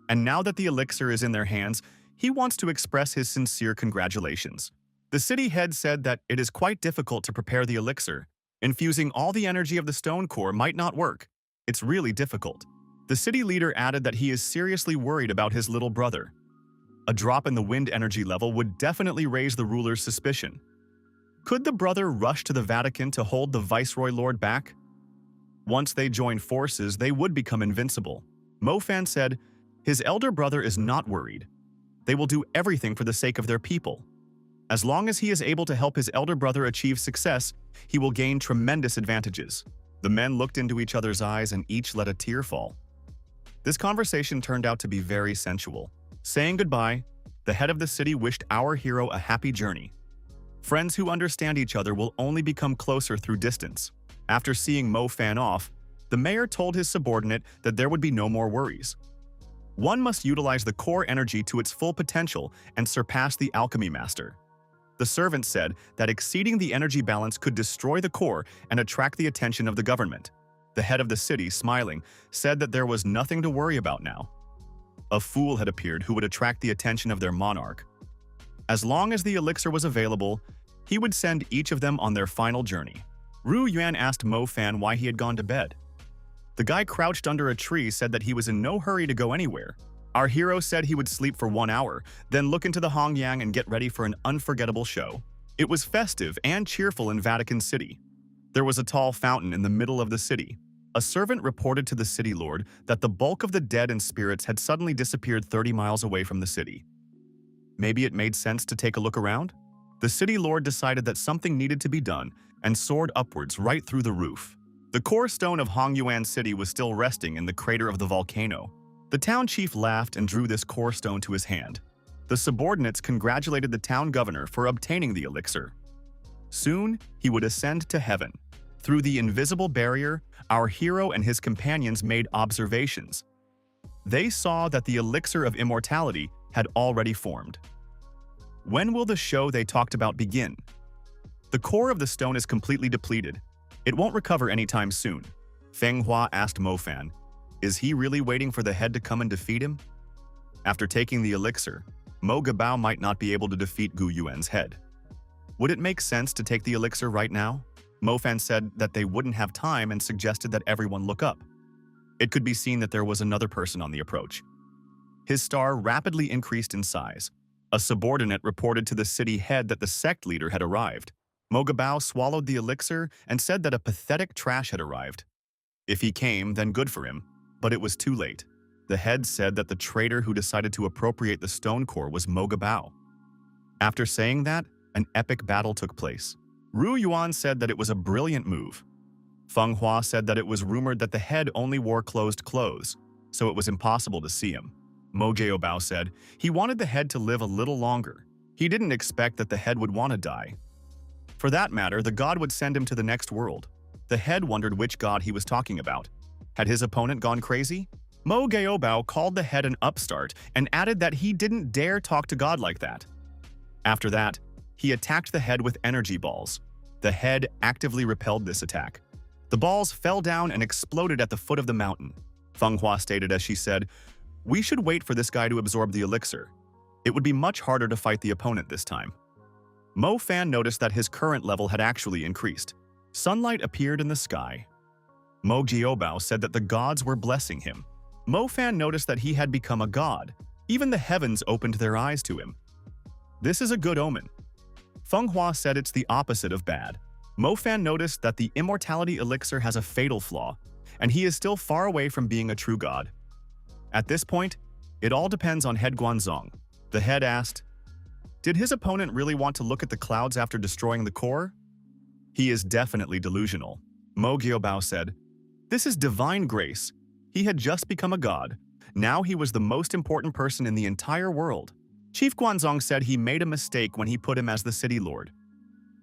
And now that the elixir is in their hands, he wants to express his sincere congratulations. The city head said that it is quite difficult to prepare the elixir. Infusing all the energy of the stone core might not work. It's really difficult. The city leader added that he is seriously worried about his little brother. A drop in the wind energy level would definitely raise the ruler's suspicion. Could the brother rush to the Vatican to hold the Viceroy Lord back? Once they join forces, they would become invincible. Mo Fan said, his elder brother is not worried. They will do everything for the sake of their people. As long as he is able to help his elder brother achieve success, he will gain tremendous advantages. The men looked into each other's eyes and each let a tear fall. This conversation turned out to be very sensual. Saying goodbye, the head of the city wished our hero a happy journey. Friends who understand each other will only become closer through distance. After seeing Mo Fan off, the mayor told his subordinate that there would be no more worries. One must utilize the core energy to its full potential and surpass the alchemy master. The servant said that exceeding the energy balance could destroy the core and attract the attention of the government. The head of the city, smiling, said that there was nothing to worry about now. A fool had appeared who would attract the attention of their monarch. As long as the elixir was available, he would send each of them on their final journey. Ru Yuan asked Mo Fan why he had gone to bed. The guy crouched under a tree said that he was in no hurry to go anywhere. Our hero said he would sleep for 1 hour, then look into the Hongyang and get ready for an unforgettable show. It was festive and cheerful in Vatican City. There was a tall fountain in the middle of the city. A servant reported to the city lord that the bulk of the dead and spirits had suddenly disappeared 30 miles away from the city. Maybe it made sense to take a look around? The city lord decided that something needed to be done and soared upwards right through the roof. The core stone of Hongyuan City was still resting in the crater of the volcano. The town chief laughed and drew this core stone to his hand. The subordinates congratulated the town governor for obtaining the elixir. Soon, he would ascend to heaven. Through the invisible barrier, our hero and his companions made observations. They saw that the elixir of immortality had already formed. When will the show they talked about begin? The core of the stone is completely depleted. It won't recover anytime soon. Feng Hua asked Mo Fan, is he really waiting for the head to come and defeat him? After taking the elixir, Mo Gabao might not be able to defeat Gu Yuan's head. Would it make sense to take the elixir right now? Mo Fan said that they wouldn't have time and suggested that everyone look up. It could be seen that there was another person on the approach. His star rapidly increased in size. A subordinate reported to the city head that the sect leader had arrived. Mo Gabao swallowed the elixir and said that a pathetic trash had arrived. If he came, then good for him, but it was too late. The head said that the traitor who decided to appropriate the stone core was Mo Gabao. After saying that, an epic battle took place. Ru Yuan said that it was a brilliant move. Feng Hua said that it was rumored that the head only wore closed clothes, so it was impossible to see him. Mo Jiaobao said he wanted the head to live a little longer. He didn't expect that the head would want to die. For that matter, the god would send him to the next world. The head wondered which god he was talking about. Had his opponent gone crazy? Mo Jiaobao called the head an upstart and added that he didn't dare talk to God like that. After that, he attacked the head with energy balls. The head actively repelled this attack. The balls fell down and exploded at the foot of the mountain. Feng Hua stated as she said, "We should wait for this guy to absorb the elixir. It would be much harder to fight the opponent this time." Mo Fan noticed that his current level had actually increased. Sunlight appeared in the sky. Mo Jiaobao said that the gods were blessing him. Mo Fan noticed that he had become a god. Even the heavens opened their eyes to him. This is a good omen. Feng Hua said it's the opposite of bad. Mo Fan noticed that the immortality elixir has a fatal flaw, and he is still far away from being a true god. At this point, it all depends on Head Guanzong. The head asked, did his opponent really want to look at the clouds after destroying the core? He is definitely delusional. Mo Jiaobao said, this is divine grace. He had just become a god. Now he was the most important person in the entire world. Chief Guanzong said he made a mistake when he put him as the city lord.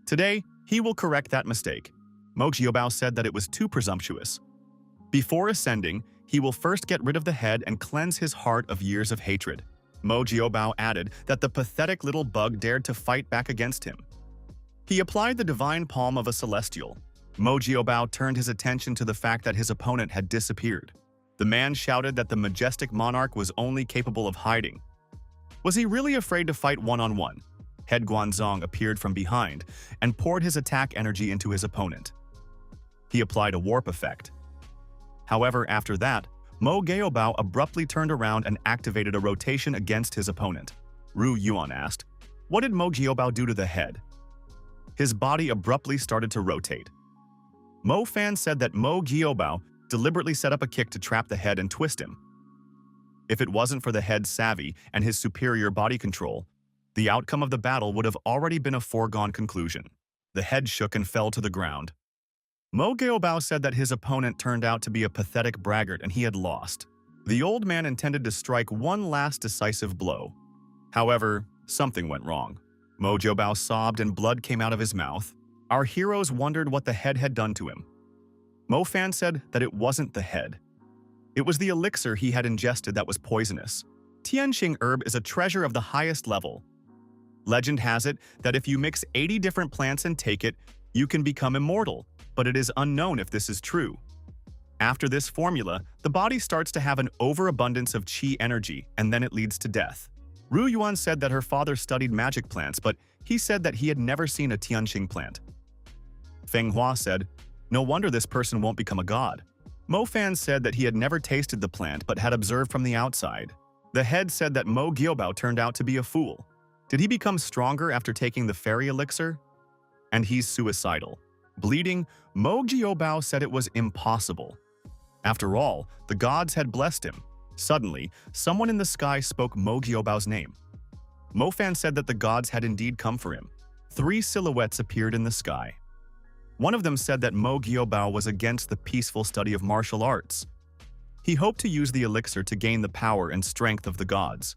Today, he will correct that mistake. Mo Jiobao said that it was too presumptuous. Before ascending, he will first get rid of the head and cleanse his heart of years of hatred. Mo Jiobao added that the pathetic little bug dared to fight back against him. He applied the divine palm of a celestial. Mo Jiobao turned his attention to the fact that his opponent had disappeared. The man shouted that the majestic monarch was only capable of hiding. Was he really afraid to fight one-on-one? Head Guanzong appeared from behind and poured his attack energy into his opponent. He applied a warp effect. However, after that, Mo Jiobao abruptly turned around and activated a rotation against his opponent. Ru Yuan asked, "What did Mo Jiobao do to the head?" His body abruptly started to rotate. Mo Fan said that Mo Jiobao deliberately set up a kick to trap the head and twist him. If it wasn't for the head's savvy and his superior body control, the outcome of the battle would have already been a foregone conclusion. The head shook and fell to the ground. Mo Jiobao said that his opponent turned out to be a pathetic braggart and he had lost. The old man intended to strike one last decisive blow. However, something went wrong. Mo Jiobao sobbed and blood came out of his mouth. Our heroes wondered what the head had done to him. Mo Fan said that it wasn't the head. It was the elixir he had ingested that was poisonous. Tianxing herb is a treasure of the highest level. Legend has it that if you mix 80 different plants and take it, you can become immortal, but it is unknown if this is true. After this formula, the body starts to have an overabundance of qi energy, and then it leads to death. Ru Yuan said that her father studied magic plants, but he said that he had never seen a Tianxing plant. Feng Hua said, "No wonder this person won't become a god." Mo Fan said that he had never tasted the plant but had observed from the outside. The head said that Mo Jiobao turned out to be a fool. Did he become stronger after taking the fairy elixir? And he's suicidal. Bleeding, Mo Jiobao said it was impossible. After all, the gods had blessed him. Suddenly, someone in the sky spoke Mo Jiobao's name. Mo Fan said that the gods had indeed come for him. 3 silhouettes appeared in the sky. One of them said that Mo Jiobao was against the peaceful study of martial arts. He hoped to use the elixir to gain the power and strength of the gods.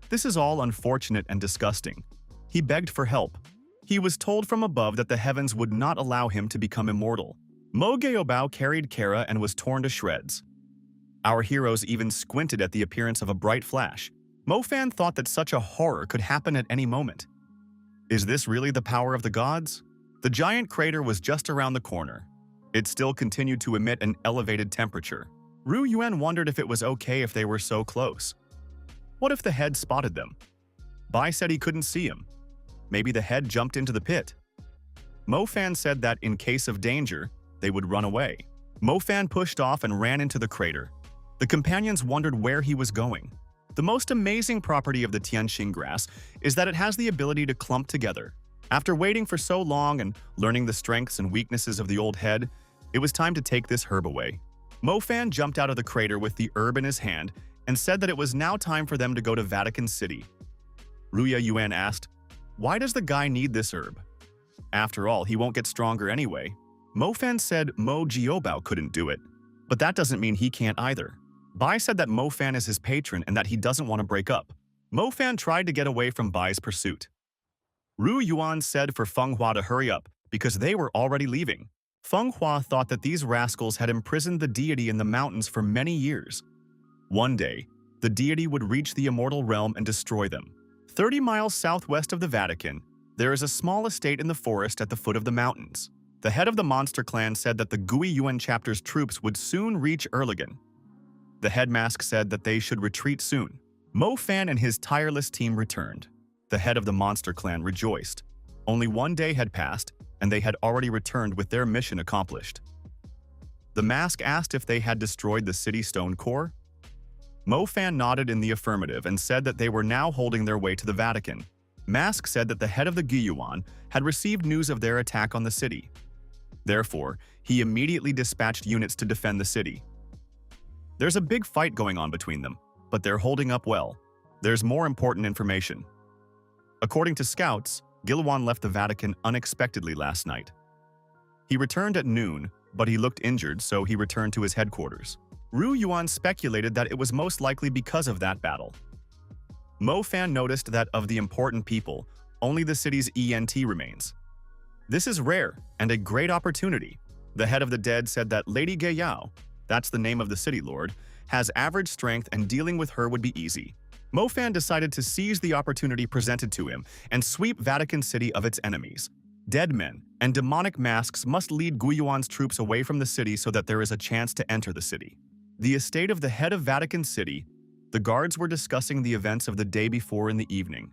This is all unfortunate and disgusting. He begged for help. He was told from above that the heavens would not allow him to become immortal. Mo Jiobao carried Kara and was torn to shreds. Our heroes even squinted at the appearance of a bright flash. Mo Fan thought that such a horror could happen at any moment. Is this really the power of the gods? The giant crater was just around the corner. It still continued to emit an elevated temperature. Ru Yuan wondered if it was okay if they were so close. What if the head spotted them? Bai said he couldn't see him. Maybe the head jumped into the pit. Mo Fan said that in case of danger, they would run away. Mo Fan pushed off and ran into the crater. The companions wondered where he was going. The most amazing property of the Tianxing grass is that it has the ability to clump together. After waiting for so long and learning the strengths and weaknesses of the old head, it was time to take this herb away. Mo Fan jumped out of the crater with the herb in his hand and said that it was now time for them to go to Vatican City. Ruya Yuan asked, "Why does the guy need this herb? After all, he won't get stronger anyway." Mo Fan said Mo Jiobao couldn't do it, but that doesn't mean he can't either. Bai said that Mo Fan is his patron and that he doesn't want to break up. Mo Fan tried to get away from Bai's pursuit. Ru Yuan said for Feng Hua to hurry up because they were already leaving. Feng Hua thought that these rascals had imprisoned the deity in the mountains for many years. One day, the deity would reach the immortal realm and destroy them. 30 miles southwest of the Vatican, there is a small estate in the forest at the foot of the mountains. The head of the monster clan said that the Gui Yuan chapter's troops would soon reach Erlangen. The head mask said that they should retreat soon. Mo Fan and his tireless team returned. The head of the monster clan rejoiced. Only one day had passed, and they had already returned with their mission accomplished. The mask asked if they had destroyed the city stone core. Mo Fan nodded in the affirmative and said that they were now holding their way to the Vatican. Mask said that the head of the Guiyuan had received news of their attack on the city. Therefore, he immediately dispatched units to defend the city. There's a big fight going on between them, but they're holding up well. There's more important information. According to scouts, Guiyuan left the Vatican unexpectedly last night. He returned at noon, but he looked injured, so he returned to his headquarters. Ru Yuan speculated that it was most likely because of that battle. Mo Fan noticed that of the important people, only the city's ENT remains. This is rare and a great opportunity. The head of the dead said that Lady Gayao, that's the name of the city lord, has average strength and dealing with her would be easy. Mo Fan decided to seize the opportunity presented to him and sweep Vatican City of its enemies. Dead men and demonic masks must lead Gui Yuan's troops away from the city so that there is a chance to enter the city. The estate of the head of Vatican City, the guards were discussing the events of the day before in the evening.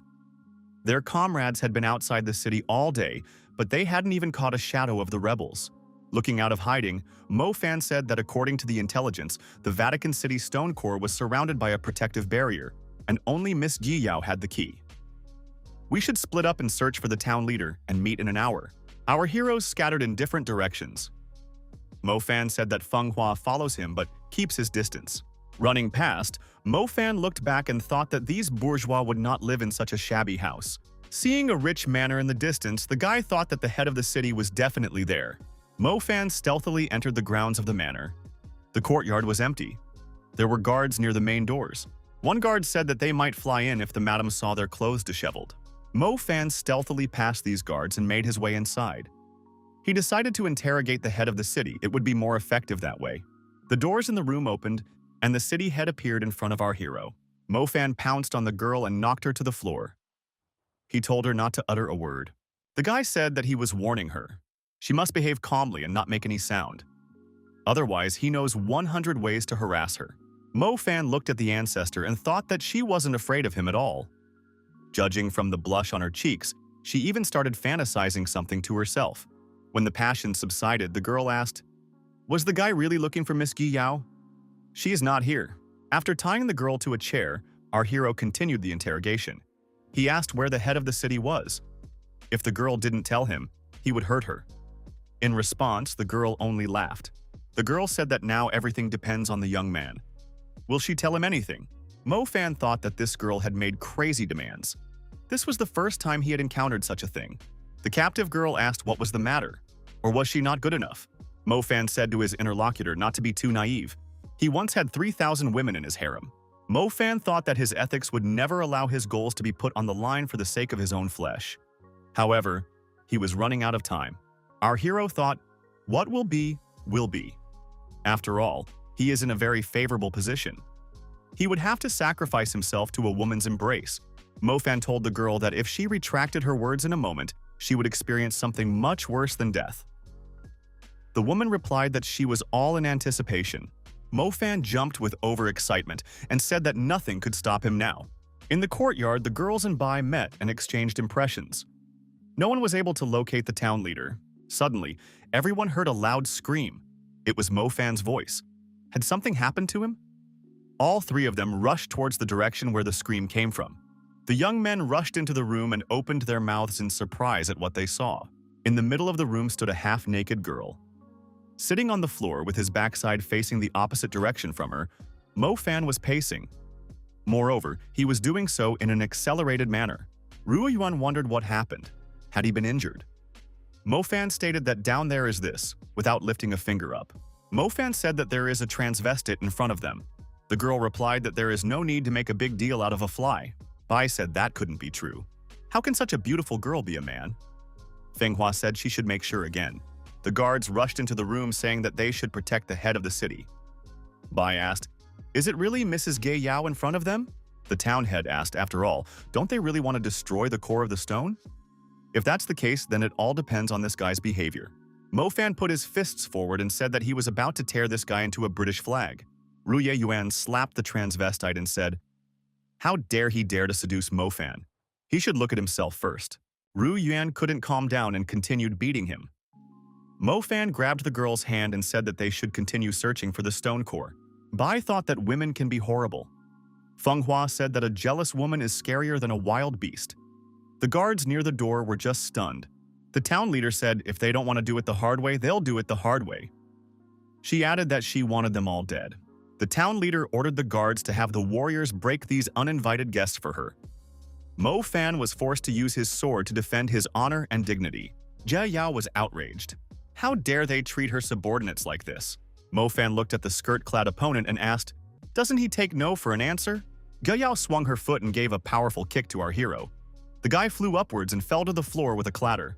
Their comrades had been outside the city all day, but they hadn't even caught a shadow of the rebels. Looking out of hiding, Mo Fan said that according to the intelligence, the Vatican City stone core was surrounded by a protective barrier, and only Miss Yi Yao had the key. We should split up and search for the town leader and meet in an hour. Our heroes scattered in different directions. Mo Fan said that Feng Hua follows him but keeps his distance. Running past, Mo Fan looked back and thought that these bourgeois would not live in such a shabby house. Seeing a rich manor in the distance, the guy thought that the head of the city was definitely there. Mo Fan stealthily entered the grounds of the manor. The courtyard was empty. There were guards near the main doors. One guard said that they might fly in if the madam saw their clothes disheveled. Mo Fan stealthily passed these guards and made his way inside. He decided to interrogate the head of the city. It would be more effective that way. The doors in the room opened, and the city head appeared in front of our hero. Mo Fan pounced on the girl and knocked her to the floor. He told her not to utter a word. The guy said that he was warning her. She must behave calmly and not make any sound. Otherwise, he knows 100 ways to harass her. Mo Fan looked at the ancestor and thought that she wasn't afraid of him at all. Judging from the blush on her cheeks, she even started fantasizing something to herself. When the passion subsided, the girl asked, "Was the guy really looking for Miss Yi Yao?" "She is not here." After tying the girl to a chair, our hero continued the interrogation. He asked where the head of the city was. If the girl didn't tell him, he would hurt her. In response, the girl only laughed. The girl said that now everything depends on the young man. Will she tell him anything? Mo Fan thought that this girl had made crazy demands. This was the first time he had encountered such a thing. The captive girl asked what was the matter, or was she not good enough? Mo Fan said to his interlocutor not to be too naive. He once had 3,000 women in his harem. Mo Fan thought that his ethics would never allow his goals to be put on the line for the sake of his own flesh. However, he was running out of time. Our hero thought, what will be, will be. After all, he is in a very favorable position. He would have to sacrifice himself to a woman's embrace. Mo Fan told the girl that if she retracted her words in a moment, she would experience something much worse than death. The woman replied that she was all in anticipation. Mo Fan jumped with overexcitement and said that nothing could stop him now. In the courtyard, the girls and Bai met and exchanged impressions. No one was able to locate the town leader. Suddenly, everyone heard a loud scream. It was Mo Fan's voice. Had something happened to him? All three of them rushed towards the direction where the scream came from. The young men rushed into the room and opened their mouths in surprise at what they saw. In the middle of the room stood a half-naked girl. Sitting on the floor with his backside facing the opposite direction from her, Mo Fan was pacing. Moreover, he was doing so in an accelerated manner. Ruo Yuan wondered what happened. Had he been injured? Mo Fan stated that down there is this, without lifting a finger up. Mo Fan said that there is a transvestite in front of them. The girl replied that there is no need to make a big deal out of a fly. Bai said that couldn't be true. How can such a beautiful girl be a man? Feng Hua said she should make sure again. The guards rushed into the room saying that they should protect the head of the city. Bai asked, "Is it really Mrs. Gay Yao in front of them?" The town head asked, "After all, don't they really want to destroy the core of the stone?" If that's the case, then it all depends on this guy's behavior. Mo Fan put his fists forward and said that he was about to tear this guy into a British flag. Ruo Yuan slapped the transvestite and said, "How dare he dare to seduce Mo Fan? He should look at himself first." Ruo Yuan couldn't calm down and continued beating him. Mo Fan grabbed the girl's hand and said that they should continue searching for the stone core. Bai thought that women can be horrible. Feng Hua said that a jealous woman is scarier than a wild beast. The guards near the door were just stunned. The town leader said if they don't want to do it the hard way, they'll do it the hard way. She added that she wanted them all dead. The town leader ordered the guards to have the warriors break these uninvited guests for her. Mo Fan was forced to use his sword to defend his honor and dignity. Jia Yao was outraged. How dare they treat her subordinates like this? Mo Fan looked at the skirt-clad opponent and asked, "Doesn't he take no for an answer?" Jia Yao swung her foot and gave a powerful kick to our hero. The guy flew upwards and fell to the floor with a clatter.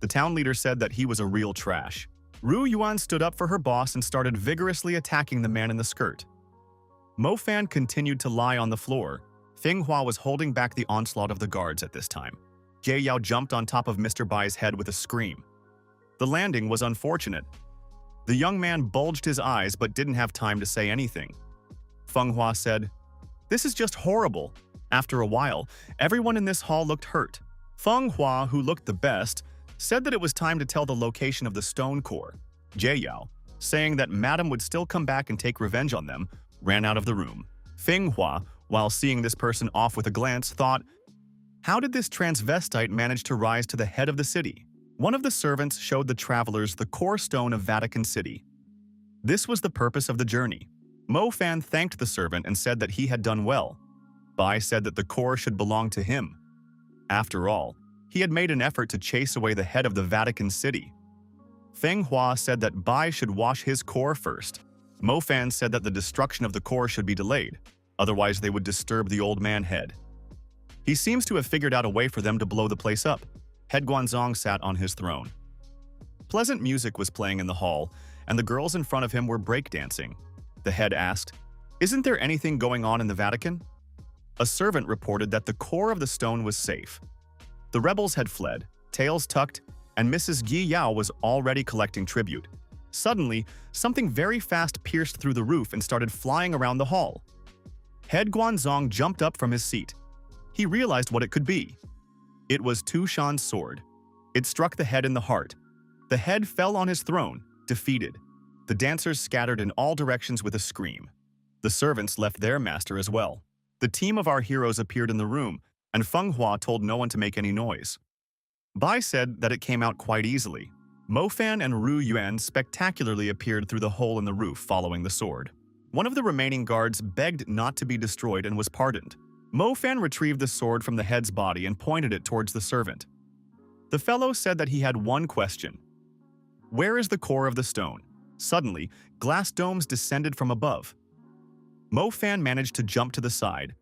The town leader said that he was a real trash. Ru Yuan stood up for her boss and started vigorously attacking the man in the skirt. Mo Fan continued to lie on the floor. Feng Hua was holding back the onslaught of the guards at this time. Jie Yao jumped on top of Mr. Bai's head with a scream. The landing was unfortunate. The young man bulged his eyes but didn't have time to say anything. Feng Hua said, "This is just horrible." After a while, everyone in this hall looked hurt. Feng Hua, who looked the best, said that it was time to tell the location of the stone core. Jie Yao, saying that Madam would still come back and take revenge on them, ran out of the room. Feng Hua, while seeing this person off with a glance, thought, how did this transvestite manage to rise to the head of the city? One of the servants showed the travelers the core stone of Vatican City. This was the purpose of the journey. Mo Fan thanked the servant and said that he had done well. Bai said that the core should belong to him. After all, he had made an effort to chase away the head of the Vatican City. Feng Hua said that Bai should wash his core first. Mo Fan said that the destruction of the core should be delayed, otherwise they would disturb the old man head. He seems to have figured out a way for them to blow the place up. Head Guanzong sat on his throne. Pleasant music was playing in the hall, and the girls in front of him were breakdancing. The head asked, "Isn't there anything going on in the Vatican?" A servant reported that the core of the stone was safe. The rebels had fled, tails tucked, and Mrs. Gui Yao was already collecting tribute. Suddenly, something very fast pierced through the roof and started flying around the hall. Head Guanzong jumped up from his seat. He realized what it could be. It was Tu Shan's sword. It struck the head in the heart. The head fell on his throne, defeated. The dancers scattered in all directions with a scream. The servants left their master as well. The team of our heroes appeared in the room, and Feng Hua told no one to make any noise. Bai said that it came out quite easily. Mo Fan and Ru Yuan spectacularly appeared through the hole in the roof following the sword. One of the remaining guards begged not to be destroyed and was pardoned. Mo Fan retrieved the sword from the head's body and pointed it towards the servant. The fellow said that he had one question. Where is the core of the stone? Suddenly, glass domes descended from above. Mo Fan managed to jump to the side.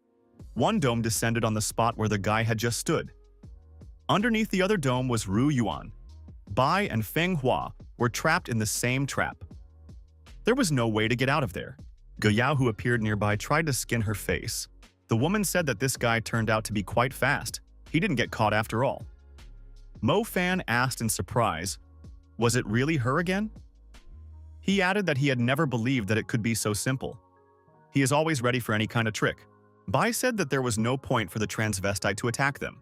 One dome descended on the spot where the guy had just stood. Underneath the other dome was Ru Yuan. Bai and Feng Hua were trapped in the same trap. There was no way to get out of there. Gui Yao, who appeared nearby, tried to skin her face. The woman said that this guy turned out to be quite fast. He didn't get caught after all. Mo Fan asked in surprise, was it really her again? He added that he had never believed that it could be so simple. He is always ready for any kind of trick. Bai said that there was no point for the transvestite to attack them.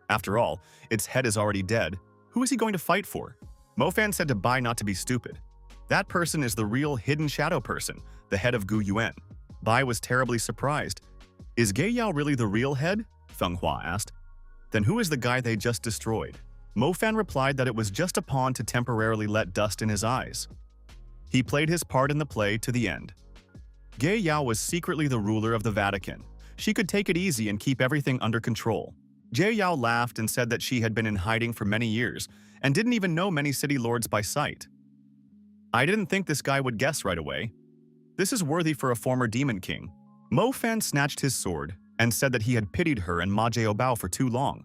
After all, its head is already dead. Who is he going to fight for? Mo Fan said to Bai not to be stupid. That person is the real hidden shadow person, the head of Gu Yuan. Bai was terribly surprised. Is Gui Yao really the real head? Feng Hua asked. Then who is the guy they just destroyed? Mo Fan replied that it was just a pawn to temporarily let dust in his eyes. He played his part in the play to the end. Gui Yao was secretly the ruler of the Vatican. She could take it easy and keep everything under control. Jie Yao laughed and said that she had been in hiding for many years and didn't even know many city lords by sight. I didn't think this guy would guess right away. This is worthy for a former demon king. Mo Fan snatched his sword and said that he had pitied her and Ma Jiaobao for too long.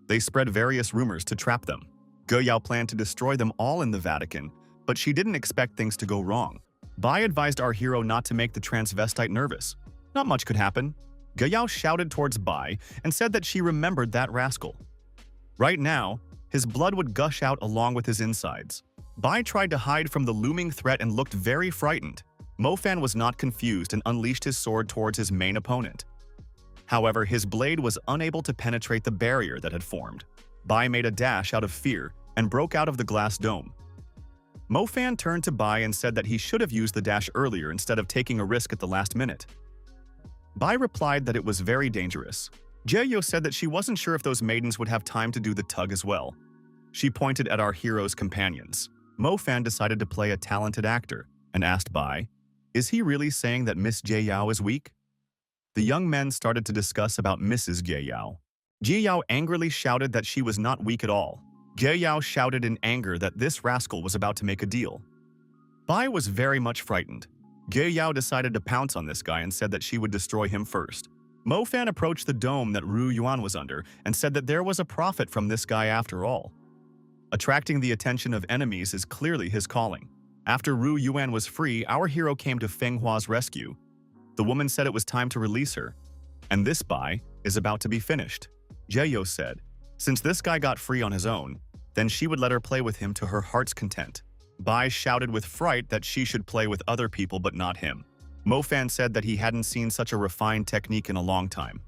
They spread various rumors to trap them. Gui Yao planned to destroy them all in the Vatican, but she didn't expect things to go wrong. Bai advised our hero not to make the transvestite nervous. Not much could happen. Gui Yao shouted towards Bai and said that she remembered that rascal. Right now, his blood would gush out along with his insides. Bai tried to hide from the looming threat and looked very frightened. Mo Fan was not confused and unleashed his sword towards his main opponent. However, his blade was unable to penetrate the barrier that had formed. Bai made a dash out of fear and broke out of the glass dome. Mo Fan turned to Bai and said that he should have used the dash earlier instead of taking a risk at the last minute. Bai replied that it was very dangerous. Jie Yo said that she wasn't sure if those maidens would have time to do the tug as well. She pointed at our hero's companions. Mo Fan decided to play a talented actor and asked Bai, is he really saying that Miss Jie Yao is weak? The young men started to discuss about Mrs. Jie Yao. Jie Yao angrily shouted that she was not weak at all. Jie Yao shouted in anger that this rascal was about to make a deal. Bai was very much frightened. Jie Yao decided to pounce on this guy and said that she would destroy him first. Mo Fan approached the dome that Ru Yuan was under and said that there was a profit from this guy after all. Attracting the attention of enemies is clearly his calling. After Ru Yuan was free, our hero came to Feng Hua's rescue. The woman said it was time to release her, and this buy is about to be finished. Jaeyo said, since this guy got free on his own, then she would let her play with him to her heart's content. Bai shouted with fright that she should play with other people but not him. Mo Fan said that he hadn't seen such a refined technique in a long time.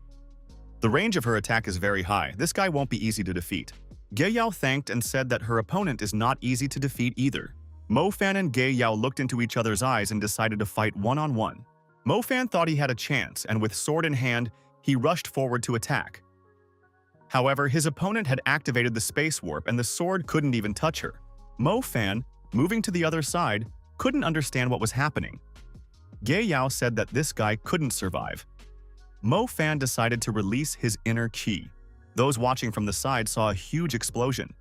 The range of her attack is very high. This guy won't be easy to defeat. Ge Yao thanked and said that her opponent is not easy to defeat either. Mo Fan and Ge Yao looked into each other's eyes and decided to fight one-on-one. Mo Fan thought he had a chance, and with sword in hand, he rushed forward to attack. However, his opponent had activated the space warp and the sword couldn't even touch her. Mo Fan, moving to the other side, couldn't understand what was happening. Ge Yao said that this guy couldn't survive. Mo Fan decided to release his inner qi. Those watching from the side saw a huge explosion.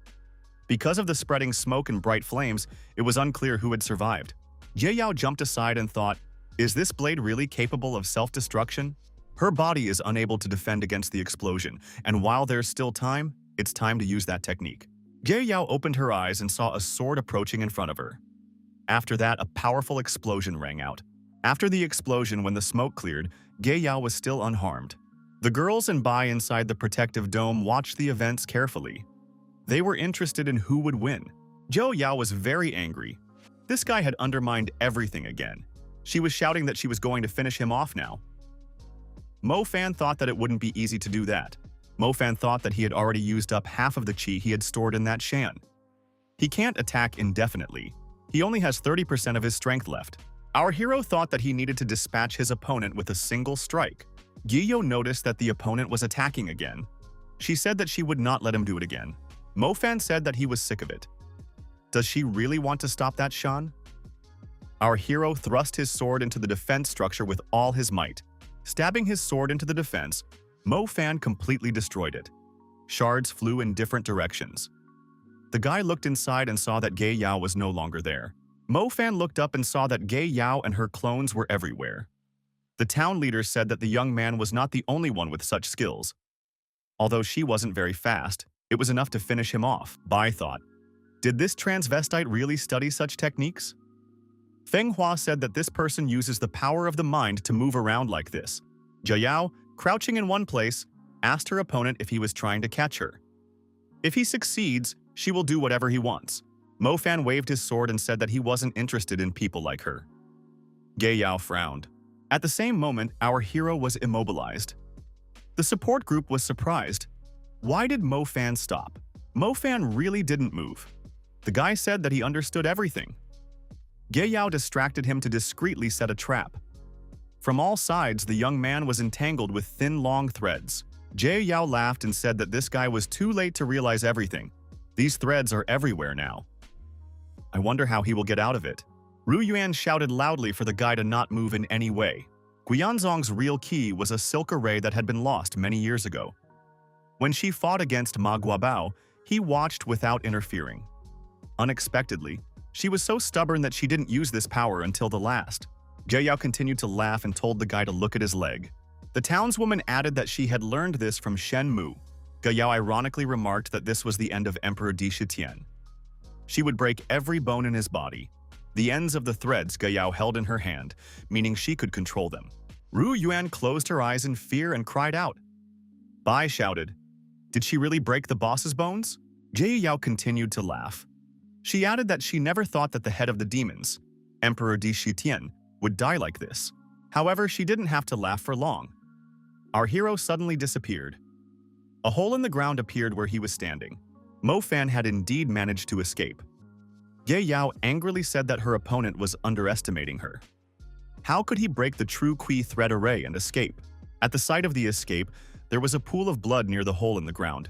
Because of the spreading smoke and bright flames, it was unclear who had survived. Ge Yao jumped aside and thought, is this blade really capable of self-destruction? Her body is unable to defend against the explosion, and while there's still time, it's time to use that technique. Ge Yao opened her eyes and saw a sword approaching in front of her. After that, a powerful explosion rang out. After the explosion, when the smoke cleared, Ge Yao was still unharmed. The girls and Bai inside the protective dome watched the events carefully. They were interested in who would win. Zhou Yao was very angry. This guy had undermined everything again. She was shouting that she was going to finish him off now. Mo Fan thought that it wouldn't be easy to do that. Mo Fan thought that he had already used up half of the qi he had stored in that shan. He can't attack indefinitely. He only has 30% of his strength left. Our hero thought that he needed to dispatch his opponent with a single strike. Giyo noticed that the opponent was attacking again. She said that she would not let him do it again. Mo Fan said that he was sick of it. Does she really want to stop that shan? Our hero thrust his sword into the defense structure with all his might. Stabbing his sword into the defense, Mo Fan completely destroyed it. Shards flew in different directions. The guy looked inside and saw that Ge Yao was no longer there. Mo Fan looked up and saw that Ge Yao and her clones were everywhere. The town leader said that the young man was not the only one with such skills. Although she wasn't very fast, it was enough to finish him off, Bai thought. Did this transvestite really study such techniques? Feng Hua said that this person uses the power of the mind to move around like this. Jia Yao, crouching in one place, asked her opponent if he was trying to catch her. If he succeeds, she will do whatever he wants. Mo Fan waved his sword and said that he wasn't interested in people like her. Ge Yao frowned. At the same moment, our hero was immobilized. The support group was surprised. Why did Mo Fan stop? Mo Fan really didn't move. The guy said that he understood everything. Ge Yao distracted him to discreetly set a trap. From all sides, the young man was entangled with thin, long threads. Ge Yao laughed and said that this guy was too late to realize everything. These threads are everywhere now. I wonder how he will get out of it. Ru Yuan shouted loudly for the guy to not move in any way. Guianzong's real key was a silk array that had been lost many years ago. When she fought against Ma Guabao, he watched without interfering. Unexpectedly, she was so stubborn that she didn't use this power until the last. Jia Yao continued to laugh and told the guy to look at his leg. The townswoman added that she had learned this from Shen Mu. Ge Yao ironically remarked that this was the end of Emperor Di Shitian. She would break every bone in his body. The ends of the threads Ge Yao held in her hand, meaning she could control them. Ru Yuan closed her eyes in fear and cried out. Bai shouted, "Did she really break the boss's bones?" Jie Yao continued to laugh. She added that she never thought that the head of the demons, Emperor Di Shitian, would die like this. However, she didn't have to laugh for long. Our hero suddenly disappeared. A hole in the ground appeared where he was standing. Mo Fan had indeed managed to escape. Ye Yao angrily said that her opponent was underestimating her. How could he break the true Qi thread array and escape? At the sight of the escape, there was a pool of blood near the hole in the ground.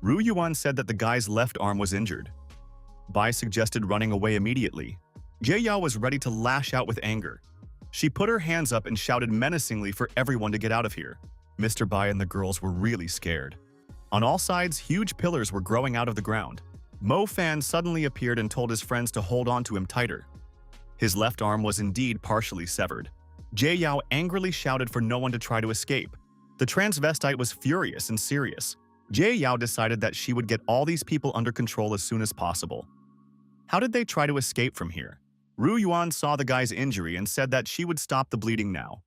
Ru Yuan said that the guy's left arm was injured. Bai suggested running away immediately. Jie Yao was ready to lash out with anger. She put her hands up and shouted menacingly for everyone to get out of here. Mr. Bai and the girls were really scared. On all sides, huge pillars were growing out of the ground. Mo Fan suddenly appeared and told his friends to hold on to him tighter. His left arm was indeed partially severed. Jie Yao angrily shouted for no one to try to escape. The transvestite was furious and serious. Jie Yao decided that she would get all these people under control as soon as possible. How did they try to escape from here? Ru Yuan saw the guy's injury and said that she would stop the bleeding now.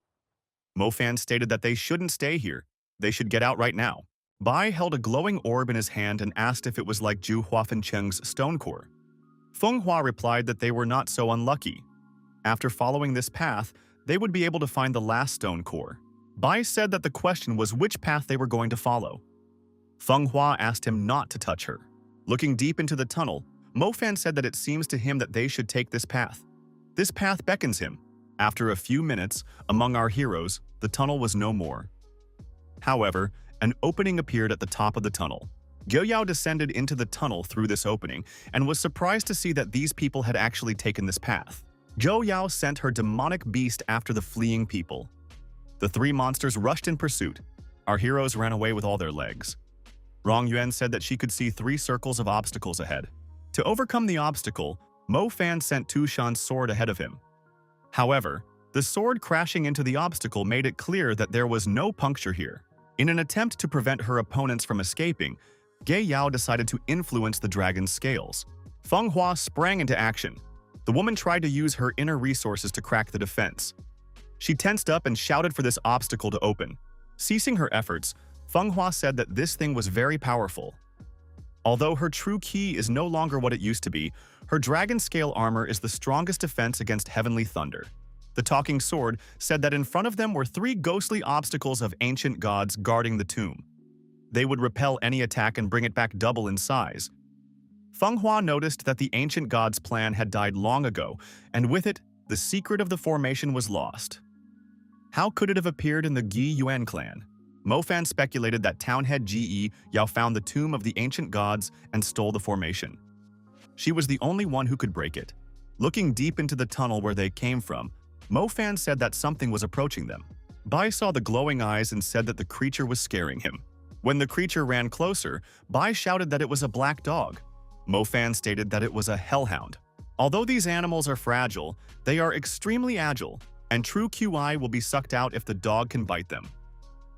Mo Fan stated that they shouldn't stay here. They should get out right now. Bai held a glowing orb in his hand and asked if it was like Zhu Huafencheng's stone core. Feng Hua replied that they were not so unlucky. After following this path, they would be able to find the last stone core. Bai said that the question was which path they were going to follow. Feng Hua asked him not to touch her. Looking deep into the tunnel, Mo Fan said that it seems to him that they should take this path. This path beckons him. After a few minutes, among our heroes, the tunnel was no more. However, an opening appeared at the top of the tunnel. Gui Yao descended into the tunnel through this opening and was surprised to see that these people had actually taken this path. Gui Yao sent her demonic beast after the fleeing people. The three monsters rushed in pursuit. Our heroes ran away with all their legs. Rong Yuan said that she could see 3 circles of obstacles ahead. To overcome the obstacle, Mo Fan sent Tu Shan's sword ahead of him. However, the sword crashing into the obstacle made it clear that there was no puncture here. In an attempt to prevent her opponents from escaping, Gui Yao decided to influence the dragon's scales. Feng Hua sprang into action. The woman tried to use her inner resources to crack the defense. She tensed up and shouted for this obstacle to open. Ceasing her efforts, Feng Hua said that this thing was very powerful. Although her true ki is no longer what it used to be, her dragon scale armor is the strongest defense against heavenly thunder. The talking sword said that in front of them were 3 ghostly obstacles of ancient gods guarding the tomb. They would repel any attack and bring it back double in size. Feng Hua noticed that the ancient god's plan had died long ago, and with it, the secret of the formation was lost. How could it have appeared in the Gui Yuan clan? Mo Fan speculated that Townhead Ge Yao found the tomb of the ancient gods and stole the formation. She was the only one who could break it. Looking deep into the tunnel where they came from, Mo Fan said that something was approaching them. Bai saw the glowing eyes and said that the creature was scaring him. When the creature ran closer, Bai shouted that it was a black dog. Mo Fan stated that it was a hellhound. Although these animals are fragile, they are extremely agile, and true QI will be sucked out if the dog can bite them.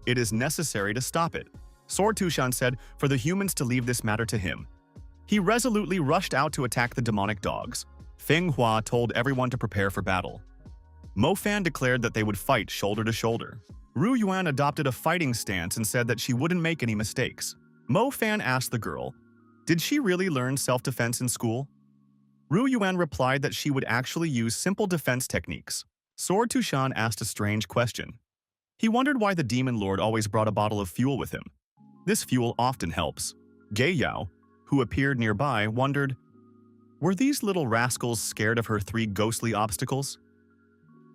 It is necessary to stop it. Sword Tushan said for the humans to leave this matter to him. He resolutely rushed out to attack the demonic dogs. Feng Hua told everyone to prepare for battle. Mo Fan declared that they would fight shoulder to shoulder. Ru Yuan adopted a fighting stance and said that she wouldn't make any mistakes. Mo Fan asked the girl, did she really learn self-defense in school? Ru Yuan replied that she would actually use simple defense techniques. Sword Tushan asked a strange question. He wondered why the demon lord always brought a bottle of fuel with him. This fuel often helps. Gui Yao, who appeared nearby, wondered, were these little rascals scared of her 3 ghostly obstacles?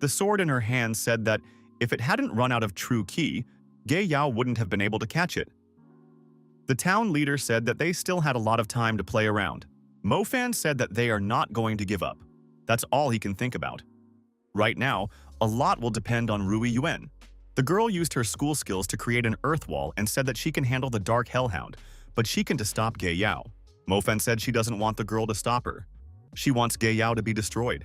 The sword in her hand said that if it hadn't run out of true ki, Gui Yao wouldn't have been able to catch it. The town leader said that they still had a lot of time to play around. Mo Fan said that they are not going to give up. That's all he can think about. Right now, a lot will depend on Rui Yuan. The girl used her school skills to create an earth wall and said that she can handle the dark hellhound, but she can to stop Gui Yao. Mo Fan said she doesn't want the girl to stop her. She wants Gui Yao to be destroyed.